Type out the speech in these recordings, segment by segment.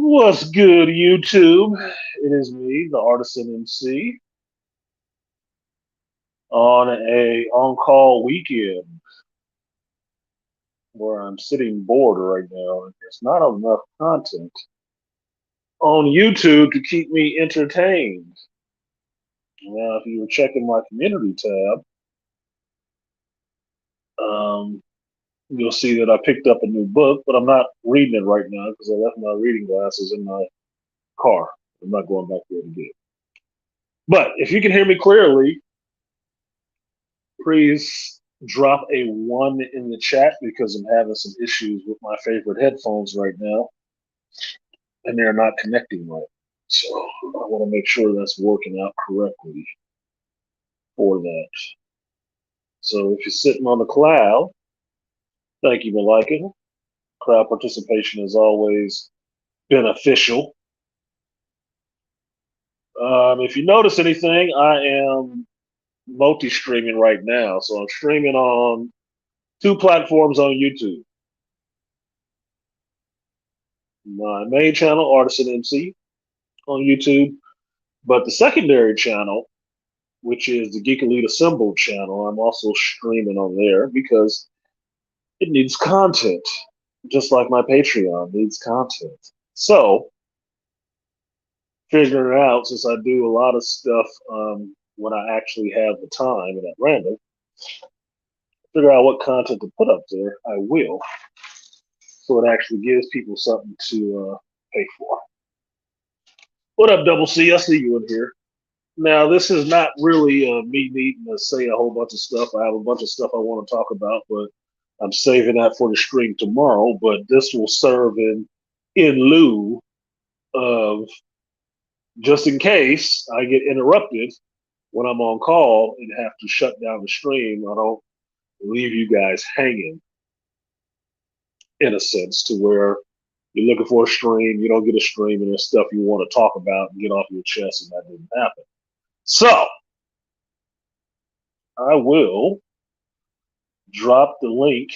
What's good, YouTube? It is me, the Artisan MC, on a on-call weekend where I'm sitting bored right now, and there's not enough content on YouTube to keep me entertained. Now, if you were checking my community tab, um, you'll see that I picked up a new book, but I'm not reading it right now because I left my reading glasses in my car. I'm not going back there to get it. But if you can hear me clearly, please drop a one in the chat because I'm having some issues with my favorite headphones right now, and they're not connecting right. So I want to make sure that's working out correctly for that. So if you're sitting on the cloud, thank you for liking. Crowd participation is always beneficial. If you notice anything, I am multi-streaming right now. So I'm streaming on two platforms on YouTube. My main channel, Artisan MC, on YouTube, but the secondary channel, which is the Geek Elite Assembled channel, I'm also streaming on there because it needs content, just like my Patreon needs content. So, figuring it out, since I do a lot of stuff when I actually have the time and at random, figure out what content to put up there, I will. So it actually gives people something to pay for. What up, Double C? I see you in here. Now, this is not really me needing to say a whole bunch of stuff. I have a bunch of stuff I want to talk about, but I'm saving that for the stream tomorrow. But this will serve in lieu of, just in case I get interrupted when I'm on call and have to shut down the stream. I don't leave you guys hanging, in a sense, to where you're looking for a stream, you don't get a stream, and there's stuff you want to talk about and get off your chest, and that didn't happen. So I will drop the link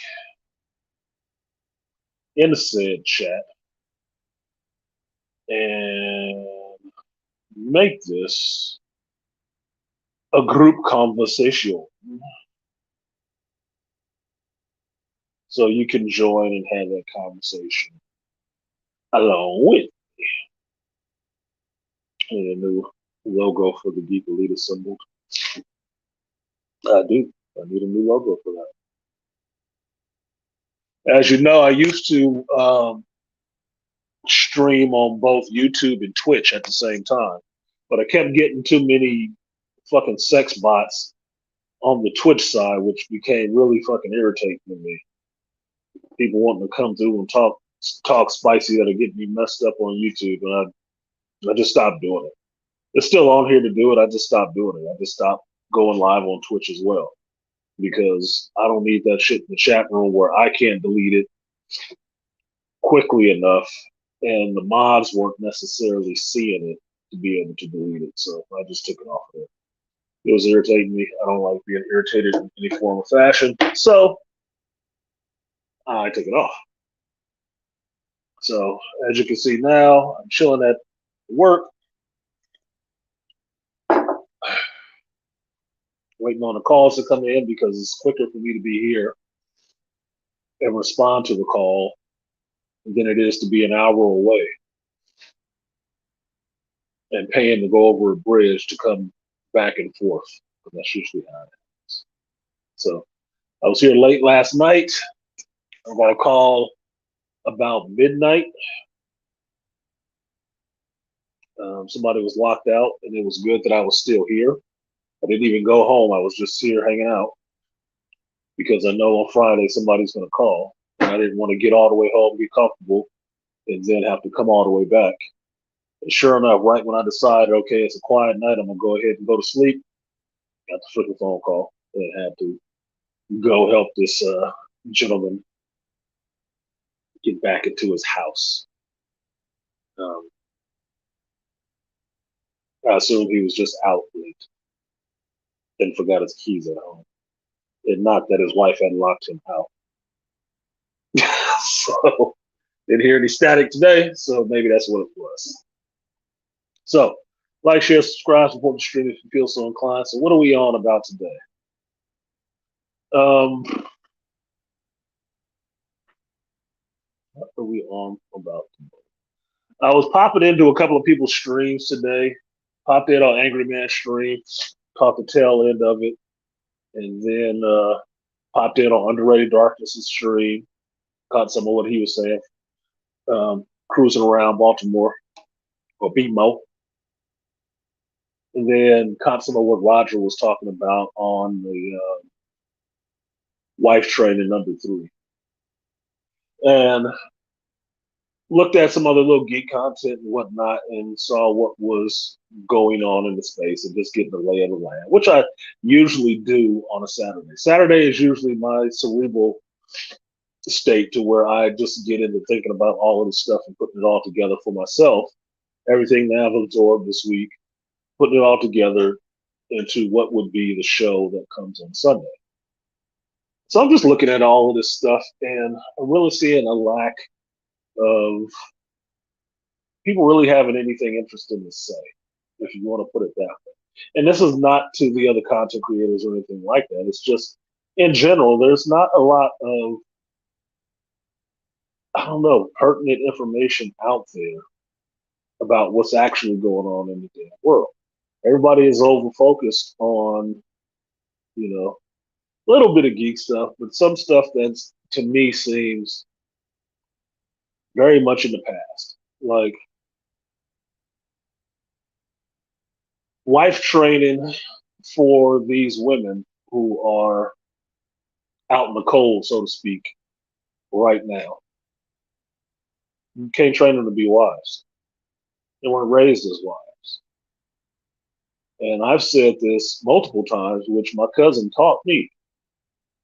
in the said chat and make this a group conversation so you can join and have that conversation along with me. A new logo for the Geek Elite Assembled. I do. I need a new logo for that. As you know, I used to stream on both YouTube and Twitch at the same time, but I kept getting too many fucking sex bots on the Twitch side, which became really fucking irritating to me. People wanting to come through and talk spicy that'll get me messed up on YouTube, and I just stopped doing it. It's still on here to do it. I just stopped doing it. I just stopped going live on Twitch as well because I don't need that shit in the chat room where I can't delete it quickly enough, and the mods weren't necessarily seeing it to be able to delete it. So I just took it off of there. It was irritating me. I don't like being irritated in any form or fashion. So I took it off. So as you can see now, I'm chilling at work, waiting on the calls to come in because it's quicker for me to be here and respond to the call than it is to be an hour away and paying to go over a bridge to come back and forth. Because that's usually how it happens. So I was here late last night. I'm going to call about midnight. Somebody was locked out, and it was good that I was still here. I didn't even go home. I was just here hanging out because I know on Friday somebody's going to call. And I didn't want to get all the way home, get comfortable, and then have to come all the way back. And sure enough, right when I decided, okay, it's a quiet night, I'm going to go ahead and go to sleep, got the freaking phone call and had to go help this gentleman get back into his house. I assumed he was just out late and forgot his keys at home. And not that his wife had locked him out. So Didn't hear any static today, so maybe that's what it was. So, like, share, subscribe, support the stream if you feel so inclined. So, what are we on about today? What are we on about today? I was popping into a couple of people's streams today. Popped in on Angry Man stream, caught the tail end of it, and then popped in on Underrated Darkness's stream, caught some of what he was saying. Cruising around Baltimore or BMO. And then caught some of what Roger was talking about on the wife training #3. And looked at some other little geek content and whatnot and saw what was going on in the space and just getting the lay of the land, which I usually do on a Saturday. Saturday is usually my cerebral state to where I just get into thinking about all of this stuff and putting it all together for myself. Everything that I've absorbed this week, putting it all together into what would be the show that comes on Sunday. So I'm just looking at all of this stuff and I'm really seeing a lack of people really having anything interesting to say, if you want to put it that way. And this is not to the other content creators or anything like that. It's just in general, there's not a lot of, I don't know, pertinent information out there about what's actually going on in the damn world. Everybody is over focused on, a little bit of geek stuff, but some stuff that's to me seems very much in the past. Like wife training for these women who are out in the cold, so to speak, right now. You can't train them to be wives. They weren't raised as wives. And I've said this multiple times, which my cousin taught me,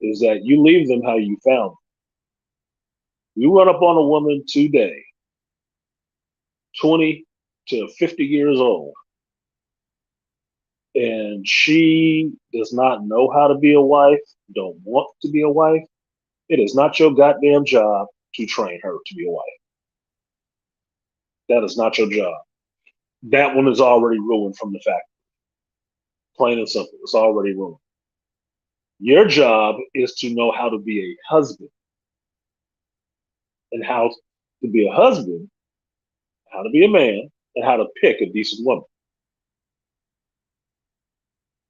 is that you leave them how you found them. You run up on a woman today, 20 to 50 years old, and she does not know how to be a wife, don't want to be a wife, it is not your goddamn job to train her to be a wife. That is not your job. That one is already ruined from the factory. Plain and simple. It's already ruined. Your job is to know how to be a husband. And how to be a husband, how to be a man, and how to pick a decent woman.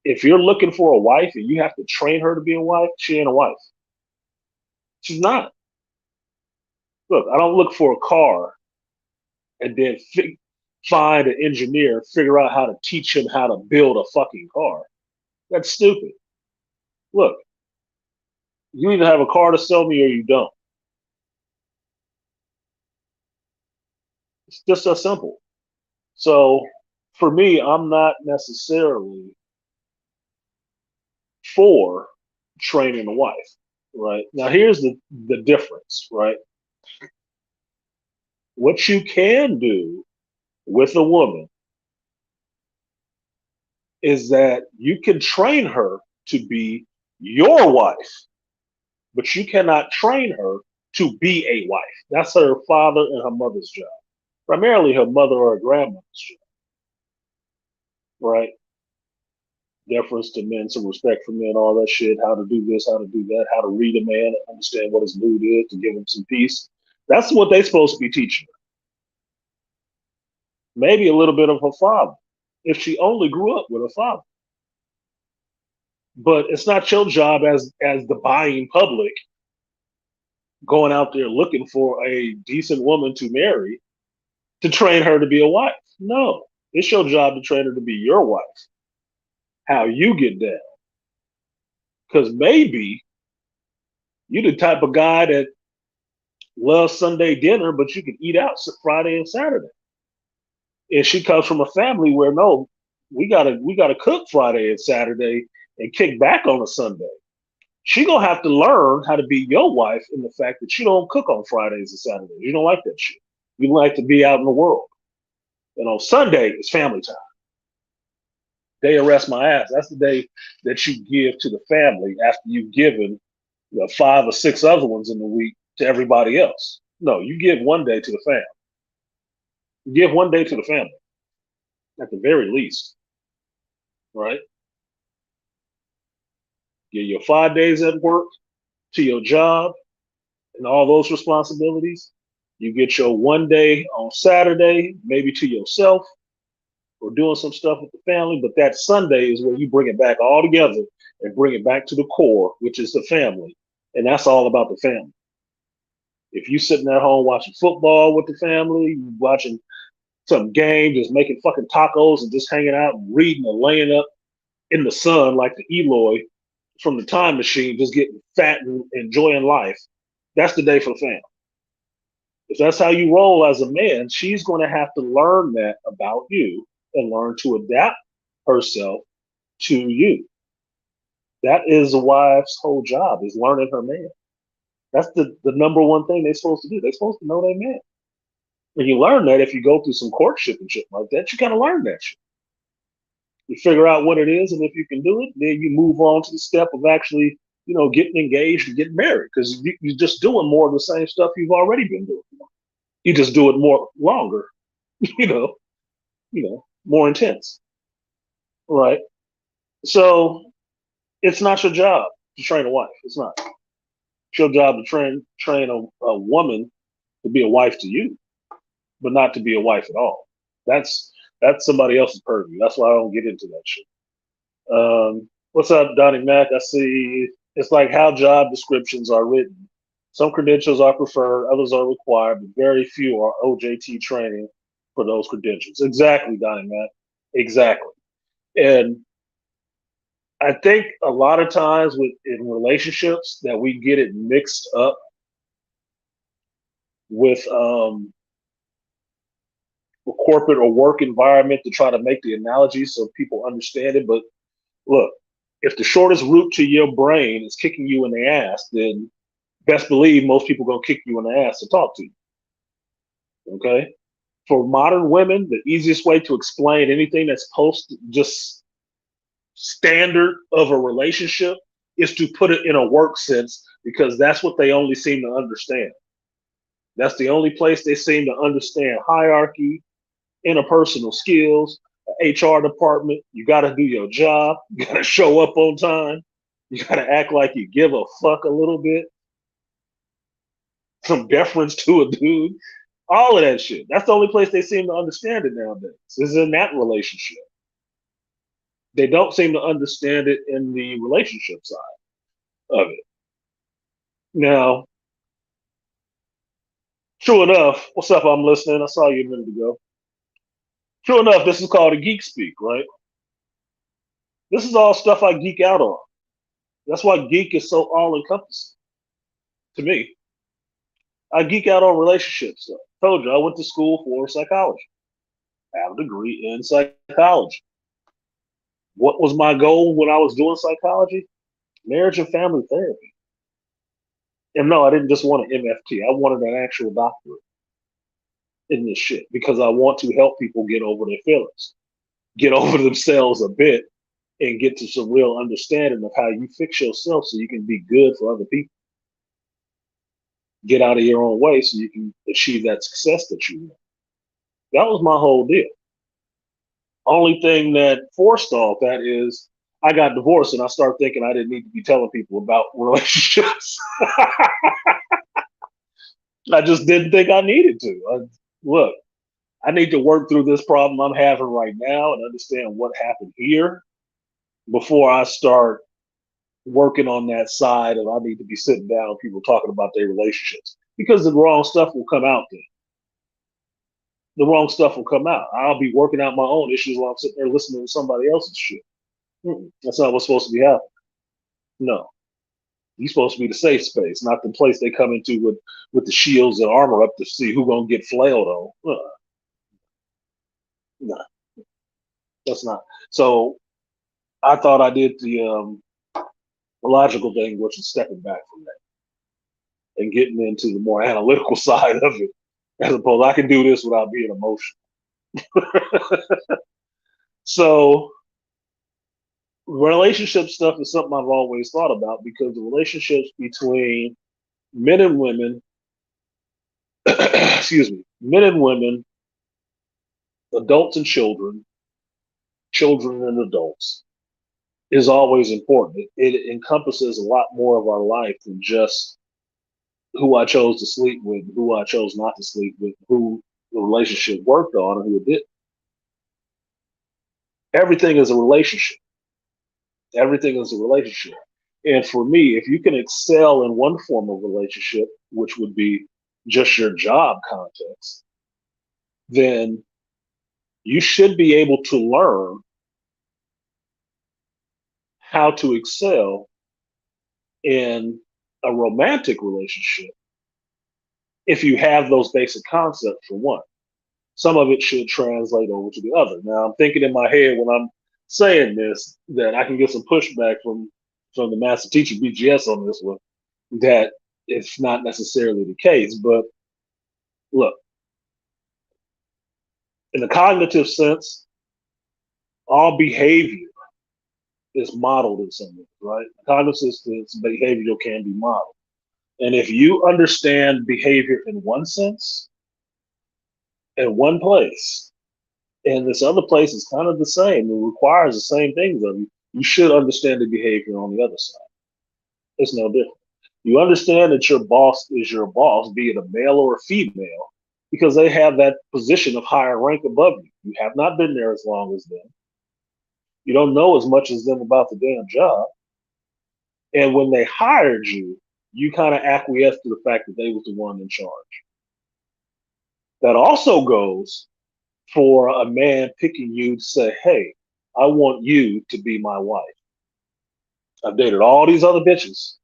If you're looking for a wife and you have to train her to be a wife, she ain't a wife. She's not. Look, I don't look for a car and then find an engineer, figure out how to teach him how to build a fucking car. That's stupid. Look, you either have a car to sell me or you don't. It's just that simple. So for me, I'm not necessarily for training a wife, right? Now here's the difference, right? What you can do with a woman is that you can train her to be your wife, but you cannot train her to be a wife. That's her father and her mother's job, primarily her mother or her grandmother's job, right? Deference to men, some respect for men, all that shit, how to do this, how to do that, how to read a man and understand what his mood is to give him some peace. That's what they're supposed to be teaching her. Maybe a little bit of her father, if she only grew up with her father. But it's not your job as the buying public going out there looking for a decent woman to marry to train her to be a wife. No, it's your job to train her to be your wife. How you get down. Because maybe you're the type of guy that loves Sunday dinner, but you can eat out Friday and Saturday. And she comes from a family where no, we gotta cook Friday and Saturday and kick back on a Sunday. She gonna have to learn how to be your wife in the fact that you don't cook on Fridays and Saturdays. You don't like that shit. You like to be out in the world. And on Sunday is family time. Day of rest my ass. That's the day that you give to the family after you've given 5 or 6 other ones in the week to everybody else. No, you give one day to the family. You give one day to the family at the very least, right? Get your 5 days at work to your job and all those responsibilities. You get your one day on Saturday, maybe to yourself or doing some stuff with the family. But that Sunday is where you bring it back all together and bring it back to the core, which is the family. And that's all about the family. If you sitting at home watching football with the family, you watching some game, just making fucking tacos and just hanging out and reading or laying up in the sun like the Eloy from the time machine, just getting fat and enjoying life, that's the day for the family. If that's how you roll as a man, she's going to have to learn that about you and learn to adapt herself to you. That is a wife's whole job, is learning her man. That's the number one thing they're supposed to do. They're supposed to know their man. And you learn that if you go through some courtship and shit like that, you gotta learn that shit. You figure out what it is, and if you can do it, then you move on to the step of actually, getting engaged and getting married because you're just doing more of the same stuff you've already been doing. You just do it more longer, you know, more intense, right? So it's not your job to train a wife. It's not. It's your job to train a woman to be a wife to you, but not to be a wife at all. That's that's somebody else's purview. That's why I don't get into that shit. What's up, Donnie Mac? I see it's like how job descriptions are written. Some credentials are preferred, others are required, but very few are OJT training for those credentials. Exactly, Donnie Mac. Exactly. And I think a lot of times in relationships that we get it mixed up with a corporate or work environment to try to make the analogy so people understand it. But look, if the shortest route to your brain is kicking you in the ass, then best believe most people are gonna kick you in the ass to talk to you. Okay. For modern women, the easiest way to explain anything that's post just standard of a relationship is to put it in a work sense because that's what they only seem to understand. That's the only place they seem to understand hierarchy, interpersonal skills, HR department. You got to do your job. You got to show up on time. You got to act like you give a fuck a little bit. Some deference to a dude. All of that shit. That's the only place they seem to understand it nowadays. Is in that relationship. They don't seem to understand it in the relationship side of it. Now, true enough, what's up? I'm listening. I saw you a minute ago. True enough, this is called a geek speak, right? This is all stuff I geek out on. That's why geek is so all encompassing to me. I geek out on relationships. So I told you I went to school for psychology. I have a degree in psychology. What was my goal when I was doing psychology? Marriage and family therapy. And no, I didn't just want an MFT. I wanted an actual doctorate in this shit because I want to help people get over their feelings, get over themselves a bit, and get to some real understanding of how you fix yourself so you can be good for other people. Get out of your own way so you can achieve that success that you want. That was my whole deal. Only thing that forestalled that is I got divorced and I started thinking I didn't need to be telling people about relationships. I just didn't think I needed to. Look, I need to work through this problem I'm having right now and understand what happened here before I start working on that side of I need to be sitting down with people talking about their relationships because the wrong stuff will come out then. The wrong stuff will come out. I'll be working out my own issues while I'm sitting there listening to somebody else's shit. That's not what's supposed to be happening. No, you're supposed to be the safe space, not the place they come into with the shields and armor up to see who gonna get flailed on. No, that's not. So I thought I did the logical thing, which is stepping back from that and getting into the more analytical side of it, as opposed I can do this without being emotional. So relationship stuff is something I've always thought about because the relationships between men and women excuse me, men and women, adults and children, children and adults is always important. It encompasses a lot more of our life than just who I chose to sleep with, who I chose not to sleep with, who the relationship worked on, and who it did. Everything is a relationship. Everything is a relationship. And for me, if you can excel in one form of relationship, which would be just your job context, then you should be able to learn how to excel in a romantic relationship if you have those basic concepts for one. Some of it should translate over to the other. Now, I'm thinking in my head when I'm saying this that I can get some pushback from the master teacher BGS on this one, that it's not necessarily the case. But look, in the cognitive sense, all behavior is modeled in some way, right? Cognitive sense, behavioral can be modeled. And if you understand behavior in one sense, in one place, and this other place is kind of the same, it requires the same things of you, you should understand the behavior on the other side. It's no different. You understand that your boss is your boss, be it a male or a female, because they have that position of higher rank above you. You have not been there as long as them. You don't know as much as them about the damn job. And when they hired you, you kind of acquiesced to the fact that they was the one in charge. That also goes for a man picking you to say, hey, I want you to be my wife. I've dated all these other bitches.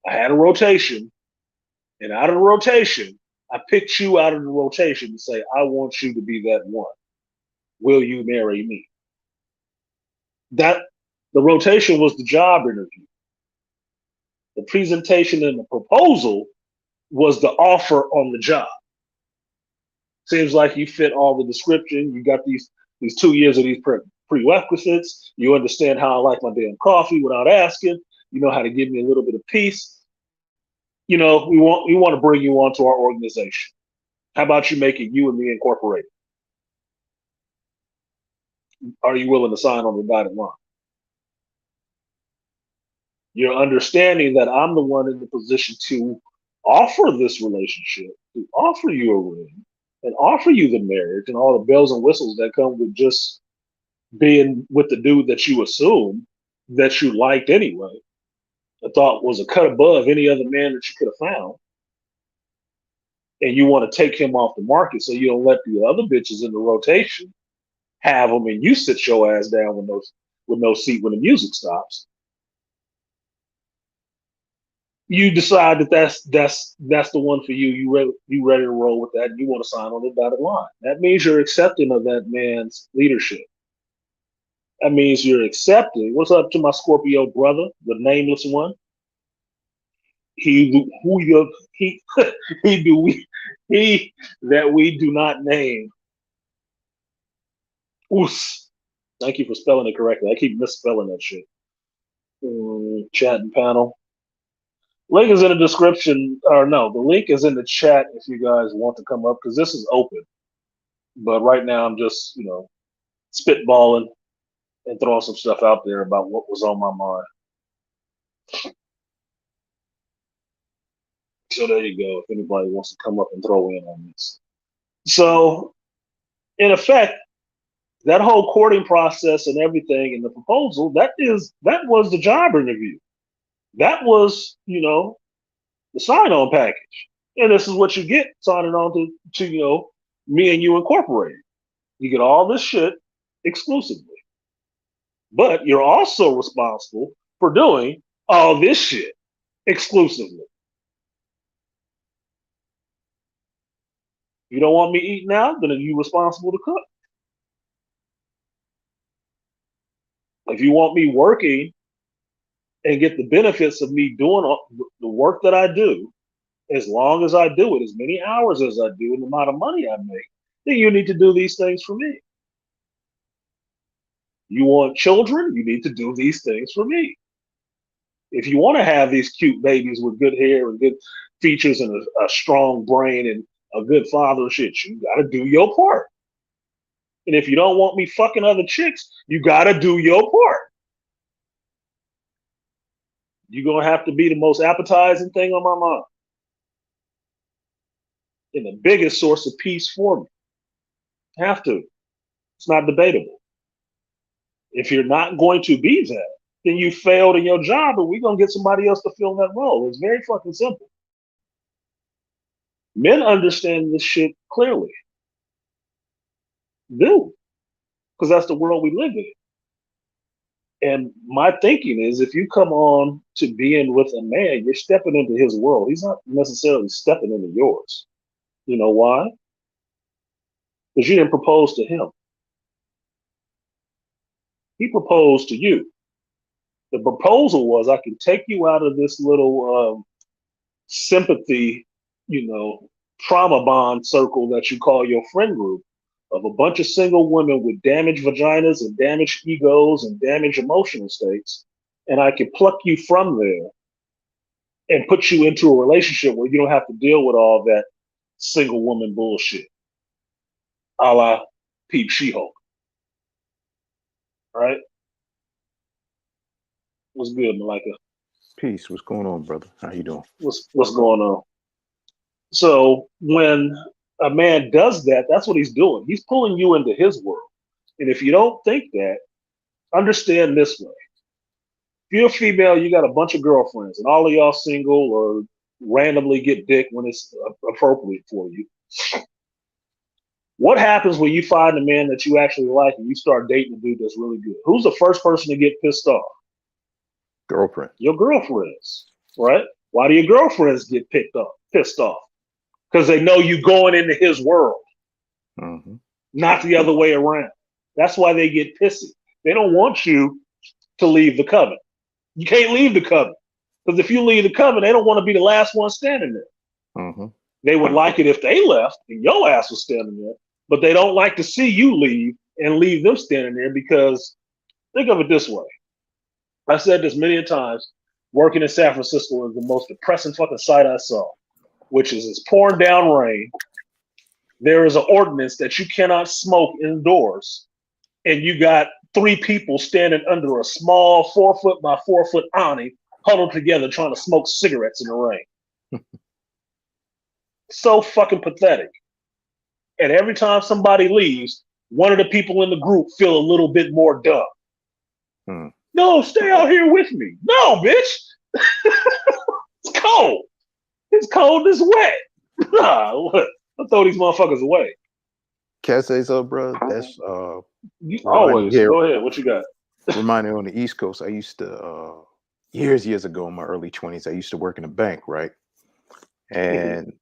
I had a rotation, and out of the rotation, I picked you out of the rotation to say, I want you to be that one. Will you marry me? That the rotation was the job interview. The presentation and the proposal was the offer on the job. Seems like you fit all the description. You got these 2 years of these prerequisites. You understand how I like my damn coffee without asking. You know how to give me a little bit of peace. You know, we want to bring you onto our organization. How about you make it you and me incorporated? Are you willing to sign on the dotted line? You're understanding that I'm the one in the position to offer this relationship, to offer you a ring, and offer you the marriage and all the bells and whistles that come with just being with the dude that you assume that you liked anyway. I thought was a cut above any other man that you could have found. And you want to take him off the market so you don't let the other bitches in the rotation have him, and you sit your ass down with no seat when the music stops. You decide that that's the one for you. You ready to roll with that, and you want to sign on the dotted line. That means you're accepting of that man's leadership. That means you're accepting. What's up to my Scorpio brother, the nameless one? He who you he he do we he that we do not name. Oos. Thank you for spelling it correctly. I keep misspelling that shit. Chat and panel. Link is in the description, or no, the link is in the chat if you guys want to come up because this is open. But right now I'm just, spitballing and throwing some stuff out there about what was on my mind. So there you go. If anybody wants to come up and throw in on this. So in effect, that whole courting process and everything and the proposal, that was the job interview. That was, the sign-on package. And this is what you get signing on to me and you incorporated. You get all this shit exclusively. But you're also responsible for doing all this shit exclusively. If you don't want me eating out, then are you responsible to cook? If you want me working and get the benefits of me doing the work that I do, as long as I do it, as many hours as I do, and the amount of money I make, then you need to do these things for me. You want children, you need to do these things for me. If you want to have these cute babies with good hair and good features and a strong brain and a good father and shit, you got to do your part. And if you don't want me fucking other chicks, you got to do your part. You're going to have to be the most appetizing thing on my mind and the biggest source of peace for me. Have to. It's not debatable. If you're not going to be that, then you failed in your job and we're going to get somebody else to fill that role. It's very fucking simple. Men understand this shit clearly. Do. Because that's the world we live in. And my thinking is if you come on to being with a man, you're stepping into his world. He's not necessarily stepping into yours. You know why? Because you didn't propose to him. He proposed to you. The proposal was I can take you out of this little sympathy, trauma bond circle that you call your friend group of a bunch of single women with damaged vaginas and damaged egos and damaged emotional states. And I can pluck you from there and put you into a relationship where you don't have to deal with all that single woman bullshit, a la Peep She-Hulk. Right? What's good, Malika? Peace. What's going on, brother? How you doing? What's going on? So when a man does that, that's what he's doing. He's pulling you into his world. And if you don't think that, understand this way. If you're a female, you got a bunch of girlfriends, and all of y'all single or randomly get dick when it's appropriate for you. What happens when you find a man that you actually like and you start dating a dude that's really good? Who's the first person to get pissed off? Girlfriend. Your girlfriends, right? Why do your girlfriends get pissed off? Because they know you going into his world, not the other way around. That's why they get pissy. They don't want you to leave the coven. You can't leave the coven. Because if you leave the coven, they don't want to be the last one standing there. They would like it if they left and your ass was standing there, but they don't like to see you leave and leave them standing there because think of it this way. I said this many a times, working in San Francisco is the most depressing fucking sight I saw, which is it's pouring down rain. There is an ordinance that you cannot smoke indoors, and you got 3 people standing under a small 4 foot by 4 foot awning, huddled together trying to smoke cigarettes in the rain. So fucking pathetic. And every time somebody leaves, one of the people in the group feel a little bit more dumb. No, stay out here with me. No, bitch. It's cold. It's cold. It's wet. Nah, I'll throw these motherfuckers away. Can I say so, bro? That's always. Go ahead. What you got? Reminding me on the East Coast, I used to years ago in my early 20s, I used to work in a bank, right? And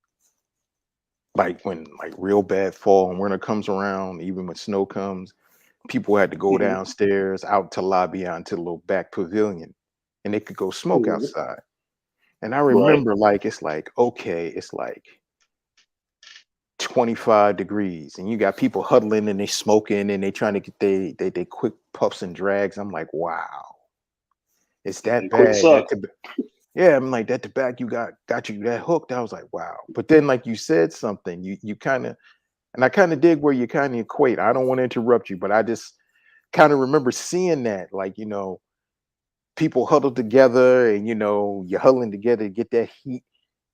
like when real bad fall and winter comes around, even when snow comes, people had to go downstairs out to lobby out to the little back pavilion, and they could go smoke outside. And I remember it's like 25 degrees, and you got people huddling and they smoking and they trying to get they quick puffs and drags. I'm like, wow, it's that bad. Yeah, I'm like, that tobacco you got you that hooked. I was like, wow. But then, like you said something, you kind of, and I kind of dig where you kind of equate. I don't want to interrupt you, but I just kind of remember seeing that, like, people huddled together and, you're huddling together to get that heat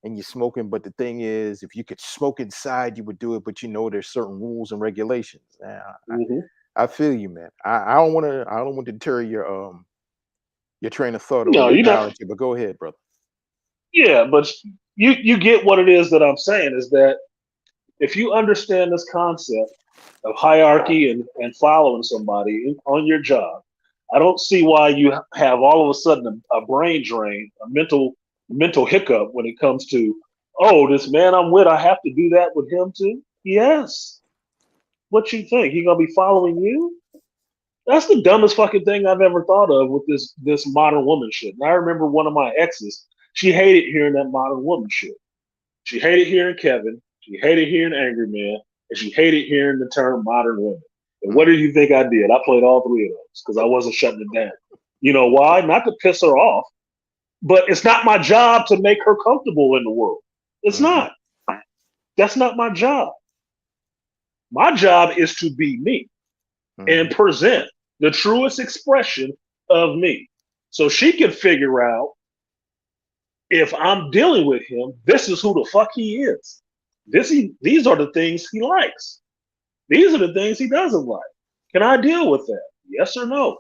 and you're smoking. But the thing is, if you could smoke inside, you would do it. But there's certain rules and regulations. I feel you, man. I don't want to deter your train of thought or your analogy, but go ahead, brother. Yeah, but you get what it is that I'm saying is that if you understand this concept of hierarchy and following somebody on your job, I don't see why you have all of a sudden a brain drain, a mental hiccup when it comes to, oh, this man I'm with, I have to do that with him too? Yes. What you think? He gonna be following you? That's the dumbest fucking thing I've ever thought of with this modern woman shit. And I remember one of my exes, she hated hearing that modern woman shit. She hated hearing Kevin. She hated hearing Angry Man. And she hated hearing the term modern women. And what did you think I did? I played all 3 of those because I wasn't shutting it down. You know why? Not to piss her off, But it's not my job to make her comfortable in the world. It's Mm-hmm. not. That's not my job. My job is to be me and Mm-hmm. present the truest expression of me. So she can figure out if I'm dealing with him, this is who the fuck he is. These are the things he likes. These are the things he doesn't like. Can I deal with that? Yes or no?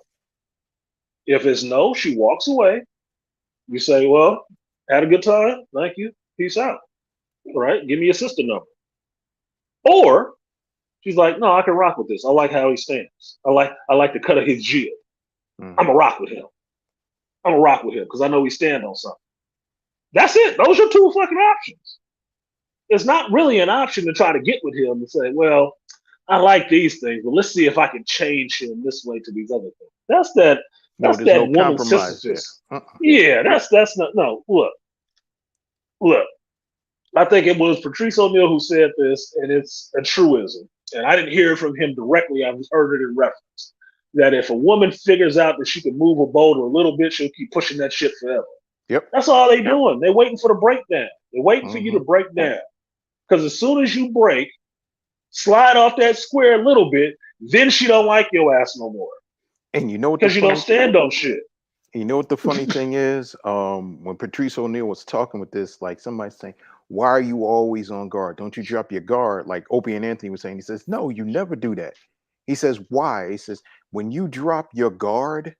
If it's no, she walks away. You say, well, had a good time. Thank you. Peace out. All right. Give me your sister number. Or she's like, no, I can rock with this. I like how he stands. I like the cut of his jib. I'm Mm-hmm. a rock with him. I'm a rock with him because I know he stand on something. That's it. Those are two fucking options. It's not really an option to try to get with him and say, well, I like these things, but let's see if I can change him this way to these other things. That's that. No, That's there's that no woman compromise there. sisyphus. Uh-uh. Yeah, that's not. No, look. I think it was Patrice O'Neill who said this, and it's a truism. And I didn't hear it from him directly. I just heard it in reference that if a woman figures out that she can move a boat a little bit, she'll keep pushing that shit forever. Yep. That's all they doing. They're waiting for the breakdown. They're waiting for you Mm-hmm. to break down. Because as soon as you break, slide off that square a little bit, then she don't like your ass no more. And you know what the Because you don't funny stand on shit. You know what the funny thing is? When Patrice O'Neill was talking with this, like somebody saying, "Why are you always on guard? Don't you drop your guard?" Like Opie and Anthony was saying, he says, "No, you never do that." He says, "Why?" He says, "When you drop your guard,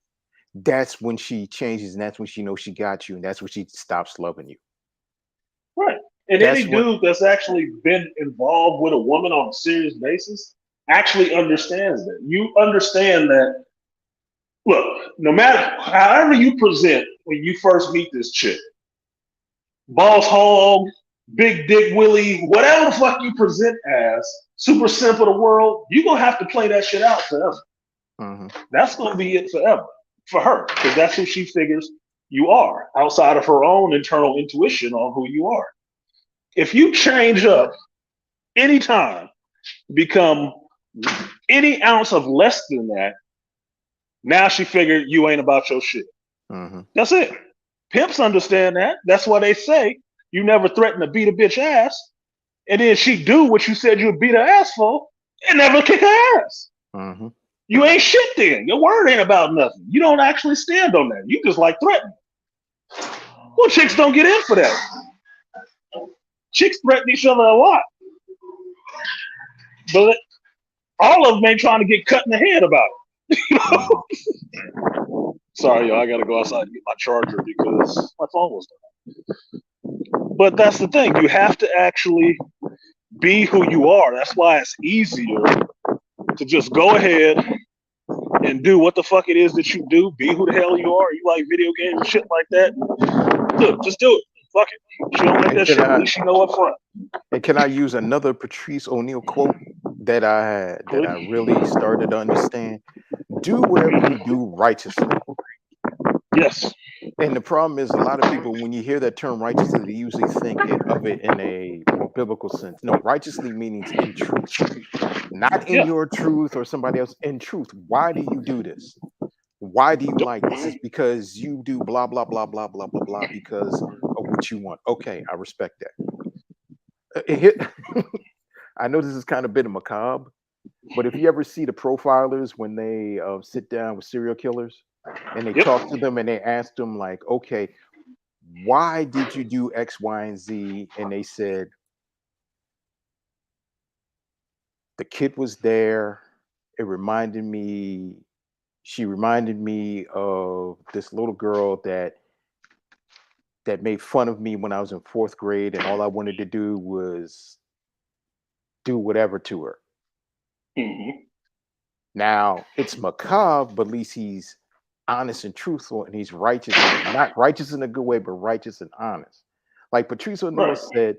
that's when she changes, and that's when she knows she got you, and that's when she stops loving you." Right. And any That's what. dude that's actually been involved with a woman on a serious basis actually understands that. You understand that, look, no matter however you present when you first meet this chick, boss hog, big dick Willie, whatever the fuck you present as, super simple the world, you're going to have to play that shit out forever. Mm-hmm. That's going to be it forever for her because that's who she figures you are outside of her own internal intuition on who you are. If you change up anytime, become any ounce of less than that, now she figured you ain't about your shit. Mm-hmm. That's it. Pimps understand that. That's why they say you never threaten to beat a bitch ass, and then she do what you said you'd beat her ass for, and never kick her ass. Mm-hmm. You ain't shit then. Your word ain't about nothing. You don't actually stand on that. You just like threatening. Well, chicks don't get in for that. Chicks threaten each other a lot, but all of them ain't trying to get cut in the head about it. Mm-hmm. Sorry, y'all. I gotta go outside and get my charger because my phone was done. But that's the thing. You have to actually be who you are. That's why it's easier to just go ahead and do what the fuck it is that you do. Be who the hell you are. You like video games and shit like that. Look, just do it. Fuck it. She don't like And that can shit. At I least she know up front. and can I use another Patrice O'Neill quote that I had that I really started to understand? Do whatever you do righteously. Yes. And the problem is, a lot of people, when you hear that term righteously, they usually think of it in a more biblical sense. No, righteously means in truth, not in Yeah. your truth or somebody else. In truth, why do you do this? Why do you like this? It's because you do blah blah blah blah blah blah blah because of what you want. Okay, I respect that. I know this is kind of a bit of macabre, but if you ever see the profilers when they sit down with serial killers and they Yep. talk to them and they ask them like, okay, why did you do X, Y, and Z? And they said, the kid was there. It reminded me, she reminded me of this little girl that made fun of me when I was in fourth grade, and all I wanted to do was do whatever to her. Mm-hmm. Now it's macabre, but at least he's honest and truthful, and he's righteous, and not righteous in a good way, but righteous and honest. Like Patrice O'Neill Right. said,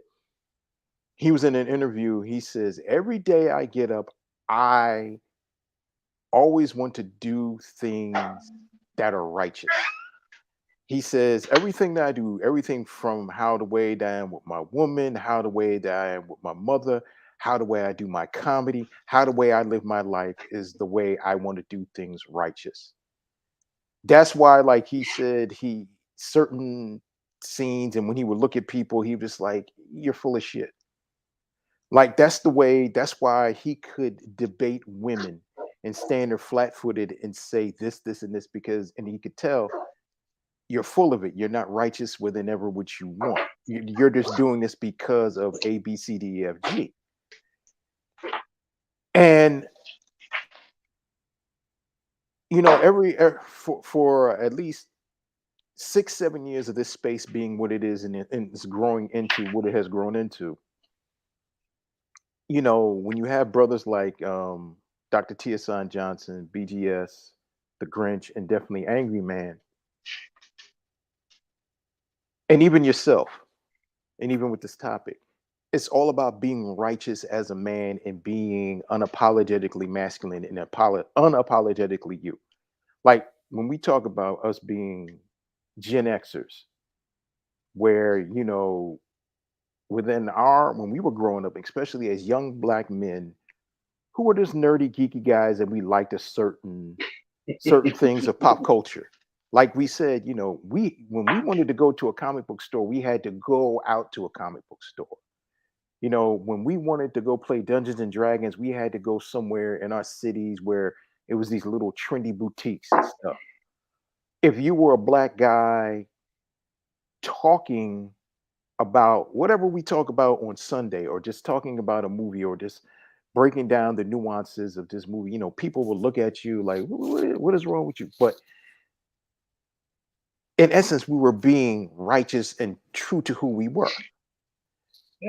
he was in an interview. He says, "Every day I get up, I always want to do things that are righteous." He says, everything that I do, everything from how the way that I am with my woman, how the way that I am with my mother, how the way I do my comedy, how the way I live my life is the way I want to do things righteous. That's why, like he said, he certain scenes, and when he would look at people, he was like, "You're full of shit." Like that's why he could debate women and stand there flat-footed and say this, and this, because and he could tell you're full of it. You're not righteous within ever what you want. You're just doing this because of A, B, C, D, E, F, G. And for at least 6, 7 years of this space being what it is, and it's growing into what it has grown into. When you have brothers like Dr. T.S. Johnson, BGS, The Grinch, and definitely Angry Man, and even yourself, and even with this topic, it's all about being righteous as a man and being unapologetically masculine and unapologetically you. Like when we talk about us being Gen Xers, where, when we were growing up, especially as young black men who were just nerdy, geeky guys, and we liked a certain things of pop culture. Like we said, when we wanted to go to a comic book store, we had to go out to a comic book store. When we wanted to go play Dungeons and Dragons, we had to go somewhere in our cities where it was these little trendy boutiques and stuff. If you were a black guy talking about whatever we talk about on Sunday, or just talking about a movie, or just breaking down the nuances of this movie, people will look at you like, what is wrong with you? But in essence, we were being righteous and true to who we were.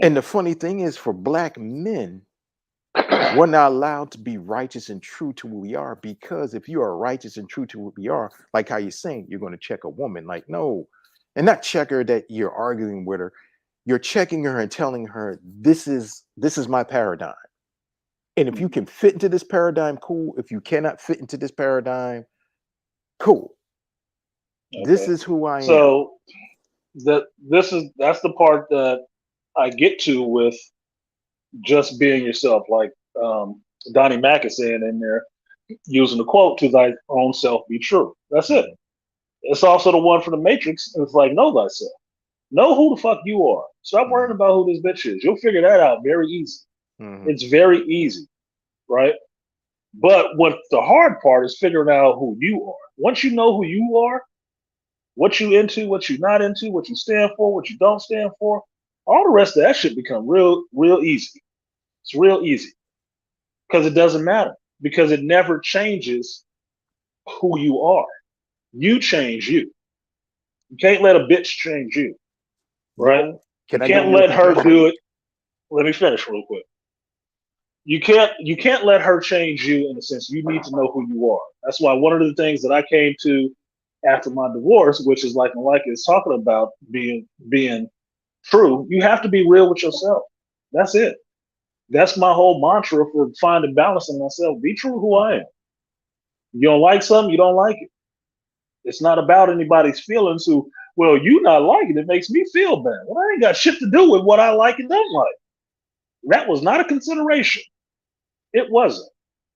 And the funny thing is, for black men, we're not allowed to be righteous and true to who we are, because if you are righteous and true to who we are, like how you're saying, you're going to check a woman. Like, no, and not check her that you're arguing with her. You're checking her and telling her, this is my paradigm. And if you can fit into this paradigm, cool. If you cannot fit into this paradigm, cool. Okay. This is who I am. So that's the part that I get to with just being yourself. Like Donnie Mack is saying in there, using the quote, "To thy own self be true." That's it. It's also the one for the Matrix. It's like, know thyself. Know who the fuck you are. Stop worrying about who this bitch is. You'll figure that out very easy. It's very easy, right? But what the hard part is figuring out who you are. Once you know who you are, what you into, what you not into, what you stand for, what you don't stand for, all the rest of that shit become real easy. It's real easy. Because it doesn't matter. Because it never changes who you are. You change you. You can't let a bitch change you. Right? No. You can't let her do it. Let me finish real quick. You can't let her change you, in a sense. You need to know who you are. That's why one of the things that I came to after my divorce, which is like Malika is talking about being true, you have to be real with yourself. That's it. That's my whole mantra for finding balance in myself. Be true who I am. You don't like something, you don't like it. It's not about anybody's feelings who, well, you not liking it makes me feel bad. Well, I ain't got shit to do with what I like and don't like. That was not a consideration. It wasn't.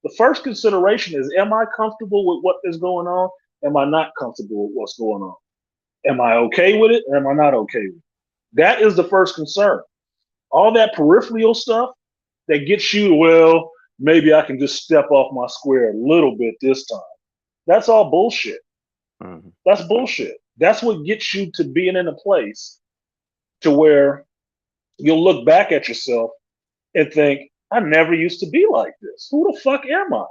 The first consideration is, am I comfortable with what is going on? Am I not comfortable with what's going on? Am I okay with it, or am I not okay with it? That is the first concern. All that peripheral stuff that gets you, well, maybe I can just step off my square a little bit this time. That's all bullshit. That's bullshit. That's what gets you to being in a place to where you'll look back at yourself and think, I never used to be like this. Who the fuck am I?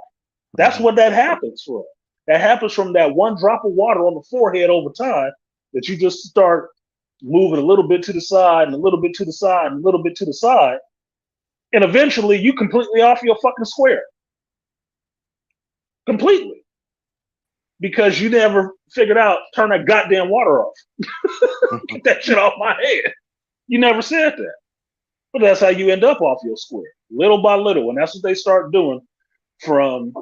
That's what that happens from. That happens from that one drop of water on the forehead over time, that you just start moving a little bit to the side and a little bit to the side and a little bit to the side. And eventually you completely off your fucking square. Completely. Because you never figured out, turn that goddamn water off. Get that shit off my head. You never said that. But that's how you end up off your square, little by little. And that's what they start doing from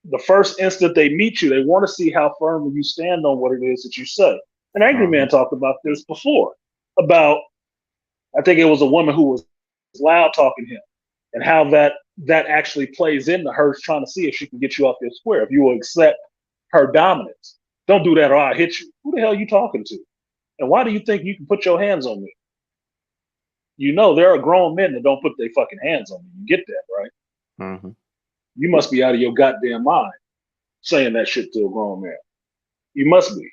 the first instant they meet you. They want to see how firmly you stand on what it is that you say. And Angry Man talked about this before, about, I think it was a woman who was loud talking him, and how that actually plays into her trying to see if she can get you off your square, if you will accept her dominance. Don't do that or I'll hit you. Who the hell are you talking to? And why do you think you can put your hands on me? You know there are grown men that don't put their fucking hands on me. You get that, right? Mm-hmm. You must be out of your goddamn mind saying that shit to a grown man. You must be.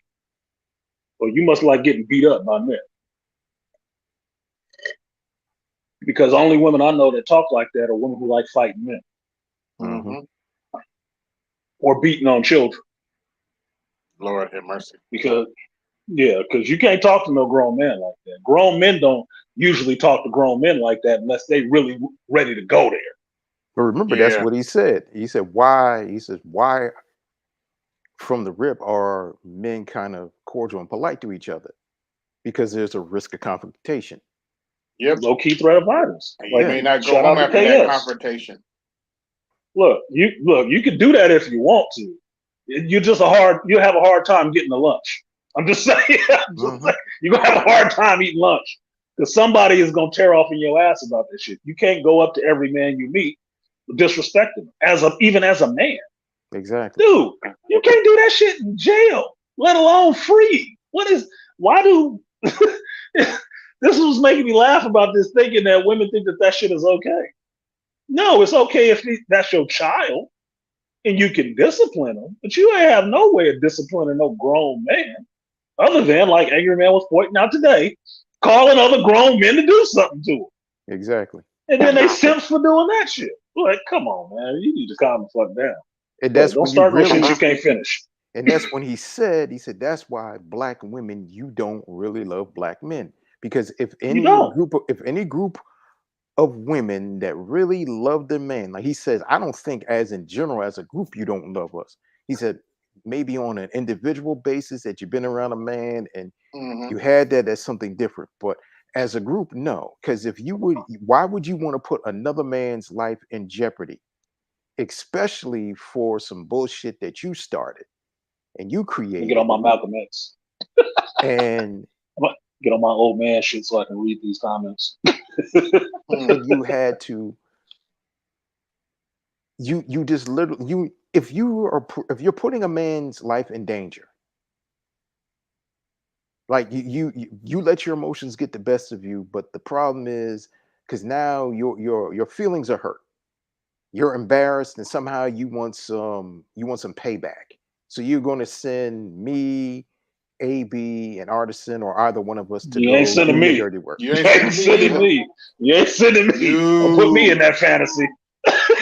Or you must like getting beat up by men. Because the only women I know that talk like that are women who like fighting men. Mm-hmm. Or beating on children. Lord have mercy. Because you can't talk to no grown man like that. Grown men don't usually talk to grown men like that unless they really ready to go there. But remember, that's what he said. He said, why? He says, why from the rip are men kind of cordial and polite to each other? Because there's a risk of confrontation. Yep. Low key threat of violence. And you may not go home after that confrontation. Look, you could do that if you want to. You have a hard time getting to lunch. I'm just saying, you're gonna have a hard time eating lunch. Because somebody is gonna tear off in your ass about this shit. You can't go up to every man you meet disrespecting him, even as a man. Exactly. Dude, you can't do that shit in jail, let alone free. Why do this was making me laugh about this, thinking that women think that shit is okay. No, it's okay if that's your child and you can discipline them, but you ain't have no way of disciplining no grown man other than, like Angry Man was pointing out today, calling other grown men to do something to them. Exactly. And then they simps for doing that shit. Like, come on, man, you need to calm the fuck down. And that's don't start no shit you can't finish. And that's when he said, that's why black women, you don't really love black men. Because if any group of women that really love the man, like he says, I don't think as in general, as a group, you don't love us. He said, maybe on an individual basis that you've been around a man and you had that's something different. But as a group, no. Because why would you want to put another man's life in jeopardy? Especially for some bullshit that you started and you created. Get on my Malcolm X. And get on my old man shit so I can read these comments. And you had to you just literally if you're putting a man's life in danger, like you let your emotions get the best of you, but the problem is because now your feelings are hurt, you're embarrassed, and somehow you want some payback. So you're going to send me, AB, and Artisan, or either one of us to you go ain't sending do me. your dirty work. You ain't sending me. You ain't sending me. Don't put me in that fantasy.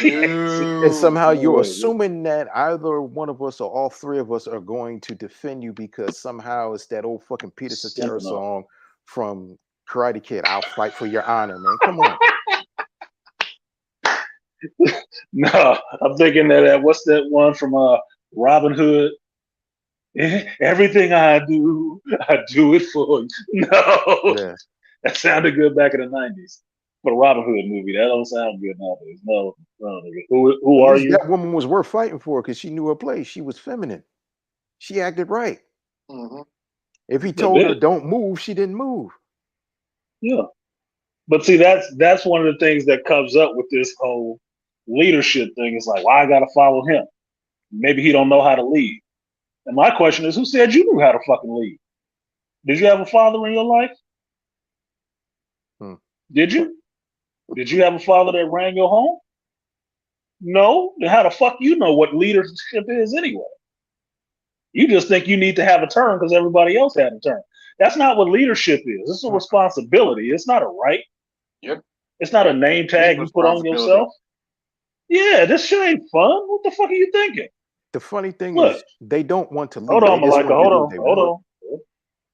And somehow you're assuming that either one of us or all three of us are going to defend you because somehow it's that old fucking Peter Cetera song from Karate Kid. I'll fight for your honor, man. Come on. No, I'm thinking that what's that one from Robin Hood? Everything I do it for you. No, that sounded good back in the '90s. For a Robin Hood movie, that don't sound good nowadays. No, who are you? That woman was worth fighting for because she knew her place. She was feminine. She acted right. If he told her don't move, she didn't move. Yeah, but see, that's one of the things that comes up with this whole leadership thing. It's like, why I gotta follow him? Maybe he don't know how to lead. And my question is, who said you knew how to fucking lead? Did you have a father in your life? Did you? Did you have a father that ran your home? No. Then how the fuck you know what leadership is anyway? You just think you need to have a turn because everybody else had a turn. That's not what leadership is. It's a responsibility. It's not a right. Yep. It's not a name tag you put on yourself. Yeah, this shit ain't fun. What the fuck are you thinking? The funny thing is, they don't want to lead. Hold on, Malika. Hold on.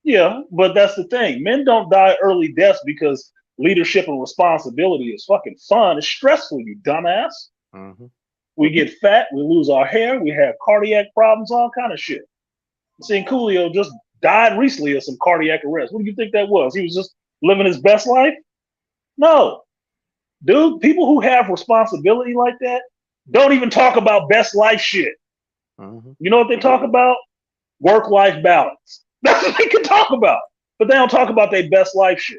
Yeah, but that's the thing. Men don't die early deaths because leadership and responsibility is fucking fun. It's stressful, you dumbass. We get fat, we lose our hair, we have cardiac problems, all kind of shit. See, Coolio just died recently of some cardiac arrest. What do you think that was? He was just living his best life? No. Dude, people who have responsibility like that don't even talk about best life shit. You know what they talk about? Work-life balance. That's what they can talk about. But they don't talk about their best life shit.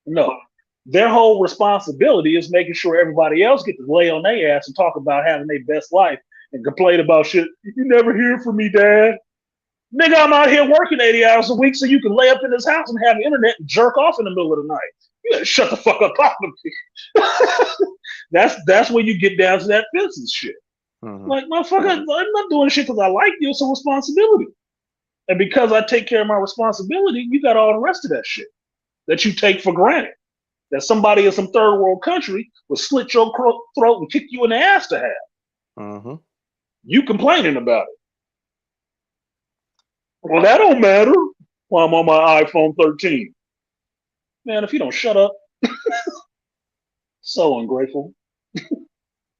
No. Their whole responsibility is making sure everybody else gets to lay on their ass and talk about having their best life and complain about shit. You never hear from me, Dad. Nigga, I'm out here working 80 hours a week so you can lay up in this house and have internet and jerk off in the middle of the night. You gotta shut the fuck up talking to me. That's when you get down to that business shit. Like, motherfucker, I'm not doing shit because I like you. It's a responsibility. And because I take care of my responsibility, you got all the rest of that shit that you take for granted. That somebody in some third world country would slit your throat and kick you in the ass to have. You complaining about it. Well, that don't matter while I'm on my iPhone 13. Man, if you don't shut up, so ungrateful.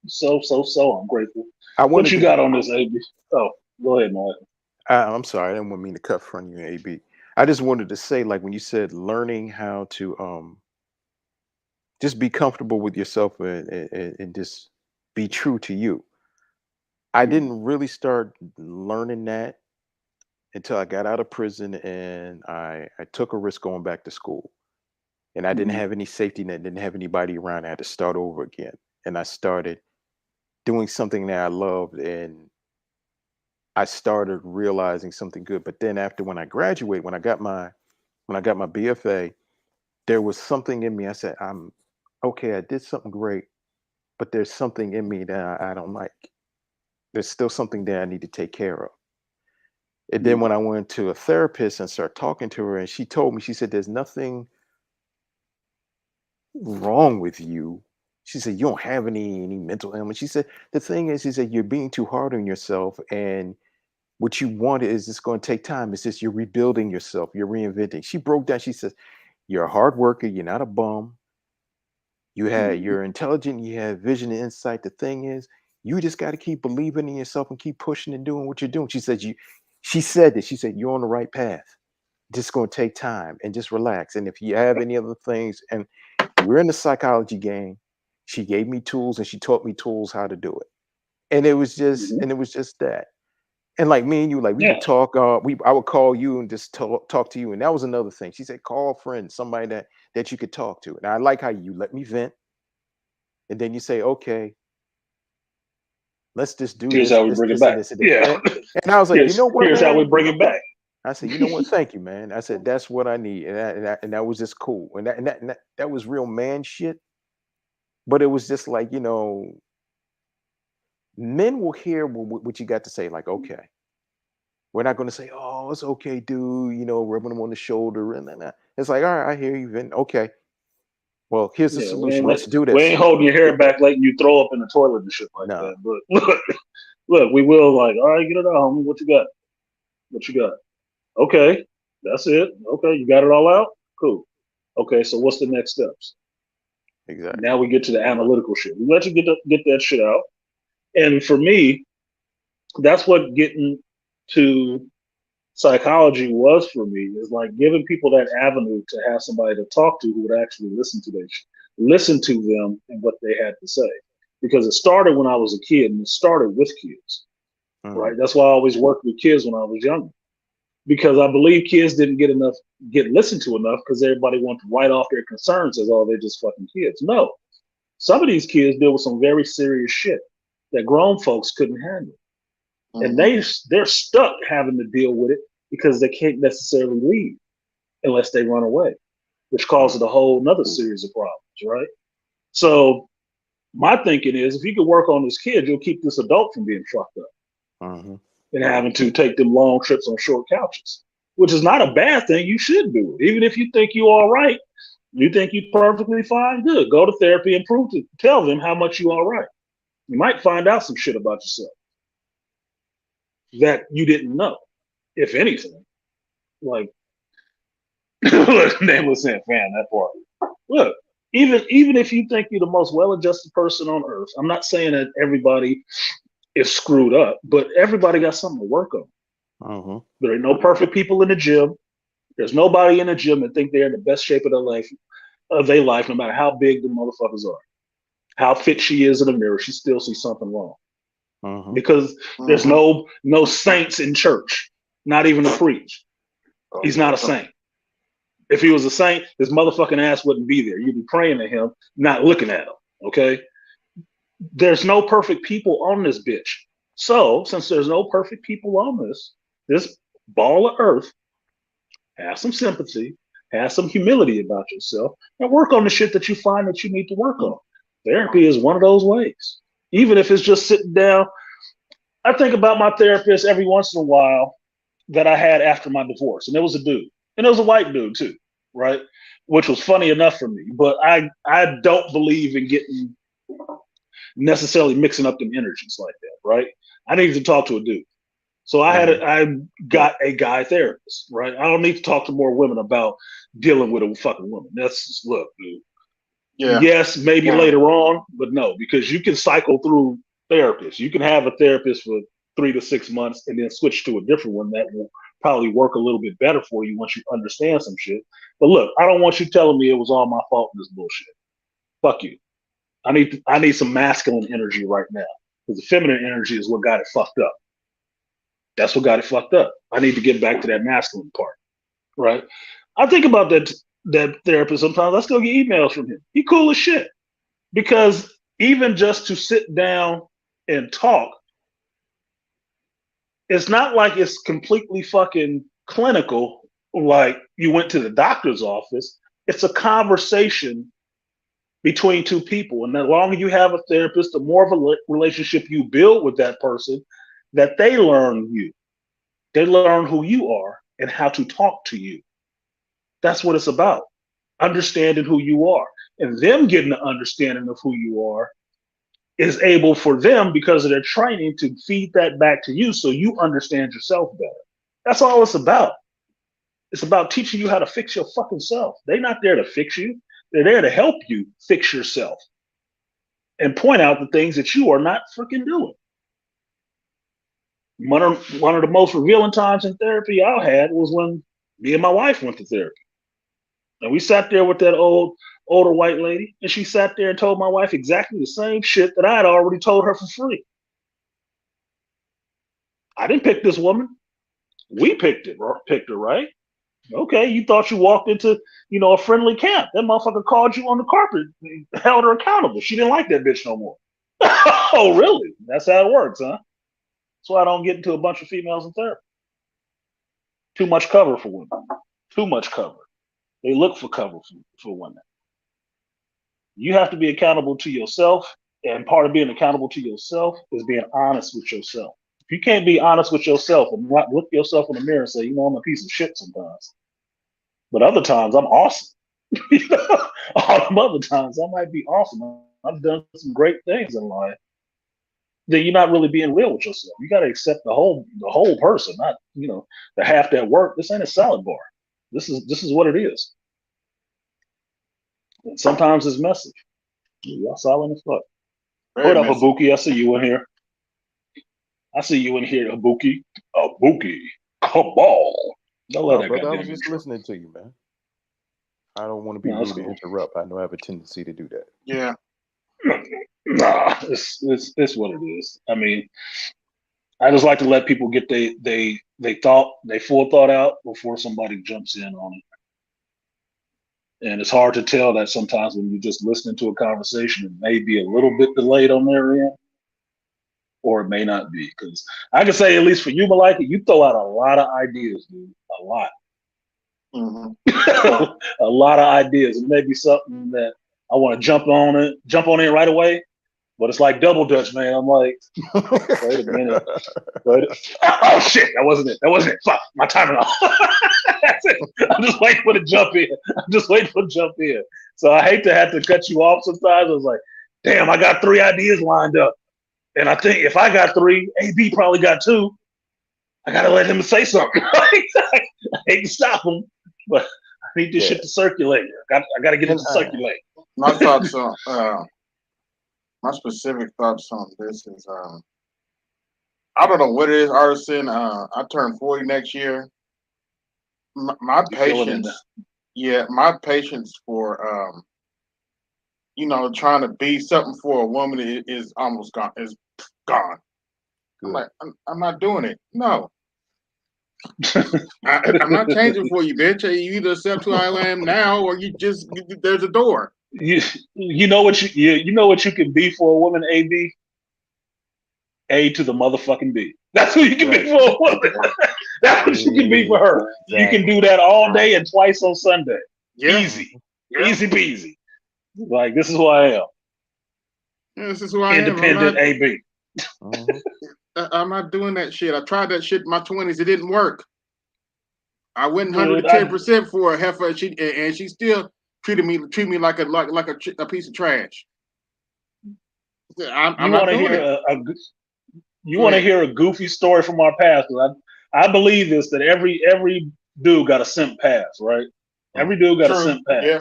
So ungrateful. What you got on this, AB? Oh, go ahead, Mike. I'm sorry, I didn't want me to cut from you, AB. I just wanted to say, like when you said learning how to just be comfortable with yourself and just be true to you. I didn't really start learning that until I got out of prison and I took a risk going back to school. And I didn't have any safety net, didn't have anybody around. I had to start over again. And I started doing something that I loved and I started realizing something good. But then after when I graduated, when I got my BFA, there was something in me. I said, I'm okay, I did something great, but there's something in me that I don't like. There's still something that I need to take care of. And then when I went to a therapist and started talking to her, and she told me, she said, there's nothing wrong with you. She said, you don't have any mental illness. She said, the thing is, she said, you're being too hard on yourself. And what you want is it's going to take time. It's just you're rebuilding yourself, you're reinventing. She broke down, she says, you're a hard worker, you're not a bum. You're intelligent, you have vision and insight. The thing is, you just got to keep believing in yourself and keep pushing and doing what you're doing. She said, she said that. She said, you're on the right path. Just going to take time and just relax. And if you have any other things, and we're in the psychology game, she gave me tools and she taught me tools how to do it. And it was just, that. And like me and you, like we would talk, I would call you and just talk to you. And that was another thing. She said, call a friend, somebody that you could talk to. And I like how you let me vent. And then you say, okay, let's just do here's this. How we bring it back. Yeah. And I was like, you know what, here's man? How we bring it back. I said, you know what? Thank you, man. I said, that's what I need. And that was just cool. And that was real man shit. But it was just like, men will hear what you got to say. Like, okay, we're not going to say, oh, it's okay, dude, rubbing them on the shoulder. And it's like, all right, I hear you, Vin. Okay. Well, here's the solution. Let's do this. We ain't holding your hair back letting you throw up in the toilet and shit like that. But look, we will all right, get it out, homie. What you got? What you got? Okay, that's it. Okay, you got it all out? Cool. Okay, so what's the next steps? Exactly. Now we get to the analytical shit. We let you get that shit out. And for me, that's what getting to psychology was for me, is like giving people that avenue to have somebody to talk to who would actually listen to them and what they had to say. Because it started when I was a kid, and it started with kids. Right? That's why I always worked with kids when I was younger. Because I believe kids didn't get listened to enough because everybody wanted to write off their concerns as, oh, they're just fucking kids. No. Some of these kids deal with some very serious shit that grown folks couldn't handle. And they're stuck having to deal with it because they can't necessarily leave unless they run away, which causes a whole nother series of problems, right? So my thinking is, if you can work on this kid, you'll keep this adult from being fucked up and having to take them long trips on short couches, which is not a bad thing. You should do it. Even if you think you're all right, you think you're perfectly fine, good. Go to therapy and tell them how much you're all right. You might find out some shit about yourself that you didn't know, if anything. Like, nameless fan, that part. Look, even if you think you're the most well-adjusted person on earth, I'm not saying that everybody is screwed up, but everybody got something to work on. There ain't no perfect people in the gym. There's nobody in the gym that think they're in the best shape of their life, no matter how big the motherfuckers are. How fit she is in the mirror, she still sees something wrong. Because there's no saints in church, not even a priest. He's not a saint. If he was a saint, his motherfucking ass wouldn't be there. You'd be praying to him, not looking at him. Okay? There's no perfect people on this bitch. So, since there's no perfect people on this ball of earth, have some sympathy, have some humility about yourself, and work on the shit that you find that you need to work on. Therapy is one of those ways. Even if it's just sitting down. I think about my therapist every once in a while that I had after my divorce, and it was a dude, and it was a white dude too, right? Which was funny enough for me, but I don't believe in getting necessarily mixing up them energies like that, right? I needed to talk to a dude. So I got a guy therapist, right? I don't need to talk to more women about dealing with a fucking woman. That's look, dude. Yeah. Yes, maybe later on, but no, because you can cycle through therapists. You can have a therapist for 3 to 6 months and then switch to a different one that will probably work a little bit better for you once you understand some shit. But look, I don't want you telling me it was all my fault in this bullshit. Fuck you. I need some masculine energy right now because the feminine energy is what got it fucked up. That's what got it fucked up. I need to get back to that masculine part, right? I think about that therapist sometimes. I still get emails from him. He cool as shit because even just to sit down and talk, it's not like it's completely fucking clinical, like you went to the doctor's office. It's a conversation between two people. And the longer you have a therapist, the more of a relationship you build with that person, that they learn you. They learn who you are and how to talk to you. That's what it's about. Understanding who you are. And them getting an understanding of who you are is able for them, because of their training, to feed that back to you so you understand yourself better. That's all it's about. It's about teaching you how to fix your fucking self. They're not there to fix you. They're there to help you fix yourself and point out the things that you are not freaking doing. One of the most revealing times in therapy I had was when me and my wife went to therapy. And we sat there with that older white lady, and she sat there and told my wife exactly the same shit that I had already told her for free. I didn't pick this woman. We picked her, right? Okay, you thought you walked into, a friendly camp. That motherfucker called you on the carpet, held her accountable. She didn't like that bitch no more. Oh, really? That's how it works, huh? That's why I don't get into a bunch of females in therapy. Too much cover for women. Too much cover. They look for cover for women. You have to be accountable to yourself, and part of being accountable to yourself is being honest with yourself. If you can't be honest with yourself and not look yourself in the mirror and say, I'm a piece of shit sometimes, but other times I'm awesome. All them other times I might be awesome. I've done some great things in life. Then you're not really being real with yourself. You got to accept the whole person, not the half that work. This ain't a salad bar. This is what it is. And sometimes it's messy. Y'all silent as fuck. What up, Habuki? I see you in here. Habuki. Habuki. Cabal. Don't let that brother, I was just listening to you, man. I don't want to be rude to interrupt. I know I have a tendency to do that. Yeah. Nah, it's what it is. I mean, I just like to let people get they full thought out before somebody jumps in on it. And it's hard to tell that sometimes when you're just listening to a conversation, it may be a little bit delayed on their end, or it may not be. Because I can say, at least for you, Malika, you throw out a lot of ideas, dude. A lot. Mm-hmm. A lot of ideas. It may be something that I want to jump on in right away. But it's like double dutch, man. I'm like, wait a minute. Oh shit, that wasn't it. Fuck, my timing off. That's it. I'm just waiting for the jump in. So I hate to have to cut you off sometimes. I was like, damn, I got 3 ideas lined up. And I think if I got 3, AB probably got 2. I gotta let him say something. I hate to stop him, but I need this shit to circulate. I gotta get it to circulate. My thoughts on my specific thoughts on this is I don't know what it is, Artisan. I turn 40 next year. My patience, my patience for trying to be something for a woman is almost gone. Is gone. Good. I'm like, I'm not doing it. No. I'm not changing for you, bitch. You either accept who I am now, or there's a door. You know what you can be for a woman, AB? A to the motherfucking B. That's who you can be for a woman. That's what you can be for her. Exactly. You can do that all day and twice on Sunday. Yeah. Easy. Easy peasy. Like, this is who I am. Yeah, this is who I Independent am. AB. I'm not doing that shit. I tried that shit in my 20s. It didn't work. I went Dude, 110% for a heifer, and she still treat me like a piece of trash. I'm you not want to doing hear it. you Go want to ahead. hear a goofy story from our past? 'Cause I believe this, that every dude got a simp pass, right? Every dude got a True. simp pass. Yeah.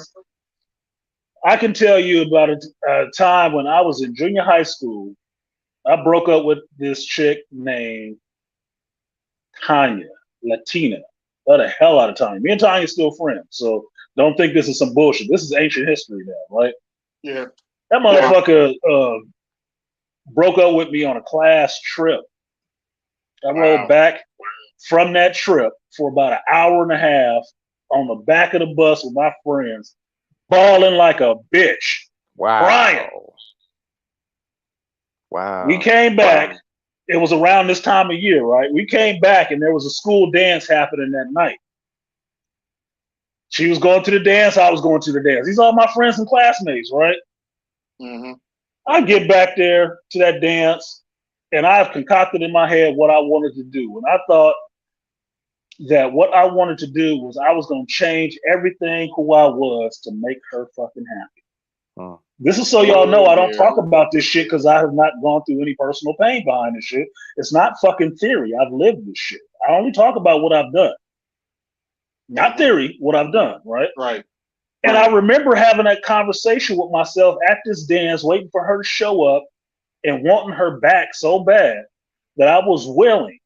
I can tell you about a time when I was in junior high school. I broke up with this chick named Tanya, Latina. Oh, the hell out of Tanya. Me and Tanya are still friends, so don't think this is some bullshit. This is ancient history now, right? Yeah. That motherfucker broke up with me on a class trip. I rode back from that trip for about an hour and a half on the back of the bus with my friends, bawling like a bitch, crying. Wow. We came back. It was around this time of year, right? We came back and there was a school dance happening that night. She was going to the dance. I was going to the dance. These are all my friends and classmates, right? Mm-hmm. I get back there to that dance and I've concocted in my head what I wanted to do. And I thought that what I wanted to do was I was going to change everything who I was to make her fucking happy. This is so y'all know I don't talk about this shit because I have not gone through any personal pain behind this shit. It's not fucking theory. I've lived this shit. I only talk about what I've done. Not theory, what I've done, right? Right. And I remember having that conversation with myself at this dance, waiting for her to show up and wanting her back so bad that I was willing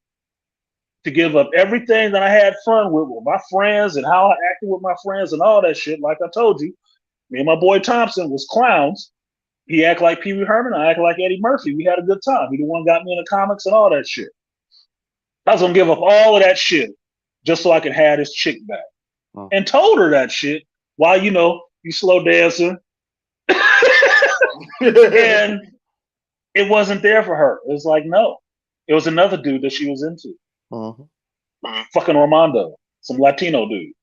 to give up everything that I had fun with my friends and how I acted with my friends and all that shit. Like I told you, me and my boy Thompson was clowns. He acted like Pee Wee Herman. I acted like Eddie Murphy. We had a good time. He the one got me into comics and all that shit. I was gonna give up all of that shit just so I could have this chick back. And told her that shit while you slow dancing. And it wasn't there for her. It was like, no. It was another dude that she was into. Fucking Armando, some Latino dude.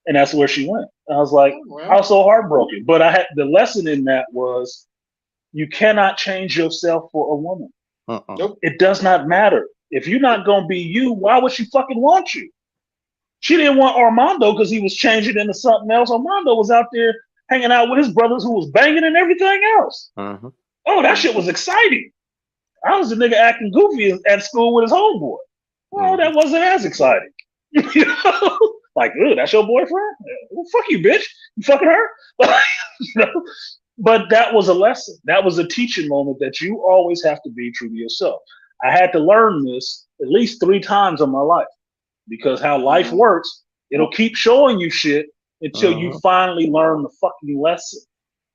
And that's where she went. And I was like, I was so heartbroken. But I had the lesson in that was you cannot change yourself for a woman. Nope. It does not matter. If you're not gonna be you, why would she fucking want you? She didn't want Armando because he was changing into something else. Armando was out there hanging out with his brothers who was banging and everything else. Oh, that shit was exciting. I was the nigga acting goofy at school with his homeboy. Well, that wasn't as exciting. You know? Like, ooh, that's your boyfriend? Well, fuck you, bitch. You fucking her? You know? But that was a lesson. That was a teaching moment that you always have to be true to yourself. I had to learn this at least 3 times in my life because how life works, it'll keep showing you shit until you finally learn the fucking lesson.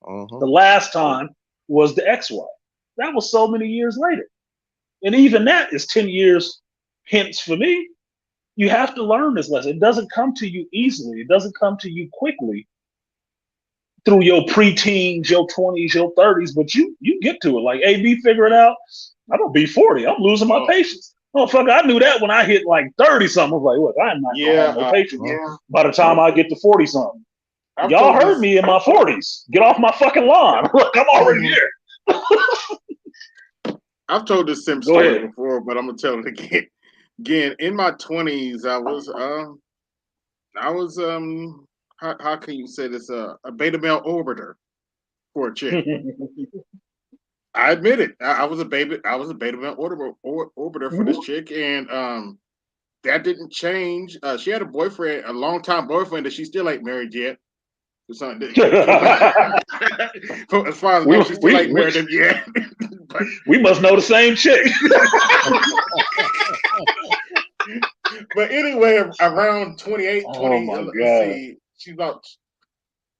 The last time was the ex-wife. That was so many years later. And even that is 10 years hence for me. You have to learn this lesson. It doesn't come to you easily. It doesn't come to you quickly through your preteens, your 20s, your 30s, but you get to it. Like AB figuring out, I'm gonna be 40. I'm losing my patience. Motherfucker, I knew that when I hit like 30 something. I was like, look, I'm not gonna have no patience by the time I get to 40 something. Y'all heard me in my 40s. Get off my fucking lawn. Look, I'm already here. I've told this same story before, but I'm gonna tell it again. Again, in my 20s, I was how can you say this? A beta male orbiter for a chick. I admit it. I was a beta male orbiter for this chick, and that didn't change. She had a boyfriend, a long-time boyfriend that she still ain't married yet. As far as I know, she still ain't married him yet. But, we must know the same chick. But anyway, around 28, 20, let's see, she's about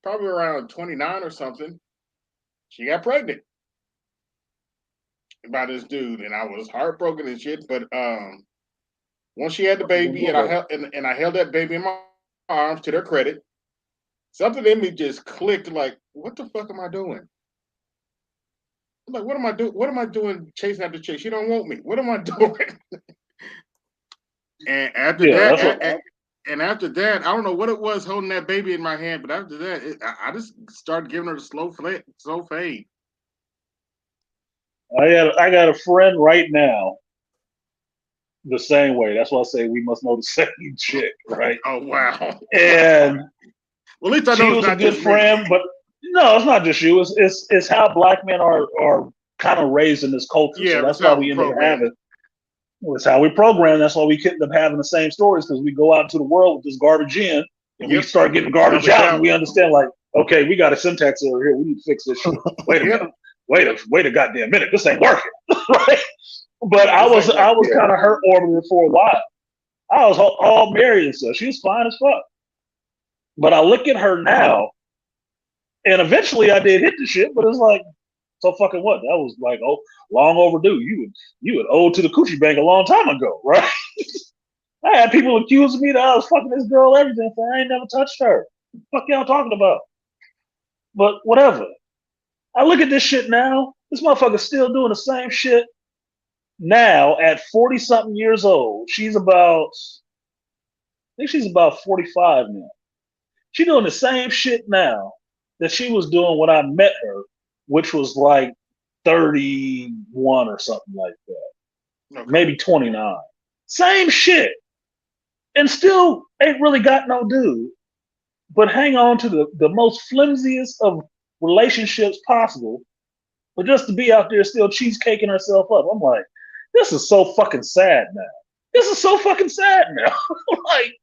probably around 29 or something. She got pregnant by this dude, and I was heartbroken and shit. But once she had the baby, and I held that baby in my arms, to their credit, something in me just clicked. Like, what the fuck am I doing? I'm like, what am I doing? What am I doing chasing after chick? She don't want me. What am I doing? And after after that, I don't know what it was holding that baby in my hand, but after that, I just started giving her the slow fade. I got a friend right now the same way. That's why I say we must know the same chick, right? Oh wow! And well, at least I know she it's was a not good just friend, me. but no, it's not just you. It's how black men are kind of raised in this culture. Yeah, So that's it's why how we we end up program. having. It's how we program. That's why we end up having the same stories because we go out into the world with this garbage in, and we start getting garbage out, and we understand like, okay, we got a syntax error here. We need to fix this shit. Wait a minute. Wait a goddamn minute. This ain't working, right? But I was kind of hurt over it for a while. I was all married and stuff. She was fine as fuck. But I look at her now, and eventually I did hit the shit. But it's like, so fucking what? That was like, oh, long overdue. You would owe to the coochie bank a long time ago, right? I had people accusing me that I was fucking this girl, everything. So I ain't never touched her. What the fuck y'all talking about? But whatever. I look at this shit now. This motherfucker's still doing the same shit now at 40 something years old. I think she's about 45 now. She's doing the same shit now that she was doing when I met her, which was like 31 or something like that. Okay. Maybe 29. Same shit. And still ain't really got no dude. But hang on to the most flimsiest of relationships possible. But just to be out there still cheesecaking herself up. I'm like, this is so fucking sad now. This is so fucking sad now. Like,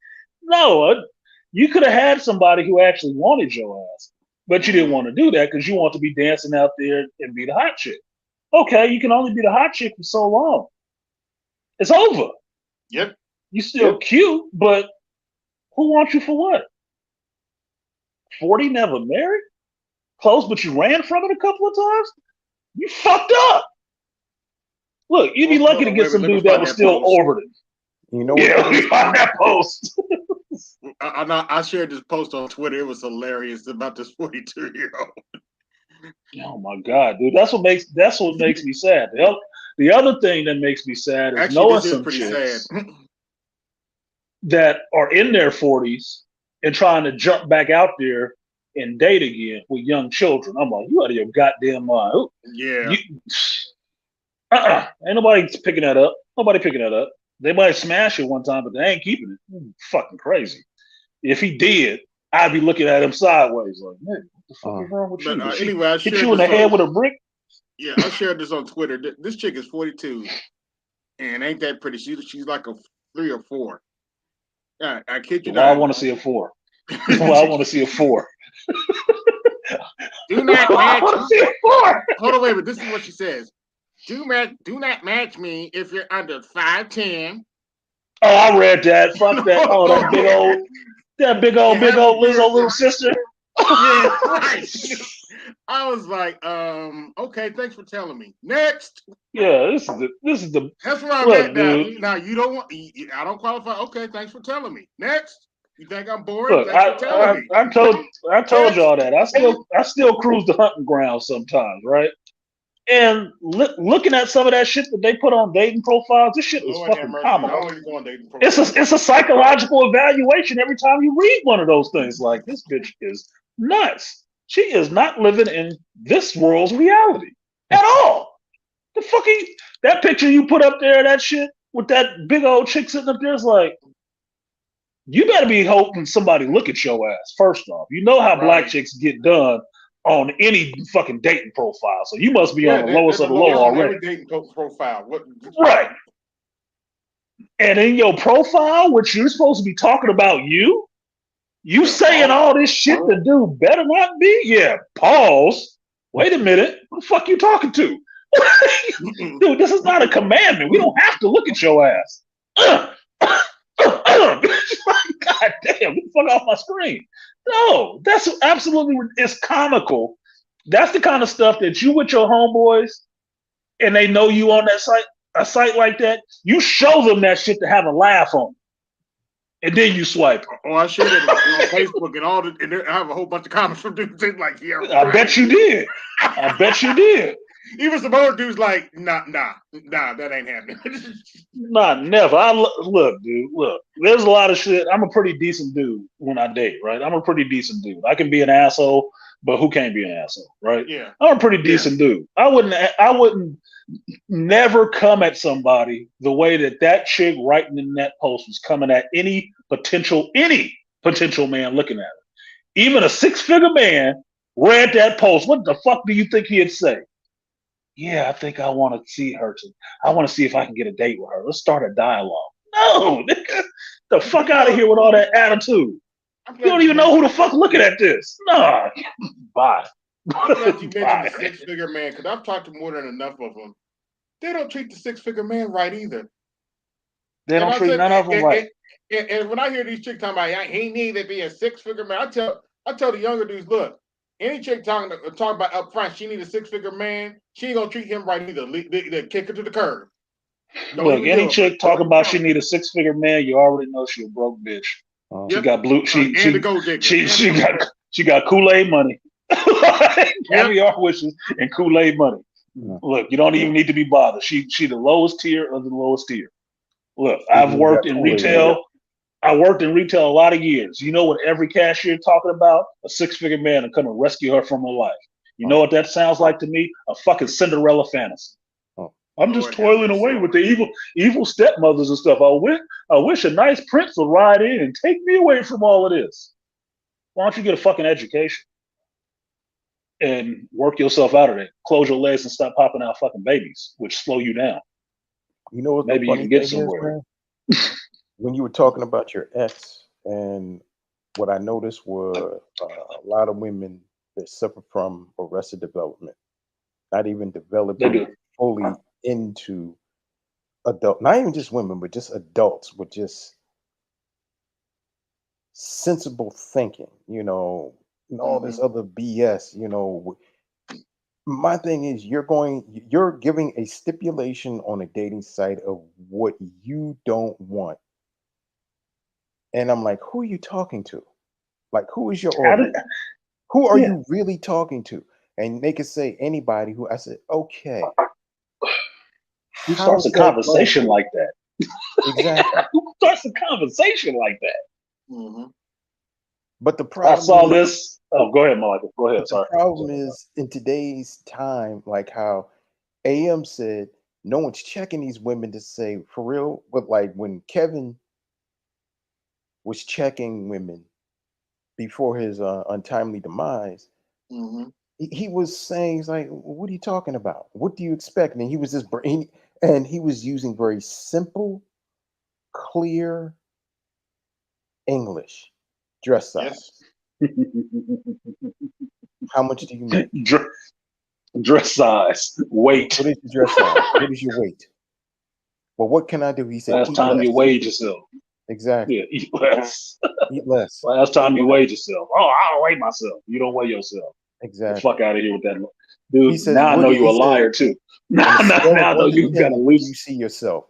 no, you could have had somebody who actually wanted your ass, but you didn't want to do that because you want to be dancing out there and be the hot chick. Okay, you can only be the hot chick for so long. It's over. Yep. You still cute, but who wants you for what? 40, never married? Close, but you ran from it a couple of times? You fucked up. Look, you'd be lucky to get some dude that was still orbiting. You know what? Let me find that post. I shared this post on Twitter. It was hilarious about this 42-year-old. Oh my god, dude! That's what makes me sad. The other thing that makes me sad is knowing some chicks that are in their 40s and trying to jump back out there and date again with young children. I'm like, you out of your goddamn mind. Yeah. Ain't nobody picking that up. Nobody picking that up. They might smash it one time, but they ain't keeping it. Fucking crazy. If he did, I'd be looking at him sideways like, man, what the fuck is wrong with you? But anyway, I hit you in the head with a brick? Yeah, I shared this on Twitter. This chick is 42 and ain't that pretty. She's like a 3 or 4. I kid you not. I want to see a 4. I want to see a 4. Do not match. Hold on, wait, but this is what she says. Do not match me if you're under 5'10". Oh, I read that. Fuck that. Oh, that big old Lizzo little sister. Yeah, right. I was like, okay, thanks for telling me. Next. Yeah, this is the. That's where I'm at now. Now you don't want. I don't qualify. Okay, thanks for telling me. Next. You think I'm boring? Look, I told y'all that. I still cruise the hunting ground sometimes, right? And looking at some of that shit that they put on dating profiles, this shit is fucking comical. It's a psychological evaluation every time you read one of those things. Like, this bitch is nuts. She is not living in this world's reality at all. The fucking that picture you put up there, that shit with that big old chick sitting up there is like, you better be hoping somebody look at your ass first off. You know how black chicks get done on any fucking dating profile, so you must be on the lowest of the low already. Every dating profile, right? And in your profile, which you're supposed to be talking about, you saying all this shit the dude better not be. Yeah, pause. Wait a minute, who the fuck you talking to? Dude, this is not a commandment. We don't have to look at your ass. God damn, get the fuck off my screen. No, that's absolutely, it's comical. That's the kind of stuff that you with your homeboys and they know you on that site, a site like that, you show them that shit to have a laugh on. And then you swipe. Oh, I shared it on Facebook and I have a whole bunch of comments from dudes like, yeah. I bet you did. I bet you did. Even some other dudes like, nah, that ain't happening. Nah, never. Look, dude. Look, there's a lot of shit. I'm a pretty decent dude when I date, right? I'm a pretty decent dude. I can be an asshole, but who can't be an asshole, right? Yeah. I'm a pretty decent dude. I wouldn't never come at somebody the way that chick writing in that post was coming at any potential man looking at it. Even a 6-figure man read that post. What the fuck do you think he'd say? Yeah, I think I want to see her. I want to see if I can get a date with her. Let's start a dialogue. No, nigga, the fuck out of here with all that attitude. You don't even know who the fuck looking at this. Nah, bye. I'm glad you mentioned the 6-figure man because I've talked to more than enough of them. They don't treat the 6-figure man right either. They don't treat none of them right. And when I hear these chicks talking about he need to be a 6-figure man, I tell the younger dudes, look, any chick talking about up front, she need a 6-figure man. She ain't gonna treat him right either. They kick her to the curb. Look, any chick talking about she need a 6-figure man, you already know she a broke bitch. She got blue. She got Kool-Aid money, caviar wishes, and Kool-Aid money. Look, you don't even need to be bothered. She the lowest tier of the lowest tier. Look, I've worked in retail. I worked in retail a lot of years. You know what every cashier talking about? A 6-figure man to come and rescue her from her life. You know what that sounds like to me? A fucking Cinderella fantasy. I'm just toiling away with the evil stepmothers and stuff. I wish a nice prince would ride in and take me away from all of this. Why don't you get a fucking education and work yourself out of it? Close your legs and stop popping out fucking babies, which slow you down. You know what? Maybe you can get somewhere. When you were talking about your ex, and what I noticed were a lot of women that suffer from arrested development, not even developing fully into adult, not even just women, but just adults with just sensible thinking, and all this other BS, My thing is you're giving a stipulation on a dating site of what you don't want. And I'm like, who are you talking to? Like, who is your audience? Who are you really talking to? And they could say anybody who I said, okay. Who starts a conversation like that? Exactly. Who starts a conversation like that? Mm-hmm. But the problem I saw this. Oh, go ahead, Michael. Go ahead. Sorry. The problem is in today's time, like how AM said, no one's checking these women to say for real. But like when Kevin was checking women before his untimely demise, he was saying, he's like, what are you talking about? What do you expect? And he was just and he was using very simple, clear English. Dress size. Yes. How much do you make? Dress size. Weight. What is your dress size? What is your weight? Well, what can I do? He said, last time you weighed yourself. Exactly. Yeah, eat less. Eat less. Last time you weighed yourself. Oh, I don't weigh myself. You don't weigh yourself. Exactly. Get the fuck out of here with that. Dude, says, now I know you're a liar too. Now I know you got to lose. You see yourself.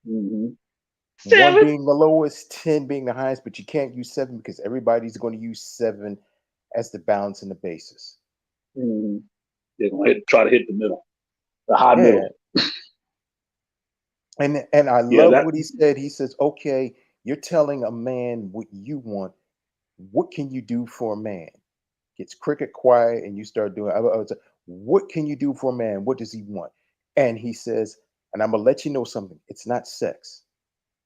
Mm-hmm. 1 being the lowest, 10 being the highest, but you can't use 7 because everybody's going to use 7 as the balance and the basis. Mm-hmm. They're going to try to hit the middle, the high middle. And I love what he said. He says, okay, you're telling a man what you want. What can you do for a man? Gets cricket quiet and you start doing, what can you do for a man? What does he want? And he says, and I'm going to let you know something. It's not sex.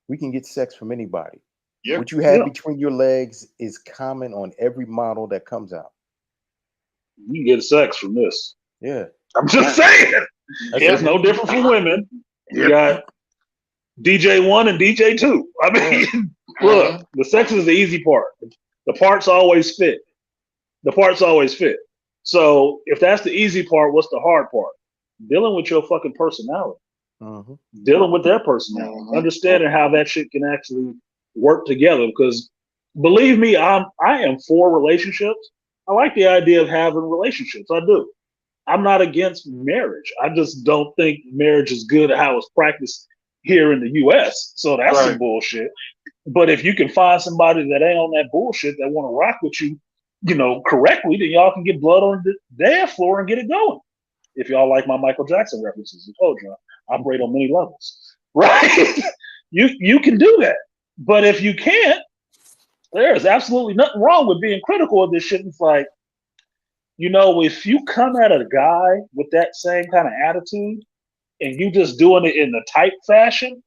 We can get sex from anybody. Yep. What you have between your legs is common on every model that comes out. You can get sex from this. Yeah. I'm just saying. It's no different from women. You got DJ 1 and DJ 2. I mean, look, the sex is the easy part. The parts always fit. So if that's the easy part, what's the hard part? Dealing with your fucking personality. Dealing with their personality. Understanding how that shit can actually work together. Because believe me, I am for relationships. I like the idea of having relationships. I do. I'm not against marriage. I just don't think marriage is good at how it's practiced here in the US. So that's some bullshit. But if you can find somebody that ain't on that bullshit that want to rock with you, correctly, then y'all can get blood on the dance floor and get it going. If y'all like my Michael Jackson references, I told you I operate on many levels, right? You can do that, but if you can't, there's absolutely nothing wrong with being critical of this shit. It's like, if you come at a guy with that same kind of attitude and you just doing it in the type fashion,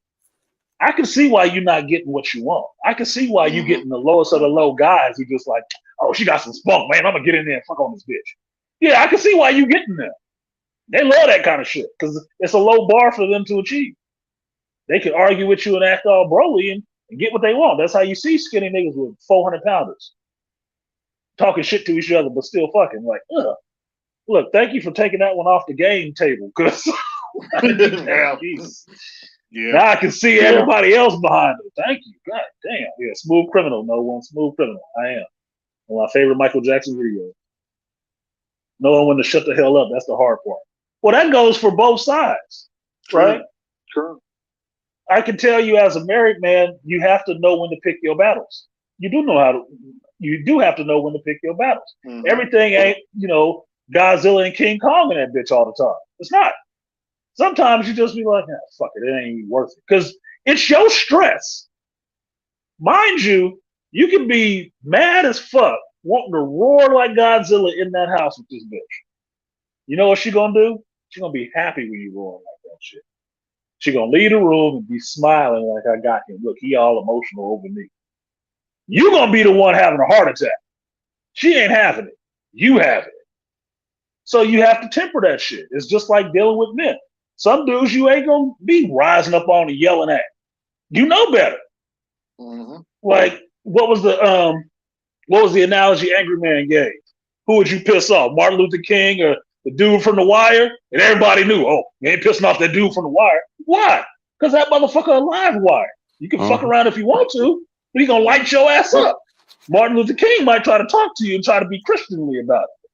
I can see why you're not getting what you want. I can see why you getting the lowest of the low guys who just like, oh, she got some spunk, man. I'm gonna get in there and fuck on this bitch. Yeah, I can see why you getting there. They love that kind of shit because it's a low bar for them to achieve. They can argue with you and act all broly and get what they want. That's how you see skinny niggas with 400 pounders talking shit to each other, but still fucking like, ugh. Look, thank you for taking that one off the game table because now I can see everybody else behind it. Thank you. God damn. Yeah, smooth criminal. No one smooth criminal. I am. One of my favorite Michael Jackson videos. Knowing when to shut the hell up. That's the hard part. Well, that goes for both sides, right? True. I can tell you as a married man, you have to know when to pick your battles. You do have to know when to pick your battles. Mm-hmm. Everything ain't, Godzilla and King Kong in that bitch all the time. It's not. Sometimes you just be like, fuck it, it ain't even worth it. Because it's your stress. Mind you, you can be mad as fuck, wanting to roar like Godzilla in that house with this bitch. You know what she gonna do? She gonna be happy when you roar like that shit. She gonna leave the room and be smiling like, I got him. Look, he all emotional over me. You gonna be the one having a heart attack. She ain't having it. You have it. So you have to temper that shit. It's just like dealing with men. Some dudes you ain't gonna be rising up on and yelling at. You know better. Mm-hmm. Like, what was the analogy Angry Man gave? Who would you piss off? Martin Luther King or the dude from The Wire? And everybody knew, you ain't pissing off that dude from The Wire. Why? Because that motherfucker a live wire. You can fuck around if you want to, but he gonna light your ass up. Martin Luther King might try to talk to you and try to be Christianly about it.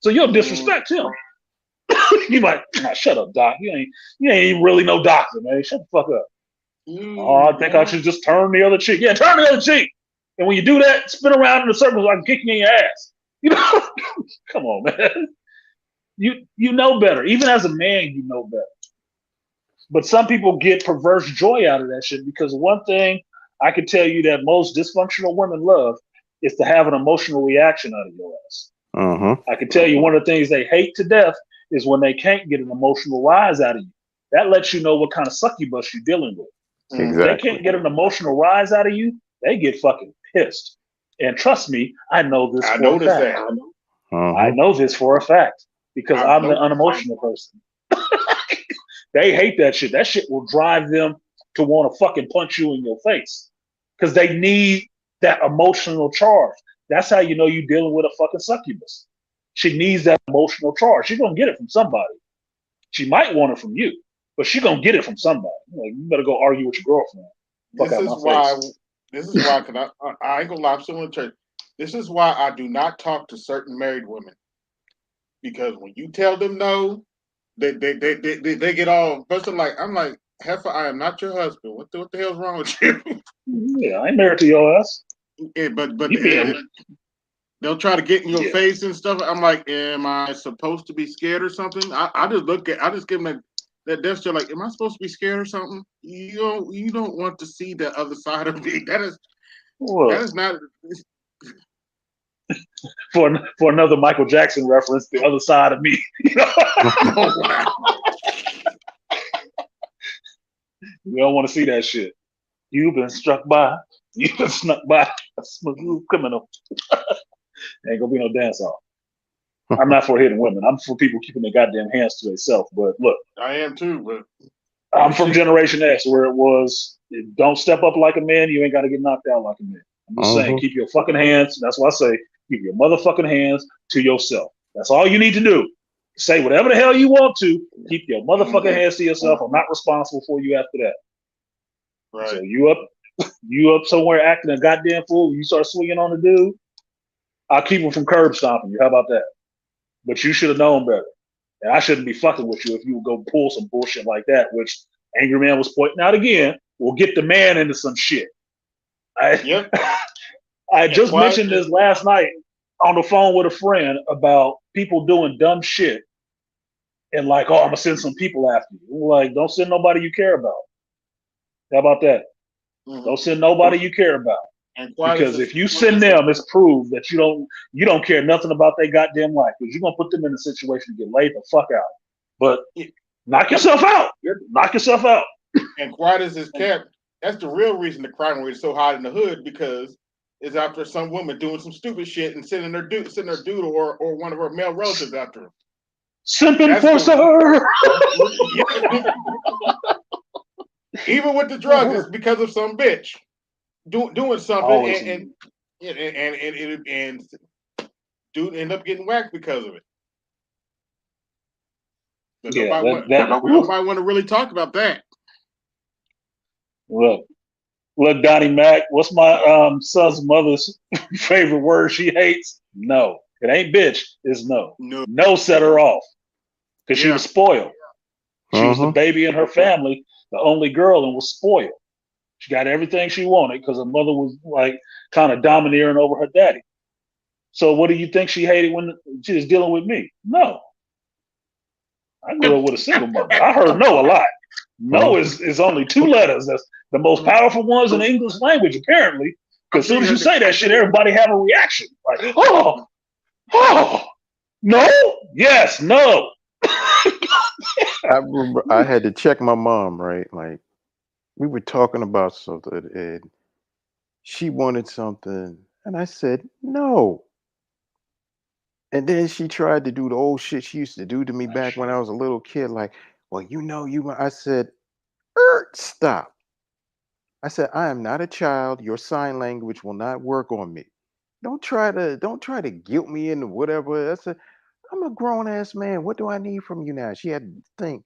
So you'll disrespect him. You might, shut up, Doc. You ain't even really no doctor, man. Shut the fuck up. I think I should just turn the other cheek. Yeah, turn the other cheek. And when you do that, spin around in a circle like kicking in your ass. Come on, man. You know better. Even as a man, you know better. But some people get perverse joy out of that shit because one thing I can tell you that most dysfunctional women love is to have an emotional reaction out of your ass. I can tell you one of the things they hate to death is when they can't get an emotional rise out of you. That lets you know what kind of succubus you're dealing with. Exactly. If they can't get an emotional rise out of you, they get fucking pissed. And trust me, I know this for a fact. I know this for a fact because I'm the unemotional person. They hate that shit. That shit will drive them to want to fucking punch you in your face because they need that emotional charge. That's how you know you're dealing with a fucking succubus. She needs that emotional charge. She's going to get it from somebody. She might want it from you, but she's going to get it from somebody. Like, you better go argue with your girlfriend. This is why, because I ain't going to lie, I'm still in church. This is why I do not talk to certain married women. Because when you tell them no, they get all busted. I'm like, heifer, I am not your husband. What the hell's wrong with you? Yeah, I ain't married to your ass. Yeah, but they'll try to get in your face and stuff. I'm like, am I supposed to be scared or something? I just give them that death stare like, am I supposed to be scared or something? You don't want to see the other side of me. That is not for another Michael Jackson reference, the other side of me. Oh, wow. You don't want to see that shit. You've been struck by. You've been snuck by a smooth criminal. Ain't gonna be no dance off. I'm not for hitting women. I'm for people keeping their goddamn hands to themselves. But look, I am too. But I'm from Generation X, where it was don't step up like a man. You ain't got to get knocked out like a man. I'm just saying, keep your fucking hands. That's why I say keep your motherfucking hands to yourself. That's all you need to do. Say whatever the hell you want to. Keep your motherfucking hands to yourself. I'm not responsible for you after that. Right. So you up somewhere acting a goddamn fool. You start swinging on the dude. I'll keep him from curb stomping you. How about that? But you should have known better. And I shouldn't be fucking with you if you would go pull some bullshit like that, which Angry Man was pointing out again, will get the man into some shit. I just mentioned this last night on the phone with a friend about people doing dumb shit and like, oh, I'm gonna send some people after you. Like, don't send nobody you care about. How about that? Mm-hmm. Don't send nobody you care about. And Because if you send them, it's proved that you don't care nothing about their goddamn life. Because you're gonna put them in a situation to get laid the fuck out. But knock yourself out. Knock yourself out. And quiet as it's kept, that's the real reason the crime rate is so high in the hood, because it's after some woman doing some stupid shit and sending her dude or one of her male relatives after her. Simping for her. Even with the drugs, it's because of some bitch doing something and dude end up getting whacked because of it. But nobody want to really talk about that. Look, Donnie Mac, what's my son's mother's favorite word she hates? No. It ain't bitch, it's no. No set her off. Because she was spoiled. She was the baby in her family, the only girl, and was spoiled. She got everything she wanted because her mother was like kind of domineering over her daddy. So what do you think she hated when she was dealing with me? No. I grew up with a single mother. I heard no a lot. No is only 2 letters. That's the most powerful ones in the English language, apparently. Because as soon as you say that shit, everybody have a reaction. Like, oh, no, yes, no. I remember I had to check my mom, right? Like, we were talking about something and she wanted something, and I said no. And then she tried to do the old shit she used to do to me back when I was a little kid. Like, well, I said, stop. I said, I am not a child. Your sign language will not work on me. Don't try to guilt me into whatever. I said, I'm a grown ass man. What do I need from you now? She had to think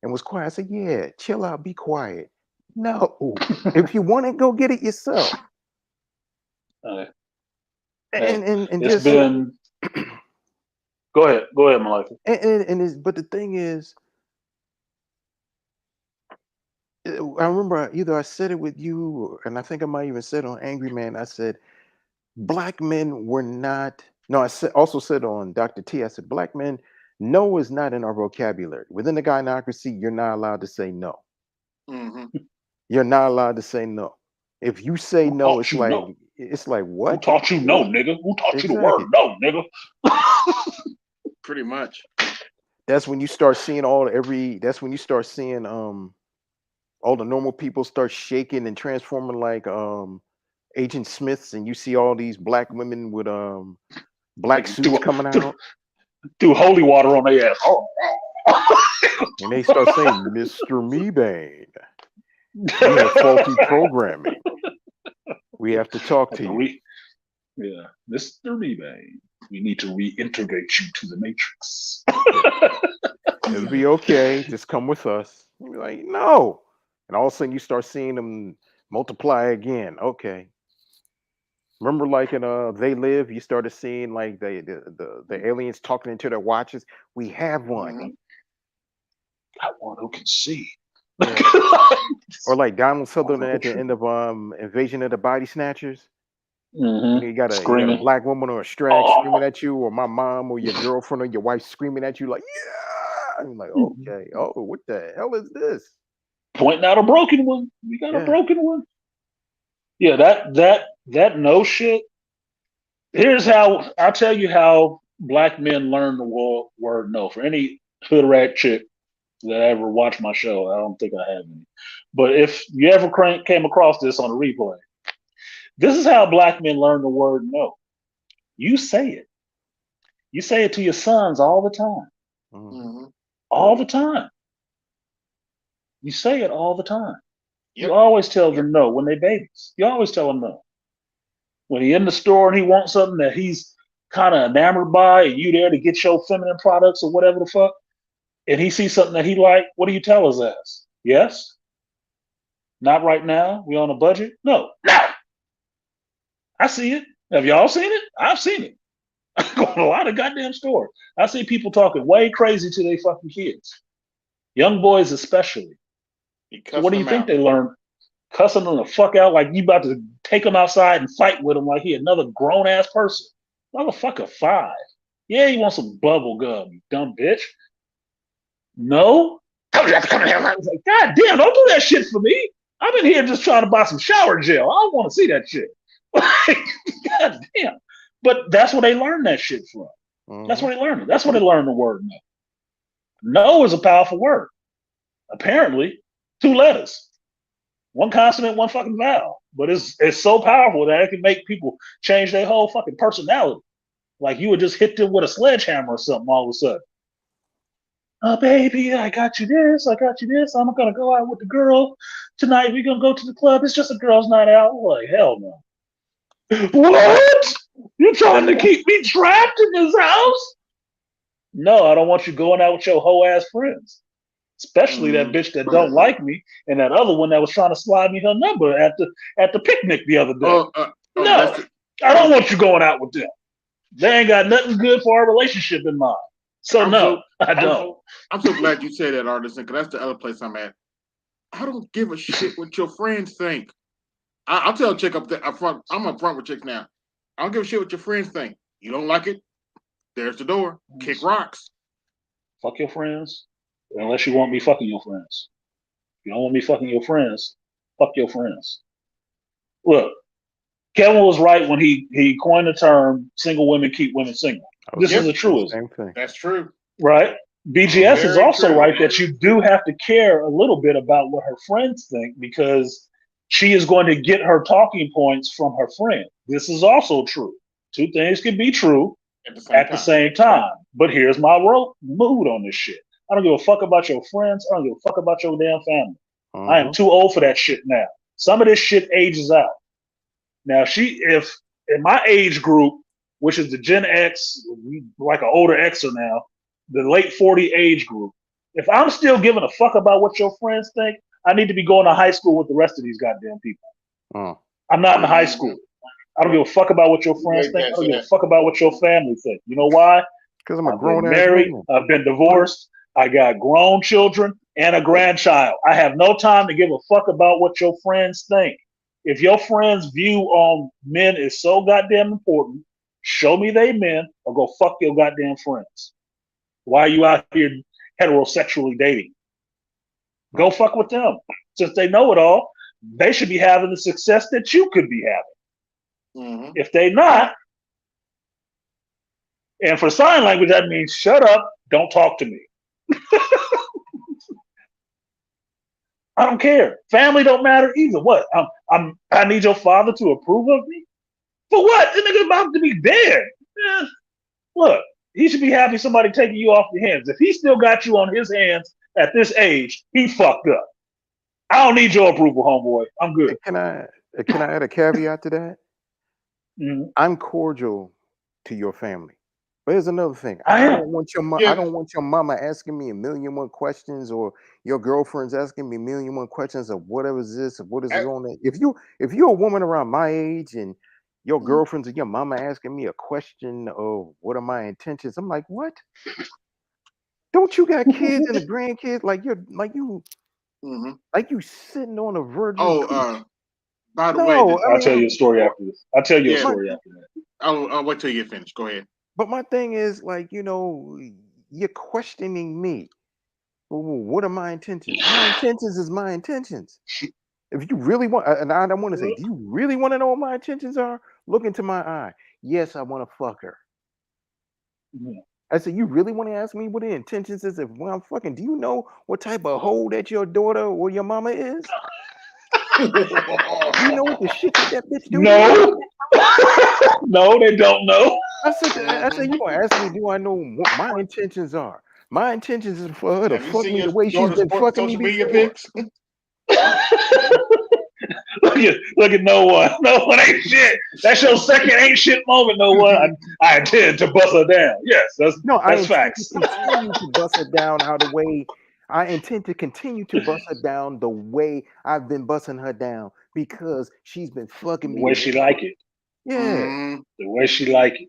and was quiet. I said, yeah, chill out, be quiet. No. If you want it, go get it yourself. And it's just been go ahead, Malika. But the thing is, I remember either I said it with you, and I think I might even said on Angry Man, I said, black men were not, no, also said on Dr. T, I said, black men, no is not in our vocabulary. Within the gynocracy, you're not allowed to say no. Mm-hmm. You're not allowed to say no. If you say no, it's like, no? It's like, what? Who taught you no, nigga? Who taught you the word no, nigga? Pretty much. That's when you start seeing all the normal people start shaking and transforming like Agent Smiths, and you see all these black women with black suits coming out. Do holy water on their ass. And they start saying, Mr. Mebane, you have faulty programming. We have to talk to you. Yeah, Mr. Mebane, we need to reintegrate you to the matrix. It'll be okay. Just come with us. You'll be like, no. And all of a sudden you start seeing them multiply again. Okay. Remember, like in They Live, you started seeing like the aliens talking into their watches. We have one. Mm-hmm. Got one who can see. Yeah. Or like Donald Sutherland at the end of Invasion of the Body Snatchers. Mm-hmm. You got a black woman or a strag screaming at you, or my mom or your girlfriend or your wife screaming at you like, yeah. And you're like, okay, oh, what the hell is this? Pointing out a broken one. We got a broken one. Yeah, that no shit. Here's how I'll tell you how black men learn the word no. For any hood rat chick that ever watched my show, I don't think I have any. But if you ever came across this on a replay, this is how black men learn the word no. You say it. You say it to your sons all the time. Mm-hmm. All the time. You say it all the time. Yep. You always tell them no when they babies. You always tell them no. When he in the store and he wants something that he's kind of enamored by, and you there to get your feminine products or whatever the fuck, and he sees something that he like, what do you tell his ass? Yes? Not right now? We on a budget? No. No. I see it. Have y'all seen it? I've seen it. I go to a lot of goddamn stores. I see people talking way crazy to their fucking kids. Young boys especially. So what do you think they learn? Cussing them the fuck out like you about to take him outside and fight with him like he another grown ass person. Motherfucker 5. Yeah, he wants some bubble gum, you dumb bitch. No. I was like, God damn, don't do that shit for me. I've been here just trying to buy some shower gel. I don't want to see that shit. Like, God damn. But that's where they learn that shit from. That's where they learn it. That's where they learn the word no. No is a powerful word. Apparently, 2 letters. 1 consonant, 1 fucking vowel. But it's so powerful that it can make people change their whole fucking personality. Like you would just hit them with a sledgehammer or something all of a sudden. Oh, baby, I got you this. I got you this. I'm going to go out with the girl tonight. We're going to go to the club. It's just a girl's night out. I'm like, hell no. What? You're trying to keep me trapped in this house? No, I don't want you going out with your hoe ass friends. Especially that bitch that don't like me and that other one that was trying to slide me her number at the picnic the other day. No, I don't want you going out with them. They ain't got nothing good for our relationship in mind. So I don't. I'm so glad you said that, Artisan, because that's the other place I'm at. I don't give a shit what your friends think. I'll tell a chick up front. I'm up front with chicks now. I don't give a shit what your friends think. You don't like it? There's the door. Kick rocks. Fuck your friends. Unless you want me fucking your friends. If you don't want me fucking your friends, fuck your friends. Look, Kevin was right when he coined the term "single women keep women single." This is a truism. That's true. Right? BGS is also right that you do have to care a little bit about what her friends think because she is going to get her talking points from her friend. This is also true. 2 things can be true at the same time. But here's my mood on this shit. I don't give a fuck about your friends. I don't give a fuck about your damn family. I am too old for that shit now. Some of this shit ages out. Now, if in my age group, which is the Gen X, like an older Xer now, the late 40 age group, if I'm still giving a fuck about what your friends think, I need to be going to high school with the rest of these goddamn people. I'm not in high school. I don't give a fuck about what your friends think. I don't give a fuck about what your family think. You know why? Because I'm a grown ass married. man. I've been divorced. I got grown children and a grandchild. I have no time to give a fuck about what your friends think. If your friends' view on men is so goddamn important, show me they men or go fuck your goddamn friends. Why are you out here heterosexually dating? Go fuck with them. Since they know it all, they should be having the success that you could be having. If they not, and for sign language, that means shut up, don't talk to me. I don't care. Family don't matter either. What? I need your father to approve of me? For what? The nigga about to be dead. Look, he should be happy somebody taking you off your hands. If he still got you on his hands at this age, he fucked up. I don't need your approval, homeboy. I'm good. Can I add a caveat to that? I'm cordial to your family. But here's another thing. I don't want your mama asking me 1,000,001 questions, or your girlfriend's asking me 1,000,001 questions of whatever is this, of what is on it. If you're a woman around my age and your girlfriends and your mama asking me a question of what are my intentions, I'm like, what? Don't you got kids and a grandkids? Like you sitting on a virgin. By the way, I'll tell you a story after this. I'll tell you a story after that. I'll wait till you get finished. Go ahead. But my thing is, like, you're questioning me. Well, what are my intentions? My intentions is my intentions. If you really want, and I don't want to say, do you really want to know what my intentions are? Look into my eye. Yes, I want to fuck her. I said, you really want to ask me what the intentions is if when I'm fucking? Do you know what type of hoe that your daughter or your mama is? Do you know what the shit that bitch do? No. No, they don't know. I said, you gonna ask me, do I know what my intentions are? My intentions is for her to fuck me the way she's been fucking me before. Look at no one. No one ain't shit. That's your second ain't shit moment. No one. I intend to bust her down. Yes, that's facts. I intend to continue to bust her down the way I intend to continue to bust her down the way I've been busting her down because she's been fucking me the way she like it. Yeah, the way she like it.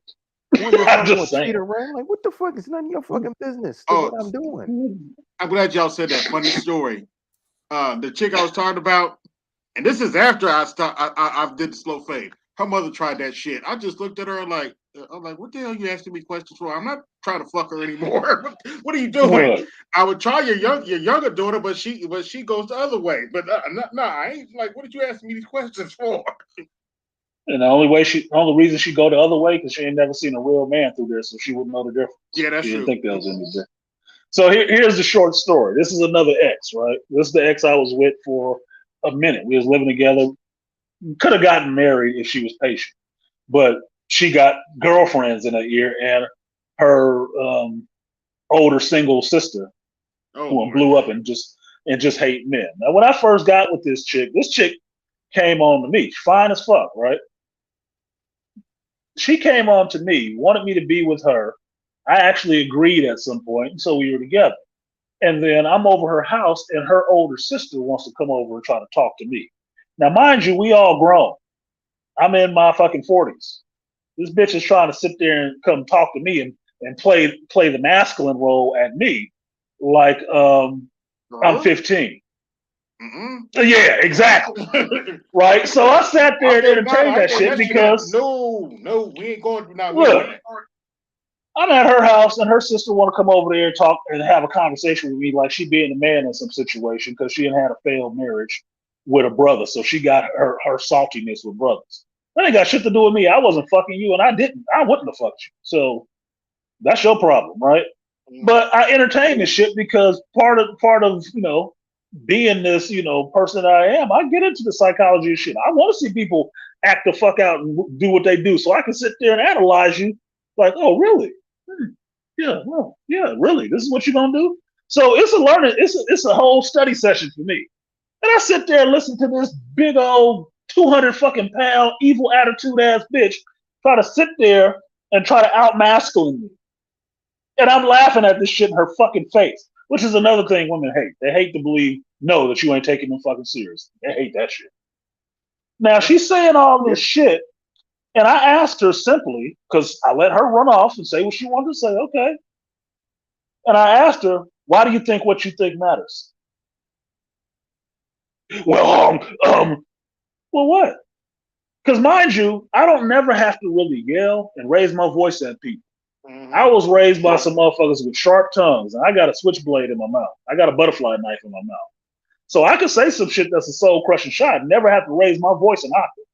I'm just saying. Around? Like, what the fuck? It's none of your fucking business. What I'm doing. I'm glad y'all said that funny story. The chick I was talking about, and this is after I did the slow fade. Her mother tried that shit. I just looked at her like, I'm like, what the hell are you asking me questions for? I'm not trying to fuck her anymore. What are you doing? What? I would try your younger daughter, but she goes the other way. But no, I ain't like. What did you ask me these questions for? And the only reason she go the other way because she ain't never seen a real man through there, so she wouldn't know the difference. Yeah, that's She didn't true. think there was any difference. So here's the short story. This is another ex, right? This is the ex I was with for a minute. We was living together. Could have gotten married if she was patient, but she got girlfriends in her ear, and her older single sister Oh who Lord. blew up and just hate men. Now, when I first got with this chick came on to me, fine as fuck, right? She came on to me, wanted me to be with her. I actually agreed at some point, and so we were together. And then I'm over her house, and her older sister wants to come over and try to talk to me. Now, mind you, we all grown. I'm in my fucking 40s. This bitch is trying to sit there and come talk to me and play the masculine role at me like I'm 15. Yeah, exactly. Right. So I sat there and entertained that shit because no, we ain't going. Now wait a look, minute. I'm at her house and her sister want to come over there and talk and have a conversation with me like she being a man in some situation because she had a failed marriage with a brother, so she got her saltiness with brothers. That ain't got shit to do with me. I wasn't fucking you, and I wouldn't have fucked you. So that's your problem, right? But I entertain this shit because part of being this person that I am, I get into the psychology of shit. I want to see people act the fuck out and do what they do, so I can sit there and analyze you. Like, oh really? Yeah, well, yeah, really. This is what you're gonna do. So it's a learning. It's a whole study session for me. And I sit there and listen to this big old 200 fucking pound evil attitude ass bitch try to sit there and try to out masculine me. And I'm laughing at this shit in her fucking face, which is another thing women hate. They hate to believe, no, that you ain't taking them fucking serious. They hate that shit. Now she's saying all this shit, and I asked her simply, because I let her run off and say what she wanted to say, okay. And I asked her, why do you think what you think matters? Well, well, what? Because mind you, I don't never have to really yell and raise my voice at people. I was raised by some motherfuckers with sharp tongues, and I got a switchblade in my mouth. I got a butterfly knife in my mouth. So I could say some shit that's a soul crushing shot and never have to raise my voice an octave.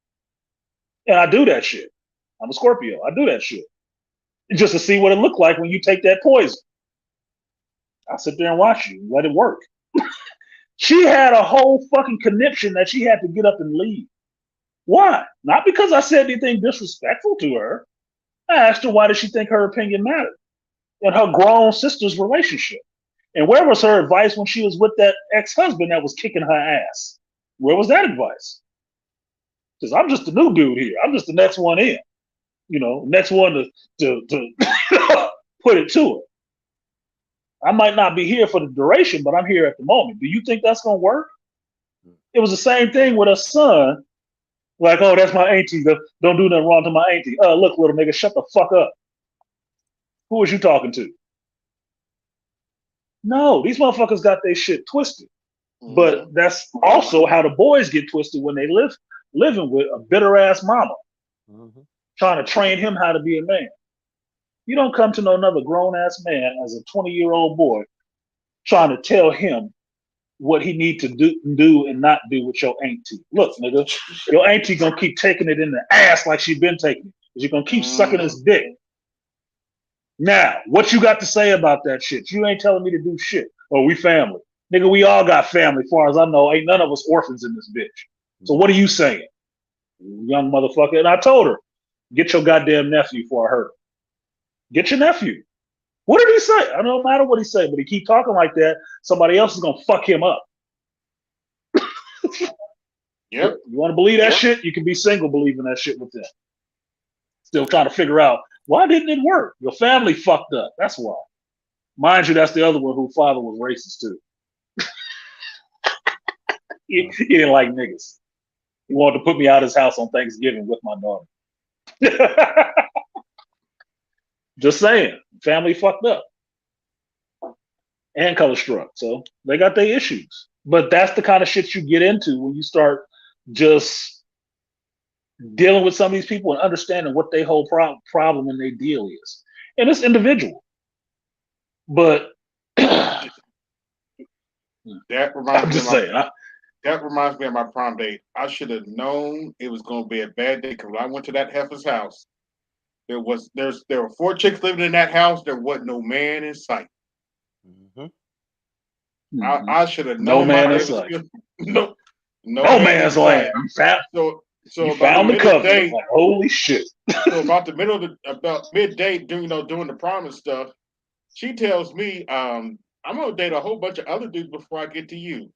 And I do that shit. I'm a Scorpio. I do that shit. Just to see what it looked like when you take that poison. I sit there and watch you and let it work. She had a whole fucking conniption that she had to get up and leave. Why? Not because I said anything disrespectful to her. I asked her why did she think her opinion mattered in her grown sister's relationship. And where was her advice when she was with that ex-husband that was kicking her ass? Where was that advice? Because I'm just the new dude here. I'm just the next one in. Next one to put it to her. I might not be here for the duration, but I'm here at the moment. Do you think that's gonna work? It was the same thing with her son. Like, oh, that's my auntie. Don't do nothing wrong to my auntie. Look, little nigga, shut the fuck up. Who was you talking to? No, these motherfuckers got their shit twisted. But that's also how the boys get twisted when they living with a bitter ass mama, trying to train him how to be a man. You don't come to know another grown ass man as a 20-year-old boy trying to tell him what he need to do and not do with your auntie. Look, nigga, your auntie gonna keep taking it in the ass like she been taking it. You're gonna keep sucking his dick. Now, what you got to say about that shit? You ain't telling me to do shit. Oh, we family. Nigga, we all got family. As far as I know, ain't none of us orphans in this bitch. So what are you saying, young motherfucker? And I told her, get your goddamn nephew before I hurt him. Get your nephew. What did he say? I don't matter what he said, but he keep talking like that, somebody else is gonna fuck him up. Yep. You want to believe that shit? You can be single believing that shit with them. Still trying to figure out why didn't it work? Your family fucked up. That's why. Mind you, that's the other one whose father was racist too. He didn't like niggas. He wanted to put me out of his house on Thanksgiving with my daughter. Just saying, family fucked up and color struck. So they got their issues. But that's the kind of shit you get into when you start just dealing with some of these people and understanding what their whole problem and their deal is. And it's individual. But That I'm just saying. That reminds me of my prom date. I should have known it was going to be a bad day because when I went to that heifer's house, there were 4 chicks living in that house. There wasn't no man in sight. I should have known no man in sight. No man's land. So you about found the cover. Day, like, holy shit. So about midday, doing the prom and stuff, she tells me, I'm gonna date a whole bunch of other dudes before I get to you.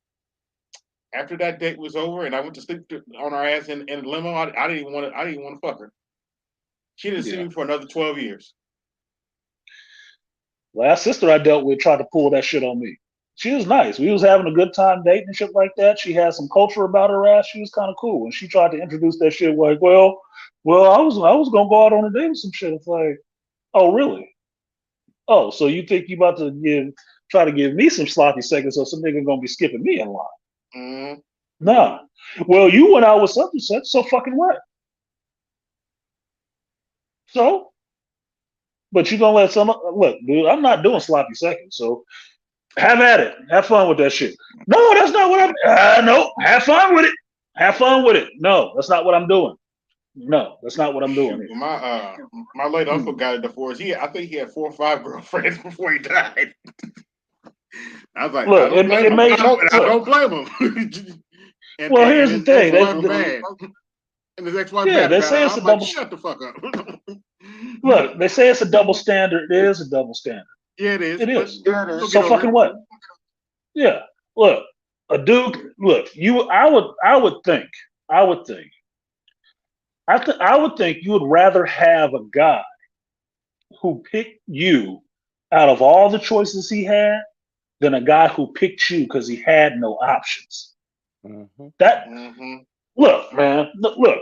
After that date was over and I went to sleep on her ass in the limo, I didn't even want to fuck her. She didn't see me for another 12 years. Last sister I dealt with tried to pull that shit on me. She was nice. We was having a good time dating and shit like that. She had some culture about her ass. She was kind of cool. And she tried to introduce that shit like, well, I was gonna go out on a date with some shit. It's like, oh really? Oh, so you think you about to try to give me some sloppy seconds so some nigga gonna be skipping me in line? Mm-hmm. Nah. Well, you went out with such and such, so fucking what? So? But you gonna let look, dude, I'm not doing sloppy seconds, so have at it. Have fun with that shit. No, that's not what I'm no, have fun with it. Have fun with it. No, that's not what I'm doing. No, that's not what I'm doing. Shoot, my late uncle got a divorce. I think he had 4 or 5 girlfriends before he died. I was like, look, I don't blame him. Well, here's the thing. And his ex-wife they say it's a double. Shut the fuck up. Look, they say it's a double standard. It is a double standard. Yeah, it is. It is. So fucking what? Yeah. Look, a dude. Look, I would think you would rather have a guy who picked you out of all the choices he had than a guy who picked you because he had no options. Look, man. Look.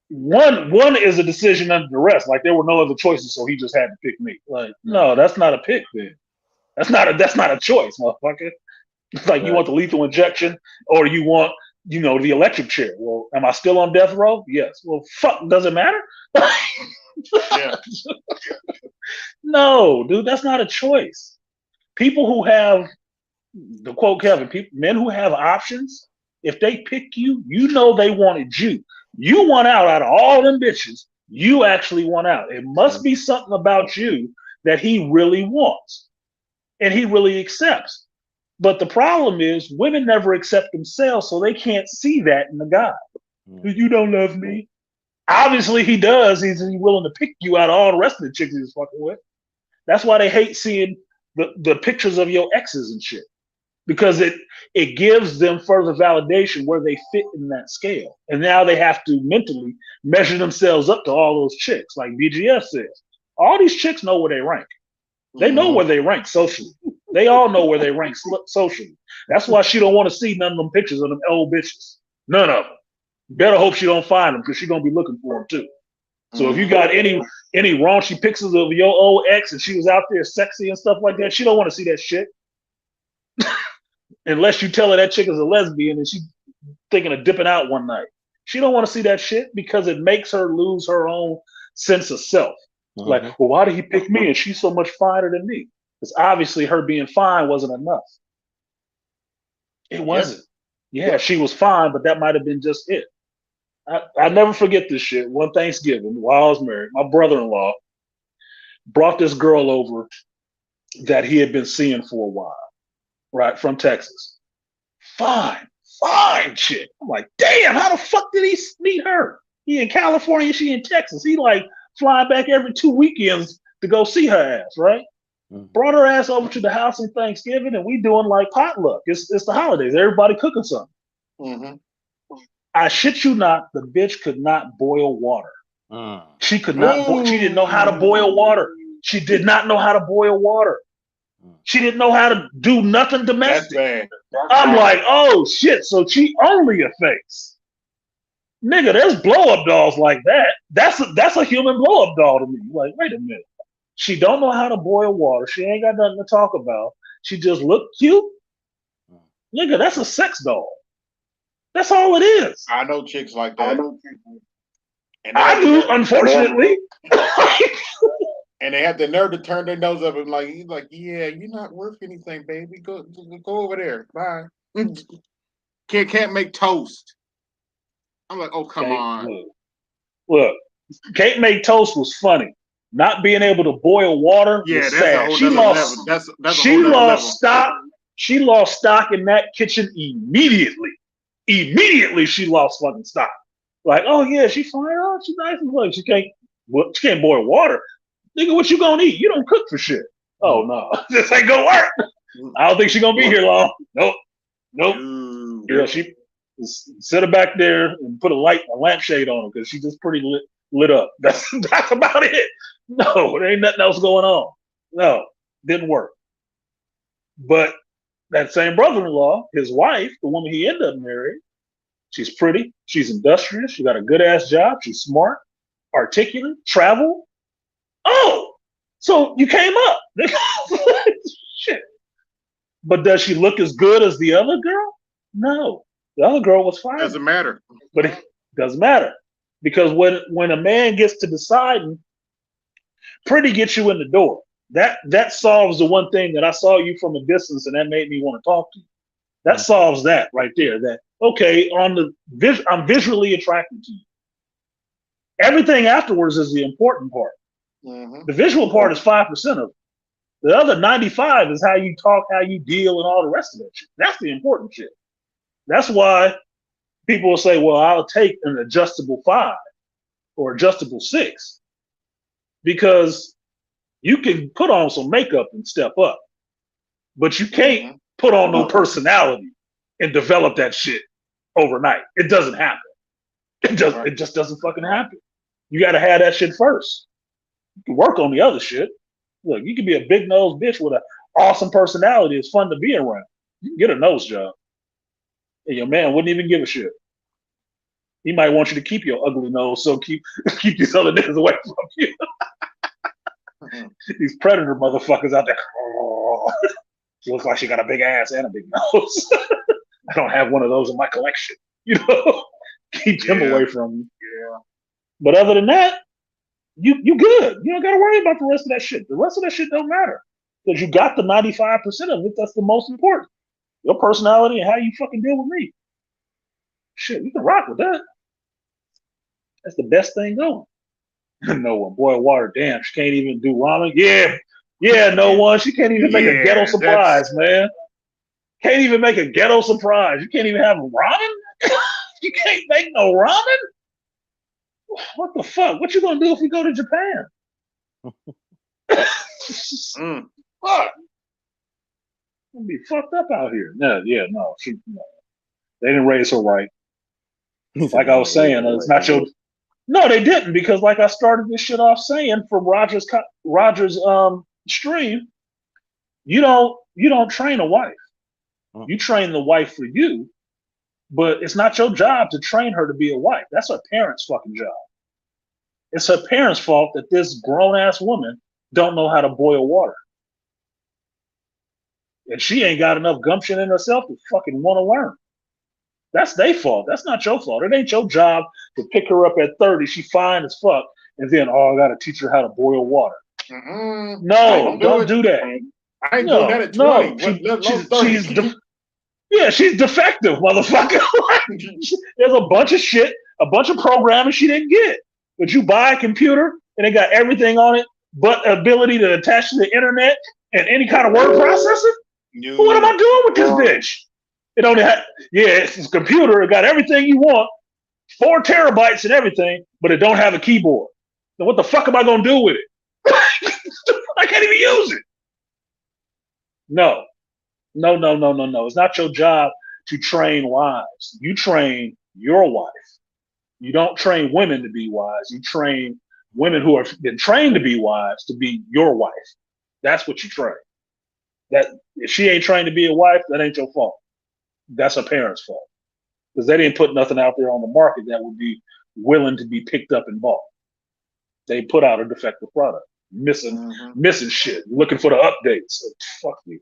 One is a decision under duress. Like there were no other choices, so he just had to pick me. Like, no, that's not a pick, then. That's not a choice, motherfucker. It's like you want the lethal injection or you want, the electric chair. Well, am I still on death row? Yes. Well, fuck, does it matter? Yeah. No, dude, that's not a choice. People who have, to quote Kevin, men who have options, if they pick you, they wanted you. You won out of all them bitches. You actually won out. It must be something about you that he really wants and he really accepts. But the problem is women never accept themselves, so they can't see that in the guy. You don't love me. Obviously he does. He's willing to pick you out of all the rest of the chicks he's fucking with. That's why they hate seeing the pictures of your exes and shit. Because it gives them further validation where they fit in that scale. And now they have to mentally measure themselves up to all those chicks. Like BGF says, all these chicks know where they rank. They know where they rank socially. They all know where they rank socially. That's why she don't want to see none of them pictures of them old bitches. None of them. Better hope she don't find them because she's going to be looking for them too. So if you got any raunchy pictures of your old ex and she was out there sexy and stuff like that, she don't want to see that shit. Unless you tell her that chick is a lesbian and she's thinking of dipping out one night. She don't want to see that shit because it makes her lose her own sense of self. Like, well, why did he pick me and she's so much finer than me? Because obviously her being fine wasn't enough. It wasn't. Yeah, she was fine, but that might have been just it. I never forget this shit. One Thanksgiving while I was married, my brother-in-law brought this girl over that he had been seeing for a while. Right, from Texas. Fine chick. I'm like, damn, how the fuck did he meet her? He in California, she in Texas. He like flying back every 2 weekends to go see her ass, right? Brought her ass over to the house on Thanksgiving and we doing like potluck. It's the holidays. Everybody cooking something. I shit you not, the bitch could not boil water. She could not, she didn't know how to boil water. She did not know how to boil water. She didn't know how to do nothing domestic. That's I'm like, oh shit, so she only a face. Nigga, there's blow-up dolls like that. That's a human blow-up doll to me. Like, wait a minute. She don't know how to boil water. She ain't got nothing to talk about. She just look cute. Nigga, that's a sex doll. That's all it is. I know chicks like that. I do, unfortunately. And they have the nerve to turn their nose up and he's like, yeah, you're not worth anything, baby. Go over there. Bye. Can't make toast. I'm like, oh, come on. Look, Can't Make Toast was funny. Not being able to boil water was sad. She lost. She lost stock. She lost stock in that kitchen immediately. Immediately, she lost fucking stock. Like, oh yeah, she's fine. Oh, she's nice and good. She can't boil water. Nigga, what you gonna eat? You don't cook for shit. Oh no, this ain't gonna work. I don't think she's gonna be here long. Nope. Yeah, she set her back there and put a lampshade on her because she's just pretty lit up. That's about it. No, there ain't nothing else going on. No, didn't work. But that same brother-in-law, his wife, the woman he ended up marrying, she's pretty, she's industrious, she got a good ass job, she's smart, articulate, travel. Oh, so you came up. Shit. But does she look as good as the other girl? No. The other girl was fine. Doesn't matter. But it doesn't matter. Because when a man gets to deciding, pretty gets you in the door. That solves the one thing that I saw you from a distance and that made me want to talk to you. That solves that right there. That, okay, I'm visually attracted to you. Everything afterwards is the important part. Mm-hmm. The visual part is 5% of it. The other 95 is how you talk, how you deal, and all the rest of that shit. That's the important shit. That's why people will say, well, I'll take an adjustable 5 or adjustable 6. Because you can put on some makeup and step up. But you can't put on no personality and develop that shit overnight. It doesn't happen. It just doesn't fucking happen. You got to have that shit first. You can work on the other shit. Look, you can be a big nose bitch with an awesome personality. It's fun to be around. You can get a nose job. And your man wouldn't even give a shit. He might want you to keep your ugly nose, so keep these other niggas away from you. These predator motherfuckers out there. Oh, she looks like she got a big ass and a big nose. I don't have one of those in my collection. You know, keep them away from you. Yeah. But other than that, you good. You don't got to worry about the rest of that shit. The rest of that shit don't matter because you got the 95% of it. That's the most important. Your personality and how you fucking deal with me. Shit, you can rock with that. That's the best thing going. No one. Boil water. Damn, she can't even do ramen. Yeah, no one. She can't even make a ghetto surprise, man. Can't even make a ghetto surprise. You can't even have ramen? You can't make no ramen? What the fuck? What you gonna do if we go to Japan? Fuck. Gonna be fucked up out here. No. They didn't raise her right. Like I was saying, it's not your. No, they didn't, because like I started this shit off saying from Roger's stream, you don't train a wife. You train the wife for you, but it's not your job to train her to be a wife. That's her parents' fucking job. It's her parents' fault that this grown ass woman don't know how to boil water. And she ain't got enough gumption in herself to fucking want to learn. That's their fault. That's not your fault. It ain't your job to pick her up at 30. She fine as fuck. And then, I got to teach her how to boil water. No, don't do that. I ain't doing that at 20. No, she's defective, motherfucker. There's a bunch of shit, a bunch of programming she didn't get. But you buy a computer and it got everything on it, but ability to attach to the internet and any kind of word processor? No. What am I doing with this bitch? It only had, it's a computer. It got everything you want, 4 terabytes and everything, but it don't have a keyboard. Then what the fuck am I gonna do with it? I can't even use it. No. It's not your job to train wives. You train your wife. You don't train women to be wives. You train women who have been trained to be wives to be your wife. That's what you train. That if she ain't trained to be a wife, that ain't your fault. That's her parents' fault. Because they didn't put nothing out there on the market that would be willing to be picked up and bought. They put out a defective product. Missing shit. Looking for the updates. Fuck you.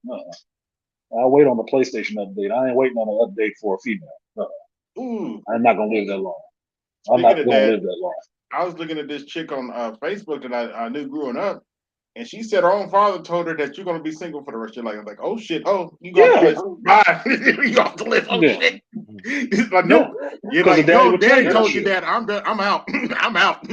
I'll wait on the PlayStation update. I ain't waiting on an update for a female. I'm not going to live that long. I'm not going to live that long. I was looking at this chick on Facebook that I knew growing up, and she said her own father told her that you're gonna be single for the rest of your life. I'm like, oh shit, oh you got to live, bye, you got to live. Oh shit, it's like nope. You're like, no, daddy told you that. I'm done. I'm out. I'm out.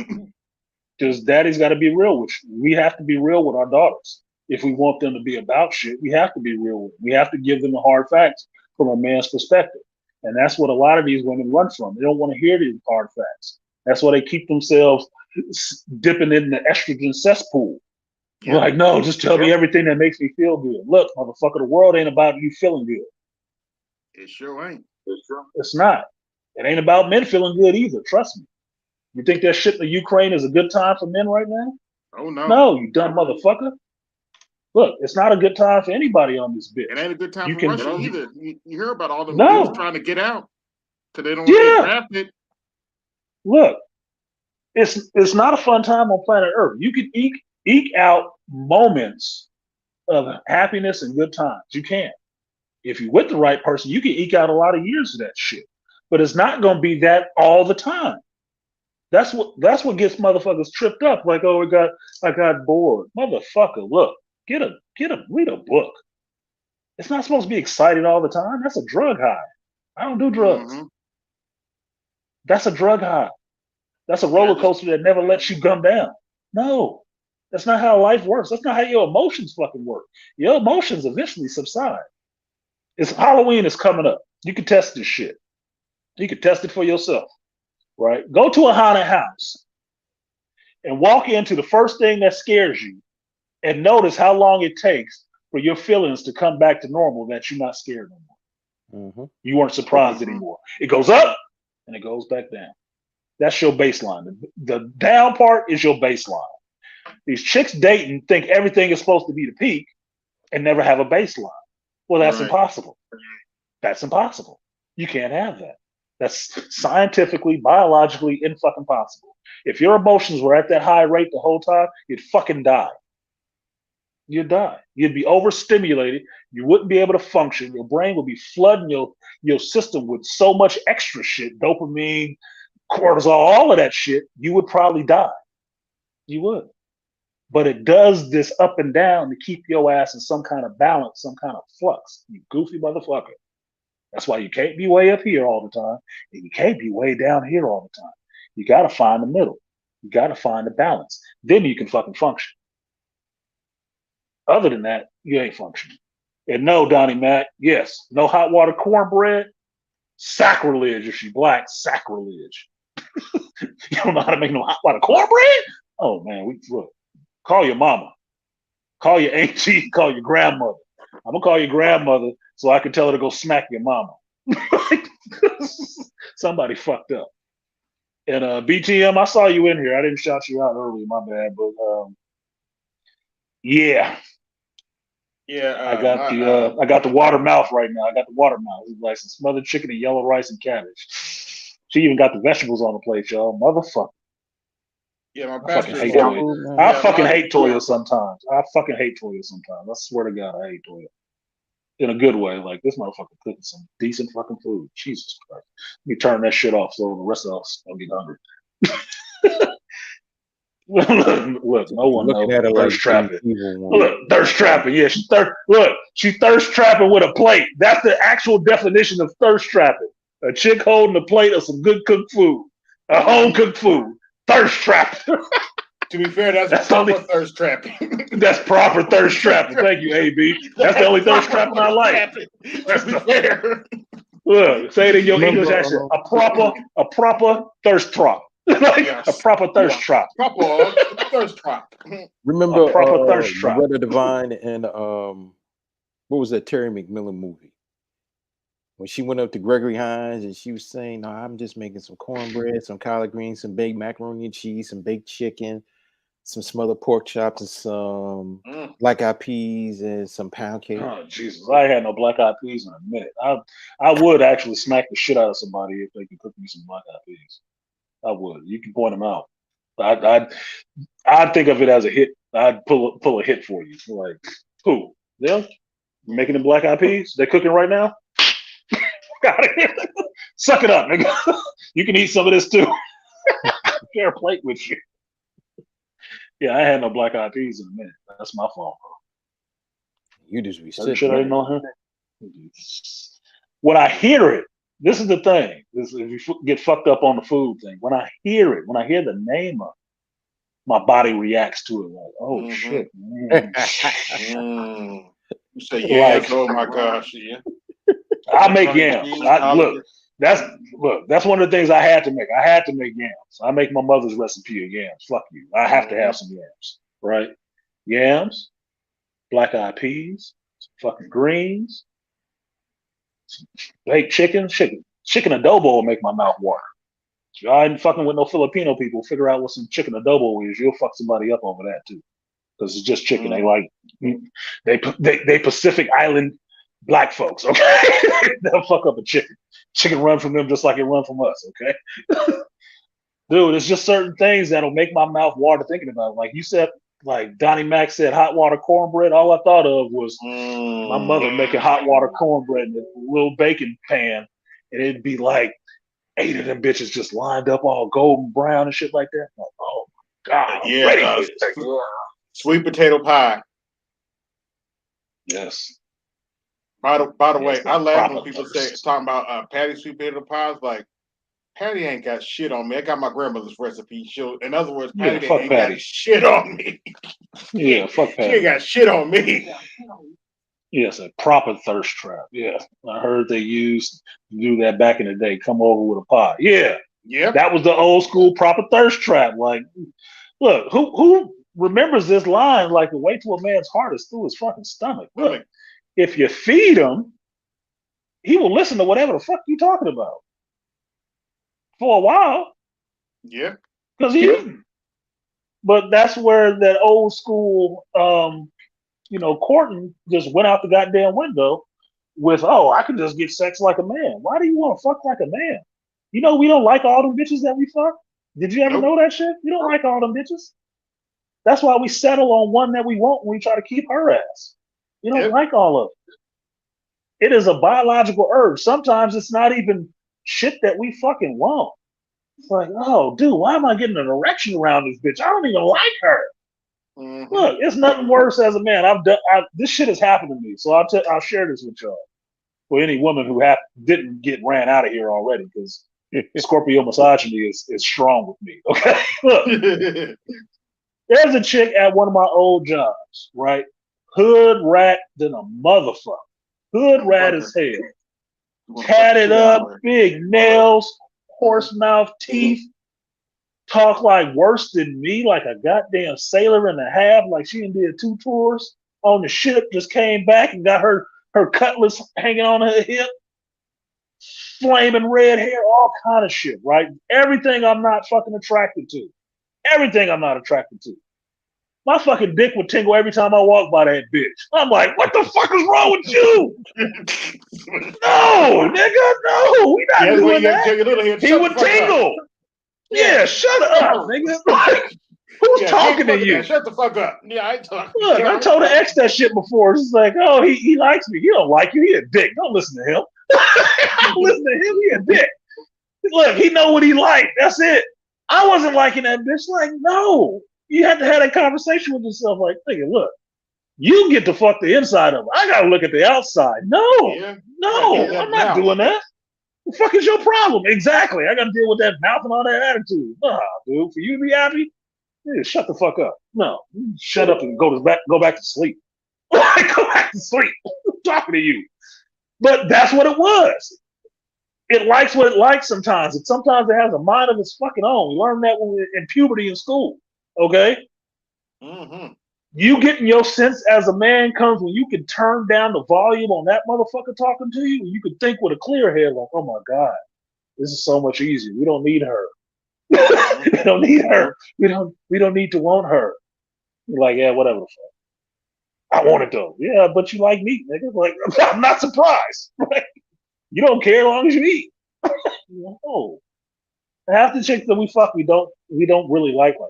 Because daddy's got to be real with you. We have to be real with our daughters. If we want them to be about shit, we have to be real with them. We have to give them the hard facts from a man's perspective. And that's what a lot of these women run from. They don't want to hear these hard facts. That's why they keep themselves dipping in the estrogen cesspool. Yeah. Like, no, just tell me everything that makes me feel good. Look, motherfucker, the world ain't about you feeling good. It sure ain't. It's not. It ain't about men feeling good either. Trust me. You think that shit in the Ukraine is a good time for men right now? Oh, no. No, you dumb motherfucker. Look, it's not a good time for anybody on this bitch. It ain't a good time for Russia either. You hear about all them dudes trying to get out because they don't want to get drafted. Look, it's not a fun time on planet Earth. You can eke out moments of happiness and good times. You can. If you're with the right person, you can eke out a lot of years of that shit. But it's not going to be that all the time. That's what gets motherfuckers tripped up. Like, oh, I got bored. Motherfucker, look, read a book. It's not supposed to be exciting all the time. That's a drug high. I don't do drugs. Mm-hmm. That's a drug high. That's a roller coaster that never lets you come down. No, that's not how life works. That's not how your emotions fucking work. Your emotions eventually subside. Halloween is coming up. You can test this shit. You can test it for yourself. Right? Go to a haunted house and walk into the first thing that scares you and notice how long it takes for your feelings to come back to normal that you're not scared anymore. Mm-hmm. You weren't surprised anymore. It goes up and it goes back down. That's your baseline. The down part is your baseline. These chicks dating think everything is supposed to be the peak and never have a baseline. Well, that's impossible. That's impossible. You can't have that. That's scientifically, biologically fucking possible. If your emotions were at that high rate the whole time, you'd fucking die. You'd die. You'd be overstimulated. You wouldn't be able to function. Your brain would be flooding your system with so much extra shit, dopamine, cortisol, all of that shit. You would probably die. You would. But it does this up and down to keep your ass in some kind of balance, some kind of flux. You goofy motherfucker. That's why you can't be way up here all the time, and you can't be way down here all the time. You got to find the middle. You got to find the balance. Then you can fucking function. Other than that, you ain't functioning. And no, Donnie Mac, yes, no hot water cornbread, sacrilege if you black, sacrilege. You don't know how to make no hot water cornbread? Oh, man, look, call your mama. Call your auntie, call your grandmother. I'm going to call your grandmother so I can tell her to go smack your mama. Somebody fucked up. And BTM, I saw you in here. I didn't shout you out earlier, my bad. But yeah. Yeah. I got the water mouth right now. I got the water mouth. It's like some smothered chicken and yellow rice and cabbage. She even got the vegetables on the plate, y'all. Motherfucker. Yeah, my I fucking hate Toya. I fucking hate Toya sometimes. I swear to God, I hate Toya. In a good way. Like, this motherfucker cooking some decent fucking food. Jesus Christ. Let me turn that shit off so the rest of us don't get hungry. Look, no one knows. Thirst trapping. Look, thirst trapping. Yeah, she thirst trapping with a plate. That's the actual definition of thirst trapping. A chick holding a plate of some good cooked food. A home cooked food. Thirst trapping. To be fair, that's proper thirst trapping. That's proper thirst trapping. Thank you, AB. That's the only thirst trapping I like. That's the fair. Look, say it in your English accent. A proper thirst trap. Like a proper thirst trap. Proper thirst trap. Remember a proper thirst trap. Brother Divine and what was that Terry McMillan movie? When she went up to Gregory Hines and she was saying, "No, I'm just making some cornbread, some collard greens, some baked macaroni and cheese, some baked chicken, some smothered pork chops, and some black eyed peas and some pound cake." Oh Jesus! I had no black eyed peas in a minute. I would actually smack the shit out of somebody if they could cook me some black eyed peas. I would. You can point them out. I'd think of it as a hit. I'd pull a hit for you. Like, who? Them? You making them black eyed peas? They're cooking right now? Got it. Suck it up, nigga. You can eat some of this too. fair plate with you. Yeah, I had no black eyed peas in a minute. That's my fault, bro. You just be Certain sitting shit I there. didn't know him. When I hear it, this is the thing. This, if you get fucked up on the food thing, when I hear it, when I hear the name of it, my body reacts to it like, oh shit, man. You say Like, yes, oh my gosh, yeah. I make yams. That's one of the things I had to make. I had to make yams. I make my mother's recipe of yams. Fuck you. I have to have some yams, right? Yams, black eyed peas, some fucking greens, some baked chicken adobo will make my mouth water. If y'all ain't fucking with no Filipino people, figure out what some chicken adobo is. You'll fuck somebody up over that too, because it's just chicken. They like they Pacific Island black folks. Okay, they'll fuck up a chicken. Chicken run from them just like it run from us. Okay, dude, it's just certain things that'll make my mouth water thinking about it. Like you said, like Donnie Mac said, hot water cornbread. All I thought of was my mother making hot water cornbread in a little baking pan, and it'd be like 8 of them bitches just lined up all golden brown and shit like that. Like, oh my god, I'm ready for this. Sweet potato pie. Yes. By the way, I laugh when people thirst. say talking about Patty sweet potato pies. Like Patty ain't got shit on me. I got my grandmother's recipe. In other words, Patty ain't got shit on me. Yeah, fuck Patty. She ain't got shit on me. Yes, a proper thirst trap. Yeah, I heard they used to do that back in the day. Come over with a pie. Yeah, that was the old school proper thirst trap. Like, look, who remembers this line? Like, the way to a man's heart is through his fucking stomach. Look, if you feed him, he will listen to whatever the fuck you talking about for a while. Yeah, because he didn't. But that's where that old school, courting just went out the goddamn window with, oh, I can just get sex like a man. Why do you want to fuck like a man? You know, we don't like all them bitches that we fuck. Did you ever know that shit? We don't like all them bitches. That's why we settle on one that we want when we try to keep her ass. We don't like all of it. It is a biological urge. Sometimes it's not even shit that we fucking want. It's like, oh, dude, why am I getting an erection around this bitch? I don't even like her. Mm-hmm. Look, it's nothing worse as a man. This shit has happened to me, so I'll share this with y'all. For any woman who didn't get ran out of here already, because Scorpio misogyny is strong with me. Okay, look, there's a chick at one of my old jobs, right? Hood rat than a motherfucker. Hood rat as hell. Tatted up, big nails, horse mouth teeth. Talk like worse than me, like a goddamn sailor and a half, like she did 2 tours on the ship, just came back and got her cutlass hanging on her hip, flaming red hair, all kind of shit, right? Everything I'm not fucking attracted to. Everything I'm not attracted to. My fucking dick would tingle every time I walk by that bitch. I'm like, what the fuck is wrong with you? No, nigga, no, we not doing that. He would tingle. Yeah, shut up, nigga. Who's talking to you? Shut the fuck up. Yeah, I talk. Look, I told an ex that shit before. It's like, oh, he likes me. He don't like you. He a dick. Don't listen to him. Don't listen to him. He a dick. Look, he know what he like. That's it. I wasn't liking that bitch. Like, no. You have to have that conversation with yourself. Like, nigga, look, you get to fuck the inside of it. I gotta look at the outside. No, I'm not doing that. What the fuck is your problem? Exactly. I got to deal with that mouth and all that attitude. Nah, dude. For you to be happy, shut the fuck up. No, shut up and go back to sleep. Go back to sleep. I'm talking to you. But that's what it was. It likes what it likes sometimes. Sometimes it has a mind of its fucking own. We learned that when we were in puberty in school. Okay? Mm-hmm. You getting your sense as a man comes when you can turn down the volume on that motherfucker talking to you, and you can think with a clear head, like, oh my God, this is so much easier. We don't need her. We don't need her. We don't need to want her. You're like, yeah, whatever the fuck. I want it though. Yeah, but you like meat, nigga. Like, I'm not surprised. You don't care as long as you eat. No. Half the chicks that we fuck, we don't really like that.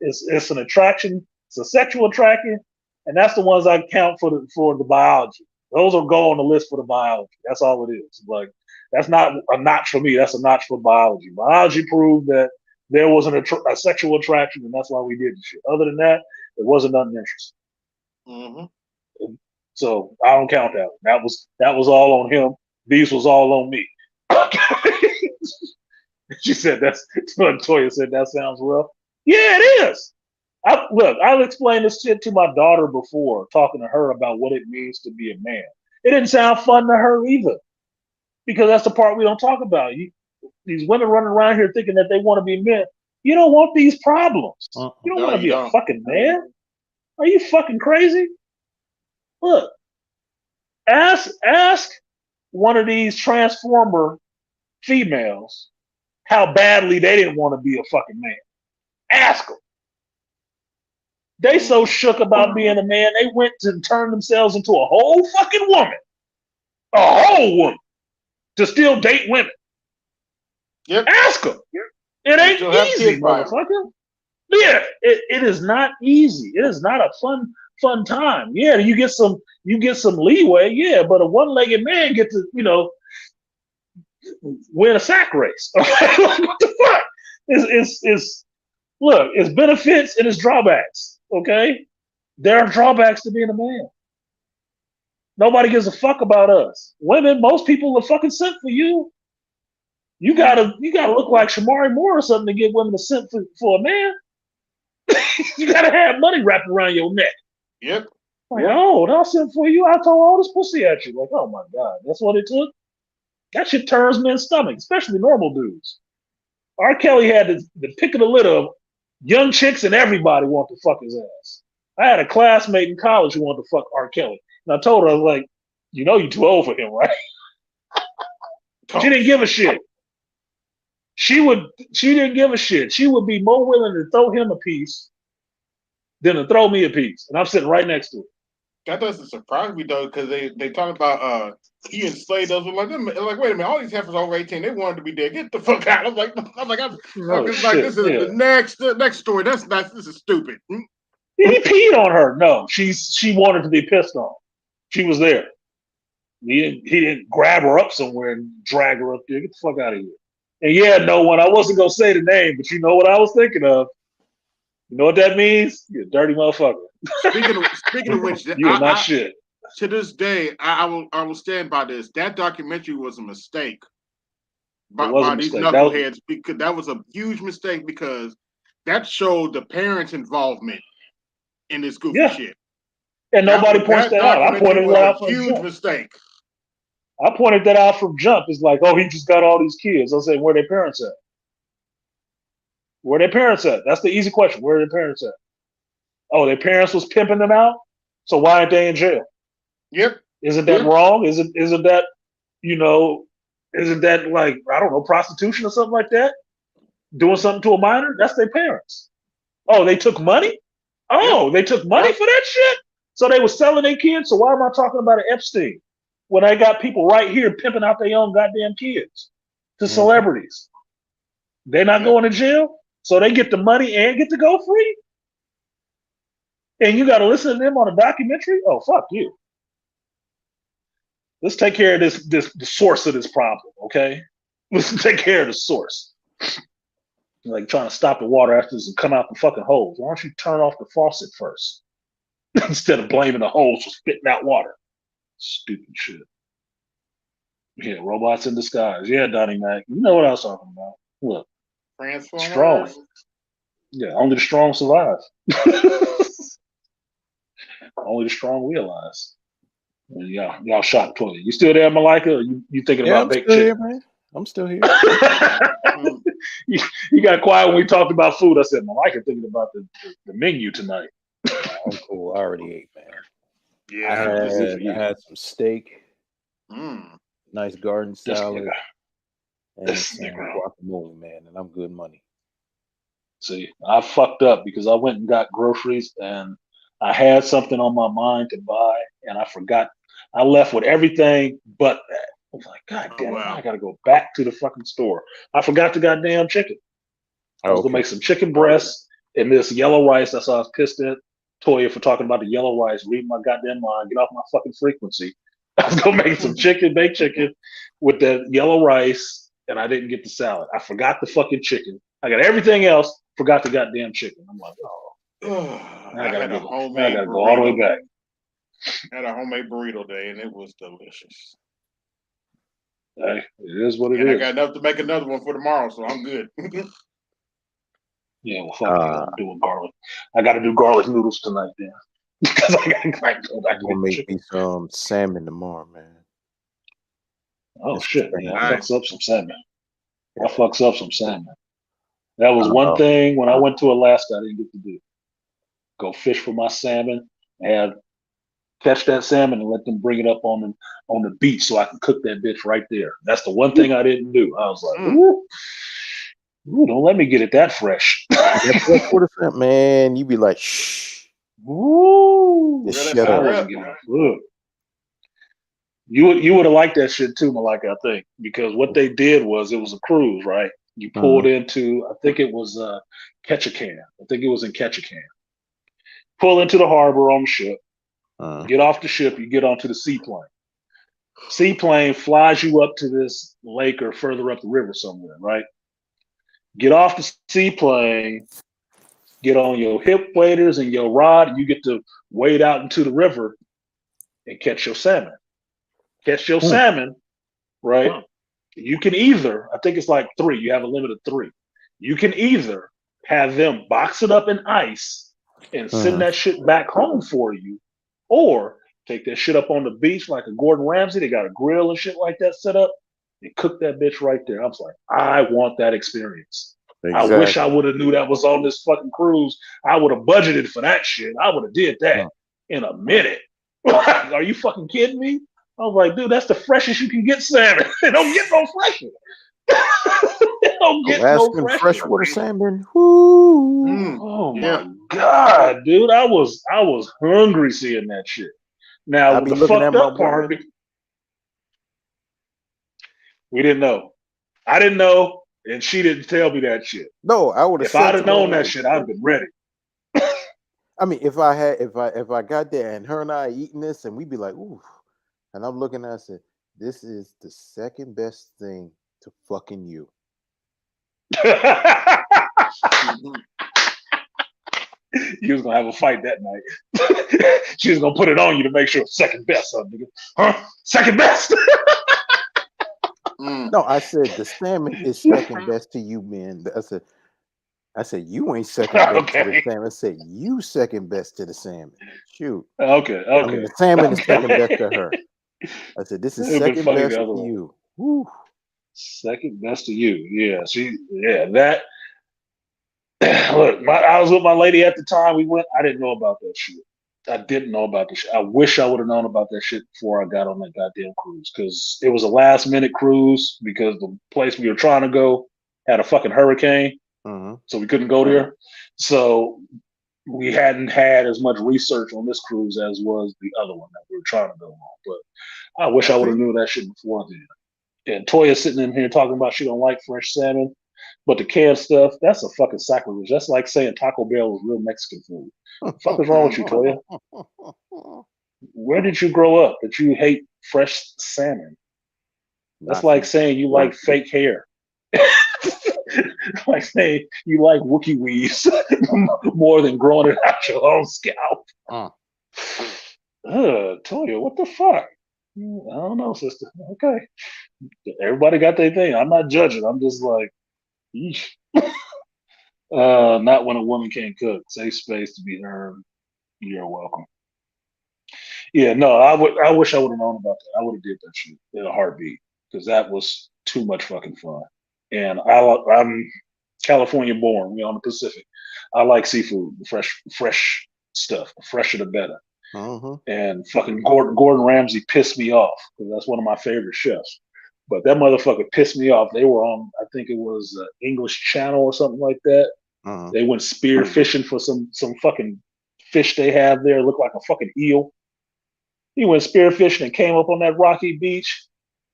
It's an attraction. It's a sexual attraction, and that's the ones I count for the biology. Those will go on the list for the biology. That's all it is. Like, that's not a notch for me. That's a notch for biology. Biology proved that there was a sexual attraction, and that's why we did the shit. Other than that, it wasn't nothing interesting. Mm-hmm. So I don't count that one. That was all on him. These was all on me. She said that's Toya said that sounds rough. Yeah, it is. I've explained this shit to my daughter before, talking to her about what it means to be a man. It didn't sound fun to her either, because that's the part we don't talk about. These women running around here thinking that they want to be men. You don't want these problems. You don't No, want to you be don't. a fucking man. Are you fucking crazy? Look, ask one of these transformer females how badly they didn't want to be a fucking man. Ask them. They so shook about being a man, they went to turn themselves into a whole fucking woman. A whole woman. To still date women. Yep. Ask them. It ain't easy, motherfucker. Yeah, it is not easy. It is not a fun time. Yeah, you get some leeway, yeah, but a one-legged man get to, win a sack race. What the fuck? Look, it's benefits and it's drawbacks. Okay? There are drawbacks to being a man. Nobody gives a fuck about us. Women, most people are fucking sent for you. You gotta look like Shamari Moore or something to get women to sent for a man. You gotta have money wrapped around your neck. Yep. Like, oh, they'll send for you. I throw all this pussy at you. Like, oh my God, that's what it took. That shit turns men's stomach, especially normal dudes. R. Kelly had the pick of the litter of young chicks, and everybody wanted to fuck his ass. I had a classmate in college who wanted to fuck R. Kelly. And I told her, I was like, you're too old for him, right? She didn't give a shit. She didn't give a shit. She would be more willing to throw him a piece than to throw me a piece. And I'm sitting right next to her. That doesn't surprise me though, because they talk about he enslaved us. Like wait a minute, all these heifers over 18, they wanted to be dead. Get the fuck out! This is the next story. This is stupid. He peed on her. No, she wanted to be pissed on. She was there. He didn't grab her up somewhere and drag her up there. Get the fuck out of here. And yeah, no one. I wasn't gonna say the name, but you know what I was thinking of. You know what that means? You're a dirty motherfucker. Speaking of which, you are not shit. To this day, I will stand by this. That documentary was a mistake by these knuckleheads, because that was a huge mistake, because that showed the parents' involvement in this goofy shit. And nobody points that out. I pointed it out from huge mistake. I pointed that out from jump. It's like, oh, he just got all these kids. I said, where their parents at? Where their parents at? That's the easy question. Where are their parents at? Oh, their parents was pimping them out? So why aren't they in jail? Yep. Isn't that wrong? Isn't that, isn't that like, I don't know, prostitution or something like that? Doing something to a minor? That's their parents. Oh, they took money? Oh, they took money for that shit? So they were selling their kids? So why am I talking about an Epstein when I got people right here pimping out their own goddamn kids to celebrities? They're not going to jail? So they get the money and get to go free? And you got to listen to them on a documentary? Oh, fuck you. Let's take care of the source of this problem, okay? Let's take care of the source. Like trying to stop the water after this and come out the fucking hose. Why don't you turn off the faucet first instead of blaming the hose for spitting out water? Stupid shit. Yeah, robots in disguise. Yeah, Donnie Mac. You know what I was talking about. Look, strong. Yeah, only the strong survive. Only the strong realize. Y'all shocked Toya. You still there, Malika? Or you thinking about baked chicken? Man. I'm still here. You got quiet when we talked about food. I said, Malika thinking about the menu tonight. I'm cool. I already ate, man. Yeah, I had some steak, nice garden salad, and some guacamole, man, and I'm good money. See, I fucked up because I went and got groceries and I had something on my mind to buy and I forgot. I left with everything but that. I was like, God damn it, I gotta go back to the fucking store. I forgot the goddamn chicken. I was gonna make some chicken breasts and this yellow rice. That's why I was pissed at Toya for talking about the yellow rice. Read my goddamn mind. Get off my fucking frequency. I was gonna make some baked chicken with that yellow rice, and I didn't get the salad. I forgot the fucking chicken. I got everything else. Forgot the goddamn chicken. I'm like, oh, I had a now I homemade gotta go all the way burrito. back. I had a homemade burrito day, and it was delicious. Hey, it is what it And I is. got enough to make another one for tomorrow, so I'm good. Yeah, well, fuck you. I'm doing garlic. I got to do garlic noodles tonight, then. Because I got to go back I'm to gonna get make chicken. me some salmon tomorrow, man. Oh, It's shit. Yeah, I nice. fucks up some salmon. Yeah. I fucks up some salmon. That was one thing when I went to Alaska I didn't get to do. Go fish for my salmon and catch that salmon and let them bring it up on the beach so I can cook that bitch right there. That's the one thing I didn't do. I was like, ooh, don't let me get it that fresh. That freshwater shrimp, man, you be like, shh. Ooh, Just Yeah, shut I up. wasn't getting it. You would have liked that shit too, Malika, I think, because what they did was it was a cruise, right? You pulled into, I think it was Ketchikan. I think it was in Ketchikan. Pull into the harbor on the ship. Get off the ship. You get onto the seaplane. Seaplane flies you up to this lake or further up the river somewhere, right? Get off the seaplane. Get on your hip waders and your rod. And you get to wade out into the river and catch your salmon. Catch your salmon, right? You can either, I think it's like 3, you have a limit of 3. You can either have them box it up in ice and send that shit back home for you, or take that shit up on the beach like a Gordon Ramsay. They got a grill and shit like that set up and cook that bitch right there. I was like, I want that experience. Exactly. I wish I would have knew that was on this fucking cruise. I would have budgeted for that shit. I would have did that in a minute. Are you fucking kidding me? I was like, dude, that's the freshest you can get salmon. It don't get no fresher. It don't get no Alaskan fresher. freshwater salmon. Woo. Oh my god, dude! I was hungry seeing that shit. Now be the looking at fucked my up part, woman. we didn't know. I didn't know, and she didn't tell me that shit. No, I would have. If I'd have known that shit, I'd have been ready. I mean, if I got there and her and I eating this and we'd be like, ooh, and I'm looking at her and said, this is the second best thing to fucking you. You was gonna have a fight that night. She was gonna put it on you to make sure second best, son, nigga. Huh? Second best. No, I said the salmon is second best to you, man. I said you ain't second best to the salmon. I said you second best to the salmon. Shoot. Okay. I mean, the salmon is second best to her. I said this is second best to you. Woo. Second best to you. Yeah, that. Look, I was with my lady at the time. We went. I didn't know about that shit. I didn't know about this shit. I wish I would have known about that shit before I got on that goddamn cruise, because it was a last minute cruise because the place we were trying to go had a fucking hurricane, so we couldn't go there. So we hadn't had as much research on this cruise as was the other one that we were trying to go on. But I wish I would have knew that shit before then. And Toya sitting in here talking about she don't like fresh salmon. But the canned stuff, that's a fucking sacrilege. That's like saying Taco Bell is real Mexican food. What the fuck is wrong with you, Toya? Where did you grow up that you hate fresh salmon? That's like saying you like fake hair. Like saying you like Wookiee weaves more than growing it out your own scalp. Toya, what the fuck? I don't know, sister. Okay. Everybody got their thing. I'm not judging. I'm just like, yeesh. Not when a woman can't cook. Safe space to be heard. You're welcome. Yeah, no, I wish I would have known about that. I would have did that shit in a heartbeat, because that was too much fucking fun. And I'm California born. We're on the Pacific. I like seafood, fresh stuff. The fresher the better. And fucking Gordon Ramsay pissed me off, because that's one of my favorite chefs. But that motherfucker pissed me off. They were on, I think it was English Channel or something like that. They went spear fishing for some fucking fish they have there. Looked like a fucking eel. He went spear fishing and came up on that rocky beach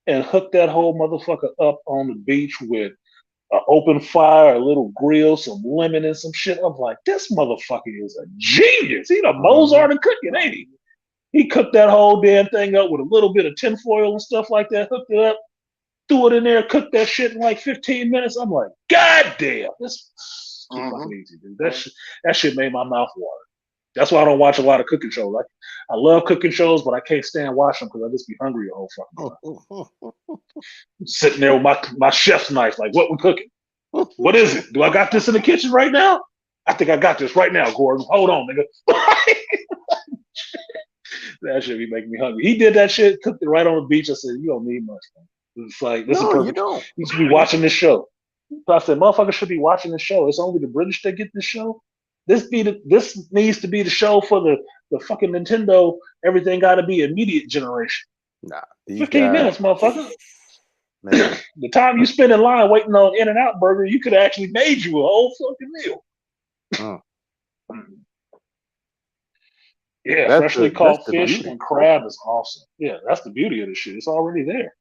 and hooked that whole motherfucker up on the beach with an open fire, a little grill, some lemon and some shit. I'm like, this motherfucker is a genius. He the Mozart of cooking, ain't he? He cooked that whole damn thing up with a little bit of tinfoil and stuff like that, hooked it up, threw it in there, cooked that shit in like 15 minutes. I'm like, God damn, this is too fucking easy, dude. That shit made my mouth water. That's why I don't watch a lot of cooking shows. I love cooking shows, but I can't stand watching them because I just be hungry the whole fucking time. Sitting there with my chef's knife, like, what we cooking? What is it? Do I got this in the kitchen right now? I think I got this right now, Gordon. Hold on, nigga. That shit be making me hungry. He did that shit, cooked it right on the beach. I said, you don't need much, man. It's like, this is perfect. You don't. You should be watching this show. So I said, motherfuckers should be watching this show. It's only the British that get this show. This needs to be the show for the fucking Nintendo. Everything got to be immediate generation. Nah, 15 minutes, motherfucker. Man. The time you spend in line waiting on In-N-Out Burger, you could have actually made you a whole fucking meal. Yeah, That's freshly caught the fish beauty. and crab is awesome. Yeah, that's the beauty of the shit. It's already there.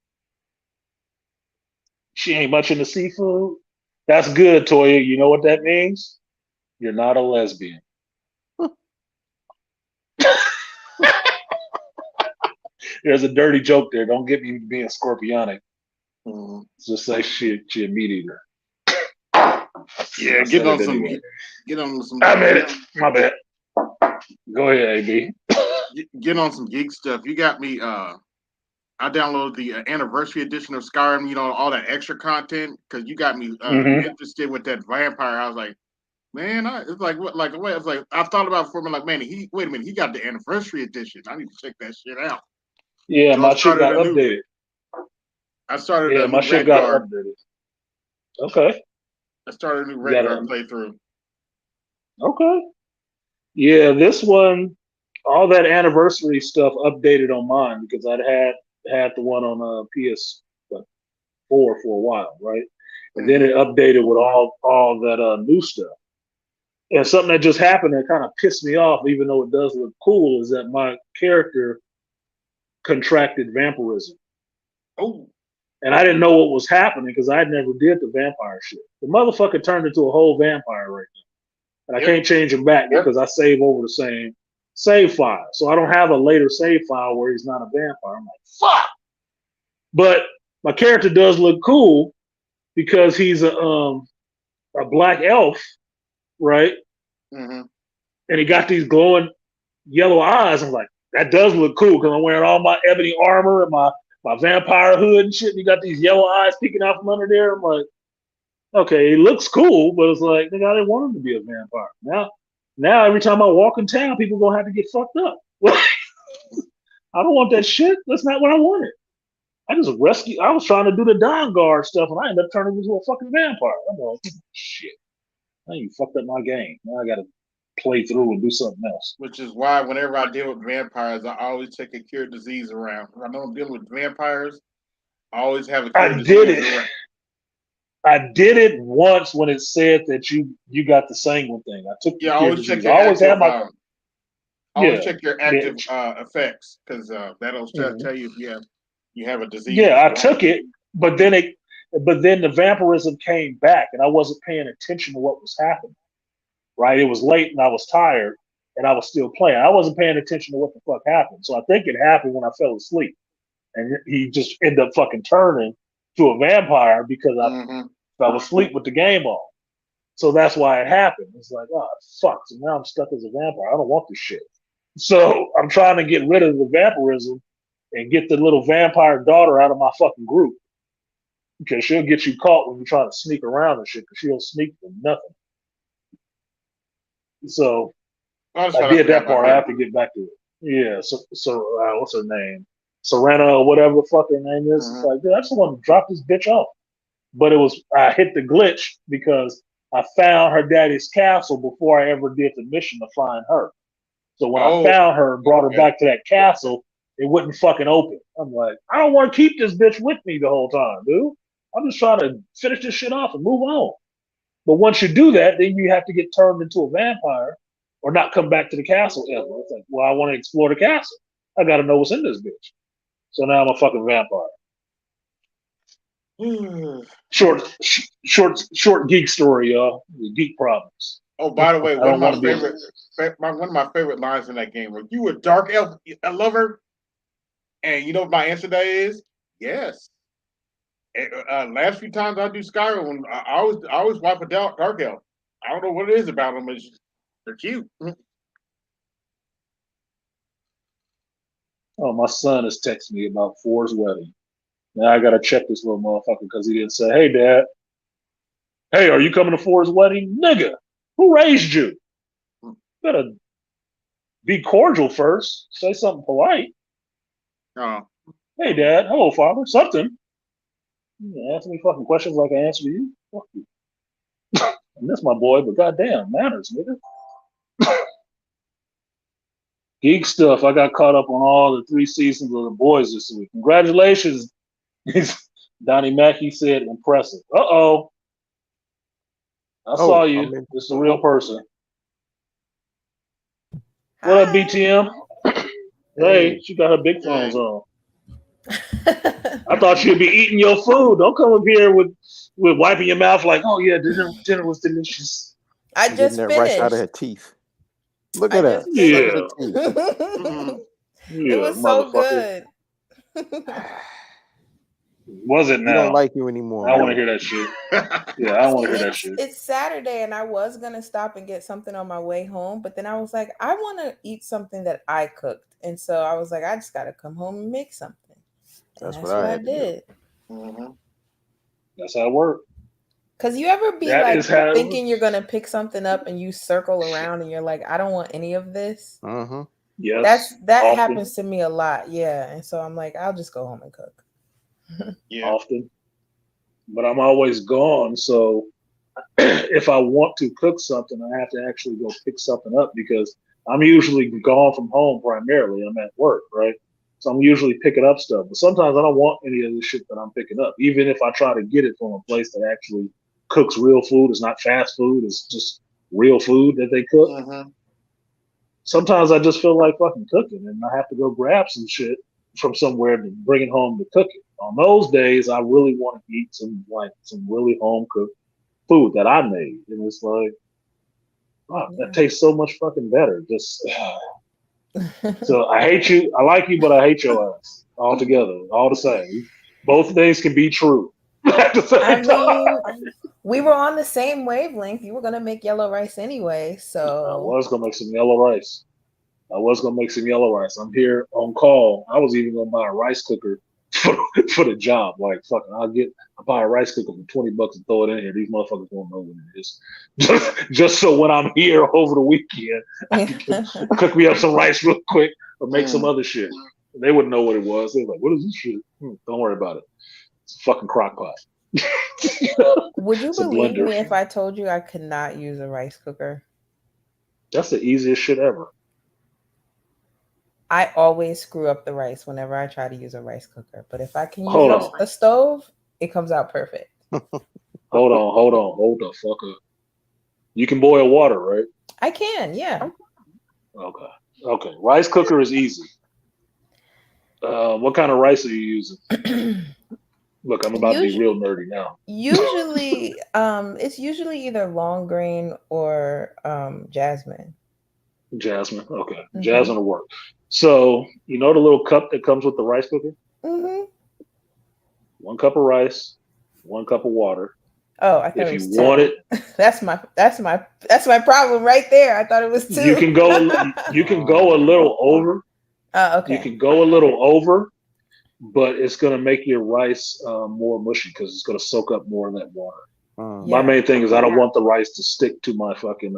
She ain't much into seafood. That's good, Toya. You know what that means? You're not a lesbian. There's a dirty joke there. Don't get me being scorpionic. Just say she a meat eater. Yeah, get on some. I made it. My bad. Go ahead, AB. Get on some geek stuff. You got me. I downloaded the anniversary edition of Skyrim. You know, all that extra content because you got me interested with that vampire. I was like, man, it's like what? Like what? I was like, I thought about it before. I'm like, man, wait a minute. He got the anniversary edition. I need to check that shit out. Yeah, so my shit got updated. I started. Yeah, my shit got updated. Okay. I started a new Redguard playthrough. Okay. Yeah, this one, all that anniversary stuff updated on mine because I'd had the one on PS4 for a while, right? And then it updated with all that new stuff. And something that just happened that kind of pissed me off, even though it does look cool, is that my character contracted vampirism. Oh. And I didn't know what was happening because I never did the vampire shit. The motherfucker turned into a whole vampire right now. And I can't change him back because I save over the same save file. So I don't have a later save file where he's not a vampire. I'm like, fuck. But my character does look cool because he's a black elf, right? Mm-hmm. And he got these glowing yellow eyes. I'm like, that does look cool because I'm wearing all my ebony armor and my vampire hood and shit. And you got these yellow eyes peeking out from under there. I'm like, okay, he looks cool, but it's like, nigga, I didn't want him to be a vampire. Now every time I walk in town, people gonna have to get fucked up. I don't want that shit. That's not what I wanted. I was trying to do the Dawn Guard stuff, and I ended up turning into a fucking vampire. I'm like, shit. Now you fucked up my game. Now I gotta play through and do something else. Which is why whenever I deal with vampires, I always take a cure disease around. If I know I'm dealing with vampires, I always have a cure disease around. I did it once when it said that you got the sanguine thing. I took I always check your always check your active effects because that'll tell you if you have a disease. Yeah, I took it, but then the vampirism came back, and I wasn't paying attention to what was happening. Right, it was late, and I was tired, and I was still playing. I wasn't paying attention to what the fuck happened. So I think it happened when I fell asleep, and he just ended up fucking turning to a vampire because I fell asleep with the game on. So that's why it happened. It's like, oh, fuck. So now I'm stuck as a vampire. I don't want this shit. So I'm trying to get rid of the vampirism and get the little vampire daughter out of my fucking group because she'll get you caught when you're trying to sneak around and shit because she'll sneak for nothing. So I did that part. I have to get back to it. Yeah. So what's her name? Serena or whatever the fuck her name is. It's like, dude, I just want to drop this bitch off. But I hit the glitch because I found her daddy's castle before I ever did the mission to find her. So when I found her and brought her back to that castle, it wouldn't fucking open. I'm like, I don't want to keep this bitch with me the whole time, dude. I'm just trying to finish this shit off and move on. But once you do that, then you have to get turned into a vampire or not come back to the castle ever. It's like, well, I want to explore the castle. I got to know what's in this bitch. So now I'm a fucking vampire. Short geek story, y'all. Geek problems. Oh, by the way, one of my favorite lines in that game was, "You a dark elf lover?" And you know what my answer to that is? Yes. Last few times I do Skyrim, I always wipe a dark elf. I don't know what it is about them. They're cute. Oh, my son is texting me about Ford's wedding. Now I gotta check this little motherfucker because he didn't say, "Hey, Dad. Hey, are you coming to Ford's wedding, nigga? Who raised you? Better be cordial first. Say something polite. Oh, Hey, Dad. Hello, Father. Something. You answer me fucking questions like I answer you. Fuck you. I miss my boy, but goddamn, manners, nigga. Geek stuff. I got caught up on all the 3 seasons of The Boys this week. Congratulations, Donnie Mackie said. Impressive. Uh-oh. I saw you. It's a real person. What up, BTM? Hey, she got her big phones on. I thought she'd be eating your food. Don't come up here with wiping your mouth like, oh yeah, dinner was delicious. I just that finished. rice out of her teeth. Look at that. Yeah. It was so good. Was it now? He don't like you anymore. I want to hear that shit. Yeah, I want to hear that shit. It's Saturday, and I was gonna stop and get something on my way home, but then I was like, I want to eat something that I cooked, and so I was like, I just gotta come home and make something. And that's what I did. Mm-hmm. That's how it worked. Cause you ever be like thinking you're gonna pick something up and you circle around and you're like, I don't want any of this. Mm-hmm. Yes, that often happens to me a lot. Yeah, and so I'm like, I'll just go home and cook. Yeah. Often, but I'm always gone. So if I want to cook something, I have to actually go pick something up because I'm usually gone from home primarily. I'm at work, right? So I'm usually picking up stuff. But sometimes I don't want any of the shit that I'm picking up, even if I try to get it from a place that actually cooks real food. It's not fast food. It's just real food that they cook. Mm-hmm. Sometimes I just feel like fucking cooking, and I have to go grab some shit from somewhere to bring it home to cook it. On those days, I really want to eat some really home cooked food that I made, and it's like, wow, that tastes so much fucking better. Just so I hate you, I like you, but I hate your ass altogether, all the same. Both things can be true at the same time. We were on the same wavelength. You were gonna make yellow rice anyway, so I was gonna make some yellow rice. I'm here on call. I was even gonna buy a rice cooker for the job. Like, fucking, I'll buy a rice cooker for $20 and throw it in here. These motherfuckers won't know what it is. Just so when I'm here over the weekend, I can cook me up some rice real quick or make some other shit. They wouldn't know what it was. They're like, what is this shit? Don't worry about it. It's a fucking crock pot. Would you believe me if I told you I could not use a rice cooker? That's the easiest shit ever. I always screw up the rice whenever I try to use a rice cooker. But if I can use a stove, it comes out perfect. Hold the fuck up. You can boil water, right? I can, yeah. Okay. Rice cooker is easy. What kind of rice are you using? Look, I'm about to be real nerdy now. Usually, it's usually either long grain or jasmine. Jasmine, okay. Mm-hmm. Jasmine will work. So, you know the little cup that comes with the rice cooker? Mm-hmm. 1 cup of rice, 1 cup of water. Oh, I thought if it was you want it, that's my problem right there. I thought it was 2. You can go a little over. Okay. You can go a little over, but it's gonna make your rice more mushy because it's gonna soak up more of that water. My main thing is I don't want the rice to stick to my fucking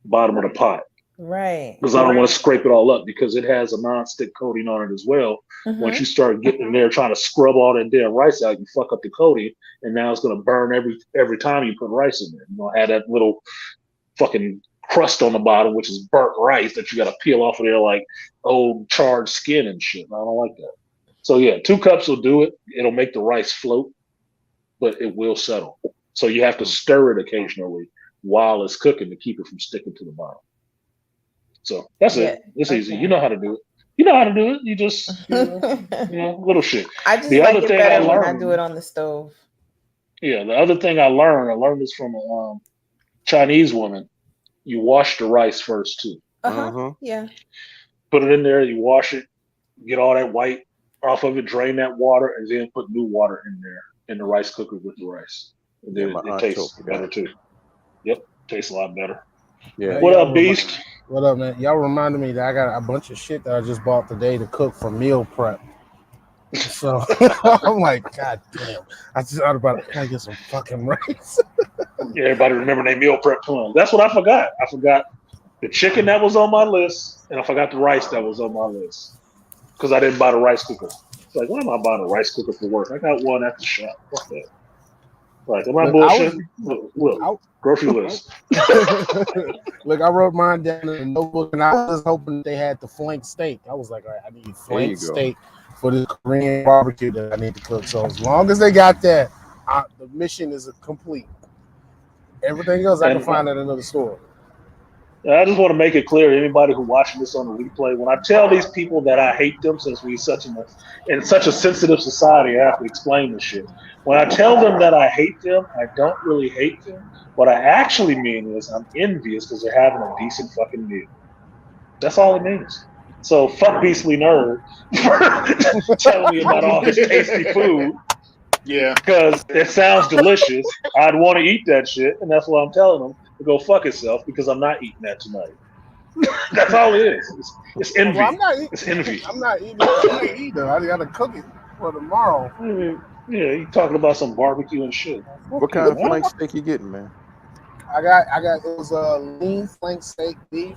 bottom of the pot. Right. Because I don't want to scrape it all up because it has a non-stick coating on it as well. Mm-hmm. Once you start getting in there trying to scrub all that damn rice out, you fuck up the coating, and now it's gonna burn every time you put rice in there. You're gonna have that little fucking crust on the bottom, which is burnt rice that you gotta peel off of there like old charred skin and shit. I don't like that. So yeah, 2 cups will do it. It'll make the rice float, but it will settle. So you have to stir it occasionally while it's cooking to keep it from sticking to the bottom. So that's it. It's easy. You know how to do it. You just, little shit. I just like it better when I do it on the stove. Yeah, the other thing I learned this from a Chinese woman. You wash the rice first too. Yeah. Put it in there. You wash it. Get all that white off of it. Drain that water, and then put new water in there. in the rice cooker with the rice. It tastes better too. Yep, tastes a lot better. Yeah. What up, Beast? What up, man? Y'all reminded me that I got a bunch of shit that I just bought today to cook for meal prep. So I'm like, God damn! I just thought about it. I gotta get some fucking rice. Yeah, everybody remember their meal prep plan. That's what I forgot. I forgot the chicken that was on my list, and I forgot the rice that was on my list because I didn't buy the rice cooker. It's like, why am I buying a rice cooker for work? I got one at the shop. Fuck that. Like, am I bullshitting? Look, grocery list. Look, I wrote mine down in a notebook, and I was hoping they had the flank steak. I was like, all right, I need flank steak for this Korean barbecue that I need to cook. So as long as they got that, the mission is complete. Everything else I can find at another store. I just want to make it clear to anybody who watching this on the replay, when I tell these people that I hate them, since we're in such a sensitive society, I have to explain this shit. When I tell them that I hate them, I don't really hate them. What I actually mean is I'm envious because they're having a decent fucking meal. That's all it means. So fuck Beastly Nerd for telling me about all this tasty food. Yeah. Because it sounds delicious. I'd want to eat that shit, and that's what I'm telling them to go fuck itself because I'm not eating that tonight. That's all it is. It's envy. Well, I'm not eating, it's envy. I'm not eating it either. I gotta cook it for tomorrow. Yeah, you talking about some barbecue and shit. What kind of flank steak you getting, man? I got. It was a lean flank steak beef.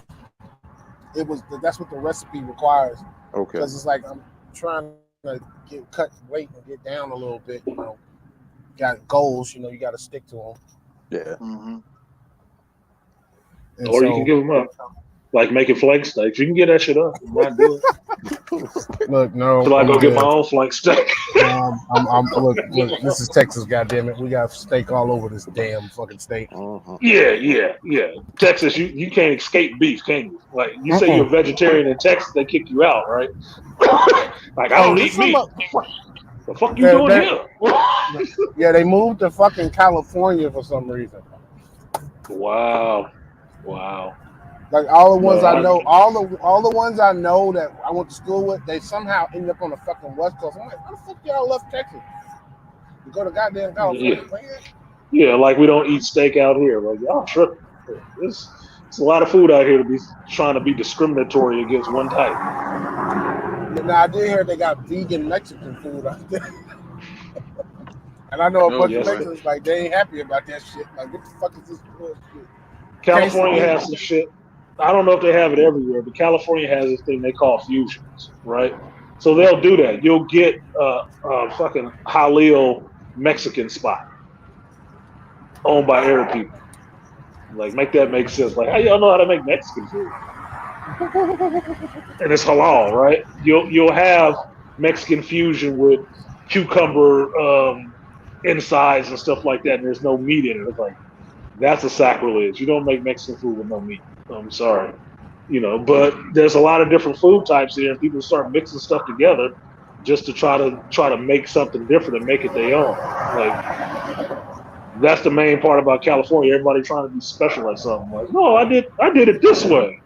That's what the recipe requires. Okay. Because it's like I'm trying to cut weight and get down a little bit. You know, got goals. You know, you got to stick to them. Yeah. Mm-hmm. Or you can give them up. Like making flank steaks. You can get that shit up. Not good. Look, no. So I go get my own flank steak. Look, this is Texas, goddammit. We got steak all over this damn fucking steak. Yeah. Texas, you can't escape beef, can you? Like, you say you're a vegetarian in Texas, they kick you out, right? Like, I don't eat meat. The fuck you doing here? Yeah, they moved to fucking California for some reason. Wow. Like all the ones I know, all the ones I know that I went to school with, they somehow ended up on the fucking West Coast. I'm like, how the fuck y'all left Texas? You go to goddamn California. Yeah, like we don't eat steak out here. Like, y'all tripping. It's a lot of food out here to be trying to be discriminatory against one type. Now I did hear they got vegan Mexican food out there. And I know a bunch of Mexicans like they ain't happy about that shit. Like, what the fuck is this bullshit? California has some shit. I don't know if they have it everywhere, but California has this thing they call fusions, right? So they'll do that. You'll get a fucking Halil Mexican spot owned by Arab people. Like, make that make sense. Like, how y'all know how to make Mexican food? And it's halal, right? You'll have Mexican fusion with cucumber insides and stuff like that, and there's no meat in it. It's like, that's a sacrilege. You don't make Mexican food with no meat. I'm sorry. But there's a lot of different food types here, and people start mixing stuff together just to try to make something different and make it their own. Like, that's the main part about California. Everybody trying to be special at something. Like, no, I did it this way.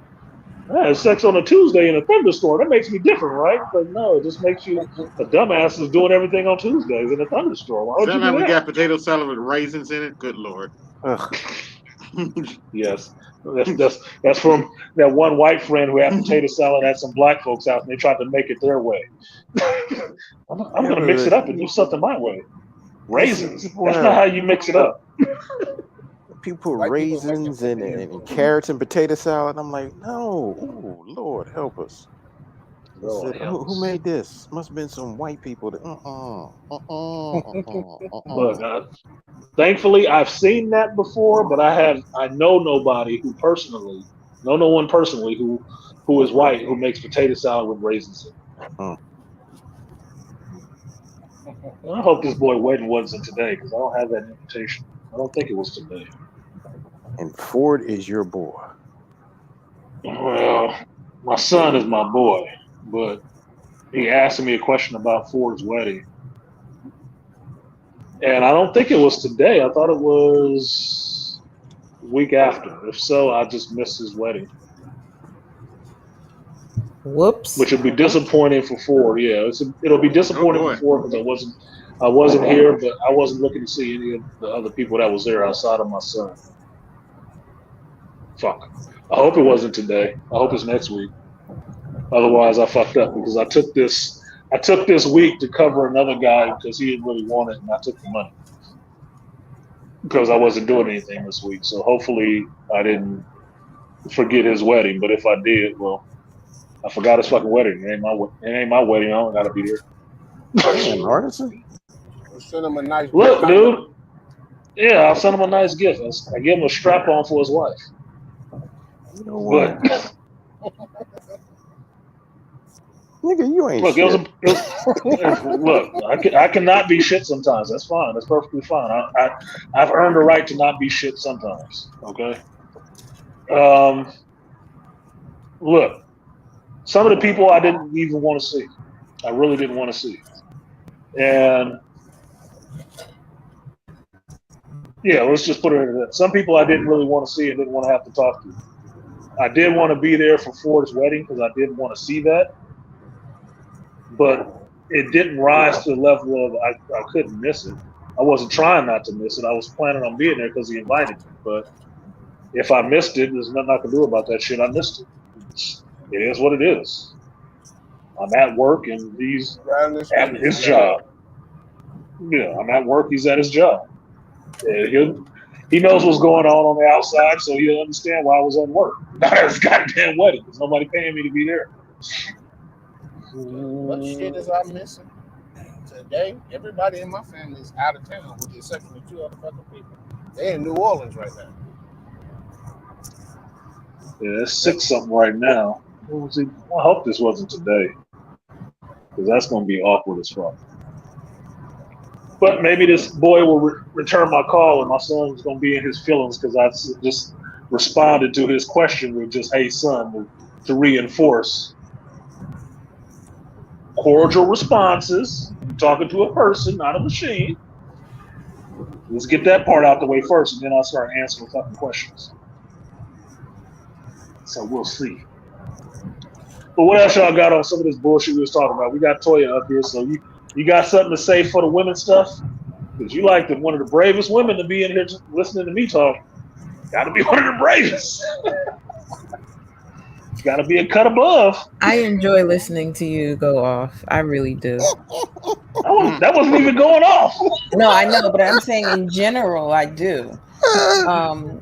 I had sex on a Tuesday in a thunderstorm. That makes me different, right? But no, it just makes you a dumbass is doing everything on Tuesdays in a thunderstorm. Why would you do that? We got potato salad with raisins in it. Good Lord. Yes. That's from that one white friend who had potato salad at some black folks' house, and they tried to make it their way. I'm going to mix it up and do something my way. Raisins. That's not how you mix it up. People put raisins and carrots and potato salad. I'm like, no. Ooh, Lord, help us. Who made this? Must have been some white people. Look, thankfully, I've seen that before, but I know nobody who personally, no one personally who is white who makes potato salad with raisins in it. I hope this boy wedding wasn't today because I don't have that invitation. I don't think it was today. And Ford is your boy. Well, my son is my boy, but he asked me a question about Ford's wedding. And I don't think it was today. I thought it was the week after. If so, I just missed his wedding. Whoops. Which will be disappointing for Ford. Yeah, it'll be disappointing for Ford because I wasn't here, but I wasn't looking to see any of the other people that was there outside of my son. Fuck. I hope it wasn't today. I hope it's next week. Otherwise, I fucked up because I took this week to cover another guy because he didn't really want it, and I took the money because I wasn't doing anything this week. So hopefully, I didn't forget his wedding. But if I did, well, I forgot his fucking wedding. It ain't my wedding. I don't gotta be there. Damn, artisan. Send him a nice Look, dude. Yeah, I'll send him a nice gift. I give him a strap on for his wife. You know what? But nigga, you ain't look, shit. look, I cannot be shit sometimes. That's fine. That's perfectly fine. I've earned the right to not be shit sometimes. Okay. Look, some of the people I didn't even want to see. I really didn't want to see. And yeah, let's just put it in that. Some people I didn't really want to see and didn't want to have to talk to. I did want to be there for Ford's wedding because I did want to see that. But it didn't rise to the level of I couldn't miss it. I wasn't trying not to miss it. I was planning on being there because he invited me. But if I missed it, there's nothing I can do about that shit. I missed it. It is what it is. I'm at work and he's at his job. Yeah, I'm at work. He's at his job. He knows what's going on the outside, so he'll understand why I was at work. Not at his goddamn wedding. There's nobody paying me to be there. What shit is I missing? Today, everybody in my family is out of town with the exception of 2 other fucking people. They're in New Orleans right now. Yeah, it's 6-something right now. I hope this wasn't today. Because that's going to be awkward as fuck. But maybe this boy will return my call and my son's going to be in his feelings because I just responded to his question with just, hey, son, to reinforce cordial responses. I'm talking to a person, not a machine. Let's get that part out the way first, and then I'll start answering fucking questions. So we'll see. But what else y'all got on some of this bullshit we was talking about? We got Toya up here, so you got something to say for the women stuff? Because you like one of the bravest women to be in here just listening to me talk. Got to be one of the bravest. Got to be a cut above. I enjoy listening to you go off. I really do. That wasn't even going off. No, I know, but I'm saying in general, I do.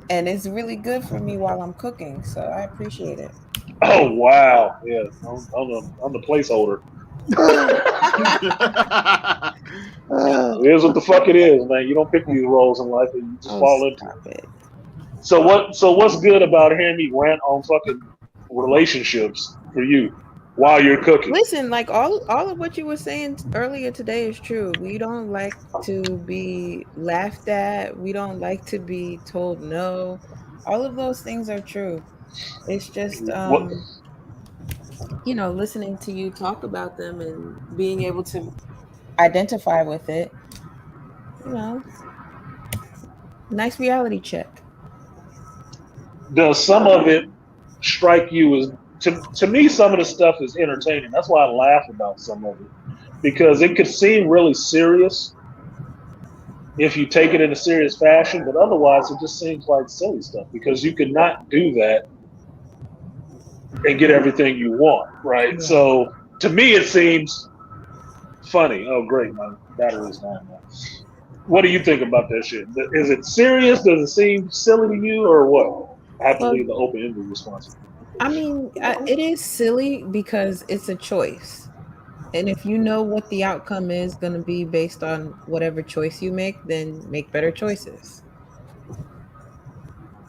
And it's really good for me while I'm cooking, so I appreciate it. Oh wow! Yeah, I'm the placeholder. It is what the fuck it is, man. You don't pick these roles in life, and you just fall into it. So what's good about hearing me rant on fucking relationships for you while you're cooking? Listen, like all of what you were saying earlier today is true. We don't like to be laughed at. We don't like to be told no. All of those things are true. It's just listening to you talk about them and being able to identify with it. Nice reality check. Does some of it strike you as to me? Some of the stuff is entertaining. That's why I laugh about some of it because it could seem really serious if you take it in a serious fashion, but otherwise it just seems like silly stuff because you could not do that and get everything you want, right? So to me, it seems funny. Oh, great, my battery's down now. What do you think about that shit? Is it serious? Does it seem silly to you, or what? I have to leave the open-ended response. I mean, it is silly because it's a choice. And if you know what the outcome is going to be based on whatever choice you make, then make better choices.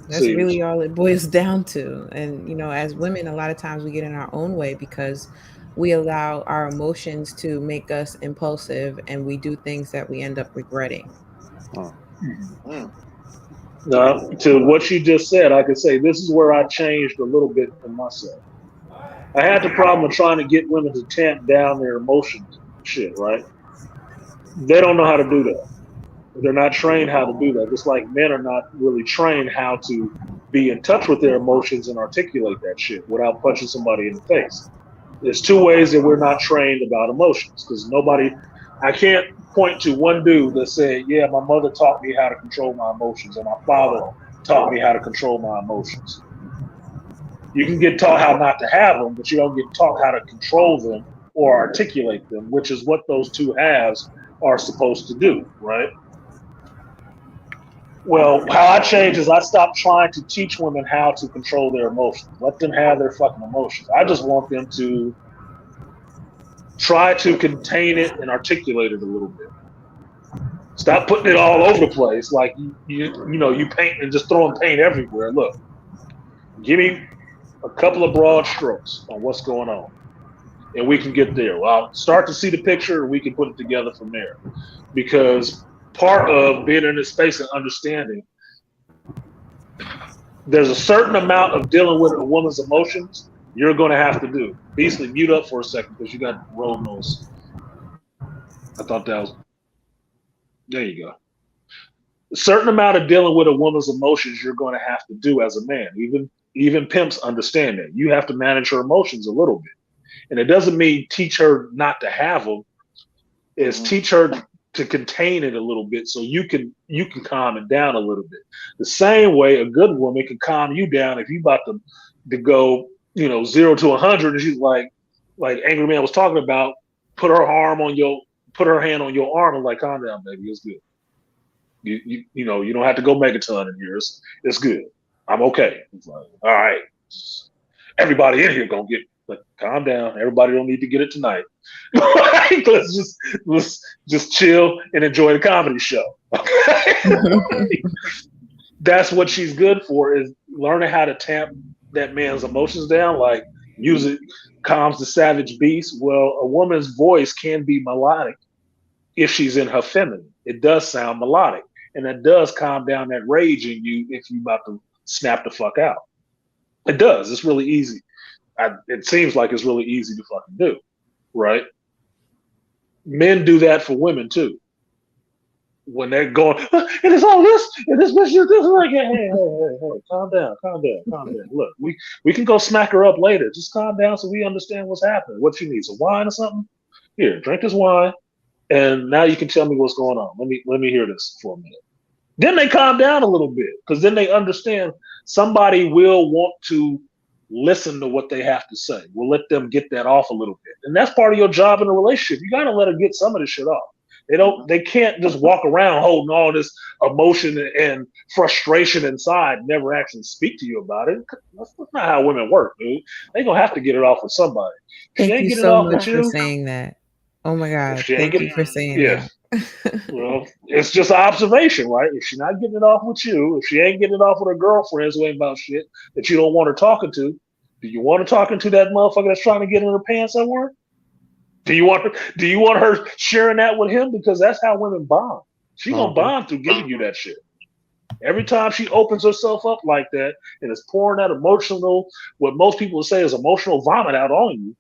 That's really all it boils down to. And, as women, a lot of times we get in our own way because we allow our emotions to make us impulsive and we do things that we end up regretting. Now, to what you just said, I could say this is where I changed a little bit for myself. I had the problem of trying to get women to tamp down their emotions shit, right? They don't know how to do that. They're not trained how to do that. Just like men are not really trained how to be in touch with their emotions and articulate that shit without punching somebody in the face. There's two ways that we're not trained about emotions because I can't point to one dude that said, yeah, my mother taught me how to control my emotions or my father taught me how to control my emotions. You can get taught how not to have them, but you don't get taught how to control them or articulate them, which is what those two halves are supposed to do, right? Well, how I changed is I stopped trying to teach women how to control their emotions. Let them have their fucking emotions. I just want them to try to contain it and articulate it a little bit. Stop putting it all over the place like you paint and just throwing paint everywhere. Look, give me a couple of broad strokes on what's going on, and we can get there. Well, I'll start to see the picture, and we can put it together from there. Because part of being in this space and understanding, there's a certain amount of dealing with a woman's emotions you're going to have to do. Beasley, mute up for a second because you got road noise. I thought that was. There you go. A certain amount of dealing with a woman's emotions you're going to have to do as a man. Even pimps understand that. You have to manage her emotions a little bit. And it doesn't mean teach her not to have them. It's teach her to contain it a little bit so you can calm it down a little bit. The same way a good woman can calm you down if you about to go 0 to 100 and she's like Angry Man was talking about, put her hand on your arm and like, calm down, baby, it's good. You don't have to go Megaton in here. It's good. I'm okay. It's like, all right, everybody in here gonna get, like, calm down. Everybody don't need to get it tonight. let's just chill and enjoy the comedy show. Okay? That's what she's good for, is learning how to tamp that man's emotions down. Like, music calms the savage beast. Well, a woman's voice can be melodic if she's in her feminine. It does sound melodic, and that does calm down that rage in you if you about to snap the fuck out. It does. It's really easy. It seems like it's really easy to fucking do, right? Men do that for women too. When they're going, it is all this, and this bitch is this, like, hey, calm down. Look, we can go smack her up later. Just calm down so we understand what's happening. What you need, some wine or something? Here, drink this wine, and now you can tell me what's going on. Let me hear this for a minute. Then they calm down a little bit because then they understand somebody will want to listen to what they have to say. We'll let them get that off a little bit. And that's part of your job in a relationship. You got to let her get some of this shit off. They can't just walk around holding all this emotion and frustration inside and never actually speak to you about it. That's not how women work, dude. They're going to have to get it off with somebody. Thank you so much for saying that. Oh my God. Thank you for saying that. Well, it's just an observation, right? If she's not getting it off with you, if she ain't getting it off with her girlfriends who ain't about shit that you don't want her talking to, do you want her talking to that motherfucker that's trying to get in her pants somewhere? Do you want her sharing that with him? Because that's how women bond. She gonna bond through giving you that shit. Every time she opens herself up like that and is pouring that emotional, what most people would say is emotional vomit out on you,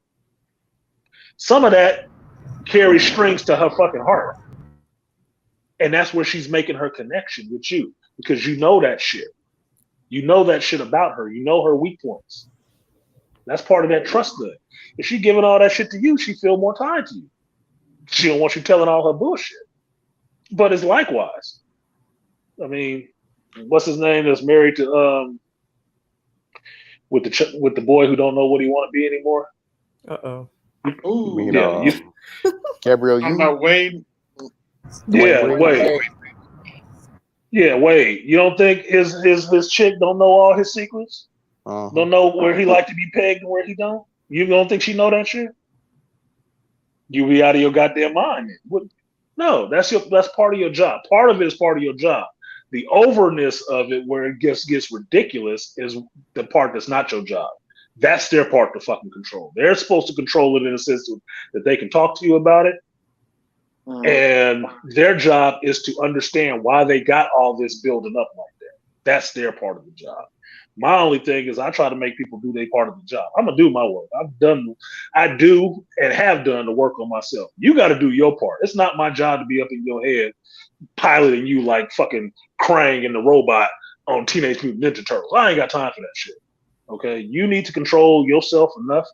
some of that carries strings to her fucking heart. And that's where she's making her connection with you, because you know that shit. You know that shit about her. You know her weak points. That's part of that trust thing. If she giving all that shit to you, she feel more tied to you. She don't want you telling all her bullshit. But it's likewise. I mean, what's his name that's married to with the boy who don't know what he want to be anymore? Gabrielle, I'm not Wade. Wade. Yeah, Wade. You don't think his chick don't know all his secrets? Don't know where he like to be pegged and where he don't? You don't think she know that shit? You be out of your goddamn mind. No, that's part of your job. Part of it is part of your job. The overness of it, where it gets ridiculous, is the part that's not your job. That's their part to fucking control. They're supposed to control it in a sense that they can talk to you about it. And their job is to understand why they got all this building up like that. That's their part of the job. My only thing is I try to make people do their part of the job. I'm gonna do my work. I do and have done the work on myself. You got to do your part. It's not my job to be up in your head piloting you like fucking Krang and the robot on Teenage Mutant Ninja Turtles. I ain't got time for that shit. Okay, you need to control yourself enough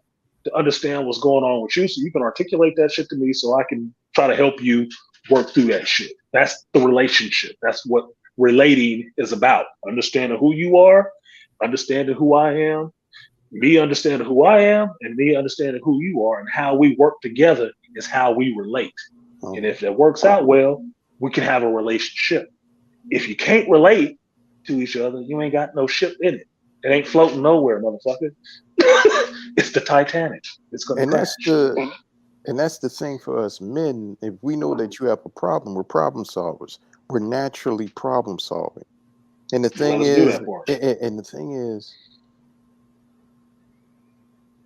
to understand what's going on with you, so you can articulate that shit to me, so I can try to help you work through that shit. That's the relationship. That's what relating is about. Understanding who you are, understanding who I am, me understanding who I am, and me understanding who you are, and how we work together is how we relate. And if that works out well, we can have a relationship. If you can't relate to each other, you ain't got no ship in it. It ain't floating nowhere, motherfucker. It's the Titanic. It's gonna And crash. that's the thing for us men. If we know that you have a problem, we're problem solvers. We're naturally problem solving. And the thing Let us do is, that for us. and the thing is,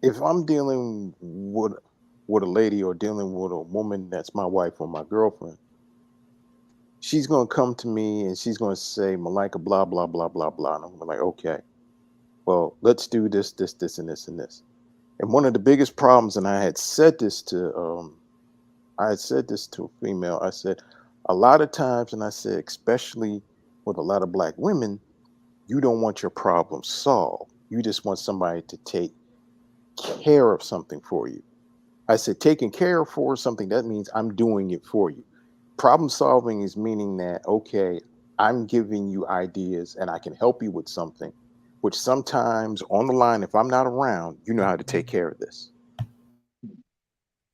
if I'm dealing with a lady or dealing with a woman that's my wife or my girlfriend, she's gonna come to me and she's gonna say, Malika, blah blah blah blah blah, and I'm gonna be like, okay, well, let's do this, this, this, and this, and this. And one of the biggest problems, and I had said this to a female. I said, a lot of times, and I said, especially with a lot of black women, you don't want your problem solved. You just want somebody to take care of something for you. I said, taking care of for something, that means I'm doing it for you. Problem solving is meaning that, okay, I'm giving you ideas and I can help you with something, which sometimes on the line, if I'm not around, you know how to take care of this.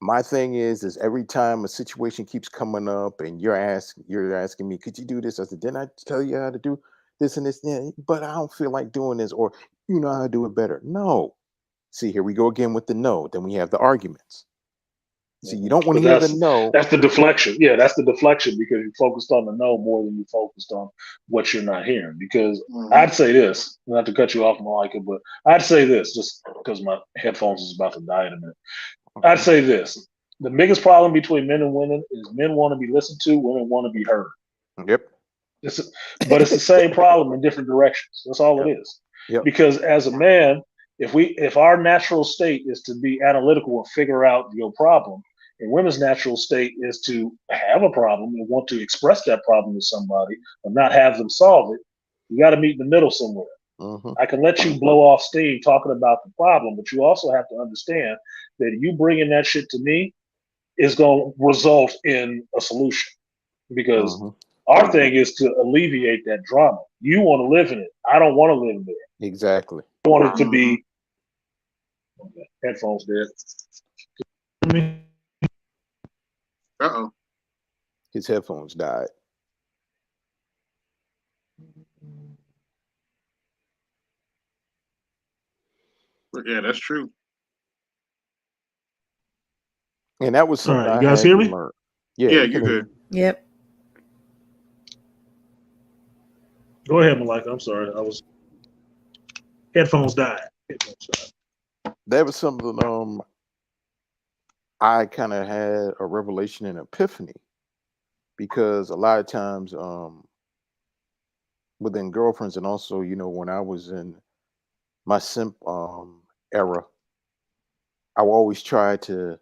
My thing is every time a situation keeps coming up and you're asking me, could you do this? I said, didn't I tell you how to do this and this? Yeah, but I don't feel like doing this, or you know how to do it better. No. See, here we go again with the no. Then we have the arguments. See, you don't want to But hear the no. that's the deflection. Yeah, that's the deflection, because you focused on the no more than you focused on what you're not hearing. Because I'd say this, not to cut you off, Malika, but I'd say this, just because my headphones is about to die in a minute. I'd say this: the biggest problem between men and women is men want to be listened to, women want to be heard. Yep. But it's the same problem in different directions. That's all it is. Yep. Because as a man, if our natural state is to be analytical and figure out your problem, and women's natural state is to have a problem and want to express that problem to somebody and not have them solve it, you got to meet in the middle somewhere. I can let you blow off steam talking about the problem, but you also have to understand that you bringing that shit to me is going to result in a solution, because our thing is to alleviate that drama. You want to live in it. I don't want to live there. Exactly. I want it to be headphones dead. Uh-oh. His headphones died. Yeah, that's true. And that was something All right, I you guys had hear to me? learn. Yeah, you're good. Yep. Go ahead, Malika. I'm sorry. Headphones died. That was something I kind of had a revelation and epiphany, because a lot of times within girlfriends, and also, you know, when I was in my simp era, I would always try to,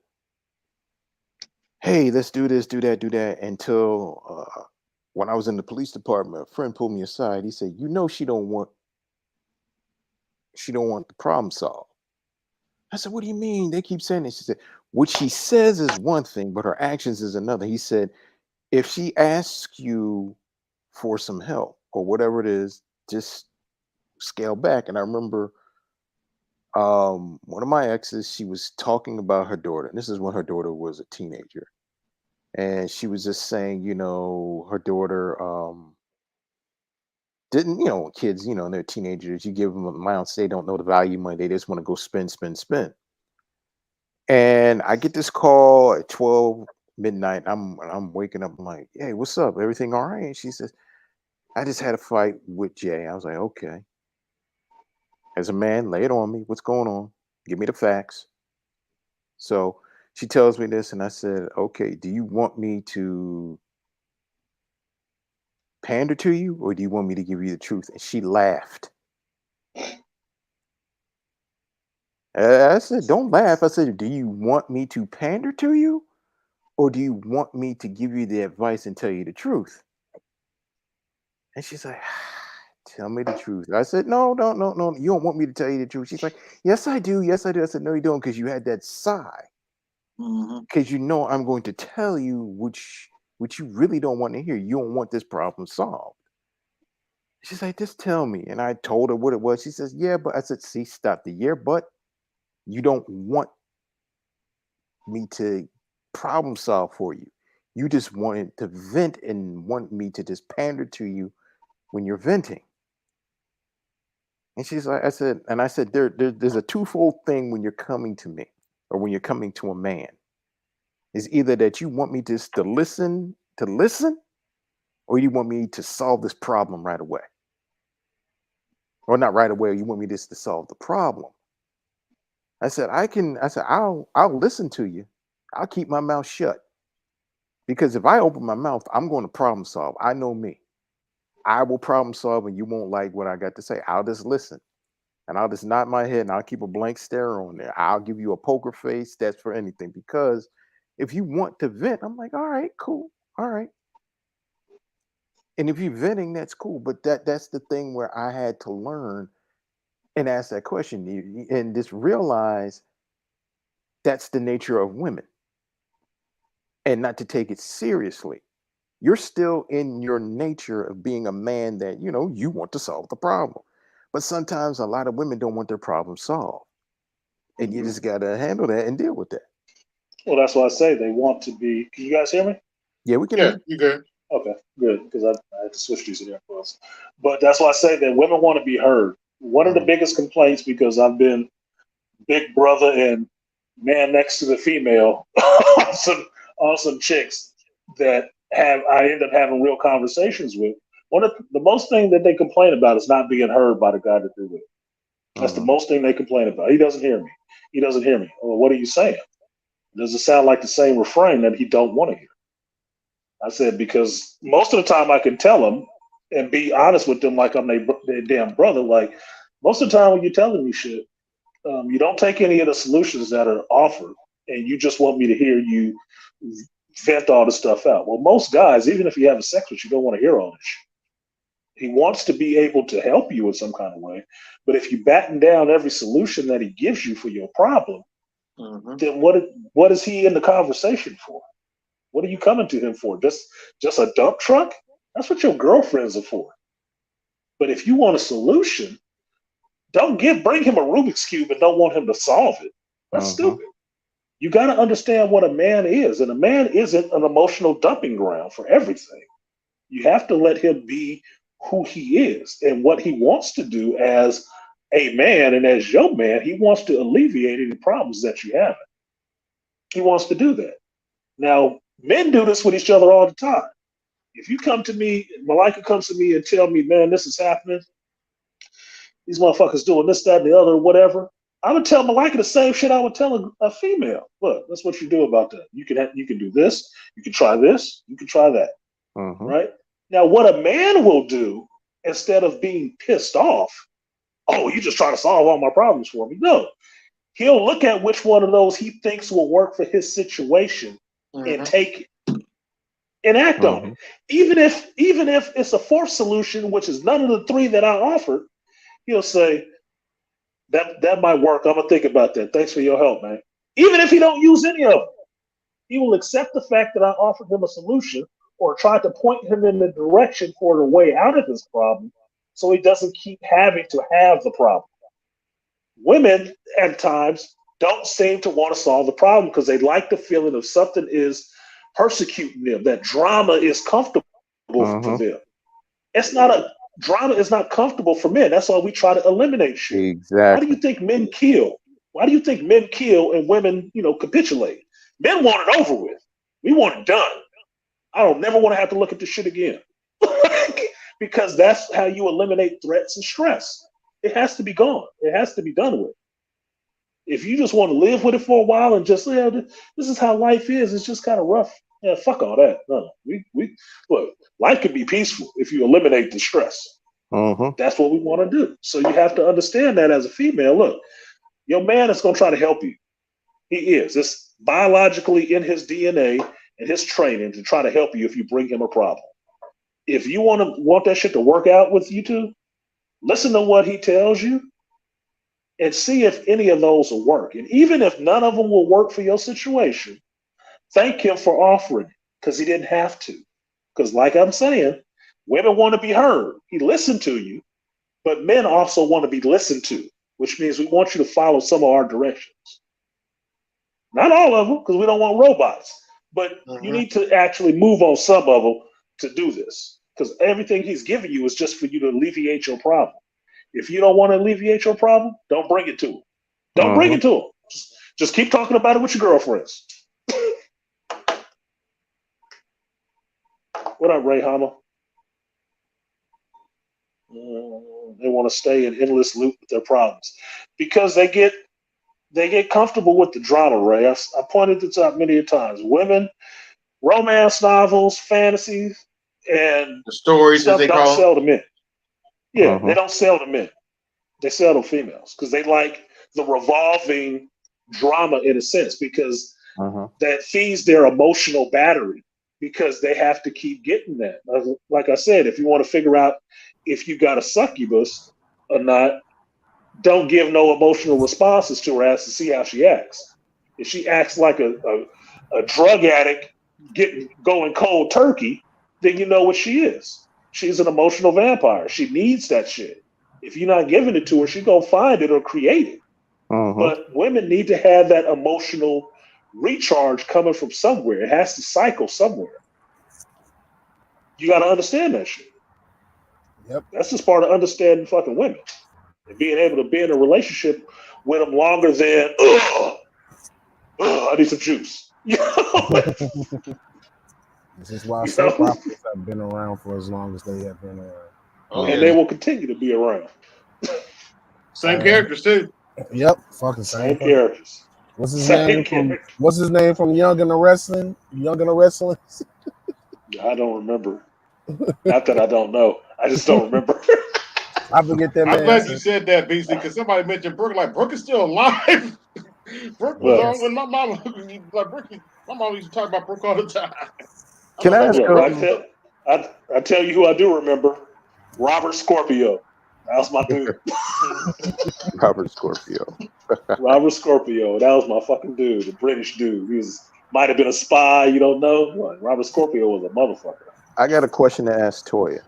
hey, let's do this, do that, do that, until when I was in the police department, a friend pulled me aside. He said, you know, she don't want the problem solved. I said, what do you mean? They keep saying this. She said, what she says is one thing, but her actions is another. He said, if she asks you for some help or whatever it is, just scale back. And I remember one of my exes, she was talking about her daughter. And this is when her daughter was a teenager. And she was just saying, you know, her daughter didn't, you know, kids, you know, they're teenagers, you give them amounts, they don't know the value of money. They just want to go spend, spend, spend. And I get this call at 12 midnight. I'm waking up. I'm like, hey, what's up? Everything all right? And she says, I just had a fight with Jay. I was like, okay. As a man, lay it on me. What's going on? Give me the facts. So she tells me this, and I said, okay, do you want me to pander to you, or do you want me to give you the truth? And she laughed. I said, don't laugh. I said, do you want me to pander to you, or do you want me to give you the advice and tell you the truth? And she's like, tell me the truth. And I said, no. You don't want me to tell you the truth. She's like, yes, I do. Yes, I do. I said, no, you don't, because you had that sigh. Because you know I'm going to tell you which you really don't want to hear. You don't want this problem solved. She's like, just tell me. And I told her what it was. She says, yeah, but I said, see, stop the year, but you don't want me to problem solve for you. You just wanted to vent and want me to just pander to you when you're venting. And she's like, I said, there's a twofold thing when you're coming to me or when you're coming to a man. Is either that you want me just to listen, or you want me to solve this problem right away. Or not right away, you want me just to solve the problem. I said, I'll listen to you. I'll keep my mouth shut. Because if I open my mouth, I'm going to problem solve. I know me. I will problem solve and you won't like what I got to say. I'll just listen. And I'll just nod my head and I'll keep a blank stare on there. I'll give you a poker face. That's for anything. Because if you want to vent, I'm like, all right, cool. All right. And if you're venting, that's cool. But that's the thing where I had to learn and ask that question and just realize that's the nature of women and not to take it seriously. You're still in your nature of being a man that, you want to solve the problem. But sometimes a lot of women don't want their problem solved. And you just got to handle that and deal with that. Well, that's why I say they want to be. Can you guys hear me? Yeah, we can. Yeah, you good. Okay, good, because I had to switch these AirPods. But that's why I say that women want to be heard. One of the biggest complaints, because I've been big brother and man next to the female on some chicks that I end up having real conversations with. One of the most thing that they complain about is not being heard by the guy that they're with. That's the most thing they complain about. He doesn't hear me. He doesn't hear me. Well, what are you saying? Does it sound like the same refrain that he don't want to hear? I said, because most of the time I can tell them and be honest with them like I'm their damn brother. Like, most of the time when you're telling me shit, you don't take any of the solutions that are offered and you just want me to hear you vent all the stuff out. Well, most guys, even if you have a sex with you, don't want to hear all this shit. He wants to be able to help you in some kind of way. But if you batten down every solution that he gives you for your problem, then what is he in the conversation for? What are you coming to him for? Just a dump truck? That's what your girlfriends are for. But if you want a solution, bring him a Rubik's Cube and don't want him to solve it. That's stupid. You got to understand what a man is. And a man isn't an emotional dumping ground for everything. You have to let him be who he is and what he wants to do as a man and as your man. He wants to alleviate any problems that you have. He wants to do that. Now, men do this with each other all the time. If you come to me, Malika comes to me and tell me, man, this is happening. These motherfuckers doing this, that, and the other, whatever. I would tell Malika the same shit I would tell a female. Look, that's what you do about that. You can do this. You can try this. You can try that. Right? Now, what a man will do, instead of being pissed off, oh, you just try to solve all my problems for me. No. He'll look at which one of those he thinks will work for his situation and take it and act on it. Even if it's a fourth solution, which is none of the three that I offered, he'll say, that might work. I'm gonna think about that. Thanks for your help, man. Even if he don't use any of them, he will accept the fact that I offered him a solution or tried to point him in the direction for the way out of his problem, so he doesn't keep having to have the problem. Women at times don't seem to want to solve the problem because they like the feeling of something is persecuting them, that drama is comfortable for them. Drama is not comfortable for men. That's why we try to eliminate shit. Exactly. Why do you think men kill? Why do you think men kill and women, capitulate? Men want it over with. We want it done. I don't never want to have to look at this shit again. Because that's how you eliminate threats and stress. It has to be gone. It has to be done with. If you just want to live with it for a while and just, this is how life is, it's just kind of rough. Yeah, fuck all that. No, look, life can be peaceful if you eliminate the stress. That's what we want to do. So you have to understand that as a female. Look, your man is going to try to help you. He is. It's biologically in his DNA and his training to try to help you if you bring him a problem. If you want that shit to work out with you two, Listen to what he tells you and see if any of those will work. And even if none of them will work for your situation, thank him for offering it because he didn't have to. Because, like I'm saying, women want to be heard. He listened to you, but men also want to be listened to, which means we want you to follow some of our directions. Not all of them, because we don't want robots, but you need to actually move on some of them to do this. Because everything he's giving you is just for you to alleviate your problem. If you don't want to alleviate your problem, don't bring it to him. Don't bring it to him. Just keep talking about it with your girlfriends. What up, Ray Hama? They want to stay in endless loop with their problems because they get comfortable with the drama, Ray. I pointed this out many times. Women, romance novels, fantasies, and the stories stuff as they don't call sell to men. Yeah, they don't sell to men. They sell to females because they like the revolving drama in a sense because that feeds their emotional battery because they have to keep getting that. Like I said, if you want to figure out if you got a succubus or not, don't give no emotional responses to her ass to see how she acts. If she acts like a drug addict going cold turkey, then you know what she is. She's an emotional vampire. She needs that shit. If you're not giving it to her, she's gonna find it or create it. But women need to have that emotional recharge coming from somewhere. It has to cycle somewhere. You got to understand that shit. Yep. That's just part of understanding fucking women and being able to be in a relationship with them longer than, I need some juice. This is why soap operas have been around for as long as they have been around. And they will continue to be around. Same characters too. Yep, fucking same characters. What's his name from Young and the Wrestling? Young and the Wrestling? I don't remember. Not that I don't know. I just don't remember. I forget that. I'm glad you said that, BC, because somebody mentioned Brooke. Like Brooke is still alive. Brooke was on when my mama. Like Brooke, my mama used to talk about Brooke all the time. Can I ask? I tell you who I do remember. Robert Scorpio. That was my dude. Robert Scorpio. Robert Scorpio. That was my fucking dude. The British dude. He might have been a spy. You don't know. Like, Robert Scorpio was a motherfucker. I got a question to ask Toya.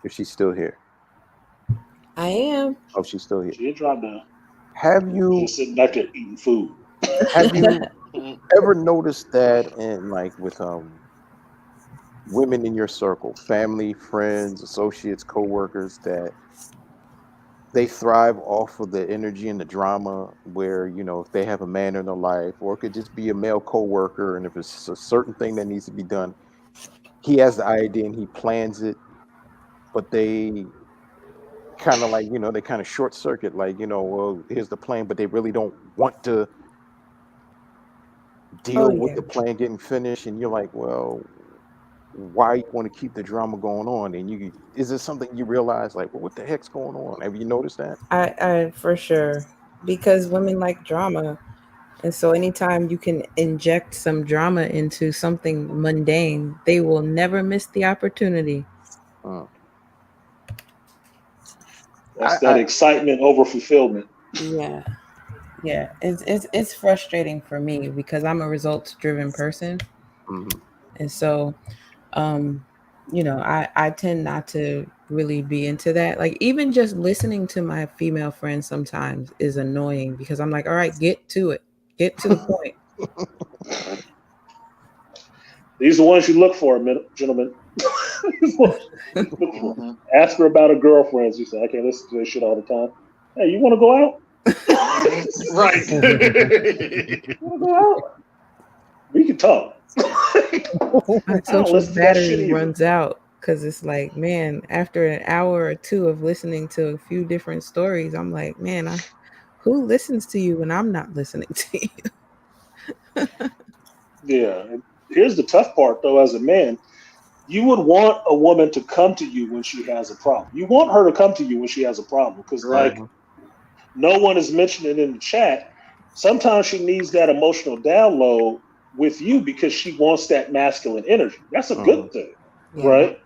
If she's still here. I am. Oh, she's still here. She didn't drop down. Have you? She's sitting back there eating food. Have you ever noticed that in like with women in your circle, family, friends, associates, co-workers, that they thrive off of the energy and the drama where, you know, if they have a man in their life, or it could just be a male co-worker, and if it's a certain thing that needs to be done, he has the idea and he plans it, but they kind of like, you know, they kind of short circuit, like, you know, well, here's the plan, but they really don't want to deal with the plan getting finished, and you're like, well, why you want to keep the drama going on? And is it something you realize, like, well, what the heck's going on? Have you noticed that? I for sure, because women like drama, and so anytime you can inject some drama into something mundane, they will never miss the opportunity. That's that excitement over fulfillment. Yeah. It's frustrating for me because I'm a results-driven person, and so you know, I tend not to really be into that. Like, even just listening to my female friends sometimes is annoying because I'm like, all right, get to it. Get to the point. These are the ones you look for, gentlemen. Ask her about her girlfriends. You say, I can't listen to this shit all the time. Hey, you want to go out? Right. You want to go out? We can talk. My social battery runs out because it's like, man, after an hour or two of listening to a few different stories, I'm like, man, who listens to you when I'm not listening to you? Yeah. And here's the tough part, though, as a man. You would want a woman to come to you when she has a problem. You want her to come to you when she has a problem because, like, no one is mentioning in the chat, sometimes she needs that emotional download with you because she wants that masculine energy. That's a good thing, right?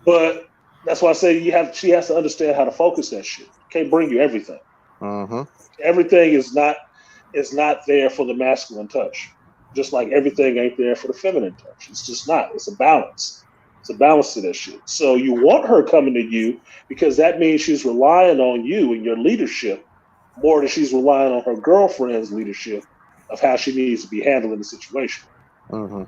But That's why I say she has to understand how to focus that shit. Can't bring you everything. Mm-hmm. Everything is not there for the masculine touch. Just like everything ain't there for the feminine touch. It's just not. It's a balance. It's a balance to that shit. So you want her coming to you because that means she's relying on you and your leadership more than she's relying on her girlfriend's leadership of how she needs to be handling the situation. Mm-hmm.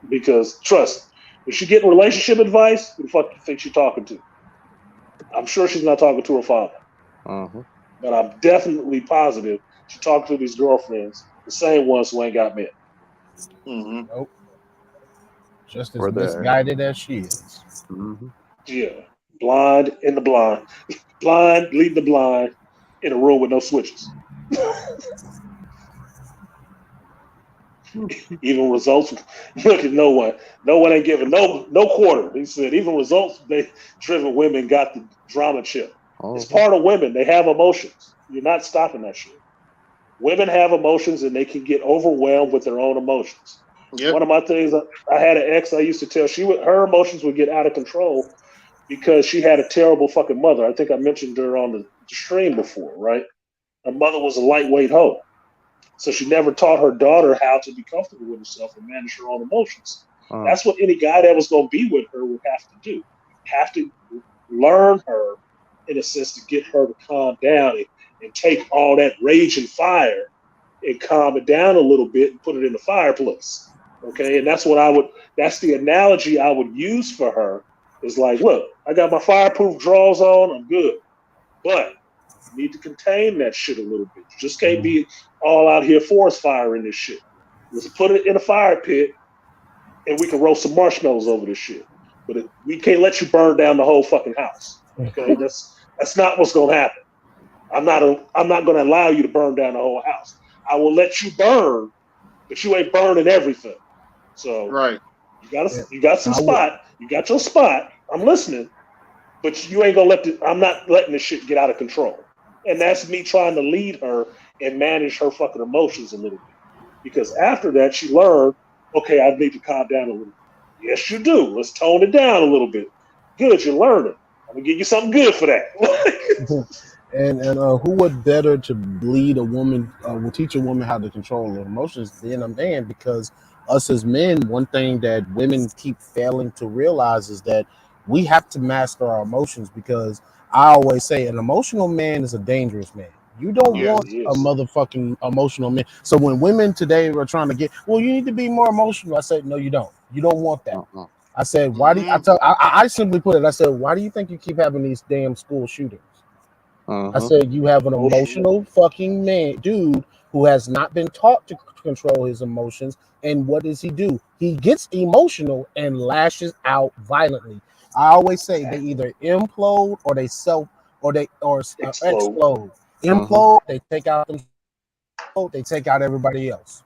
Because trust, if she getting relationship advice, who the fuck you think she's talking to? I'm sure she's not talking to her father, Mm-hmm. but I'm definitely positive she's talking to these girlfriends, the same ones who ain't got men. Mm-hmm. Nope. Just as Brother. misguided as she is. Mm-hmm. Yeah, blind in the blind, blind leading the blind in a room with no switches. Even results, look at no one. No one ain't giving no quarter. He said even results they driven women got the drama chip. It's Mm-hmm. part of women. They have emotions. You're not stopping that shit. Women have emotions and they can get overwhelmed with their own emotions. Yep. One of my things, I had an ex I used to tell her emotions would get out of control because she had a terrible fucking mother. I think I mentioned her on the stream before, right? Her mother was a lightweight hoe. So she never taught her daughter how to be comfortable with herself and manage her own emotions. Mm. That's what any guy that was going to be with her would have to do. Have to learn her, in a sense, to get her to calm down and take all that rage and fire and calm it down a little bit and put it in the fireplace. Okay. And that's the analogy I would use for her is like, look, I got my fireproof drawers on. I'm good. But you need to contain that shit a little bit. You just can't be all out here forest firing this shit. Let's put it in a fire pit and we can roast some marshmallows over this shit. But we can't let you burn down the whole fucking house. Okay, that's not what's gonna happen. I'm not gonna allow you to burn down the whole house. I will let you burn, but you ain't burning everything. So Right. Yeah. you got some I would. spot. You got your spot. I'm listening, but you ain't gonna I'm not letting this shit get out of control. And that's me trying to lead her and manage her fucking emotions a little bit. Because after that, she learned, okay, I need to calm down a little bit. Yes, you do. Let's tone it down a little bit. Good, you're learning. I'm gonna give you something good for that. And who would better to lead a woman, will teach a woman how to control her emotions than a man? Because us as men, one thing that women keep failing to realize is that we have to master our emotions. Because I always say an emotional man is a dangerous man. You don't Yeah. want a Yes. motherfucking emotional man. So when women today are trying to get, well, you need to be more emotional. I said, no, you don't. You don't want that. Mm-hmm. I said, why do you, Mm-hmm. I simply put it, I said, why do you think you keep having these damn school shootings? I Mm-hmm. said, you have an Emotional. emotional fucking man, dude, who has not been taught to control his emotions. And what does he do? He gets emotional and lashes out violently. I always say they Exactly. either implode or they Explode. explode. Mm-hmm. Implode, they take out themselves, they take out everybody else.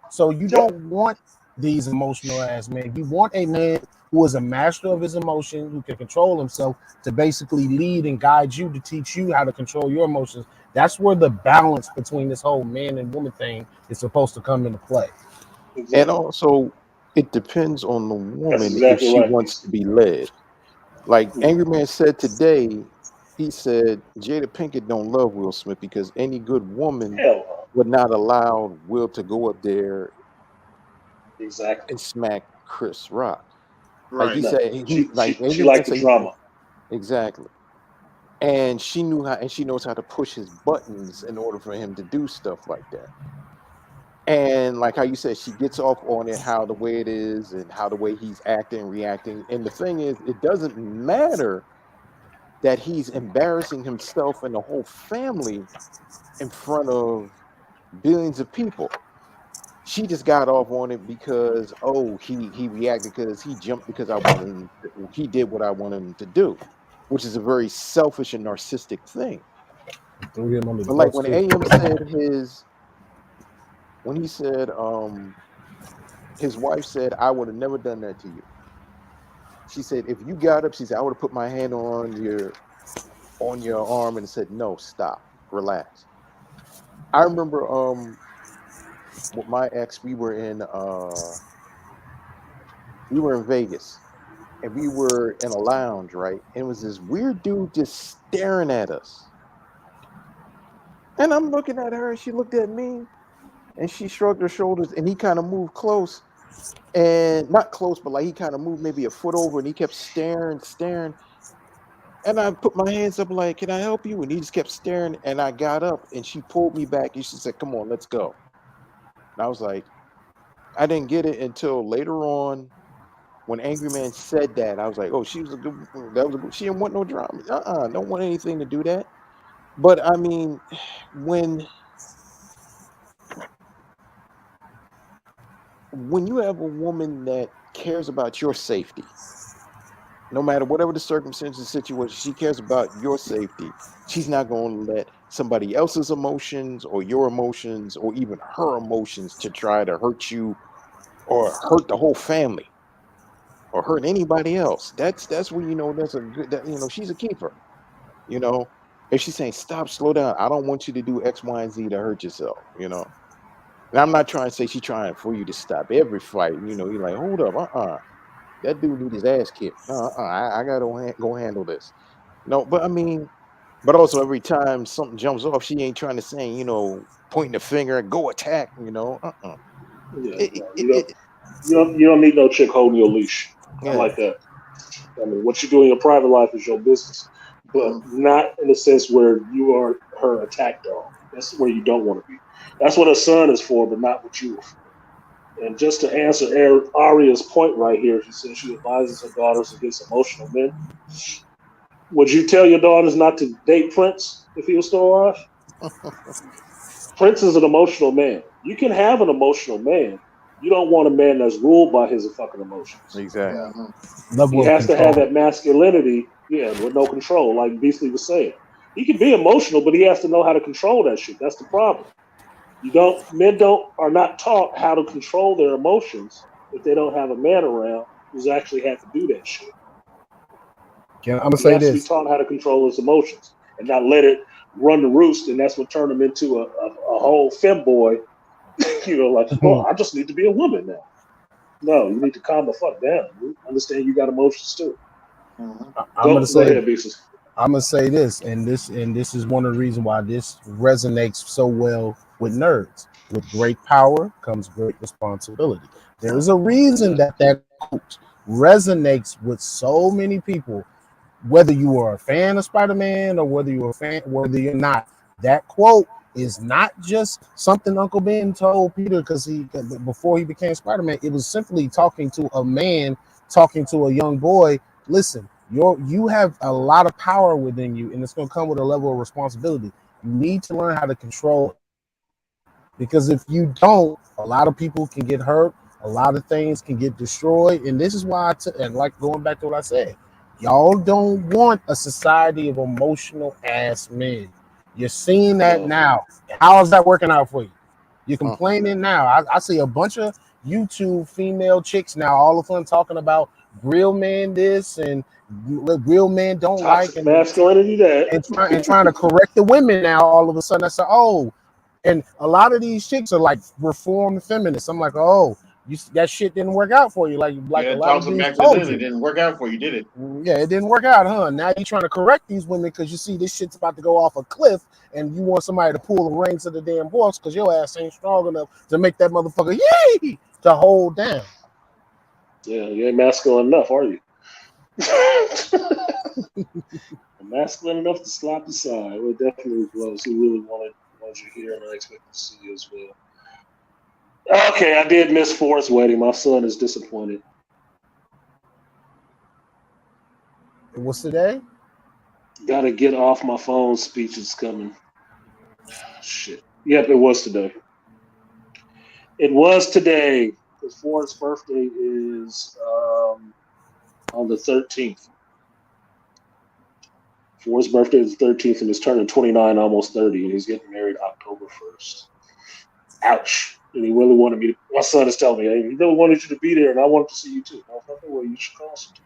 So you Yep. don't want these emotional ass men. You want a man who is a master of his emotion, who can control himself to basically lead and guide you to teach you how to control your emotions. That's where the balance between this whole man and woman thing is supposed to come into play. And Exactly. also, it depends on the That's woman if exactly she right, wants to DC. be led. Like Mm. Angry Man said today, he said Jada Pinkett don't love Will Smith because any good woman Hell no. would not allow Will to go up there Exactly. and smack Chris Rock. Like he Right. No. said, like She Angry Man liked the said, drama. exactly. And she knew how, and she knows how to push his buttons in order for him to do stuff like that. And like how you said, she gets off on it, how the way it is, and how the way he's acting, reacting. And the thing is, it doesn't matter that he's embarrassing himself and the whole family in front of billions of people. She just got off on it because he reacted because he jumped because I wanted him he did what I wanted him to do, which is a very selfish and narcissistic thing. Threw him under the But like bus when too. AM said when he said his wife said, I would have never done that to you. She said, if you got up, she said, I would have put my hand on your arm and said, no, stop, relax. I remember with my ex, we were in Vegas and we were in a lounge, right? And it was this weird dude just staring at us. And I'm looking at her, and she looked at me, and she shrugged her shoulders, and he kind of moved close, and not close, but like he kind of moved maybe a foot over, and he kept staring. And I put my hands up like, "Can I help you?" And he just kept staring, and I got up, and she pulled me back, and she said, "Come on, let's go." And I was like, I didn't get it until later on when Angry Man said that. I was like, "Oh, she was a good. That was a good. She didn't want no drama. Don't want anything to do that." But I mean, when you have a woman that cares about your safety, no matter whatever the circumstances, situation, she cares about your safety. She's not going to let somebody else's emotions or your emotions or even her emotions to try to hurt you or hurt the whole family or hurt anybody else. That's when you know that's a good. She's a keeper. You know, if she's saying stop, slow down, I don't want you to do X, Y, and Z to hurt yourself. And I'm not trying to say she's trying for you to stop every fight. You're like, hold up, that dude need his ass kicked. No, I gotta go handle this. No, but I mean, but also every time something jumps off, she ain't trying to say, pointing the finger, go attack. Yeah, It, no, it, it, you don't need no chick holding your leash. Not yeah, like that. I mean, what you do in your private life is your business, but Mm. not in the sense where you are her attack dog. That's where you don't want to be. That's what a son is for, but not what you are for. And just to answer Aria's point right here, she says she advises her daughters against emotional men. Would you tell your daughters not to date Prince if he was still alive? Prince is an emotional man. You can have an emotional man. You don't want a man that's ruled by his fucking emotions. exactly. Mhm. He Level of has to have control. that masculinity, yeah, with no control, like Beasley was saying. He can be emotional, but he has to know how to control that shit. That's the problem. Men don't are not taught how to control their emotions if they don't have a man around who's actually had to do that shit. I'm gonna He say has to be this. taught how to control his emotions and not let it run the roost, and that's what turned him into a whole femboy. Like, well, I just need to be a woman now. No, you need to calm the fuck down. You understand you got emotions too. Mhm. I'm gonna Go say ahead, Beasley. I'm gonna say this, and this is one of the reasons why this resonates so well with nerds. With great power comes great responsibility. There is a reason Yeah. that quote resonates with so many people, whether you are a fan of Spider-Man or whether you're not. That quote is not just something Uncle Ben told Peter because before he became Spider-Man. It was simply talking to a man, talking to a young boy. Listen, you have a lot of power within you, and it's going to come with a level of responsibility. You need to learn how to control it, because if you don't, a lot of people can get hurt, a lot of things can get destroyed. And this is why and like going back to what I said, y'all don't want a society of emotional ass men. You're seeing that No. now. How is that working out for you? You're Uh, complaining now. I see a bunch of YouTube female chicks now all of a sudden talking about real men this and real men don't like, Toxic masculinity that. and trying to correct the women now all of a sudden. I said, oh, and a lot of these chicks are like reformed feminists. I'm like, oh, that shit didn't work out for you, like a Yeah, lot of toxic dudes told masculinity you. didn't work out for you, did it? Yeah, it didn't work out, huh? Now you're trying to correct these women because you see this shit's about to go off a cliff, and you want somebody to pull the reins of the damn horse because your ass ain't strong enough to make that motherfucker yay to hold down. Yeah, you ain't masculine enough, are you? Masculine enough to slap aside. Well, it definitely was. He really wanted you here, and I expect to see you as well. Okay, I did miss Forrest's wedding. My son is disappointed. What's today? Got to get off my phone. Speech is coming. Shit. Yep, it was today. It was today because Forrest's birthday is on the 13th. Forrest's birthday is the 13th, and he's turning 29, almost 30, and he's getting married October 1st. Ouch. And he really wanted me to. My son is telling me, hey, he really wanted you to be there, and I wanted to see you too. Motherfucker, well, you should call sometime.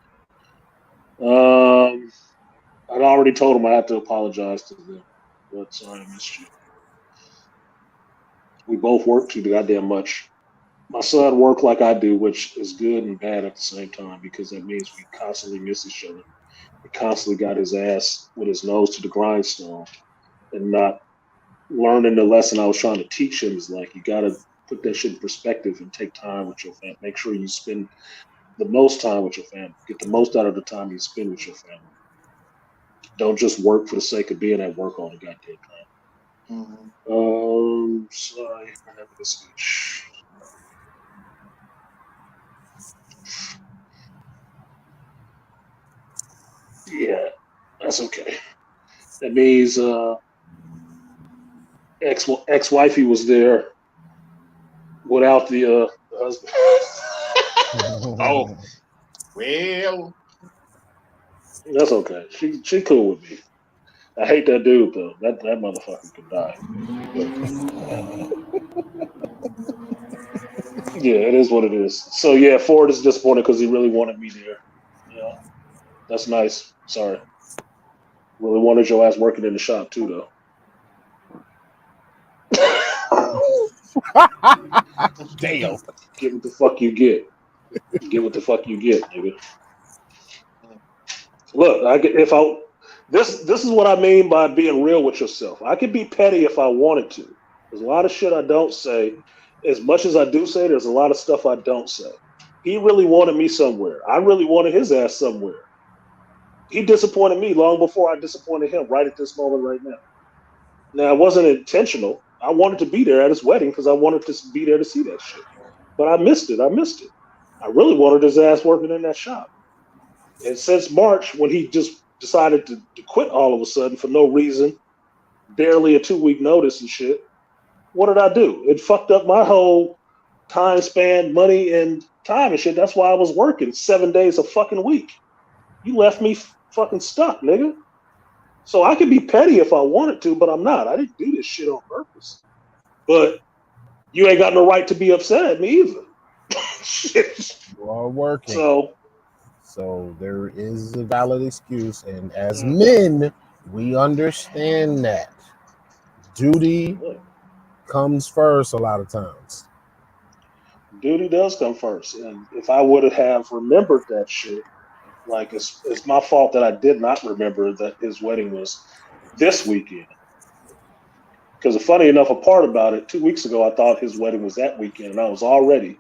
I'd already told him I had to apologize to them, but sorry I missed you. We both work too goddamn much. My son worked like I do, which is good and bad at the same time because that means we constantly miss each other. He constantly got his ass with his nose to the grindstone and not learning the lesson I was trying to teach him is like you got to put that shit in perspective and take time with your family. Make sure you spend the most time with your family. Get the most out of the time you spend with your family. Don't just work for the sake of being at work all the goddamn time. Sorry, I have a speech. Yeah, that's okay. That means ex-wifey was there without the husband. Oh, well. That's okay. She cool with me. I hate that dude though. That motherfucker could die. But yeah, it is what it is. So yeah, Ford is disappointed because he really wanted me there. Yeah, that's nice. Sorry, really wanted your ass working in the shop too though. Damn. Get what the fuck you get. Get what the fuck you get, nigga. Look, this is what I mean by being real with yourself. I could be petty if I wanted to. There's a lot of shit I don't say. As much as I do say, there's a lot of stuff I don't say. He really wanted me somewhere. I really wanted his ass somewhere. He disappointed me long before I disappointed him right at this moment right now. Now, it wasn't intentional. I wanted to be there at his wedding because I wanted to be there to see that shit. But I missed it. I missed it. I really wanted his ass working in that shop. And since March, when he just decided to quit all of a sudden for no reason, barely a 2-week notice and shit, what did I do? It fucked up my whole time span, money, and time and shit. That's why I was working 7 days a fucking week. You left me fucking stuck, nigga. So I could be petty if I wanted to, but I'm not. I didn't do this shit on purpose. But you ain't got no right to be upset at me either. Shit. You are working. So there is a valid excuse. And as men, we understand that. Duty comes first a lot of times. Duty does come first. And if I would have remembered that shit, like it's my fault that I did not remember that his wedding was this weekend. Because funny enough, a part about it, 2 weeks ago, I thought his wedding was that weekend, and I was already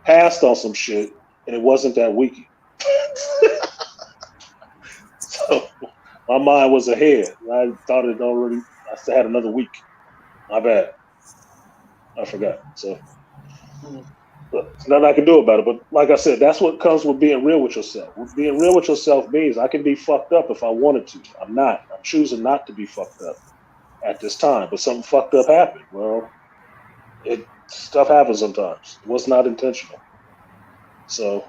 passed on some shit, and it wasn't that weekend. So my mind was ahead. I thought it already. I still had another week. My bad. I forgot. So there's nothing I can do about it. But like I said, that's what comes with being real with yourself. Being real with yourself means I can be fucked up if I wanted to. I'm not. I'm choosing not to be fucked up at this time. But something fucked up happened. Well, stuff happens sometimes. It was not intentional. So,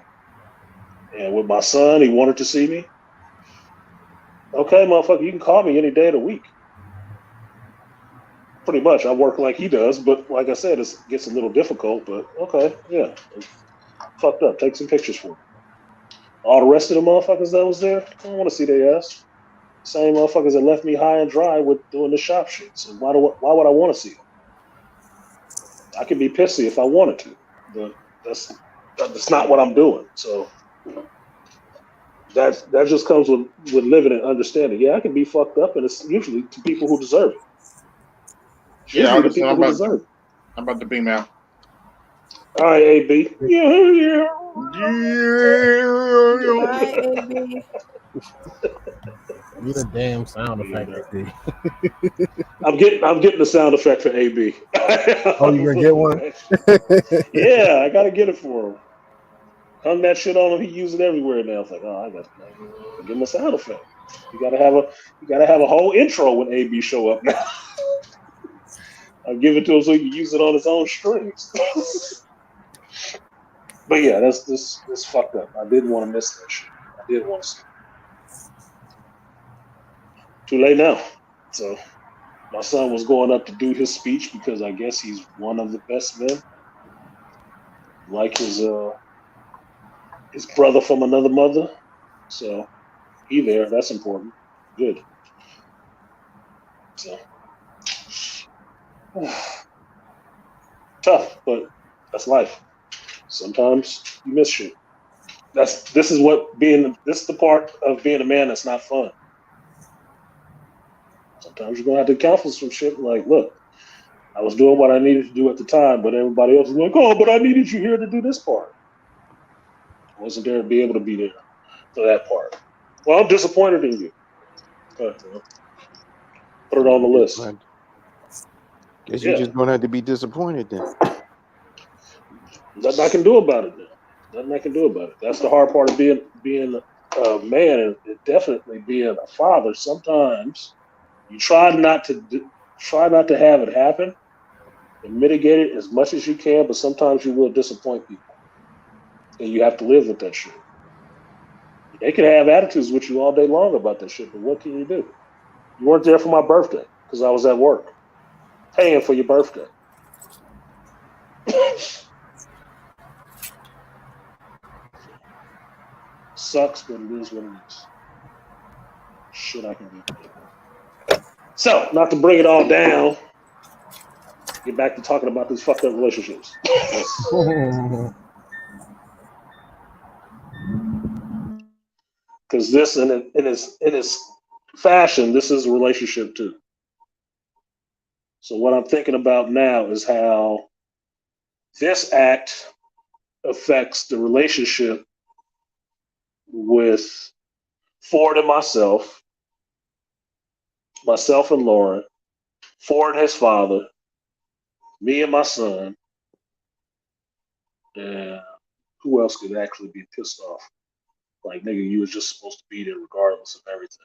and with my son, he wanted to see me. Okay, motherfucker, you can call me any day of the week. Pretty much, I work like he does, but like I said, it gets a little difficult. But okay, yeah, fucked up. Take some pictures for me. All the rest of the motherfuckers that was there, I don't want to see their ass. Same motherfuckers that left me high and dry with doing the shop shit. So why would I want to see them? I could be pissy if I wanted to, but that's not what I'm doing. So that just comes with living and understanding. Yeah, I can be fucked up, and it's usually to people who deserve it. Yeah, Usually the people who deserve it. I'm about to be now. All right, AB. Yeah. All right, AB. Need a damn sound effect. I'm getting the sound effect for AB. Oh, you gonna get one? Yeah, I gotta get it for him. Hung that shit on him. He used it everywhere now. It's like, oh, I got to give him a sound effect. You gotta have a whole intro when AB show up now. I'll give it to him so he can use it on his own strings. But yeah, that's fucked up. I didn't want to miss that shit. I did want to see it. Too late now. So my son was going up to do his speech because I guess he's one of the best men. Like his brother from another mother. So he there. That's important. Good. So tough, but that's life. Sometimes you miss shit. This is the part of being a man that's not fun. Sometimes you're gonna have to account for some shit. Like, look, I was doing what I needed to do at the time, but everybody else was like, "Oh, but I needed you here to do this part." I wasn't there to be able to be there for that part. Well, I'm disappointed in you. But, put it on the list. Guess you're Yeah, just gonna have to be disappointed then. nothing I can do about it now. Nothing I can do about it. That's the hard part of being a man, and definitely being a father. Sometimes you try not to have it happen and mitigate it as much as you can, but sometimes you will disappoint people, and you have to live with that shit. They can have attitudes with you all day long about that shit, but what can you do? You weren't there for my birthday because I was at work paying for your birthday. Sucks, but it is what it is. Shit I can do. So, not to bring it all down, get back to talking about these fucked up relationships. Because this, in its fashion, this is a relationship too. So what I'm thinking about now is how this act affects the relationship with Ford and myself and Lauren, Ford and his father, me and my son, and who else could actually be pissed off? Like, nigga, you was just supposed to be there regardless of everything.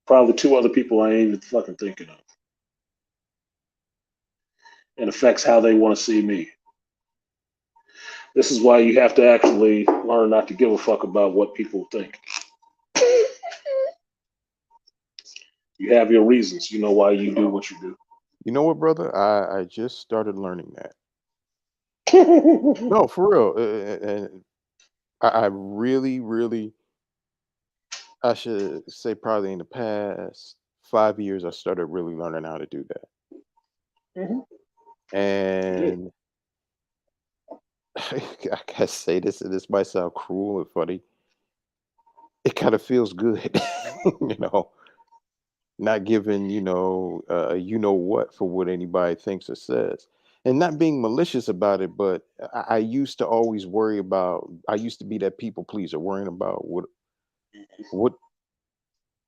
Probably two other people I ain't even fucking thinking of. It affects how they want to see me. This is why you have to actually learn not to give a fuck about what people think. You have your reasons. You know why you do what you do. You know what, brother? I just started learning that. No, for real. And I really, really, I should say probably in the past 5 years, I started really learning how to do that. Mhm. And I gotta say this, and this might sound cruel and funny. It kind of feels good, you know, not giving, you know what for what anybody thinks or says. And not being malicious about it, but I used to always worry about, I used to be that people pleaser, worrying about what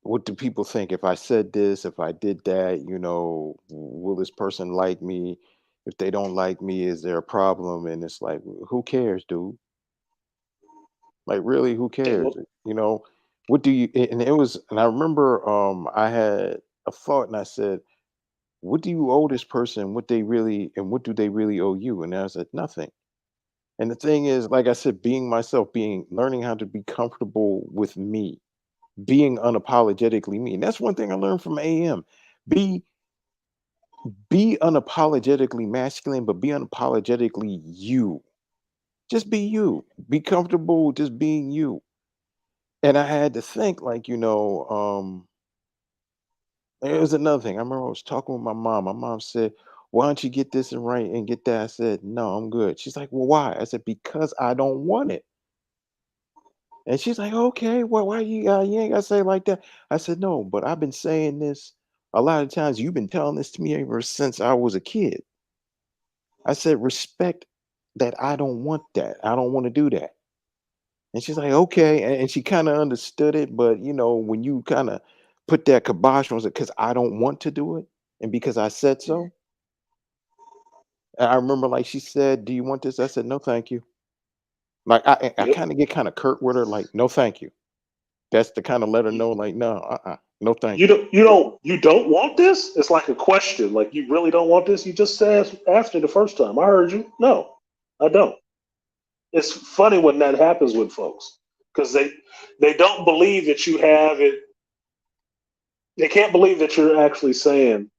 what do people think if I said this, if I did that, will this person like me? If they don't like me, is there a problem? And it's like, who cares, dude? Like, really, who Yeah, cares? well, You know, what do you, and it was, and I remember I had a thought and I said, what do you owe this person? What they really, and what do they really owe you? And I said, nothing. And the thing is, like I said, being myself, learning how to be comfortable with me, being unapologetically me. And that's one thing I learned from AM. Be be unapologetically masculine, but be unapologetically you. Just be you. Be comfortable just being you. And I had to think, like, it was another thing. I remember I was talking with my mom. My mom said, why don't you get this and right and get that? I said, no, I'm good. She's like, well, why? I said, because I don't want it. And she's like, okay, well, why you ain't gotta say it like that. I said, no, but I've been saying this a lot of times. You've been telling this to me ever since I was a kid. I said, respect that I don't want that. I don't want to do that. And she's like, okay. And she kind of understood it. But, when you kind of put that kibosh on it, because I don't want to do it and because I said so. And I remember, like, she said, do you want this? I said, no, thank you. Like, I yep. kind of get kind of curt with her, like, no, thank you. That's to kind of let her know, like, no, no, thank you. You don't want this? It's like a question. Like, you really don't want this? You just asked it the first time. I heard you. No, I don't. It's funny when that happens with folks because they don't believe that you have it. They can't believe that you're actually saying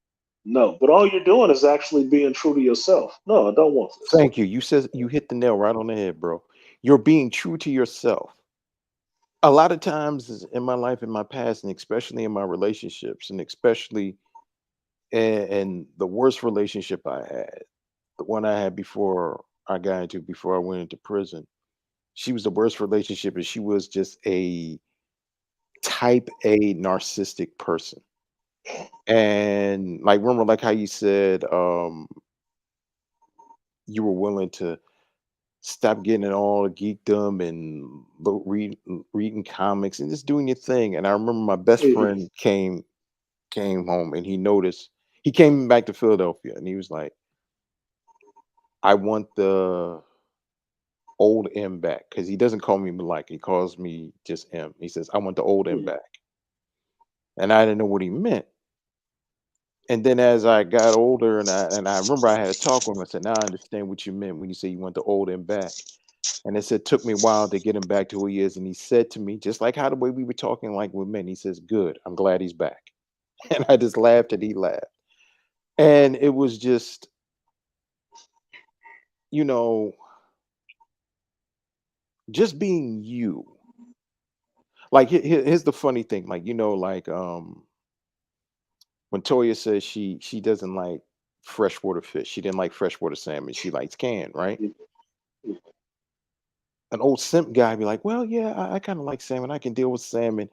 no. But all you're doing is actually being true to yourself. No, I don't want this. Thank you. You hit the nail right on the head, bro. You're being true to yourself. A lot of times in my life, in my past, and especially in my relationships, and especially in the worst relationship I had, the one I had before before I went into prison. She was the worst relationship, and she was just a type A narcissistic person. And like, remember, like how you said, you were willing to stop getting in all the geekdom and reading comics and just doing your thing. And I remember my best Mhm. friend came home and he noticed. He came back to Philadelphia and he was like, "I want the old M back," because he doesn't call me Malike. He calls me just M. He says, "I want the old M Mhm. back," and I didn't know what he meant. And then as I got older, and I remember I had a talk with him. I said, "Now I understand what you meant when you say you want the old M back." And it said took me a while to get him back to who he is. And he said to me, just like how the way we were talking like with men, he says, "Good. I'm glad he's back." And I just laughed and he laughed. And it was just, you know, just being you. Like here's the funny thing. Like, like when Toya says she doesn't like freshwater fish, she didn't like freshwater salmon, she likes canned, right? Mhm. An old simp guy be like, "Well, yeah, I kind of like salmon. I can deal with salmon."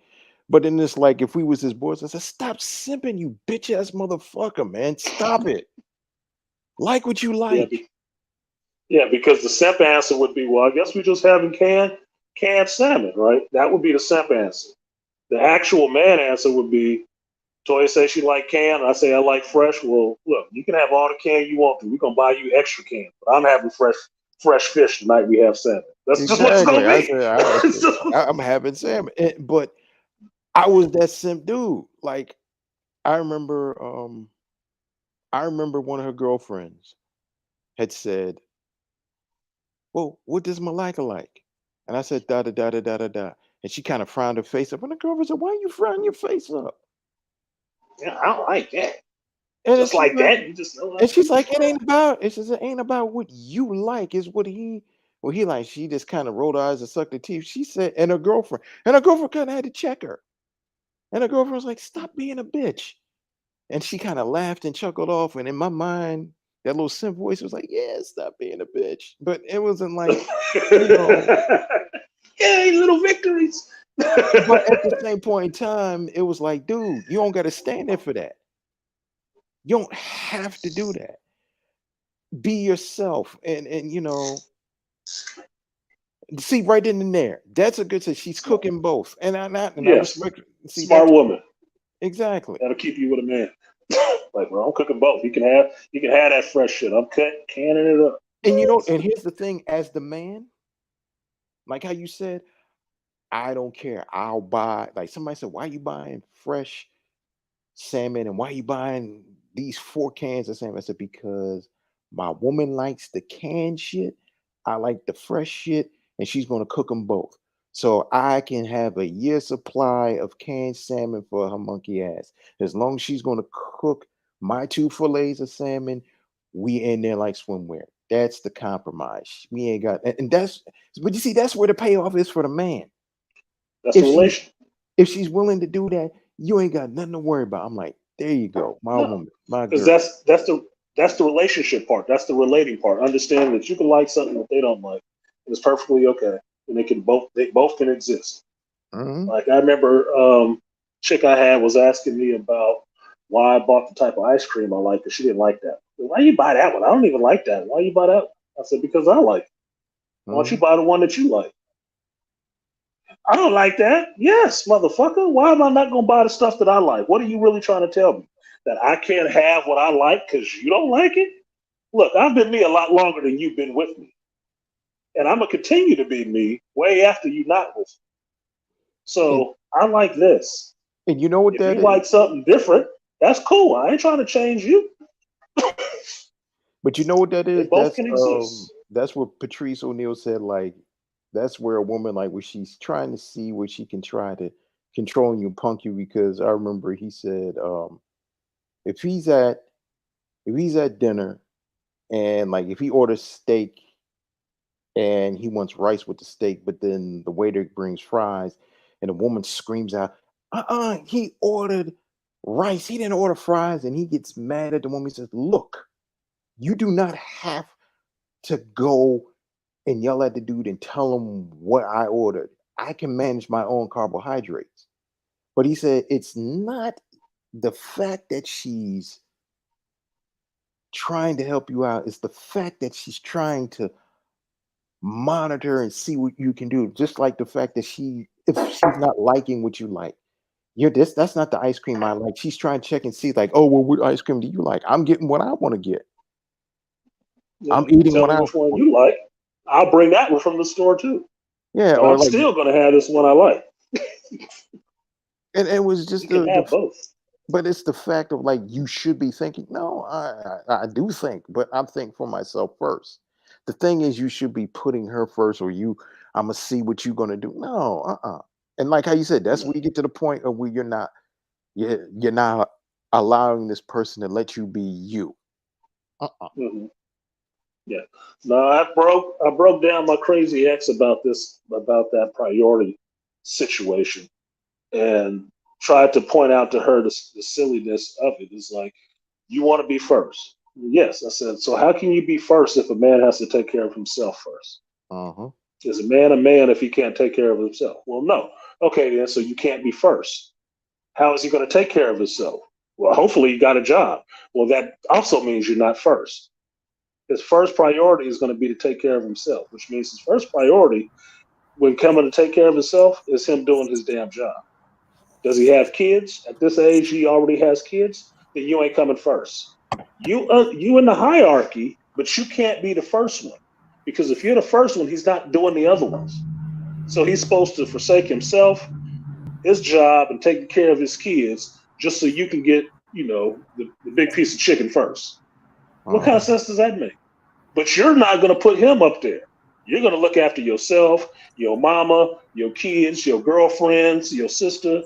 But then it's like, if we was his boys, I said, "Stop simping, you bitch ass motherfucker, man. Stop it. Like what you Yeah, like." yeah, because the simp answer would be, well, I guess we're just having canned salmon, right? That would be the simp answer. The actual man answer would be, Toya says she like canned. I say I like fresh. Well, look, you can have all the can you want to. We're gonna buy you extra can, but I'm having fresh fish tonight. We have salmon. That's just what it's Exactly. gonna I be. said, I'm having salmon. But I was that simp dude. Like, I remember, one of her girlfriends had said, "Well, what does Malika like?" And I said, "Da da da da da da da." And she kind of frowned her face up. And the girlfriend said, "Why are you frowning your face up?" Yeah, I don't like that. And then Just she's like like, that, you just know I'm "It fine. ain't about." It says, "It ain't about what you like. It's what he likes." She just kind of rolled her eyes and sucked her teeth. She said, and her girlfriend kind of had to check her. And her girlfriend was like, "Stop being a bitch." And she kind of laughed and chuckled off. And in my mind, that little simp voice was like, "Yeah, stop being a bitch." But it wasn't like, you know. Yay, little victories. But at the same point in time, it was like, dude, you don't got to stand there for that. You don't have to do that. Be yourself, and see right in and there. That's a good say. She's Smart, cooking both, and I yes, respect. See, smart that's woman. exactly. That'll keep you with a man. Like, bro, I'm cooking both. You can have that fresh shit. I'm canning it up. And and here's the thing: as the man, like how you said, I don't care. I'll buy. Like somebody said, "Why you buying fresh salmon and why you buying these 4 cans of salmon?" I said, "Because my woman likes the canned shit. I like the fresh shit, and she's gonna cook them both. So I can have a year supply of canned salmon for her monkey ass. As long as she's gonna cook my 2 fillets of salmon, we in there like swimwear. That's the compromise. We ain't got, and that's, but you see, that's where the payoff is for the man. That's the If she's relation. if she's willing to do that, you ain't got nothing to worry about." I'm like, there you go, my No, woman, my because girl. that's the relationship part. That's the relating part. Understanding that you can like something that they don't like, and it's perfectly okay. And they both can exist. Hmm. Like I remember, chick I had was asking me about why I bought the type of ice cream I like, because she didn't like that. Why you buy that one? I don't even like that. Why you buy that one? I said, because I like it. Why don't you Hmm. buy the one that you like? I don't like that. Yes, motherfucker. Why am I not going to buy the stuff that I like? What are you really trying to tell me? That I can't have what I like because you don't like it? Look, I've been me a lot longer than you've been with me. And I'm going to continue to be me way after you not with me. And So I like this. you know what If that you is? like something different, that's cool. I ain't trying to change you. But you know what that They is? both can exist. That's what Patrice O'Neill said. Like, that's where a woman, like, where she's trying to see where she can try to control you, punk you. Because I remember he said, if he's at dinner, and like if he orders steak and he wants rice with the steak, but then the waiter brings fries, and the woman screams out, he ordered rice. He didn't order fries," and he gets mad at the woman. He says, "Look, You do not have to go and yell at the dude and tell him what I ordered. I can manage my own carbohydrates. But he said it's not the fact that she's trying to help you out, it's the fact that she's trying to monitor and see what you can do. Just like the fact that if she's not liking what you like, that's not the ice cream I like. She's trying to check and see, like, oh, well, what ice cream do you like? I'm getting what I want to get. Yeah, I'm eating tell what me I which one want. you like. I'll bring that one from the store too. Yeah, But or I'm like, still going to have this one I like. and it was just You can have both. but it's the fact of like you should be thinking. No, I do think, but I'm thinking for myself first. The thing is, you should be putting her first, or I'm gonna see what you're gonna do. No, And like how you said, that's Yeah. where you get to the point of where you're not allowing this person to let you be you. Mm-hmm. Yeah. No, I broke down my crazy ex about that priority situation, and tried to point out to her the silliness of it. It's like, you want to be first. Yes, I said. So how can you be first if a man has to take care of himself first? Uh-huh. Is a man if he can't take care of himself? Well, no. Okay, then. So you can't be first. How is he going to take care of himself? Well, hopefully he got a job. Well, that also means you're not first. His first priority is going to be to take care of himself, which means his first priority when coming to take care of himself is him doing his damn job. Does he have kids? At this age, he already has kids. Then you ain't coming first. You in the hierarchy, but you can't be the first one, because if you're the first one, he's not doing the other ones. So he's supposed to forsake himself, his job, and taking care of his kids just so you can get, the big piece of chicken first. What kind of sense does that make? But you're not going to put him up there. You're going to look after yourself, your mama, your kids, your girlfriends, your sister,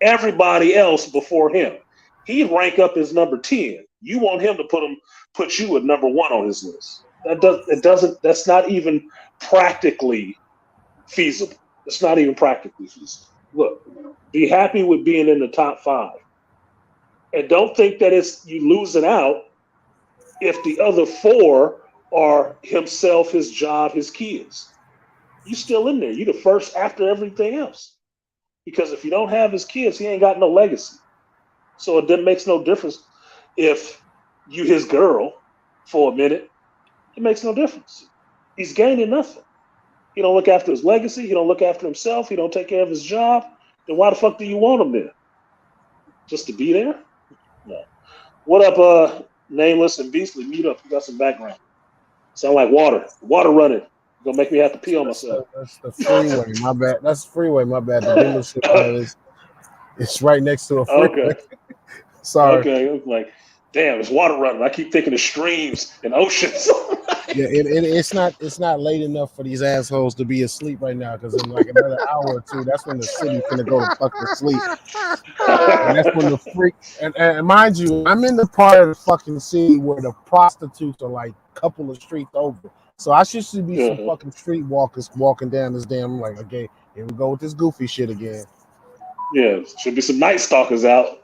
everybody else before him. He'd rank up as number 10. You want him to put you at number 1 on his list. That's not even practically feasible. It's not even practically feasible. Look, be happy with being in the top 5. And don't think that it's you losing out if the other 4 are himself, his job, his kids. You still in there. You the first after everything else. Because if you don't have his kids, he ain't got no legacy. So it makes no difference if you his girl for a minute. It makes no difference. He's gaining nothing. He don't look after his legacy. He don't look after himself. He don't take care of his job. Then why the fuck do you want him there? Just to be there? No. What up, Nameless and Beastly? Mute up. You got some background. Sound like water. Water running. Gonna make me have to pee on myself. That's the freeway. My bad. That's the freeway. My bad. The dealership it's right next to a freeway. Okay. Sorry. Okay. It was like, damn, it's water running. I keep thinking of streams and oceans. Yeah, it's not late enough for these assholes to be asleep right now, because in like another hour or two, that's when the city's gonna go to fucking sleep. And that's when the freak and mind you, I'm in the part of the fucking city where the prostitutes are like a couple of streets over. So I should be some fucking street walkers walking down this damn, like, okay, here we go with this goofy shit again. Yeah, should be some night stalkers out.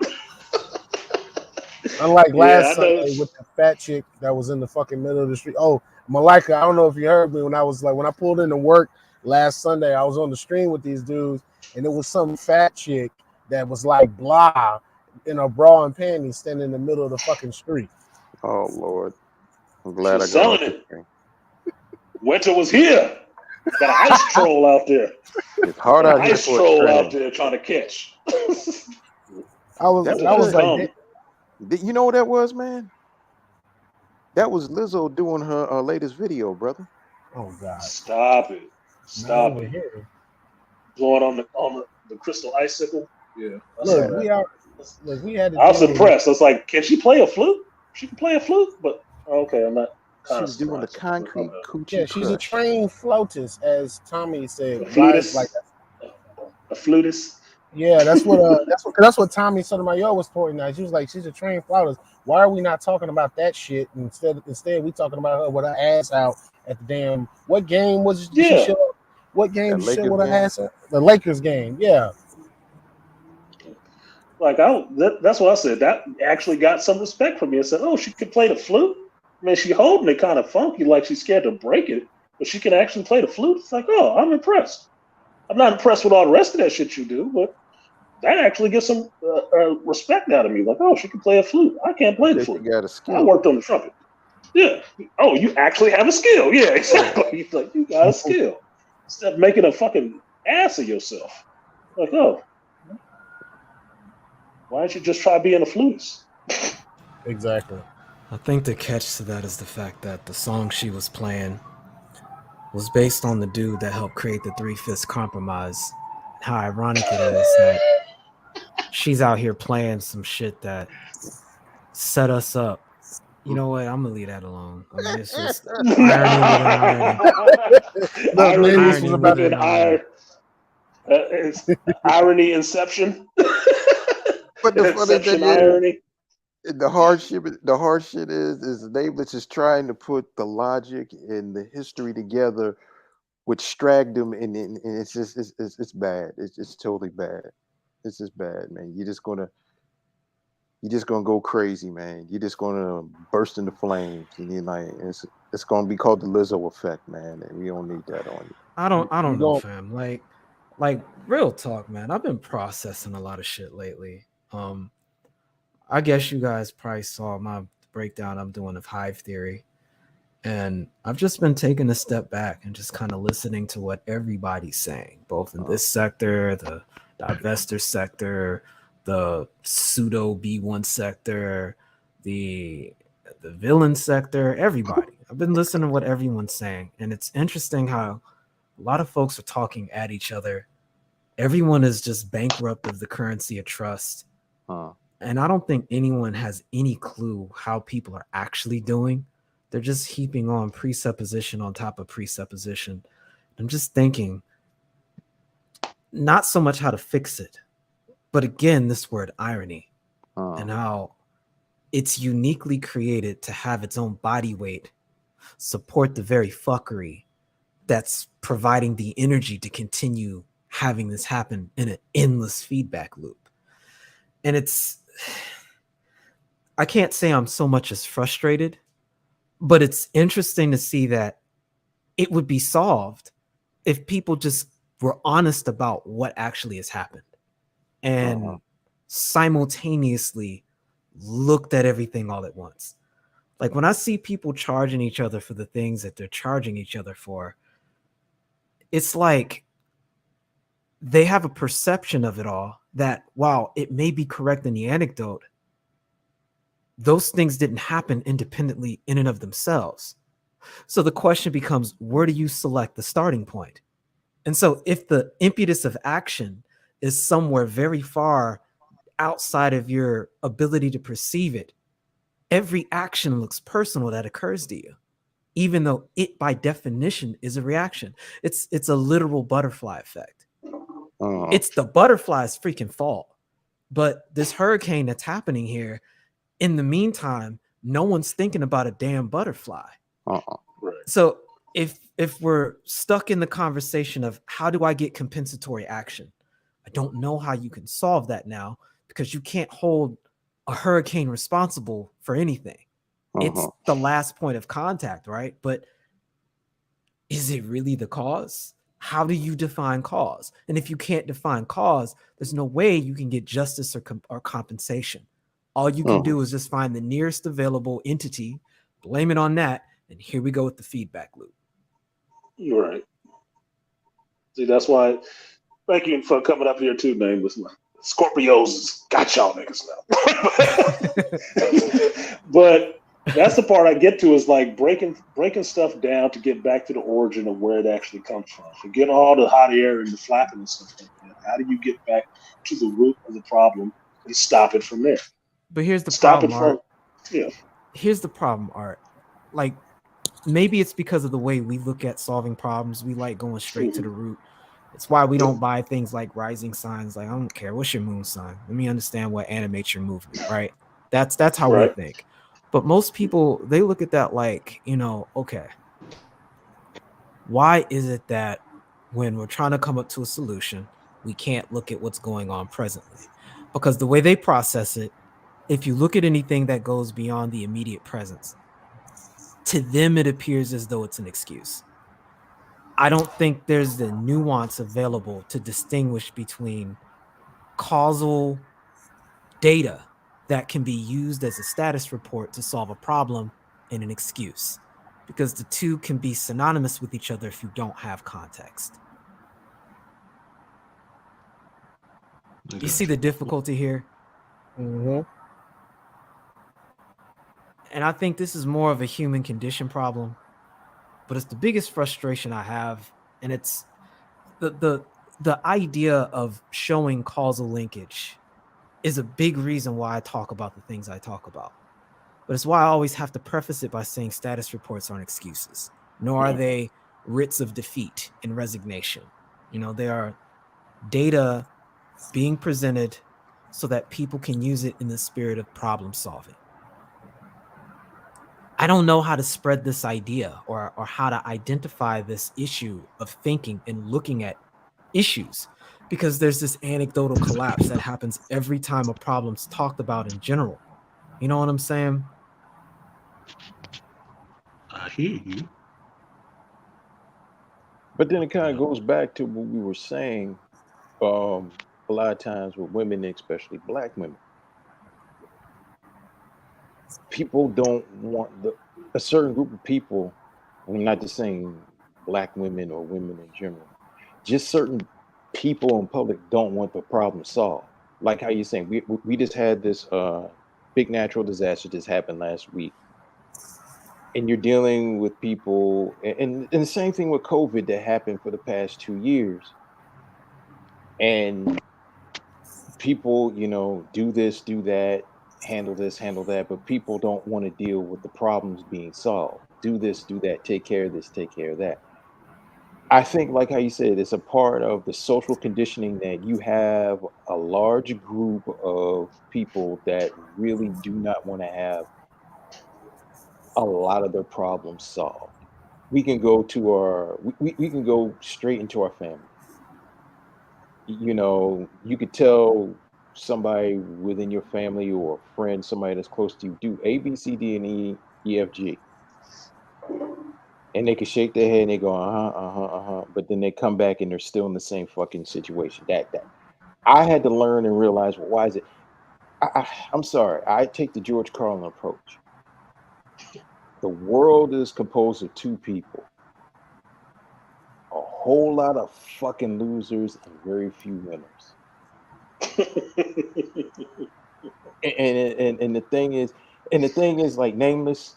Unlike last Sunday with the fat chick that was in the fucking middle of the street. Oh, Malika, I don't know if you heard me when I pulled into work last Sunday, I was on the stream with these dudes, and it was some fat chick that was like blah in a bra and panties standing in the middle of the fucking street. Oh Lord. I'm glad She's selling it. Winter was here. Got an ice troll out there. It's hard out here. Ice troll out there trying to catch. I was like, you know what that was, man? That was Lizzo doing her latest video, brother. Oh God! Stop it! Stop it! Blowing on the crystal icicle. Yeah. Look, we had. I was impressed. I was like, can she play a flute? She can play a flute, but okay, I'm not. She's doing the concrete coochie. Yeah, she's a trained flautist, as Tommy said. Flutist, like a flutist. Yeah, that's what Tommy Sotomayor was pointing out. She was like, she's a trained flautist. Why are we not talking about that shit? Instead we talking about her with her ass out at the damn. What game was she show? What game did she show with her ass out? The Lakers game. Yeah. Like that's what I said. That actually got some respect from me. I said, "Oh, she could play the flute." I mean, she holding it kind of funky, like she's scared to break it, but she can actually play the flute. It's like, oh, I'm impressed. I'm not impressed with all the rest of that shit you do, but that actually gets some respect out of me. Like, oh, she can play a flute. I can't play the flute. You got a I skill. worked on the trumpet. Yeah. Oh, you actually have a skill. Yeah, exactly. It's like, you got a skill. Instead of making a fucking ass of yourself. Like, oh, why don't you just try being a flutist? Exactly. I think the catch to that is the fact that the song she was playing was based on the dude that helped create the Three-Fifths Compromise. How ironic it is that she's out here playing some shit that set us up. You know what? I'm gonna leave that alone. I mean, it's just irony within irony. Irony within irony. It's irony inception. But the funny thing irony. The hard shit is Nameless is trying to put the logic and the history together with Stragdom, and it's just it's bad. It's totally bad. It's just bad, man. You're just gonna go crazy, man. You're just gonna burst into flames, and you're like, it's gonna be called the Lizzo effect, man. And we don't need that on you. I don't know, fam. Like real talk, man. I've been processing a lot of shit lately. I guess you guys probably saw my breakdown I'm doing of Hive Theory. And I've just been taking a step back and just kind of listening to what everybody's saying, both in this sector, the divestor sector, the pseudo B1 sector, the villain sector, everybody. I've been listening to what everyone's saying. And it's interesting how a lot of folks are talking at each other. Everyone is just bankrupt of the currency of trust. And I don't think anyone has any clue how people are actually doing. They're just heaping on presupposition on top of presupposition. I'm just thinking, not so much how to fix it, but again, this word irony and how it's uniquely created to have its own body weight, support the very fuckery that's providing the energy to continue having this happen in an endless feedback loop. And I can't say I'm so much as frustrated, but it's interesting to see that it would be solved if people just were honest about what actually has happened and simultaneously looked at everything all at once. Like when I see people charging each other for the things that they're charging each other for, it's like they have a perception of it all that while it may be correct in the anecdote, those things didn't happen independently in and of themselves. So the question becomes, where do you select the starting point? And so if the impetus of action is somewhere very far outside of your ability to perceive it, every action looks personal that occurs to you, even though it by definition is a reaction. It's a literal butterfly effect. It's the butterfly's freaking fault. But this hurricane that's happening here, in the meantime, no one's thinking about a damn butterfly. Right. So if we're stuck in the conversation of how do I get compensatory action, I don't know how you can solve that now because you can't hold a hurricane responsible for anything. It's the last point of contact, right? But is it really the cause? How do you define cause? And if you can't define cause, there's no way you can get justice or compensation. All you can do is just find the nearest available entity, blame it on that, and here we go with the feedback loop. You're right. See, that's why. Thank you for coming up here too, Nameless. Scorpios got y'all niggas now. But that's the part I get to is like breaking stuff down to get back to the origin of where it actually comes from. Forget all the hot air and the flapping and stuff like that. How do you get back to the root of the problem and stop it from there? But here's the problem, Art. Yeah. Here's the problem, Art. Like, maybe it's because of the way we look at solving problems. We like going straight to the root. It's why we don't buy things like rising signs. Like, I don't care. What's your moon sign? Let me understand what animates your movement, right? That's how we think. But most people, they look at that like, okay, why is it that when we're trying to come up to a solution, we can't look at what's going on presently? Because the way they process it, if you look at anything that goes beyond the immediate presence, to them it appears as though it's an excuse. I don't think there's the nuance available to distinguish between causal data that can be used as a status report to solve a problem and an excuse, because the two can be synonymous with each other if you don't have context. You see the difficulty here? Mm-hmm. And I think this is more of a human condition problem, but it's the biggest frustration I have. And it's the idea of showing causal linkage is a big reason why I talk about the things I talk about. But it's why I always have to preface it by saying status reports aren't excuses, nor are they writs of defeat and resignation. You know, they are data being presented so that people can use it in the spirit of problem solving. I don't know how to spread this idea or how to identify this issue of thinking and looking at issues, because there's this anecdotal collapse that happens every time a problem's talked about in general. You know what I'm saying? I hear you. But then it kind of goes back to what we were saying a lot of times with women, especially black women. People don't want a certain group of people, and I'm not just saying black women or women in general, just certain people in public don't want the problem solved. Like how you're saying, we just had this big natural disaster just happened last week. And you're dealing with people, and the same thing with COVID that happened for the past 2 years. And people, do this, do that, handle this, handle that, but people don't want to deal with the problems being solved. Do this, do that, take care of this, take care of that. I think, like how you said, it's a part of the social conditioning that you have a large group of people that really do not want to have a lot of their problems solved. We can go to we can go straight into our family. You could tell somebody within your family or a friend, somebody that's close to you, do A, B, C, D, and E, F, G. And they could shake their head and they go, but then they come back and they're still in the same fucking situation. That I had to learn and realize, well, why is it? I'm sorry. I take the George Carlin approach. The world is composed of two people. A whole lot of fucking losers and very few winners. and the thing is, like, nameless,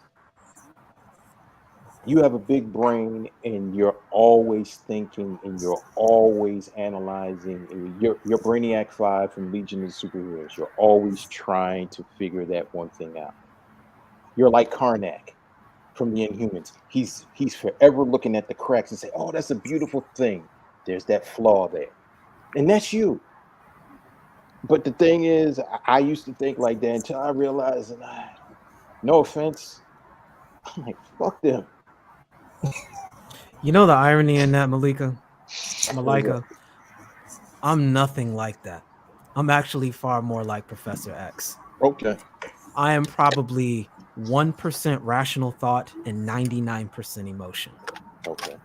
you have a big brain and you're always thinking and you're always analyzing. You're Brainiac 5 from Legion of Superheroes. You're always trying to figure that one thing out. You're like Karnak from the Inhumans. He's forever looking at the cracks and say, oh, that's a beautiful thing. There's that flaw there. And that's you. But the thing is, I used to think like that until I realized, and no offense, I'm like, fuck them. You know the irony in that, Malika? I'm nothing like that. I'm actually far more like Professor X. Okay. I am probably 1% rational thought and 99% emotion. Okay.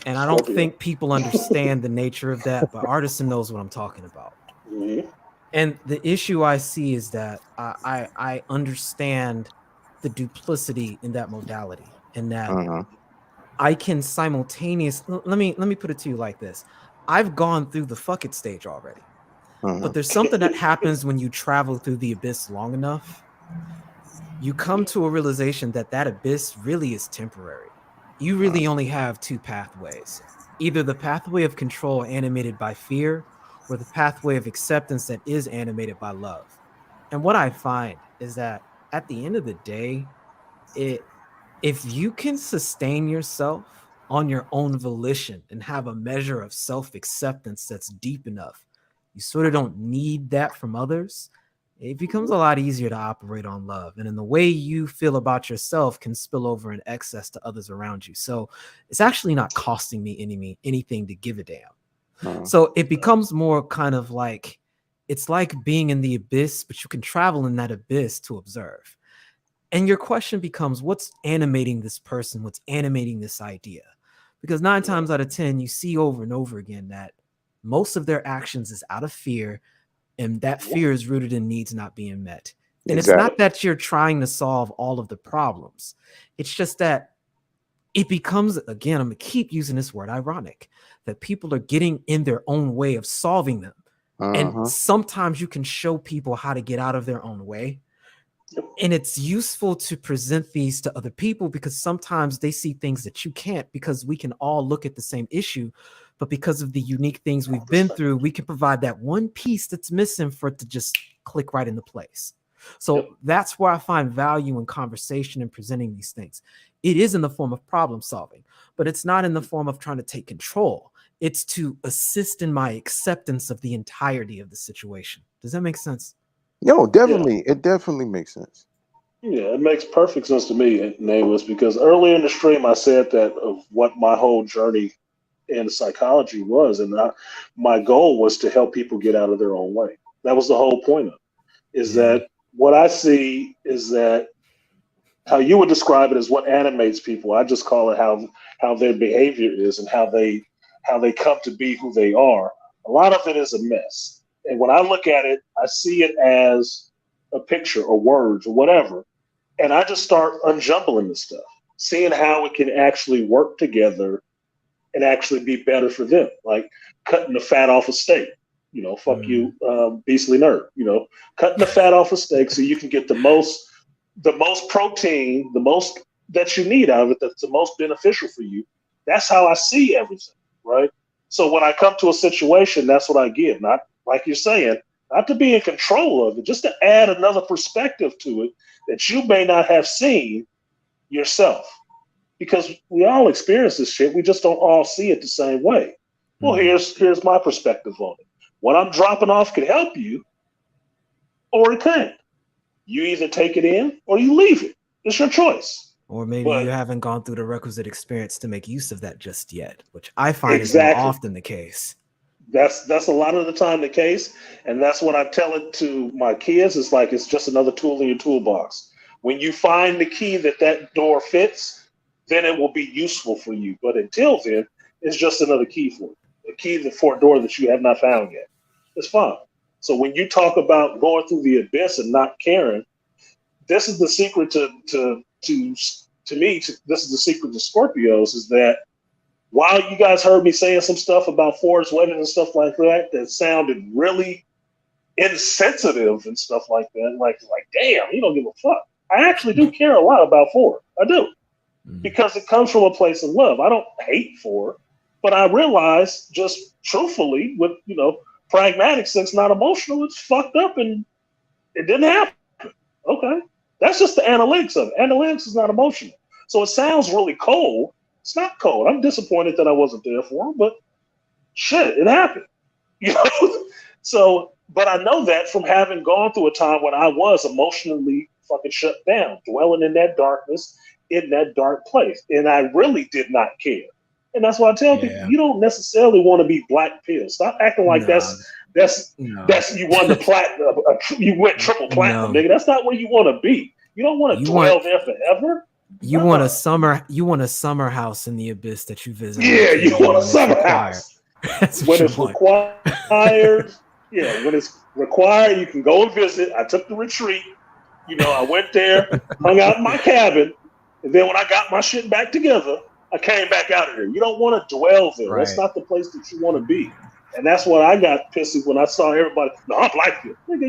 And I don't think people understand the nature of that, but Artisan knows what I'm talking about. Mm-hmm. And the issue I see is that I understand the duplicity in that modality, and that I can simultaneously let me put it to you like this. I've gone through the fuck it stage already. But there's something that happens when you travel through the abyss long enough. You come to a realization that abyss really is temporary. You really only have two pathways. Either the pathway of control animated by fear, or the pathway of acceptance that is animated by love. And what I find is that at the end of the day, if you can sustain yourself on your own volition and have a measure of self-acceptance that's deep enough, you sort of don't need that from others. It becomes a lot easier to operate on love. And in the way you feel about yourself can spill over in excess to others around you. So it's actually not costing me anything to give a damn. So it becomes more kind of like, it's like being in the abyss, but you can travel in that abyss to observe. And your question becomes, what's animating this person? What's animating this idea? Because 9 times out of 10, you see over and over again that most of their actions is out of fear, and that fear is rooted in needs not being met. And it's not that you're trying to solve all of the problems. It's just that it becomes, again, I'm going to keep using this word, ironic, that people are getting in their own way of solving them. And sometimes you can show people how to get out of their own way. And it's useful to present these to other people because sometimes they see things that you can't, because we can all look at the same issue, but because of the unique things we've been through, we can provide that one piece that's missing for it to just click right into place. So that's where I find value in conversation and presenting these things. It is in the form of problem solving, but it's not in the form of trying to take control. It's to assist in my acceptance of the entirety of the situation. Does that make sense? No, definitely. It definitely makes sense. Yeah, it makes perfect sense to me, Nameless, because earlier in the stream I said that of what my whole journey in psychology was, and my goal was to help people get out of their own way. That was the whole point of it, is that what I see is that how you would describe it is what animates people. I just call it how their behavior is and how they come to be who they are. A lot of it is a mess. And when I look at it, I see it as a picture or words or whatever. And I just start unjumbling this stuff, seeing how it can actually work together and actually be better for them. Like cutting the fat off a steak, fuck you, beastly nerd, cutting the fat off a steak so you can get the most protein, the most that you need out of it, that's the most beneficial for you. That's how I see everything, right? So when I come to a situation, that's what I give. Not like you're saying, not to be in control of it, just to add another perspective to it that you may not have seen yourself. Because we all experience this shit. We just don't all see it the same way. Well, here's my perspective on it. What I'm dropping off can help you, or it can't. You either take it in or you leave it. It's your choice. Or maybe you haven't gone through the requisite experience to make use of that just yet, which I find is more often the case. That's a lot of the time the case, and that's what I tell it to my kids. It's like it's just another tool in your toolbox. When you find the key that door fits, then it will be useful for you. But until then, it's just another key for you. A key for a door that you have not found yet. It's fine. So when you talk about going through the abyss and not caring, this is the secret to me. This is the secret to Scorpios, is that while you guys heard me saying some stuff about forged weapons and stuff like that sounded really insensitive and stuff like that, like damn, you don't give a fuck. I actually do care a lot about Ford. I do. Because it comes from a place of love. I don't hate Ford, but I realize just truthfully with, pragmatic sense, not emotional, it's fucked up and it didn't happen. Okay. That's just the analytics of it. Analytics is not emotional. So it sounds really cold. It's not cold. I'm disappointed that I wasn't there for him, but shit, it happened. So, but I know that from having gone through a time when I was emotionally fucking shut down, dwelling in that darkness, in that dark place. And I really did not care. And that's why I tell people, you don't necessarily want to be black pill. Stop acting like that's you won the platinum, you went triple platinum, nigga. That's not where you want to be. You don't want to dwell there forever. You want a summer house in the abyss that you visit. Yeah, you want a summer house. When it's required. Yeah, when it's required, you can go and visit. I took the retreat. I went there, hung out in my cabin, and then when I got my shit back together, I came back out of here. You don't want to dwell there. Right. That's not the place that you want to be. And that's what I got pissed when I saw everybody. No, I'm like you. Nigga,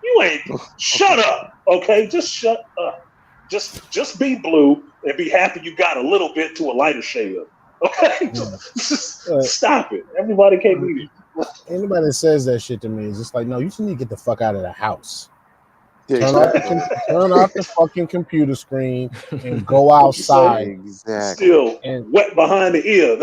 you ain't. Shut up. Okay, just shut up. Just be blue and be happy you got a little bit to a lighter shade of. Okay, just stop it. Everybody can't be it. Anybody that says that shit to me is just like, no, you just need to get the fuck out of the house. Turn off the fucking computer screen and go outside. Exactly. Still wet behind the ear.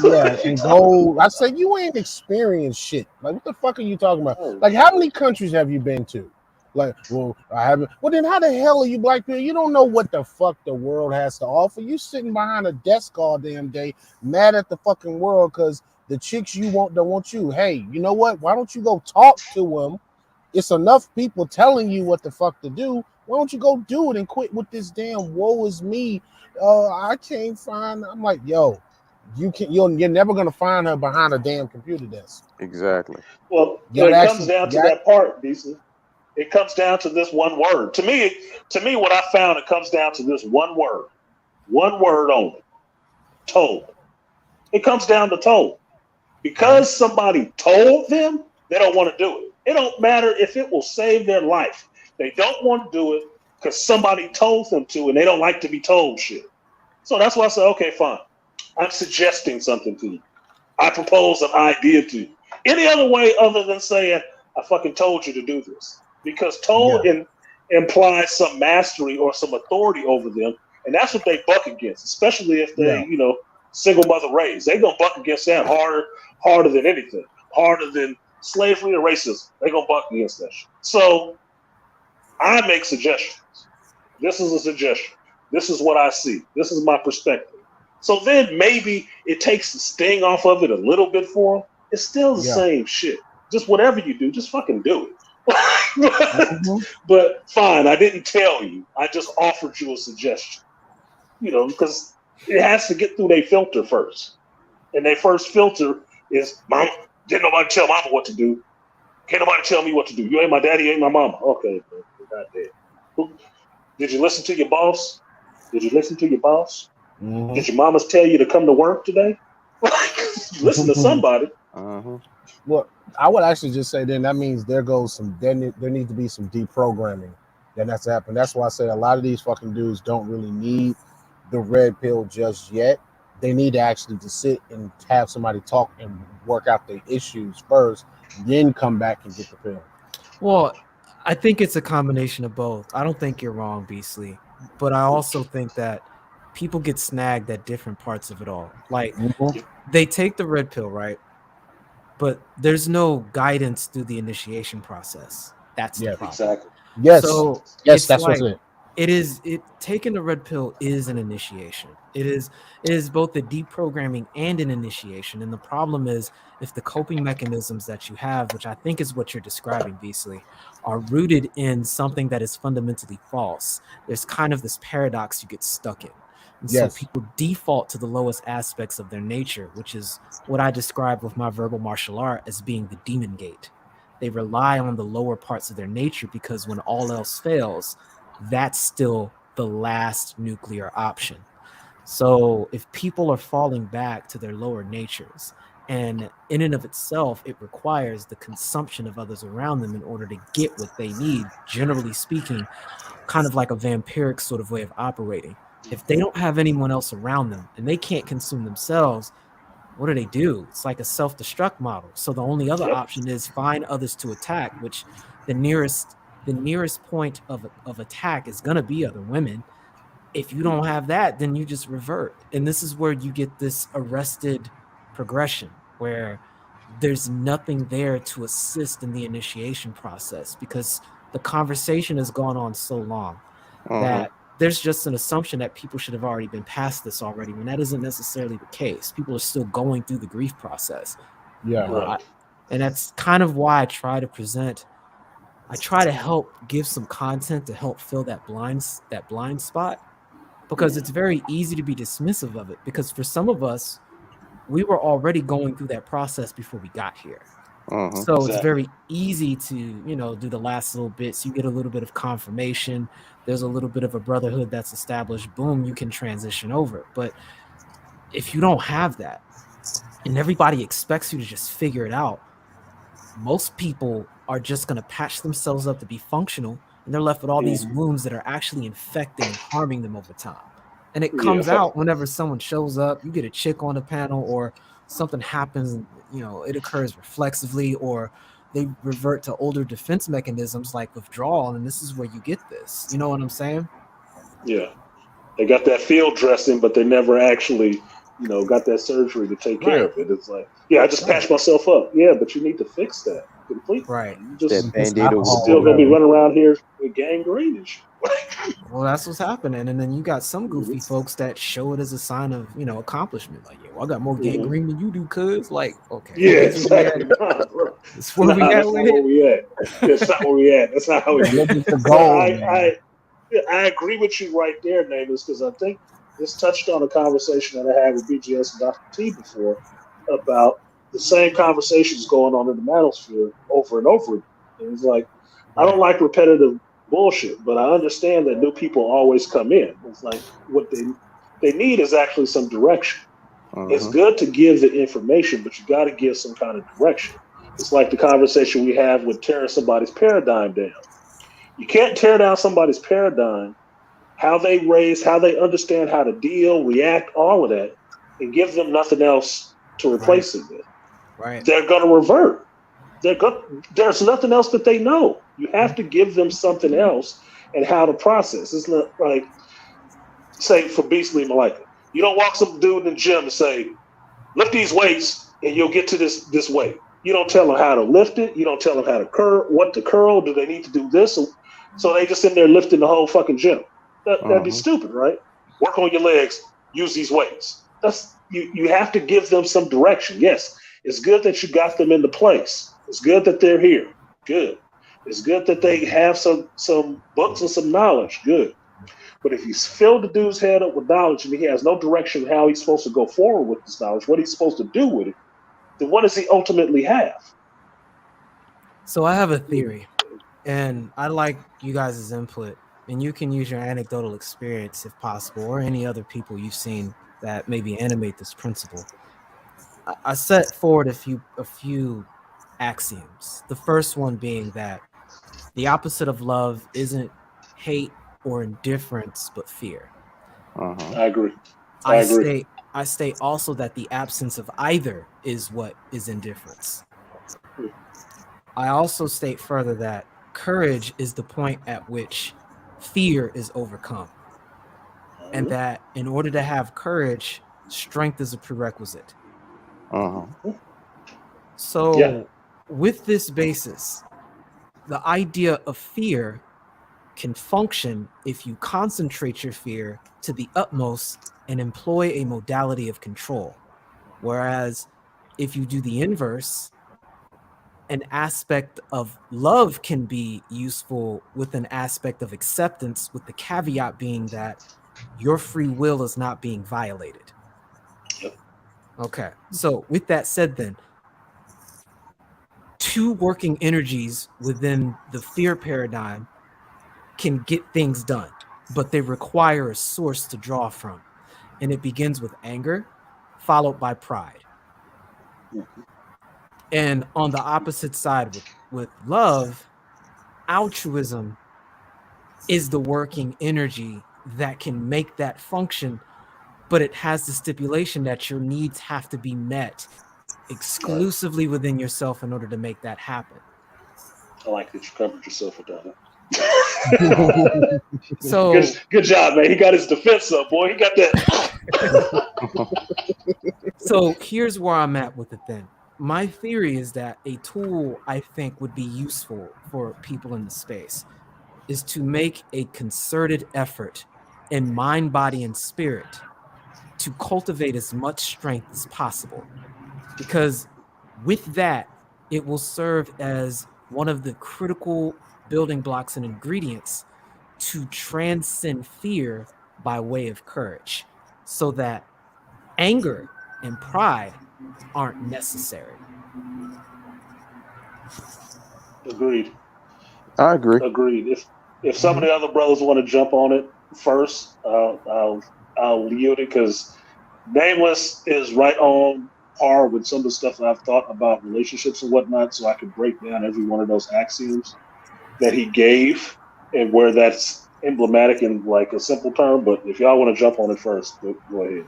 Yeah, and go. I said, you ain't experienced shit. Like, what the fuck are you talking about? Like, how many countries have you been to? Like, well, I haven't. Well, then how the hell are you black people? You don't know what the fuck the world has to offer. You sitting behind a desk all damn day, mad at the fucking world because the chicks you want don't want you. Hey, you know what? Why don't you go talk to them? It's enough people telling you what the fuck to do. Why don't you go do it and quit with this damn woe is me? I can't find. I'm like, yo, you're never gonna find her behind a damn computer desk. Exactly. Well, You it comes actually down to got that part, DC. It comes down to this one word. To me, what I found, it comes down to this one word only: told. It comes down to told. Because somebody told them, they don't want to do it. It don't matter if it will save their life. They don't want to do it because somebody told them to, and they don't like to be told shit. So that's why I said, okay, fine. I'm suggesting something to you. I propose an idea to you. Any other way other than saying, I fucking told you to do this. Because told implies some mastery or some authority over them. And that's what they buck against, especially if they, single mother raised. They're going to buck against that harder than anything. Harder than slavery or racism. They're going to buck against that shit. So I make suggestions. This is a suggestion. This is what I see. This is my perspective. So then maybe it takes the sting off of it a little bit for them. It's still the same shit. Just whatever you do, just fucking do it. But fine, I didn't tell you. I just offered you a suggestion. Because it has to get through their filter first. And their first filter is, Mom, didn't nobody tell Mama what to do. Can't nobody tell me what to do. You ain't my daddy, you ain't my mama. Okay, goddamn. Did you listen to your boss? Did you listen to your boss? Mm-hmm. Did your mamas tell you to come to work today? Listen to somebody. Well, I would actually just say then that means there needs to be some deprogramming that has to happen. That's why I say a lot of these fucking dudes don't really need the red pill just yet. They need to actually just sit and have somebody talk and work out their issues first, then come back and get the pill. Well, I think it's a combination of both. I don't think you're wrong, Beastly, but I also think that people get snagged at different parts of it all. Like they take the red pill, right? But there's no guidance through the initiation process. That's the problem. Exactly. Yes. So yes, that's like, what's it. Taking the red pill is an initiation. It is both a deprogramming and an initiation. And the problem is if the coping mechanisms that you have, which I think is what you're describing, Beastly, are rooted in something that is fundamentally false, there's kind of this paradox you get stuck in. And so people default to the lowest aspects of their nature, which is what I describe with my verbal martial art as being the demon gate. They rely on the lower parts of their nature because when all else fails, that's still the last nuclear option. So if people are falling back to their lower natures, and in and of itself, it requires the consumption of others around them in order to get what they need, generally speaking, kind of like a vampiric sort of way of operating. If they don't have anyone else around them and they can't consume themselves, what do? It's like a self-destruct model. So the only other option is find others to attack, which the nearest point of attack is going to be other women. If you don't have that, then you just revert. And this is where you get this arrested progression where there's nothing there to assist in the initiation process because the conversation has gone on so long that there's just an assumption that people should have already been past this already, when that isn't necessarily the case. People are still going through the grief process. And that's kind of why I try to help give some content to help fill that blind spot, because it's very easy to be dismissive of it, because for some of us, we were already going through that process before we got here. So it's very easy to, do the last little bits. You get a little bit of confirmation. There's a little bit of a brotherhood that's established. Boom, you can transition over. But if you don't have that and everybody expects you to just figure it out, most people are just going to patch themselves up to be functional, and they're left with all these wounds that are actually infecting and harming them over time. And it comes out whenever someone shows up. You get a chick on the panel or something happens, and, it occurs reflexively, or they revert to older defense mechanisms like withdrawal, and this is where you get this. You know what I'm saying? Yeah. They got that field dressing, but they never actually, got that surgery to take care of it. It's like, I just patched myself up. Yeah, but you need to fix that completely. Right. You just still gonna be running around here with gangrene and shit. Well, that's what's happening. And then you got some goofy folks that show it as a sign of, accomplishment. Like, I got more gangrene than you do, cuz. Like, okay. Yeah, exactly. That's where we at. That's not where we at. That's not where we at. That's not how we get. I agree with you right there, Nameless, because I think this touched on a conversation that I had with BGS and Dr. T before about the same conversations going on in the manosphere over and over again. And it's like, I don't Right. like repetitive bullshit, but I understand that new people always come in. It's like what they need is actually some direction. It's good to give the information, but you got to give some kind of direction. It's like the conversation we have with tearing somebody's paradigm down. You can't tear down somebody's paradigm, how they raise, how they understand how to deal, react, all of that, and give them nothing else to Right. replace it with. Right. They're going to revert. There's nothing else that they know. You have to give them something else and how to process. It's not like, say, for Beastly Malika, you don't walk some dude in the gym and say, lift these weights and you'll get to this weight. You don't tell them how to lift it. You don't tell them how to curl, what to curl. Do they need to do this? So they just in there lifting the whole fucking gym. That'd be stupid, right? Work on your legs. Use these weights. That's you have to give them some direction. Yes, it's good that you got them into place. It's good that they're here. Good. It's good that they have some books and some knowledge. Good. But if he's filled the dude's head up with knowledge and he has no direction how he's supposed to go forward with this knowledge, what he's supposed to do with it, then what does he ultimately have? So I have a theory, and I like you guys' input, and you can use your anecdotal experience if possible, or any other people you've seen that maybe animate this principle. I set forward a few axioms. The first one being that the opposite of love isn't hate or indifference, but fear. I agree. I state also that the absence of either is what is indifference. I also state further that courage is the point at which fear is overcome, and that in order to have courage, strength is a prerequisite. So, with this basis, the idea of fear can function if you concentrate your fear to the utmost and employ a modality of control. Whereas if you do the inverse, an aspect of love can be useful with an aspect of acceptance, with the caveat being that your free will is not being violated. Okay, so with that said, then, two working energies within the fear paradigm can get things done, but they require a source to draw from. And it begins with anger, followed by pride. And on the opposite side with love, altruism is the working energy that can make that function, but it has the stipulation that your needs have to be met exclusively within yourself in order to make that happen. I like that you covered yourself with that. So good job, man. He got his defense up, boy. He got that. So here's where I'm at with it then. My theory is that a tool I think would be useful for people in the space is to make a concerted effort in mind, body, and spirit to cultivate as much strength as possible. Because with that, it will serve as one of the critical building blocks and ingredients to transcend fear by way of courage, so that anger and pride aren't necessary. Agreed. I agree. Agreed. If some of the other brothers want to jump on it first, I'll yield it because Nameless is right on par with some of the stuff that I've thought about relationships and whatnot. So I could break down every one of those axioms that he gave and where that's emblematic in like a simple term. But if y'all want to jump on it first, go ahead.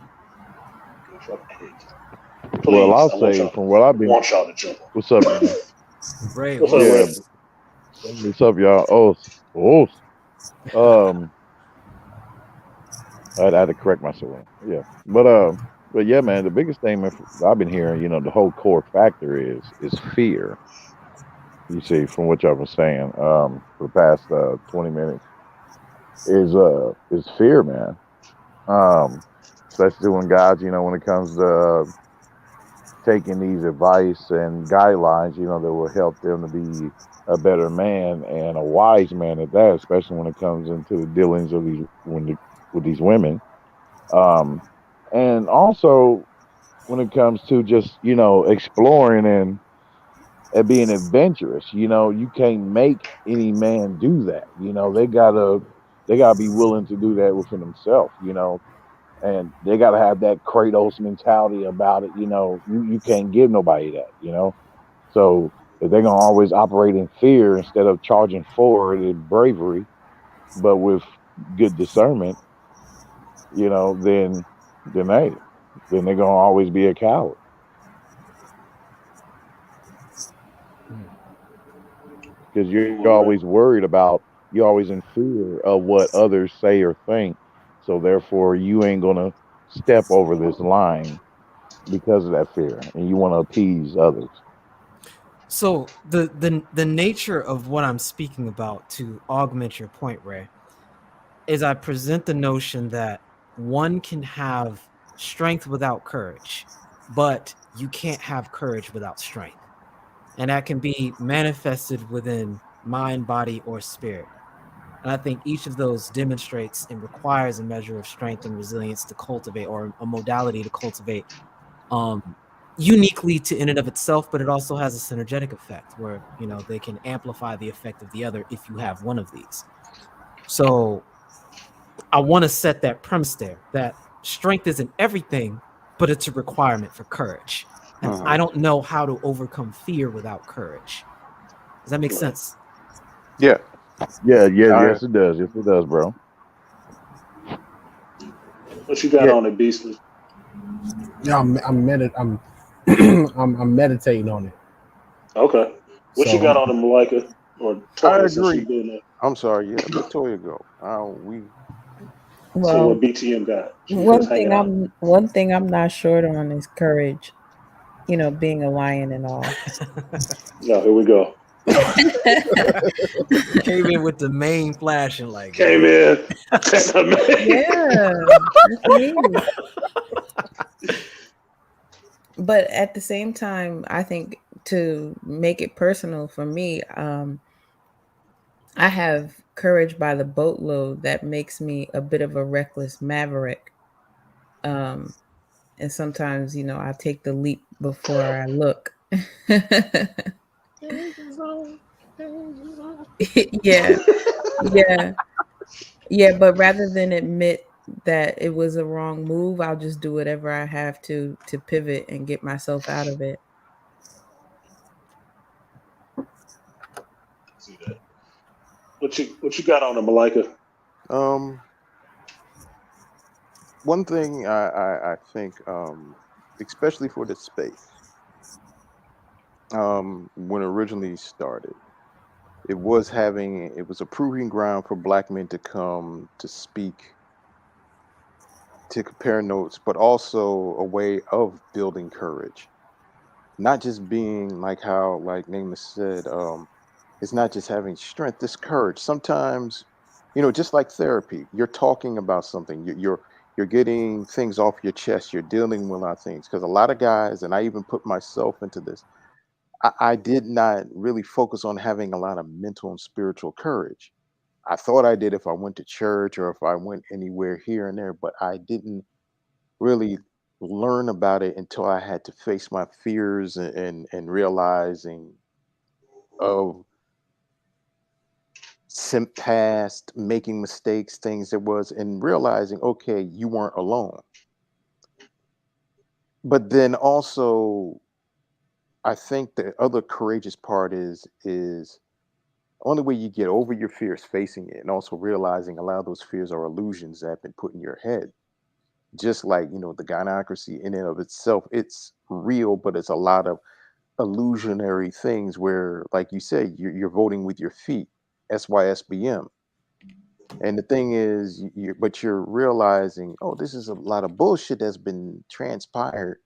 Go ahead. Please, well, I'll say from what I've been. Want y'all to jump on. What's up, man? Ray, what's up, Ray? What's up, y'all? I had to correct myself. Yeah, but yeah, man. The biggest thing I've been hearing, the whole core factor is fear. You see, from what y'all been saying, for the past 20 minutes, is fear, man. Especially when guys, when it comes to taking these advice and guidelines, that will help them to be a better man and a wise man at that, especially when it comes into the dealings of with these women. Um, and also when it comes to just, exploring and being adventurous, you can't make any man do that. They gotta be willing to do that within themselves, and they gotta have that Kratos mentality about it. You can't give nobody that. So if they're gonna always operate in fear instead of charging forward in bravery, but with good discernment, then hey, then they're gonna always be a coward because you're always worried about, you're always in fear of what others say or think. So therefore, you ain't gonna step over this line because of that fear, and you want to appease others. So the nature of what I'm speaking about, to augment your point, Ray, is I present the notion that one can have strength without courage, but you can't have courage without strength. And that can be manifested within mind, body, or spirit. And I think each of those demonstrates and requires a measure of strength and resilience to cultivate, or a modality to cultivate, uniquely to in and of itself, but it also has a synergetic effect where, they can amplify the effect of the other if you have one of these. So I want to set that premise there, that strength isn't everything, but it's a requirement for courage. And I don't know how to overcome fear without courage. Does that make sense? Yeah. Yeah, yes it does. Yes it does, bro. What you got on it, Beastly? Yeah, I'm I'm meditating on it. Okay. What you So got on it, Malika? Or I Toya, since agree. you've been there. I'm sorry. Yeah, let Toya go. So Well, what BTM got? She just one hanging thing out. I'm not short on is courage. Being a lion and all. No, here we go. Came in with the main flashing like, Came yeah. in. Yeah, that's me. But at the same time, I think, to make it personal for me, I have courage by the boatload that makes me a bit of a reckless maverick. Um, and sometimes, I take the leap before I look. Yeah, yeah, yeah. But rather than admit that it was a wrong move, I'll just do whatever I have to pivot and get myself out of it. See that. What you got on it, Malika? um one thing I think, especially for the space, when it originally started, it was a proving ground for black men to come to speak, to compare notes, but also a way of building courage. Not just being like how, like Namus said, it's not just having strength, it's courage. Sometimes, just like therapy, you're talking about something, you're getting things off your chest, you're dealing with a lot of things. Because a lot of guys, and I even put myself into this, I did not really focus on having a lot of mental and spiritual courage. I thought I did if I went to church or if I went anywhere here and there, but I didn't really learn about it until I had to face my fears and realizing of past making mistakes, things that was, and realizing, okay, you weren't alone. But then also, I think the other courageous part is only way you get over your fears, facing it, and also realizing a lot of those fears are illusions that have been put in your head. Just like, the gynocracy in and of itself, it's real, but it's a lot of illusionary things where, like you say, you're voting with your feet, SYSBM. And the thing is, but you're realizing, oh, this is a lot of bullshit that's been transpired,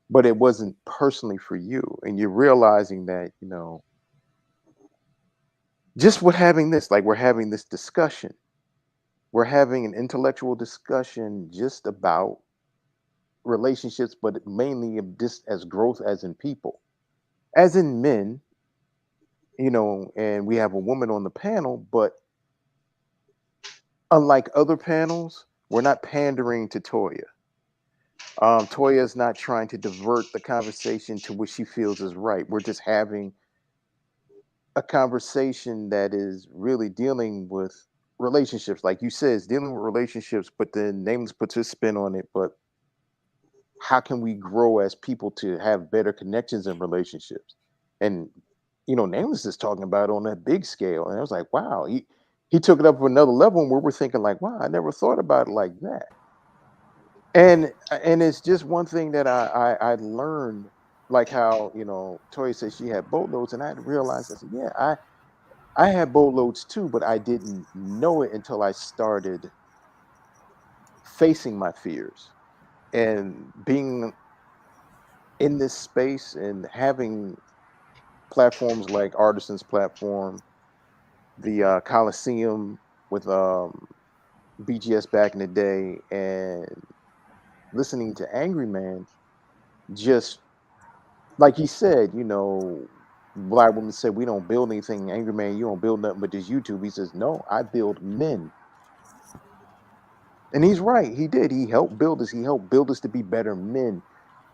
but it wasn't personally for you. And you're realizing that, just with having this, like we're having this discussion, we're having an intellectual discussion just about relationships, but mainly just as growth as in people, as in men, and we have a woman on the panel, but unlike other panels, we're not pandering to Toya. Toya is not trying to divert the conversation to what she feels is right. We're just having a conversation that is really dealing with relationships. Like you said, it's dealing with relationships, but then Nameless puts his spin on it. But how can we grow as people to have better connections in relationships? And Nameless is talking about it on a big scale. And I was like, wow, he took it up to another level where we're thinking like, wow, I never thought about it like that. And it's just one thing that I learned, like how Toya said she had boatloads, and I realized I said, yeah, I had boatloads too, but I didn't know it until I started facing my fears and being in this space and having platforms like Artisan's platform, the Coliseum with BGS back in the day, and listening to Angry Man. Just like he said, black women said we don't build anything. Angry Man, you don't build nothing but this YouTube. He says, no, I build men. And he's right. He did. He helped build us. He helped build us to be better men,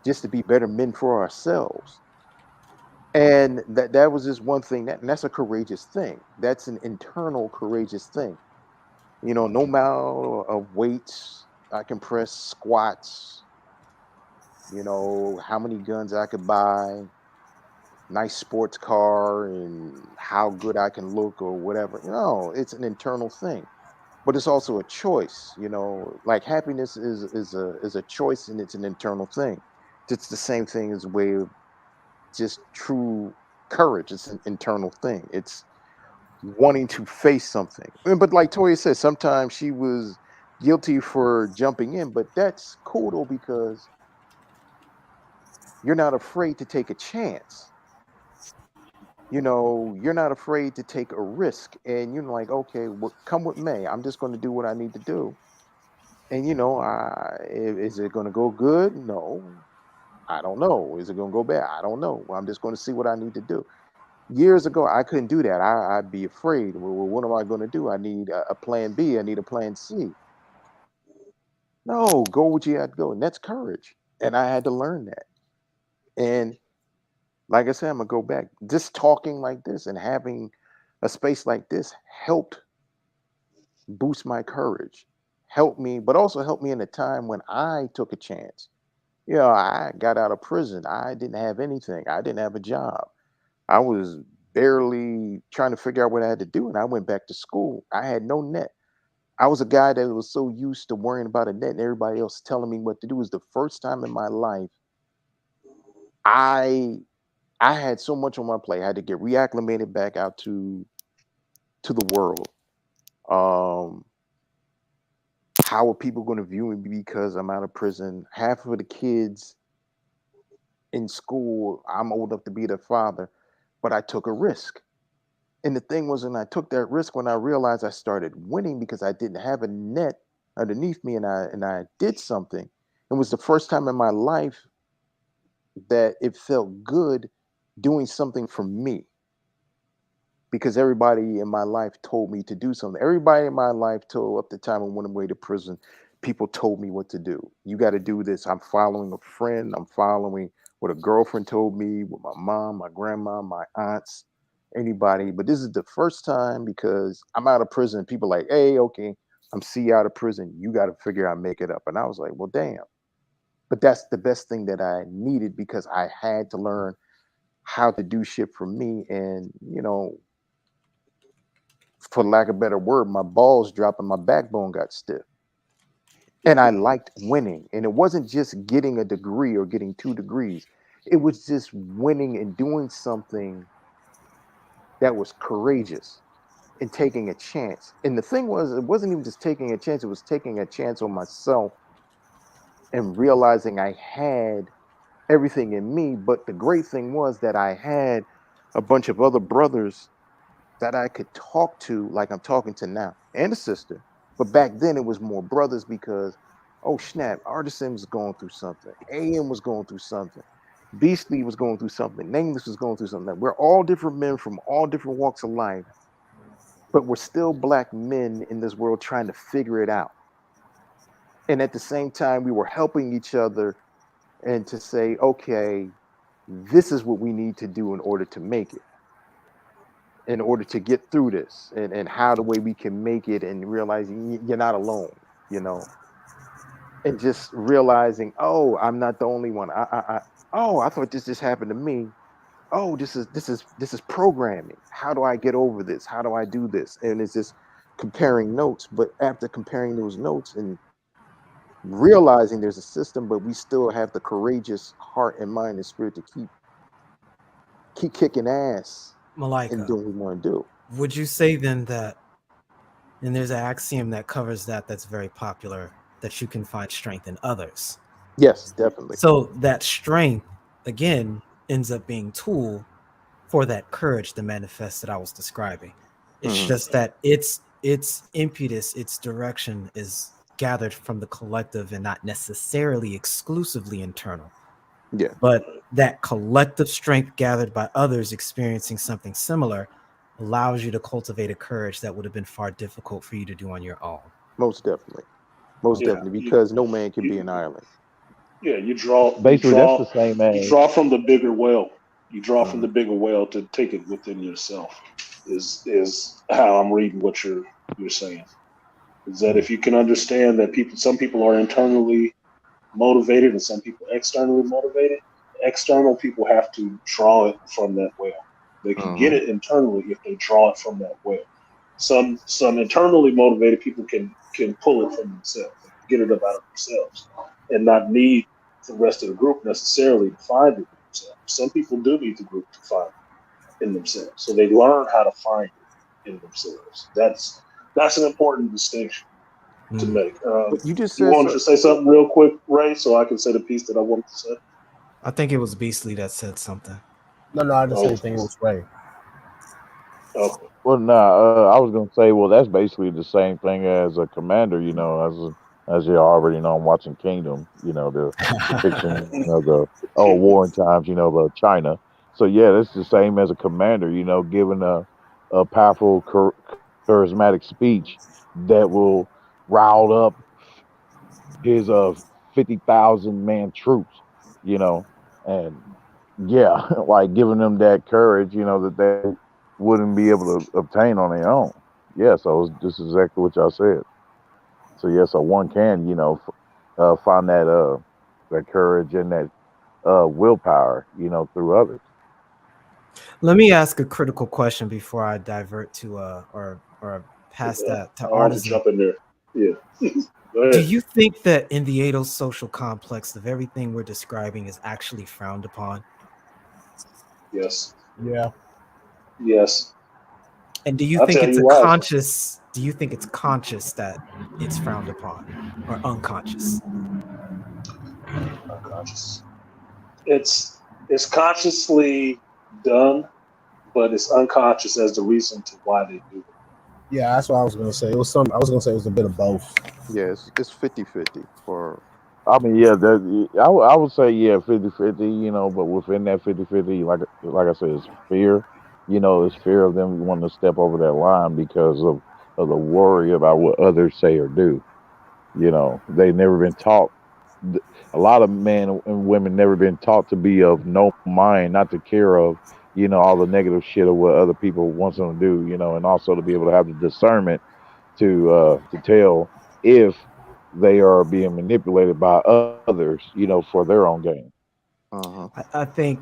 just to be better men for ourselves. And that was just one thing and that's a courageous thing. That's an internal courageous thing. No amount of weights I can press, squats, how many guns I could buy, nice sports car, and how good I can look or whatever. It's an internal thing. But it's also a choice, like happiness is a choice, and it's an internal thing. It's the same thing as a way of just true courage. It's an internal thing. It's wanting to face something. But like Toya said, sometimes she was guilty for jumping in, but that's cool though, because you're not afraid to take a chance. You're not afraid to take a risk, and you're like, okay, well, come with me. I'm just going to do what I need to do. And is it going to go good? No, I don't know. Is it going to go bad? I don't know. Well, I'm just going to see what I need to do. Years ago, I couldn't do that. I'd be afraid. Well, what am I going to do? I need a plan B. I need a plan C. No, go what you had to go, and that's courage. And I had to learn that. And like I said, I'm gonna go back. Just talking like this and having a space like this helped boost my courage, helped me, but also helped me in a time when I took a chance. I got out of prison. I didn't have anything. I didn't have a job. I was barely trying to figure out what I had to do. And I went back to school. I had no net. I was a guy that was so used to worrying about a net and everybody else telling me what to do. It was the first time in my life I I had so much on my plate. I had to get reacclimated back out to the world. Um, how are people going to view me because I'm out of prison? Half of the kids in school, I'm old enough to be their father, but I took a risk. And the thing was, when I took that risk, when I realized I started winning because I didn't have a net underneath me, and I did something. It was the first time in my life that it felt good doing something for me, because everybody in my life told me to do something. Everybody in my life told, up the time I went away to prison, people told me what to do. You got to do this. I'm following a friend. I'm following what a girlfriend told me, what my mom, my grandma, my aunts, anybody. But this is the first time because I'm out of prison. People like, hey, okay, I'm see you out of prison. You got to figure out, make it up. And I was like, well, damn. But that's the best thing that I needed, because I had to learn how to do shit for me. And, for lack of a better word, my balls dropped and my backbone got stiff. And I liked winning. And it wasn't just getting a degree or getting 2 degrees. It was just winning and doing something that was courageous and taking a chance. And the thing was, it wasn't even just taking a chance, it was taking a chance on myself and realizing I had everything in me. But the great thing was that I had a bunch of other brothers that I could talk to like I'm talking to now, and a sister. But back then it was more brothers, because Oh snap! Artisan was going through something. AM was going through something. Beastly was going through something. Nameless was going through something. We're all different men from all different walks of life, but we're still black men in this world trying to figure it out. And at the same time, we were helping each other and to say, okay, this is what we need to do in order to make it, in order to get through this, and how the way we can make it, and realizing you're not alone, you know, and just realizing, oh, I'm not the only one. Oh, I thought this just happened to me. Oh, this is programming. How do I get over this? How do I do this? And it's just comparing notes. But after comparing those notes and realizing there's a system, but we still have the courageous heart and mind and spirit to keep kicking ass and Malika, doing what we want to do. would you say then that, and there's an axiom that covers that's very popular, that you can find strength in others? Yes, definitely. So that strength, again, ends up being tool for that courage to manifest that I was describing. It's just that its impetus, its direction is gathered from the collective and not necessarily exclusively internal. Yeah. But that collective strength gathered by others experiencing something similar allows you to cultivate a courage that would have been far difficult for you to do on your own. Most definitely. Most Yeah, definitely. Because no man can be you, an island. yeah, you Basically, that's the draw, same you as draw from the bigger well. You draw from Mhm. the bigger well to take it within yourself. Is how I'm reading what you're saying. Is that if you can understand that some people are internally motivated and some people externally motivated. External people have to draw it from that well. They can get Mhm. it internally if they draw it from that well. Some internally motivated people can pull it from themselves. They can get it up out of themselves and not need the rest of the group necessarily to find it themselves. Some people do need the group to find it in themselves. So they learn how to find it in themselves. That's an important distinction to Mm. make. But you just You said wanted so. to say something real quick, Ray, so I can say the piece that I wanted to say? I think it was Beastly that said something. No, I didn't say Oh, anything. It was Ray. okay. well, nah. I was gonna say, well, that's basically the same thing as a commander. You know, as you already know, I'm watching Kingdom. You know, the depiction of the warring times. You know, of China. So yeah, that's the same as a commander. You know, giving a powerful, charismatic speech that will rile up his 50,000 man troops. You know, and yeah, like giving them that courage. You know, that they wouldn't be able to obtain on their own. Yeah, so it's just exactly what y'all said. So yeah, so one can, find that courage and that willpower, through others. Let me ask a critical question before I divert to or pass that to I want to Artisan. jump in there. Yeah. Go Do ahead. you think that in the Ado social complex of everything we're describing is actually frowned upon? Yes. Yeah. Yes. And do you I'll think tell it's you a why. conscious, do you think it's conscious that it's frowned upon or unconscious? Unconscious. It's consciously done, but it's unconscious as the reason to why they do it. Yeah, that's what I was gonna say. It was some. I was gonna say it was a bit of both. Yeah, it's 50-50 for I mean, yeah, I would say, yeah, 50-50, but within that 50-50, like I said, it's fear. It's fear of them wanting to step over that line because of the worry about what others say or do. They've never been taught. A lot of men and women never been taught to be of no mind, not to care of, all the negative shit of what other people want them to do, and also to be able to have the discernment to tell if they are being manipulated by others, for their own gain. uh-huh. I think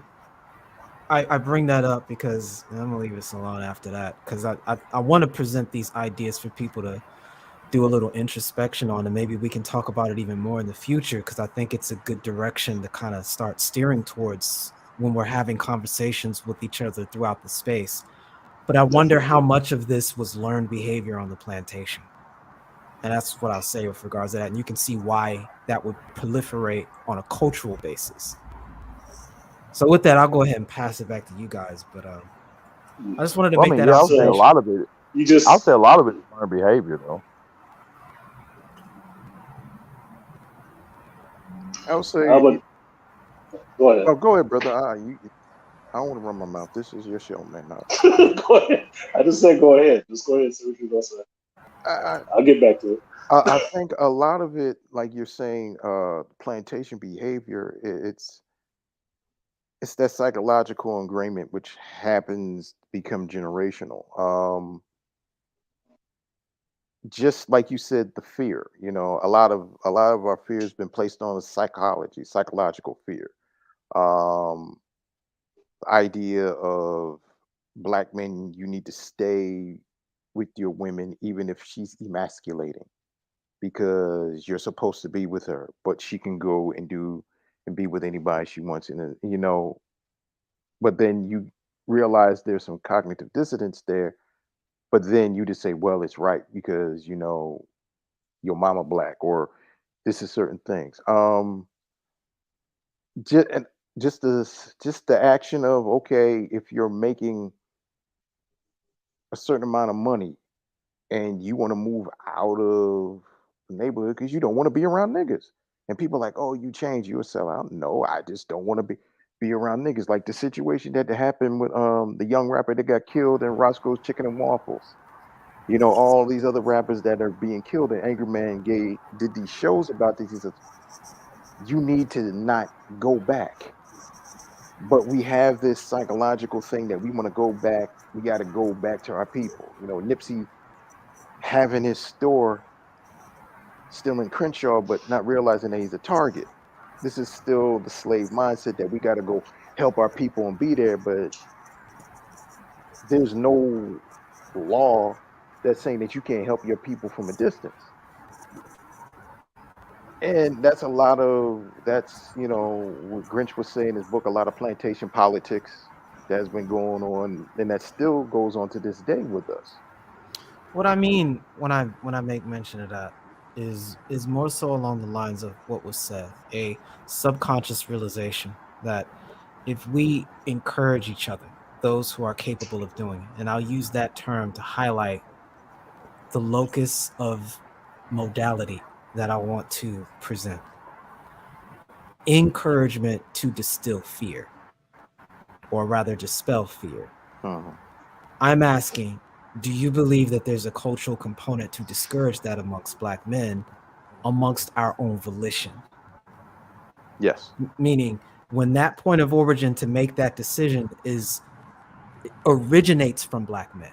I bring that up because I'm gonna leave this alone after that because I want to present these ideas for people to do a little introspection on, and maybe we can talk about it even more in the future because I think it's a good direction to kind of start steering towards when we're having conversations with each other throughout the space. But I wonder how much of this was learned behavior on the plantation. And that's what I'll say with regards to that. And you can see why that would proliferate on a cultural basis. So with that, I'll go ahead and pass it back to you guys. But I just wanted to Well, I make mean, that yeah, I'll say a So observation. lot of it. you I'll just say a lot of it is learned behavior, though. I'll say. Go ahead. Oh, go ahead, brother. I don't want to run my mouth. This is your show, man. No. Go ahead. I just said go ahead. Just go ahead and say what you're gonna say. I'll get back to it. I think a lot of it, like you're saying, plantation behavior, it's that psychological ingrainment which happens to become generational. Just like you said, the fear. A lot of our fear has been placed on psychological fear. Idea of black men, you need to stay with your women even if she's emasculating, because you're supposed to be with her, but she can go and be with anybody she wants. But then you realize there's some cognitive dissonance there. But then you just say, well, it's right because your mama black, or this is certain things. Just and just the action of, okay, if you're making a certain amount of money and you want to move out of the neighborhood because you don't want to be around niggas. And people are like, oh, you change, you a sellout. No, I just don't want to be around niggas. Like the situation that happened with the young rapper that got killed in Roscoe's Chicken and Waffles. All these other rappers that are being killed, and Angry Man did these shows about this. He says, you need to not go back. But we have this psychological thing that we want to go back. We got to go back to our people. Nipsey having his store still in Crenshaw, but not realizing that he's a target. This is still the slave mindset that we got to go help our people and be there. But there's no law that's saying that you can't help your people from a distance. And that's what Grinch was saying in his book, a lot of plantation politics that's been going on, and that still goes on to this day with us. What I mean when I make mention of that is more so along the lines of what was said, a subconscious realization that if we encourage each other, those who are capable of doing it, and I'll use that term to highlight the locus of modality that I want to present. Encouragement to distill fear, or rather dispel fear. I'm asking, do you believe that there's a cultural component to discourage that amongst black men amongst our own volition? Yes. Meaning, when that point of origin to make that decision originates from black men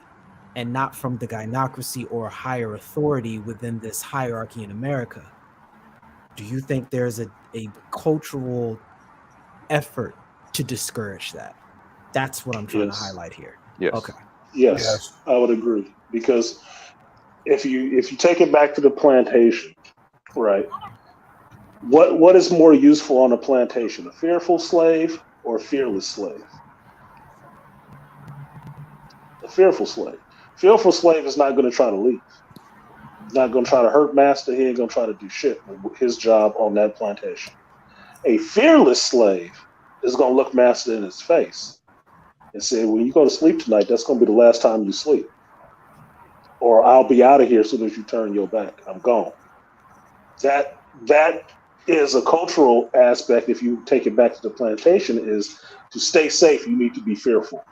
and not from the gynocracy or higher authority within this hierarchy in America, do you think there's a cultural effort to discourage that? That's what I'm trying to highlight here. Yes. Okay. Yes, I would agree, because if you take it back to the plantation, right? What is more useful on a plantation, a fearful slave or a fearless slave? A fearful slave. Fearful slave is not going to try to leave. He's not going to try to hurt master. He ain't going to try to do shit with his job on that plantation. A fearless slave is going to look master in his face and say, when you go to sleep tonight, that's going to be the last time you sleep. Or I'll be out of here as soon as you turn your back. I'm gone. That is a cultural aspect. If you take it back to the plantation, is to stay safe, you need to be fearful.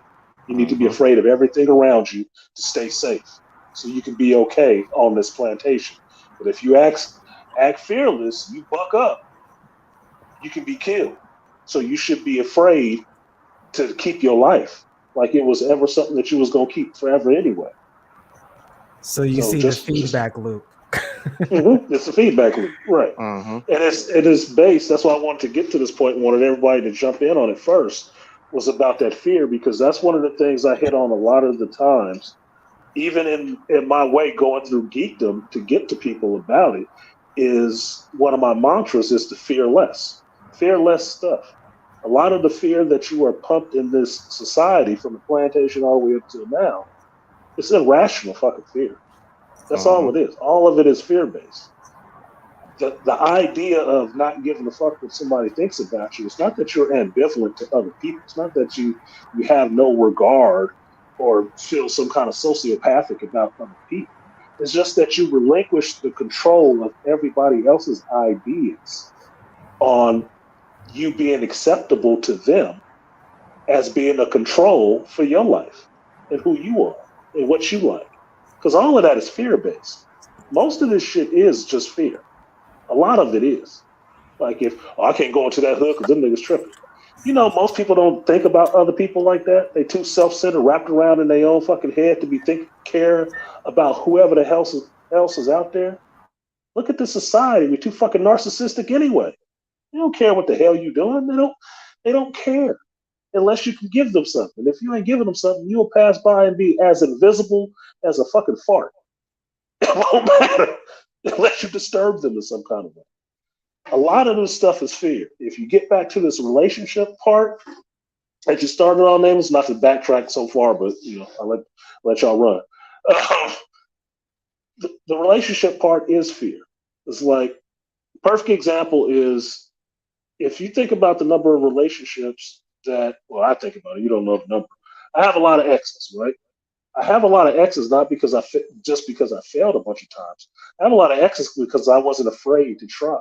You need to be afraid of everything around you to stay safe, so you can be okay on this plantation. But if you act fearless, you buck up, you can be killed. So you should be afraid to keep your life, like it was ever something that you was going to keep forever anyway. So you see the feedback loop. It's a feedback loop, right? And it is based. That's why I wanted to get to this point and wanted everybody to jump in on it first, was about that fear, because that's one of the things I hit on a lot of the times, even in my way going through geekdom to get to people about it. Is one of my mantras is to fear less stuff. A lot of the fear that you are pumped in this society, from the plantation all the way up to now, it's irrational fucking fear. That's all it is. All of it is fear-based. The idea of not giving a fuck what somebody thinks about you, it's not that you're ambivalent to other people. It's not that you have no regard or feel some kind of sociopathic about other people. It's just that you relinquish the control of everybody else's ideas on you being acceptable to them as being a control for your life and who you are and what you like. Because all of that is fear based. Most of this shit is just fear. A lot of it is. Like if I can't go into that hood because them niggas tripping. You know, most people don't think about other people like that. They too self-centered, wrapped around in their own fucking head to be care about whoever the else is out there. Look at the society. We're too fucking narcissistic anyway. They don't care what the hell you doing. They don't care unless you can give them something. If you ain't giving them something, you'll pass by and be as invisible as a fucking fart. It won't matter unless you disturb them in some kind of way. A lot of this stuff is fear. If you get back to this relationship part that you started on, names, not to backtrack so far, but you know, I'll let y'all run. The relationship part is fear. It's like perfect example is if you think about the number of relationships that, well, I think about it. You don't know the number. I have a lot of exes, right? I have a lot of exes not because just because I failed a bunch of times. I have a lot of exes because I wasn't afraid to try.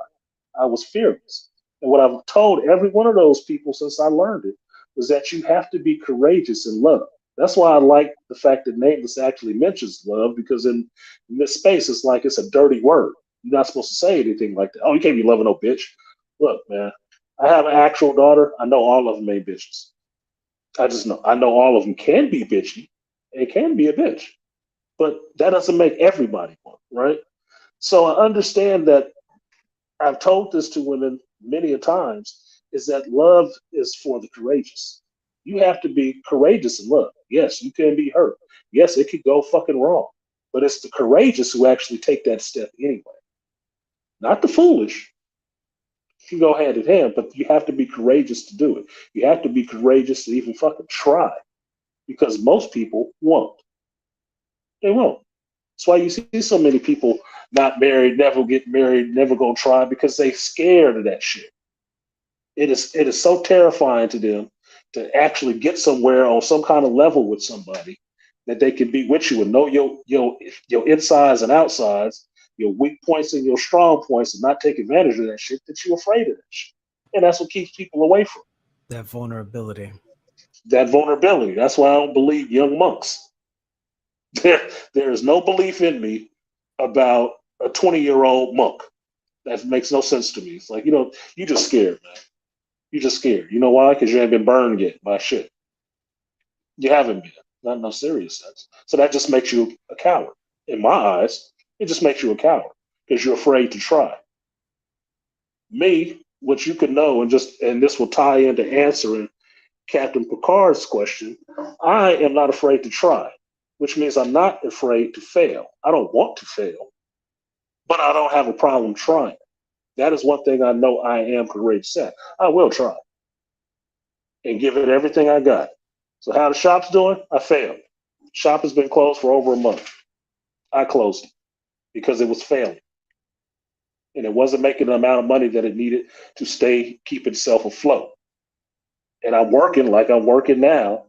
I was fearless. And what I've told every one of those people since I learned it was that you have to be courageous in love. That's why I like the fact that Nameless actually mentions love, because in this space, it's like it's a dirty word. You're not supposed to say anything like that. Oh, you can't be loving no bitch. Look, man, I have an actual daughter. I know all of them ain't bitches. I just know. I know all of them can be bitchy. It can be a bitch. But that doesn't make everybody one, right? So I understand that I've told this to women many a times is that love is for the courageous. You have to be courageous in love. Yes, you can be hurt. Yes, it could go fucking wrong. But it's the courageous who actually take that step anyway. Not the foolish. You go hand in hand, but you have to be courageous to do it. You have to be courageous to even fucking try. Because most people won't. They won't. That's why you see so many people not married, never get married, never gonna try because they scared of that shit. It is so terrifying to them to actually get somewhere on some kind of level with somebody that they can be with you and know your insides and outsides, your weak points and your strong points, and not take advantage of that shit that you're afraid of that shit. And that's what keeps people away from that vulnerability. that vulnerability. That's why I don't believe young monks. There is no belief in me about a 20-year-old monk. That makes no sense to me. It's like, you just scared, man. You just scared. You know why? Because you ain't been burned yet by shit. You haven't been. Not in no serious sense. So that just makes you a coward. In my eyes, it just makes you a coward because you're afraid to try. Me, what you could know, and this will tie into answering Captain Picard's question, I am not afraid to try, which means I'm not afraid to fail. I don't want to fail, but I don't have a problem trying. That is one thing I know I am courageous at. I will try and give it everything I got. So how the shop's doing? I failed. Shop has been closed for over a month. I closed it because it was failing. And it wasn't making the amount of money that it needed to keep itself afloat. And I'm working like I'm working now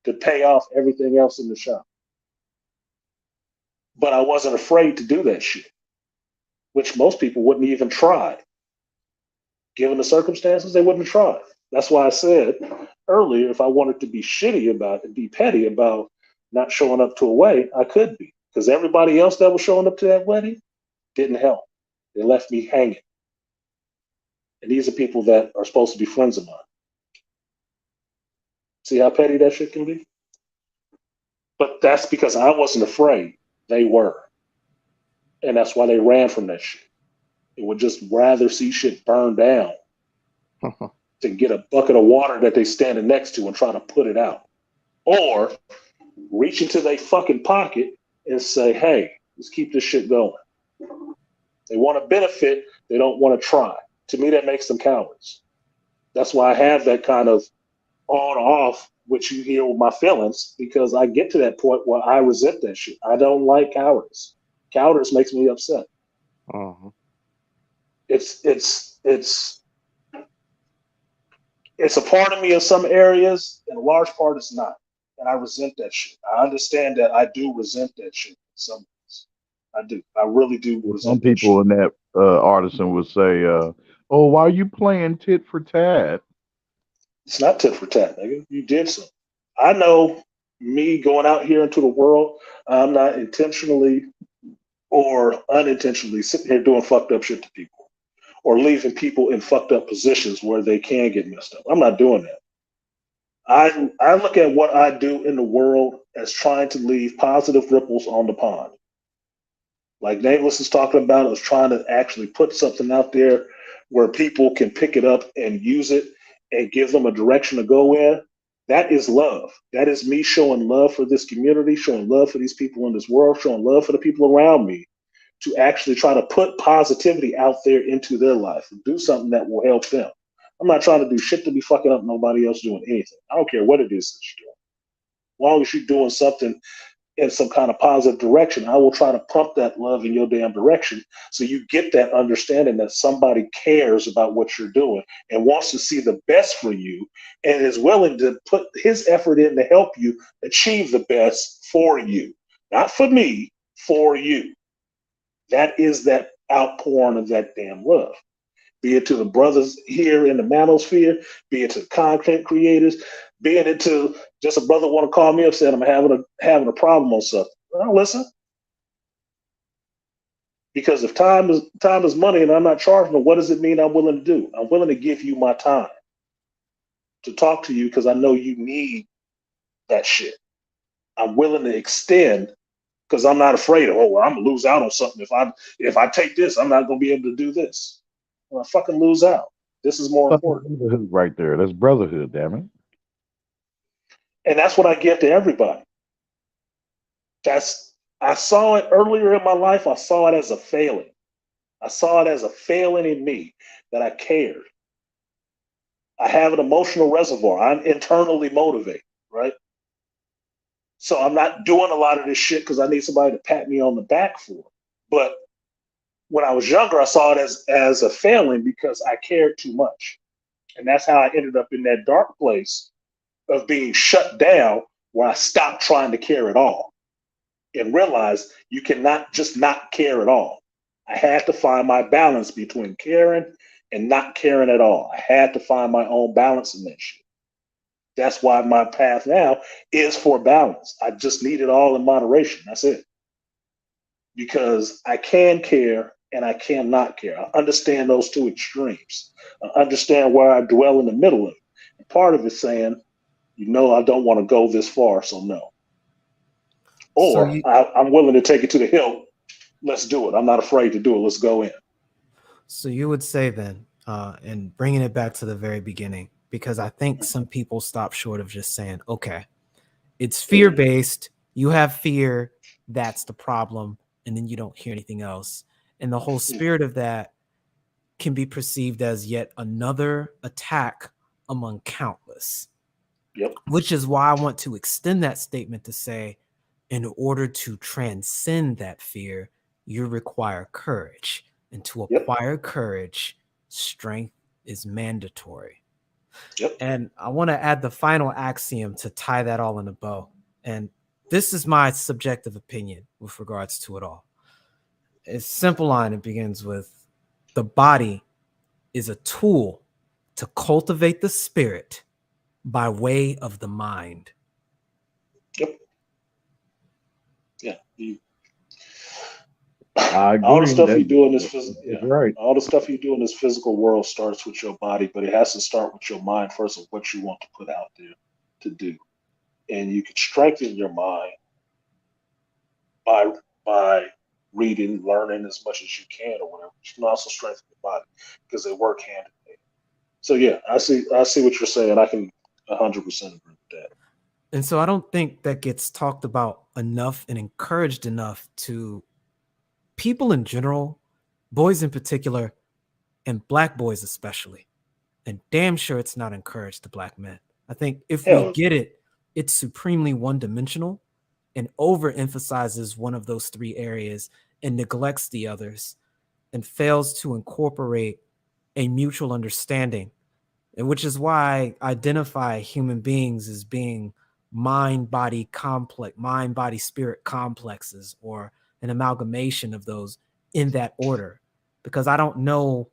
to pay off everything else in the shop. But I wasn't afraid to do that shit, which most people wouldn't even try. Given the circumstances, they wouldn't try. That's why I said earlier, if I wanted to be shitty about it, be petty about not showing up to a wedding, I could be. Because everybody else that was showing up to that wedding didn't help. They left me hanging. And these are people that are supposed to be friends of mine. See how petty that shit can be? But that's because I wasn't afraid. They were. And that's why they ran from that shit. They would just rather see shit burn down to get a bucket of water that they standing next to and try to put it out. Or reach into their fucking pocket and say, hey, let's keep this shit going. They want to benefit, they don't want to try. To me, that makes them cowards. That's why I have that kind of on off, which you hear with my feelings, because I get to that point where I resent that shit. I don't like cowardice. Cowardice makes me upset. Uh-huh. It's a part of me in some areas, and a large part is not. And I resent that shit. I understand that I do resent that shit in some ways. I do. I really do resent Some people in that artisan would say Oh, why are you playing tit for tat? It's not tit for tat, nigga. You did something. I know me going out here into the world, I'm not intentionally or unintentionally sitting here doing fucked up shit to people or leaving people in fucked up positions where they can get messed up. I'm not doing that. I look at what I do in the world as trying to leave positive ripples on the pond. Like Nameless is talking about, I was trying to actually put something out there where people can pick it up and use it and give them a direction to go in. That is love. That is me showing love for this community, showing love for these people in this world, showing love for the people around me to actually try to put positivity out there into their life and do something that will help them. I'm not trying to do shit to be fucking up nobody else doing anything. I don't care what it is that you're doing. As long as you're doing something in some kind of positive direction, I will try to pump that love in your damn direction so you get that understanding that somebody cares about what you're doing and wants to see the best for you and is willing to put his effort in to help you achieve the best for you. Not for me, for you. That is that outpouring of that damn love. Be it to the brothers here in the manosphere, be it to content creators, be it to just a brother want to call me up saying I'm having a problem on something. Well, listen, because if time is money and I'm not charging them, what does it mean I'm willing to do? I'm willing to give you my time to talk to you because I know you need that shit. I'm willing to extend because I'm not afraid of, oh, well, I'm gonna lose out on something. If I take this, I'm not gonna be able to do this. Well, I fucking lose out. This is more That's important. brotherhood right there. That's brotherhood, damn it. And that's what I give to everybody. I saw it earlier in my life. I saw it as a failing. I saw it as a failing in me that I cared. I have an emotional reservoir. I'm internally motivated, right? So I'm not doing a lot of this shit because I need somebody to pat me on the back for it. But when I was younger, I saw it as a failing because I cared too much. And that's how I ended up in that dark place of being shut down where I stopped trying to care at all and realized you cannot just not care at all. I had to find my balance between caring and not caring at all. I had to find my own balance in that shit. That's why my path now is for balance. I just need it all in moderation. That's it. Because I can care and I cannot care. I understand those two extremes. I understand where I dwell in the middle of it. And part of it saying, I don't want to go this far, so no. So Or I'm willing to take it to the hill. Let's do it. I'm not afraid to do it. Let's go in. So you would say then, and bringing it back to the very beginning, because I think some people stop short of just saying, okay, it's fear-based. You have fear. That's the problem. And then you don't hear anything else. And the whole spirit of that can be perceived as yet another attack among countless. Yep. Which is why I want to extend that statement to say, in order to transcend that fear, you require courage. And to acquire courage, strength is mandatory. Yep. And I want to add the final axiom to tie that all in a bow. And this is my subjective opinion with regards to it all. It's a simple line. It begins with, the body is a tool to cultivate the spirit by way of the mind. Yep. Yeah. I agree. All the stuff you do in this right. All the stuff you do in this physical world starts with your body, but it has to start with your mind first of what you want to put out there to do. And you can strengthen your mind by reading, learning as much as you can or whatever. You can also strengthen your body because they work hand in hand. So yeah, I see what you're saying. I can 100% agree with that. And so I don't think that gets talked about enough and encouraged enough to people in general, boys in particular, and black boys especially. And damn sure it's not encouraged to black men. I think if we get it, it's supremely one-dimensional and overemphasizes one of those three areas and neglects the others and fails to incorporate a mutual understanding. And which is why I identify human beings as being mind-body spirit complexes, or an amalgamation of those in that order, because I don't know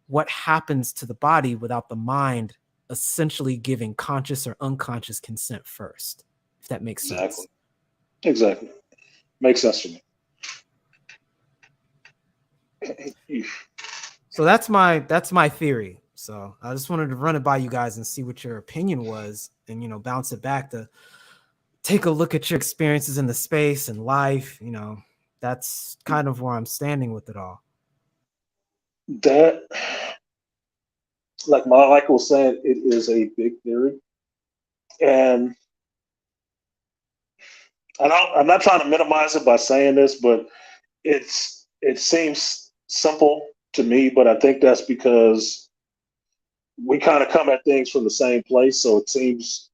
what happens to the body without the mind essentially giving conscious or unconscious consent first, if that makes sense. Exactly. Makes sense to me. So that's my theory. So I just wanted to run it by you guys and see what your opinion was, and bounce it back to take a look at your experiences in the space and life. That's kind of where I'm standing with it all. That, like Michael was saying, it is a big theory, and I'm not trying to minimize it by saying this, but it seems simple to me, but I think that's because we kind of come at things from the same place, so it seems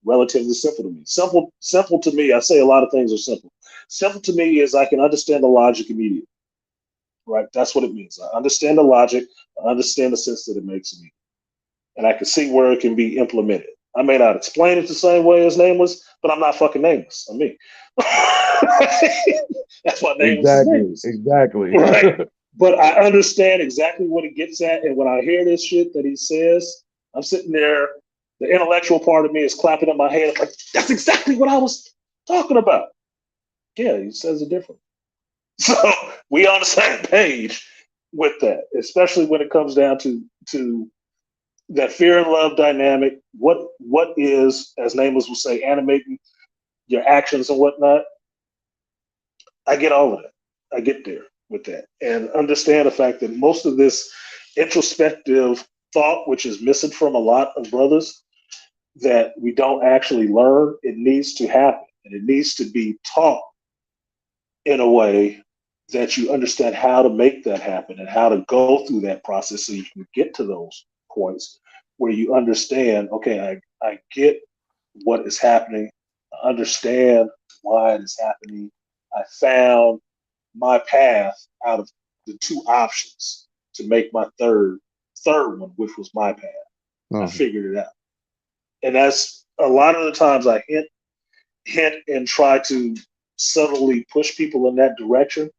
relatively simple to me. Simple to me. I say a lot of things are simple. Simple to me is I can understand the logic immediately. Right? That's what it means. I understand the logic. I understand the sense that it makes me, and I can see where it can be implemented. I may not explain it the same way as Nameless, but I'm not fucking Nameless. I'm me. That's why Nameless is Nameless. Exactly. Right? But I understand exactly what he gets at, and when I hear this shit that he says, I'm sitting there. The intellectual part of me is clapping in my head, like, that's exactly what I was talking about. Yeah, he says it different. So we on the same page with that, especially when it comes down to that fear and love dynamic. What is, as Nameless will say, animating your actions and whatnot. I get all of that. I get there with that, and understand the fact that most of this introspective thought, which is missing from a lot of brothers, that we don't actually learn, it needs to happen, and it needs to be taught in a way that you understand how to make that happen and how to go through that process so you can get to those points where you understand, okay, I get what is happening. I understand why it is happening. I found my path out of the two options to make my third one, which was my path. I figured it out. And that's a lot of the times I hint and try to subtly push people in that direction.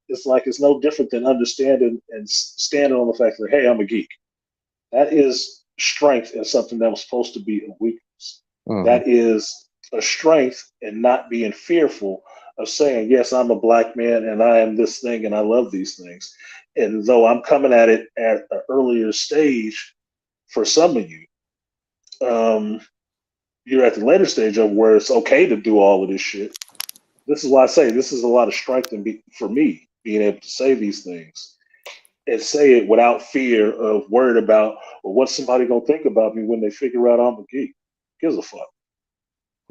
It's like it's no different than understanding and standing on the fact that, hey, I'm a geek. That is strength and something that was supposed to be a weakness. That is a strength and not being fearful of saying, yes, I'm a black man and I am this thing and I love these things. And though I'm coming at it at an earlier stage for some of you, you're at the later stage of where it's okay to do all of this shit. This is why I say this is a lot of strength for me being able to say these things and say it without fear of worried about, well, what's somebody gonna think about me when they figure out I'm a geek? Gives a fuck.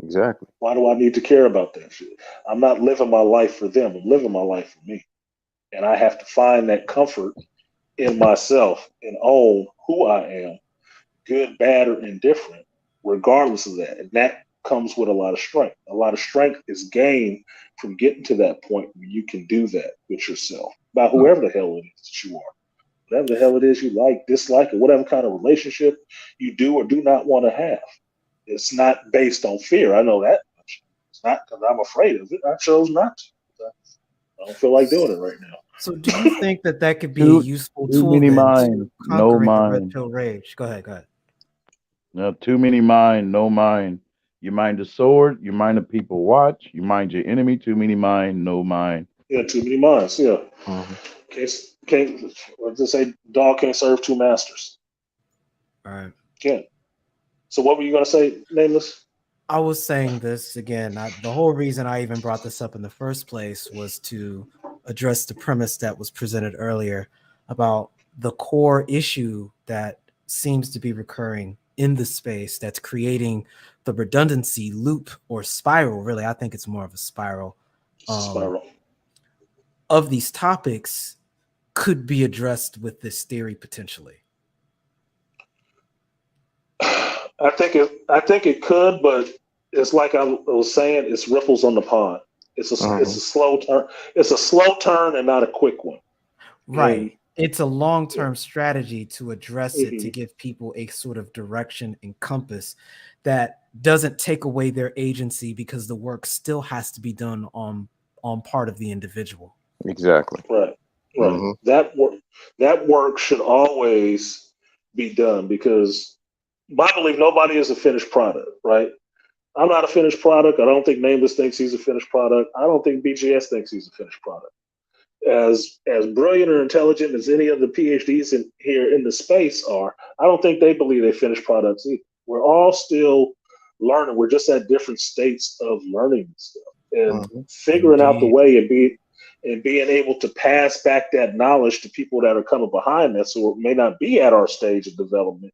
Exactly. Why do I need to care about that shit? I'm not living my life for them. I'm living my life for me, and I have to find that comfort in myself and own who I am, good, bad, or indifferent, regardless of that. And that comes with a lot of strength. A lot of strength is gained from getting to that point where you can do that with yourself, by whoever the hell it is that you are. Whatever the hell it is you like, dislike, or whatever kind of relationship you do or do not want to have. It's not based on fear. I know that much. It's not because I'm afraid of it. I chose not to. I don't feel like doing it right now. So do you think that could be a useful tool then to conquering the red pill rage? Go ahead. No, too many mind, no mind. You mind the sword, you mind the people watch, you mind your enemy, too many mind, no mind. Yeah, too many minds, yeah. Can't let's just say dog can't serve two masters. All right. Can't. So what were you gonna say, Nameless? I was saying this again. The whole reason I even brought this up in the first place was to address the premise that was presented earlier about the core issue that seems to be recurring in the space that's creating the redundancy loop or spiral. Really, I think it's more of a spiral. Of these topics could be addressed with this theory potentially. I think it could, but it's like I was saying, it's ripples on the pond. It's a slow turn. It's a slow turn and not a quick one. Right. And it's a long-term strategy to address it, to give people a sort of direction and compass that doesn't take away their agency, because the work still has to be done on part of the individual. Exactly. Right. That work, That work should always be done because my belief, nobody is a finished product, right? I'm not a finished product. I don't think Nameless thinks he's a finished product. I don't think BGS thinks he's a finished product. As brilliant or intelligent as any of the PhDs in here in the space are, I don't think they believe they finished products either. We're all still learning. We're just at different states of learning stuff and Mhm. figuring out the Indeed. way and being able to pass back that knowledge to people that are coming behind us who may not be at our stage of development.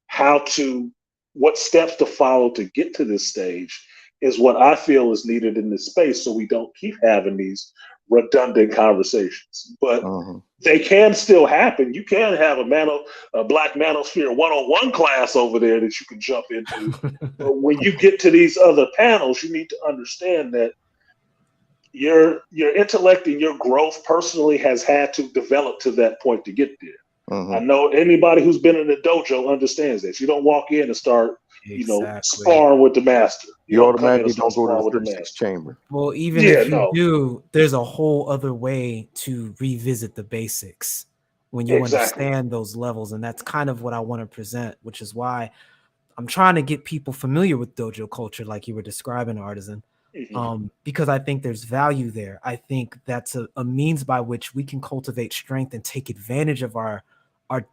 How to what steps to follow to get to this stage is what I feel is needed in this space so we don't keep having these redundant conversations. But Mhm. they can still happen. You can have a Black Manosphere 101 class over there that you can jump into. But when you get to these other panels, you need to understand that your intellect and your growth personally has had to develop to that point to get there. I Mhm. know anybody who's been in the dojo understands this. You don't walk in and start, Exactly. sparring with the master. You You don't come in and automatically start don't go to the sparring with the 36 master. chamber. Well, even Yeah, if you no, do, there's a whole other way to revisit the basics when you exactly. understand those levels. And that's kind of what I want to present, which is why I'm trying to get people familiar with dojo culture, like you were describing, Artisan, Hmm. because I think there's value there. I think that's a means by which we can cultivate strength and take advantage of our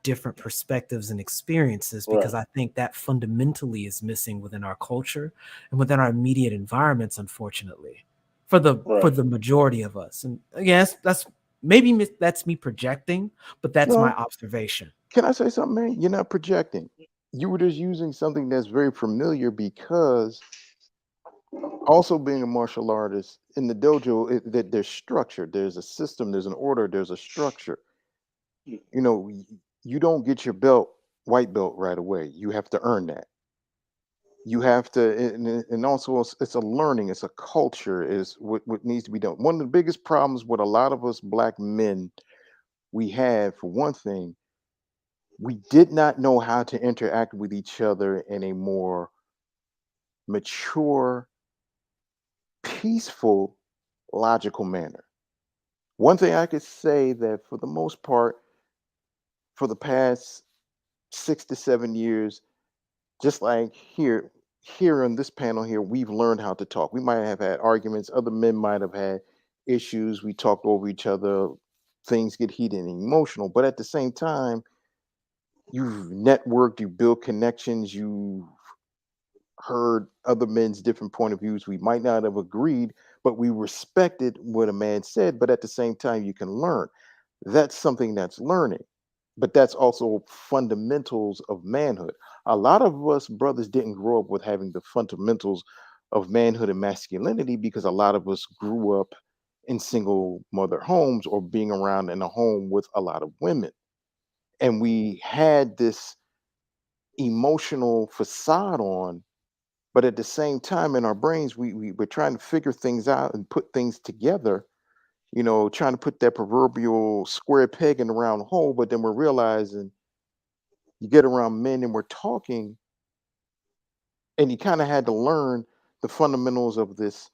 different perspectives and experiences, because Right, I think that fundamentally is missing within our culture and within our immediate environments, unfortunately, for right. the majority of us. And yes, that's maybe that's me projecting, but that's my No, observation. can I say something, man? You're not projecting. You were just using something that's very familiar because also being a martial artist in the dojo, that there's structure, there's a system, there's an order, there's a structure. You know, you don't get your white belt right away. You have to earn that. You have to, and also it's a learning, it's a culture, is what needs to be done. One of the biggest problems with a lot of us black men we have, for one thing, we did not know how to interact with each other in a more mature, peaceful, logical manner. One thing I could say that for the most part, for the past 6 to 7 years, just like here on this panel here, we've learned how to talk. We might have had arguments, other men might have had issues. We talked over each other, things get heated and emotional, but at the same time, you've networked, you build connections, you heard other men's different point of views. We might not have agreed, but we respected what a man said. But at the same time, you can learn. That's something that's learning. But that's also fundamentals of manhood. A lot of us brothers didn't grow up with having the fundamentals of manhood and masculinity because a lot of us grew up in single mother homes or being around in a home with a lot of women. And we had this emotional facade on, but at the same time in our brains we're trying to figure things out and put things together, trying to put that proverbial square peg in the round hole. But then we're realizing you get around men and we're talking, and you kind of had to learn the fundamentals of this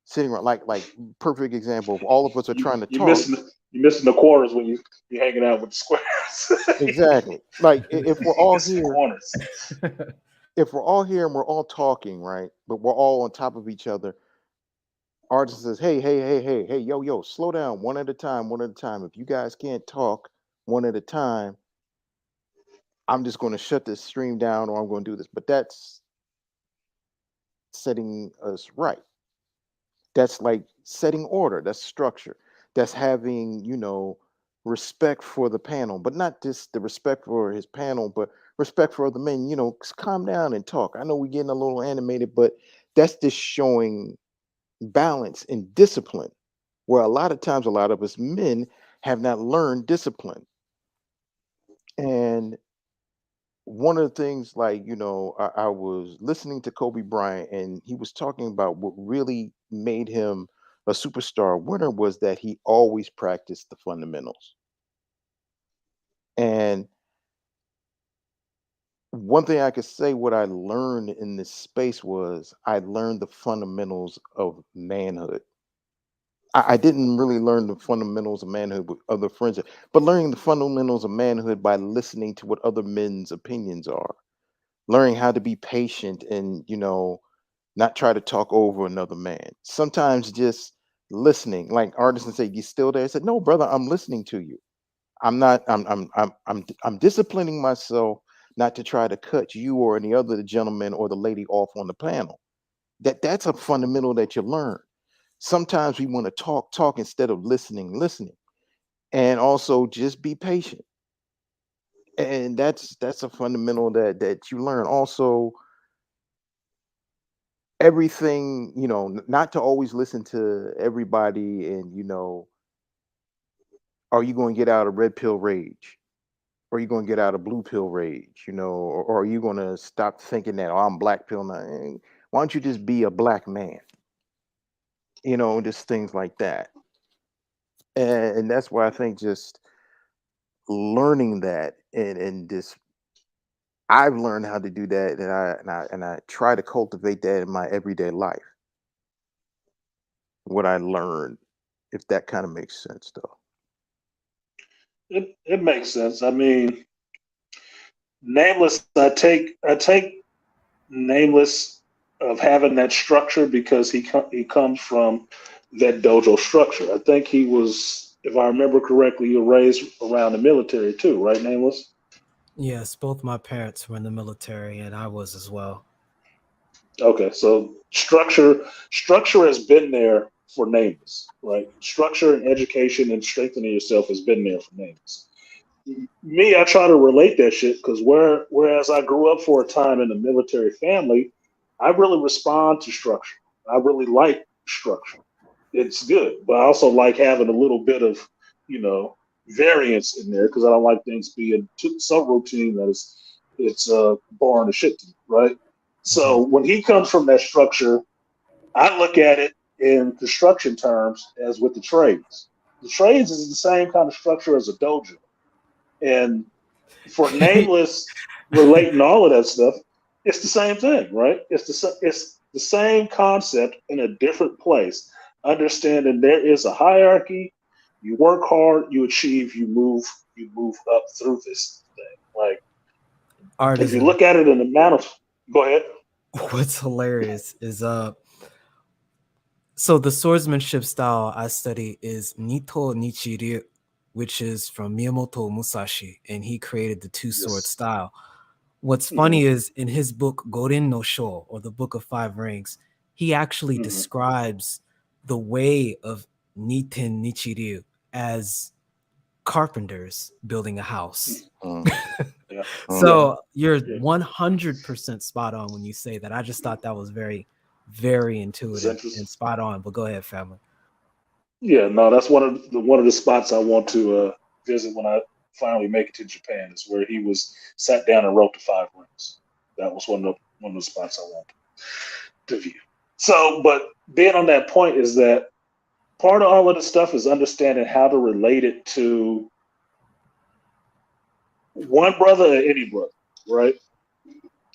sitting around, like perfect example, if all of us are You trying to you talk. missing you missing the corners when you hanging out with the squares. Exactly, like if we're You all missing the here, corners. and we're all talking, right, but we're all on top of each other. Artist says, "Hey, hey, hey, hey, hey, yo, yo, slow down, one at a time, one at a time. If you guys can't talk one at a time, I'm just going to shut this stream down, or I'm going to do this." But that's setting us right. That's like setting order. That's structure. That's having, respect for the panel, but not just the respect for his panel, but respect for other men. Calm down and talk. I know we're getting a little animated, but that's just showing balance and discipline, where a lot of times a lot of us men have not learned discipline. And one of the things, like, I was listening to Kobe Bryant, and he was talking about what really made him a superstar winner was that he always practiced the fundamentals. And one thing I could say, what I learned in this space was I learned the fundamentals of manhood. I didn't really learn the fundamentals of manhood with other friends, but learning the fundamentals of manhood by listening to what other men's opinions are, learning how to be patient and, not try to talk over another man. Sometimes just listening, like artists say, "You still there?" I said, "No, brother, I'm listening to you. I'm not. I'm disciplining myself not to try to cut you or any other gentleman or the lady off on the panel. That's a fundamental that you learn. Sometimes we want to talk instead of listening, and also just be patient. And that's a fundamental that you learn. Also, everything, not to always listen to everybody, and are you going to get out of red pill rage? Or are you going to get out of blue pill rage? Or are you going to stop thinking that, oh, I'm black pill now? Why don't you just be a black man? Just things like that. And that's why I think just learning that, and just I've learned how to do that, and I try to cultivate that in my everyday life. What I learned, if that kind of makes sense, though. It makes sense. I mean, nameless. I take nameless of having that structure because he comes from that dojo structure. I think he was, if I remember correctly, you were raised around the military too, right? Nameless. Yes, both my parents were in the military, and I was as well. Okay, so structure has been there for nameless, right? Structure and education and strengthening yourself has been there for nameless. Me, I try to relate that shit because whereas I grew up for a time in a military family, I really respond to structure. I really like structure. It's good, but I also like having a little bit of, you know, variance in there because I don't like things being so routine that it's boring as shit to me, right? Mhm. So when he comes from that structure, I look at it in construction terms as with the trades. The trades is the same kind of structure as a dojo. And for nameless relating all of that stuff, it's the same thing, right? It's the same concept in a different place. Understanding there is a hierarchy. You work hard, you achieve, you move up through this thing. Like if you Artisan. look at it in the amount of, go ahead. What's hilarious is so the swordsmanship style I study is Nito Nichiryu, which is from Miyamoto Musashi, and he created the two-sword Yes. style. What's Hmm. funny is in his book Gorin no Sho, or the Book of Five Rings, he actually Hmm. describes the way of Niten Nichiryu as carpenters building a house. Mm, Yeah. mm. Yeah. So you're Yeah. 100% spot on when you say that. I just thought that was very, very It's intuitive interesting. and spot on. But go ahead, family. Yeah, no, that's one of the spots I want to visit when I finally make it to Japan. Is where he was sat down and wrote the Five Rings. That was one of the spots I want to view. So, but being on that point is that part of all of the stuff is understanding how to relate it to one brother or any brother, right?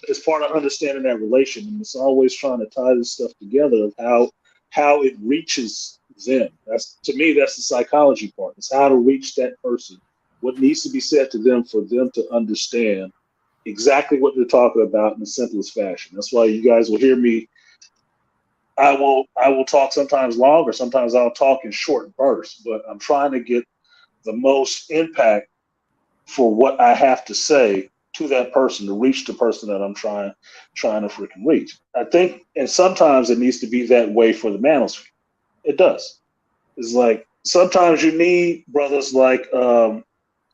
It's part of understanding that relation, and it's always trying to tie this stuff together of how it reaches them. That's to me, that's the psychology part. It's how to reach that person. What needs to be said to them for them to understand exactly what they're talking about in the simplest fashion. That's why you guys will hear me. I will talk sometimes long, or sometimes I'll talk in short bursts, but I'm trying to get the most impact for what I have to say to that person to reach the person that I'm trying to freaking reach. I think, and sometimes it needs to be that way for the manosphere. It does. It's like sometimes you need brothers like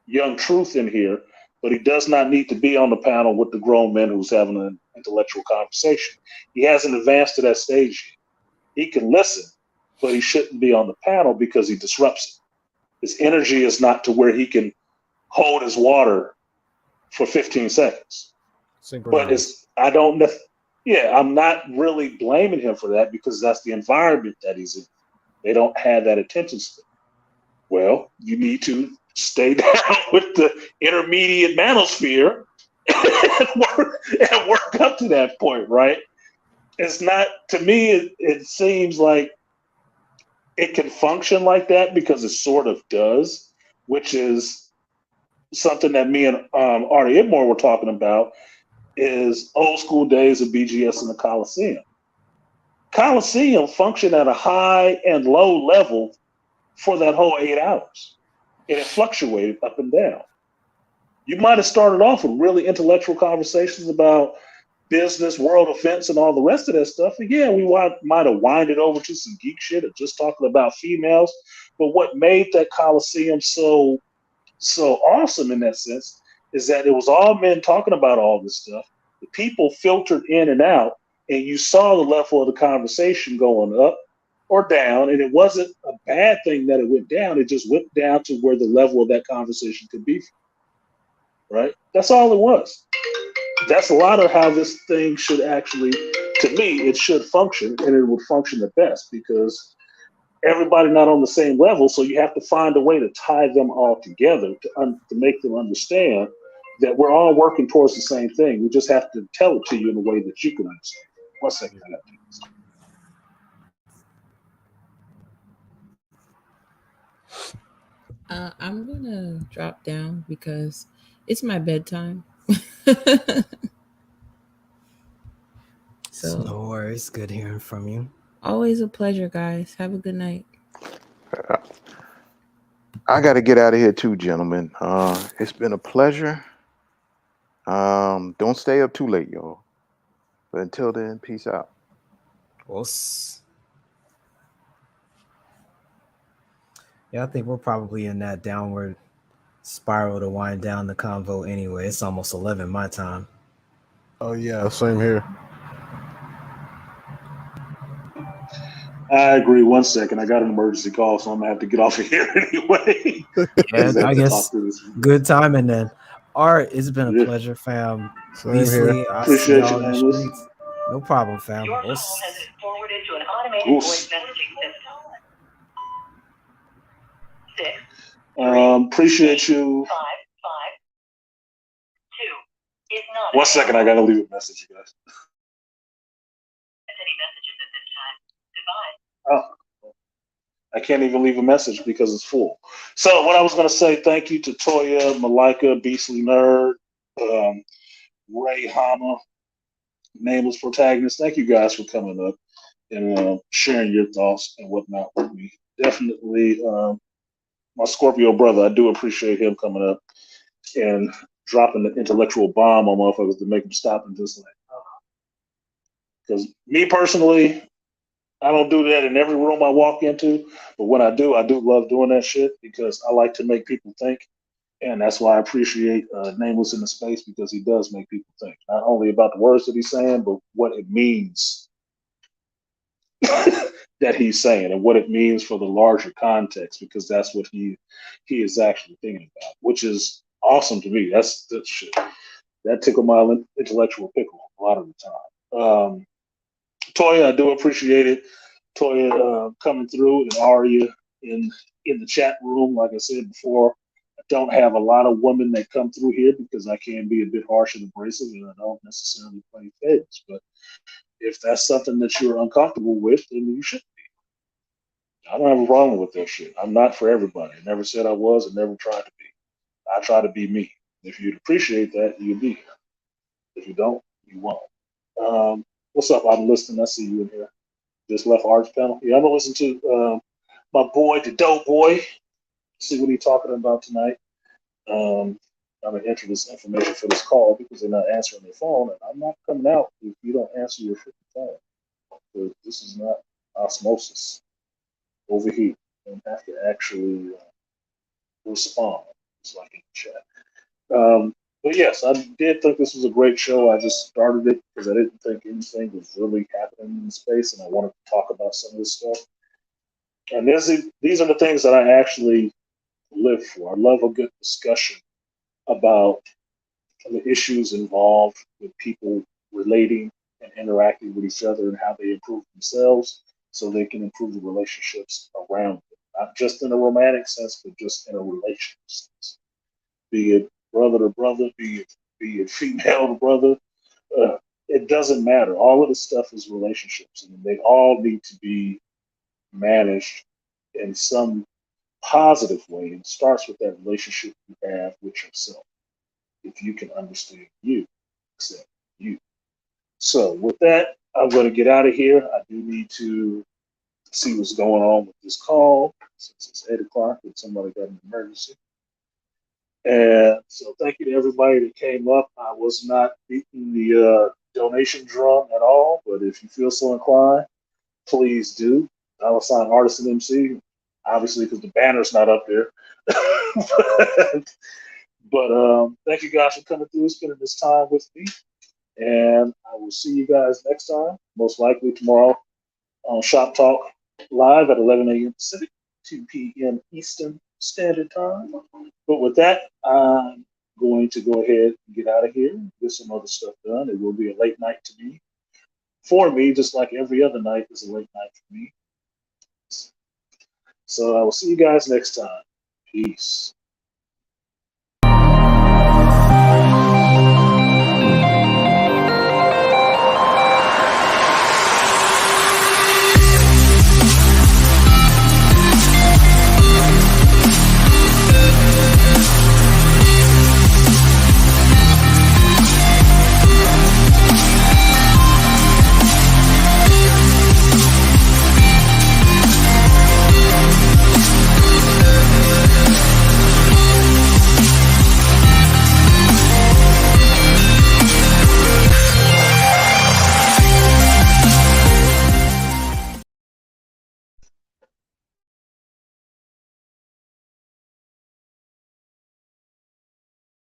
Young Truth in here, but he does not need to be on the panel with the grown men who's having an intellectual conversation. He hasn't advanced to that stage yet. He can listen, but he shouldn't be on the panel because he disrupts it. His energy is not to where he can hold his water for 15 seconds. But Synchronize. it's I don't know. Yeah, I'm not really blaming him for that because that's the environment that he's in. They don't have that attention span. Well, you need to stay down with the intermediate manosphere and work up to that point, right? It's not to me. It seems like it can function like that because it sort of does, which is something that me and Artie Idmore were talking about, is old school days of BGS in the Coliseum. Coliseum functioned at a high and low level for that whole 8 hours. And it fluctuated up and down. You might have started off with really intellectual conversations about business, world events, and all the rest of that stuff. And yeah, we might have winded over to some geek shit or just talking about females. But what made that Coliseum so awesome in that sense is that it was all men talking about all this stuff. The people filtered in and out, and you saw the level of the conversation going up or down. And it wasn't a bad thing that it went down. It just went down to where the level of that conversation could be. Right? That's all it was. That's a lot of how this thing should actually, to me, it should function, and it would function the best because everybody not on the same level, so you have to find a way to tie them all together to make them understand that we're all working towards the same thing. We just have to tell it to you in a way that you can understand. 1 second, I got to do this. I'm gonna drop down because it's my bedtime. So no worries. Good hearing from you. Always a pleasure, guys. Have a good night. I got to get out of here too, gentlemen. It's been a pleasure. Don't stay up too late, y'all. But until then, peace out. Yeah, I think we're probably in that downward spiral to wind down the convo anyway. It's almost 11 my time. Oh yeah, same here. I agree. 1 second. I got an emergency call, so I'm gonna have to get off of here anyway. Yeah, I guess good timing then. Art, it's been a pleasure, fam. Same Beasley, here. I Appreciate see y'all you, in the Nameless. streets. No problem, fam. Your call has been forwarded to an automated voice messaging system. 6 Appreciate you. 5 5 2 is not. 1 second. I gotta leave a message, you guys. Any messages at this time. Goodbye. Oh. I can't even leave a message because it's full. So what I was going to say, thank you to Toya, Malika, Beastly Nerd, Ray Hama, Nameless Protagonist. Thank you guys for coming up and sharing your thoughts and whatnot with me. Definitely my Scorpio brother, I do appreciate him coming up and dropping the intellectual bomb on motherfuckers to make them stop and just like, because me personally, I don't do that in every room I walk into, but when I do love doing that shit because I like to make people think, and that's why I appreciate Nameless in the space because he does make people think, not only about the words that he's saying, but what it means that he's saying and what it means for the larger context, because that's what he is actually thinking about, which is awesome to me. That's shit. That tickled my intellectual pickle a lot of the time. Toya, I do appreciate it. Toya coming through, and Aria in the chat room. Like I said before, I don't have a lot of women that come through here because I can be a bit harsh and abrasive, and I don't necessarily play favorites. But if that's something that you're uncomfortable with, then you should be. I don't have a problem with that shit. I'm not for everybody. I never said I was, and never tried to be. I try to be me. If you'd appreciate that, you'll be here. If you don't, you won't. What's up? I'm listening. I see you in here. Just left Art's panel. Yeah, I'm gonna listen to my boy, the dope boy. See what he's talking about tonight. I'm gonna enter this information for this call because they're not answering their phone, and I'm not coming out if you don't answer your freaking phone. Because this is not osmosis over here. You don't have to actually respond. It's like in the chat. But yes, I did think this was a great show. I just started it because I didn't think anything was really happening in space, and I wanted to talk about some of this stuff. And these are the things that I actually live for. I love a good discussion about the issues involved with people relating and interacting with each other and how they improve themselves so they can improve the relationships around them. Not just in a romantic sense, but just in a relationship sense. Be it brother to brother, be it female to brother. It doesn't matter. All of this stuff is relationships, and they all need to be managed in some positive way. And it starts with that relationship you have with yourself. If you can understand you, accept you. So with that, I'm going to get out of here. I do need to see what's going on with this call since it's 8 o'clock and somebody got an emergency. And so thank you to everybody that came up. I was not beating the donation drum at all, but if you feel so inclined, please do. I will sign artisanmc, obviously because the banner's not up there. but thank you guys for coming through, spending this time with me. And I will see you guys next time, most likely tomorrow on Shop Talk Live at 11 a.m. Pacific, 2 p.m. Eastern Standard Time. But with that, I'm going to go ahead and get out of here and get some other stuff done. It will be a late night to me. For me, just like every other night is a late night for me. So I will see you guys next time. Peace.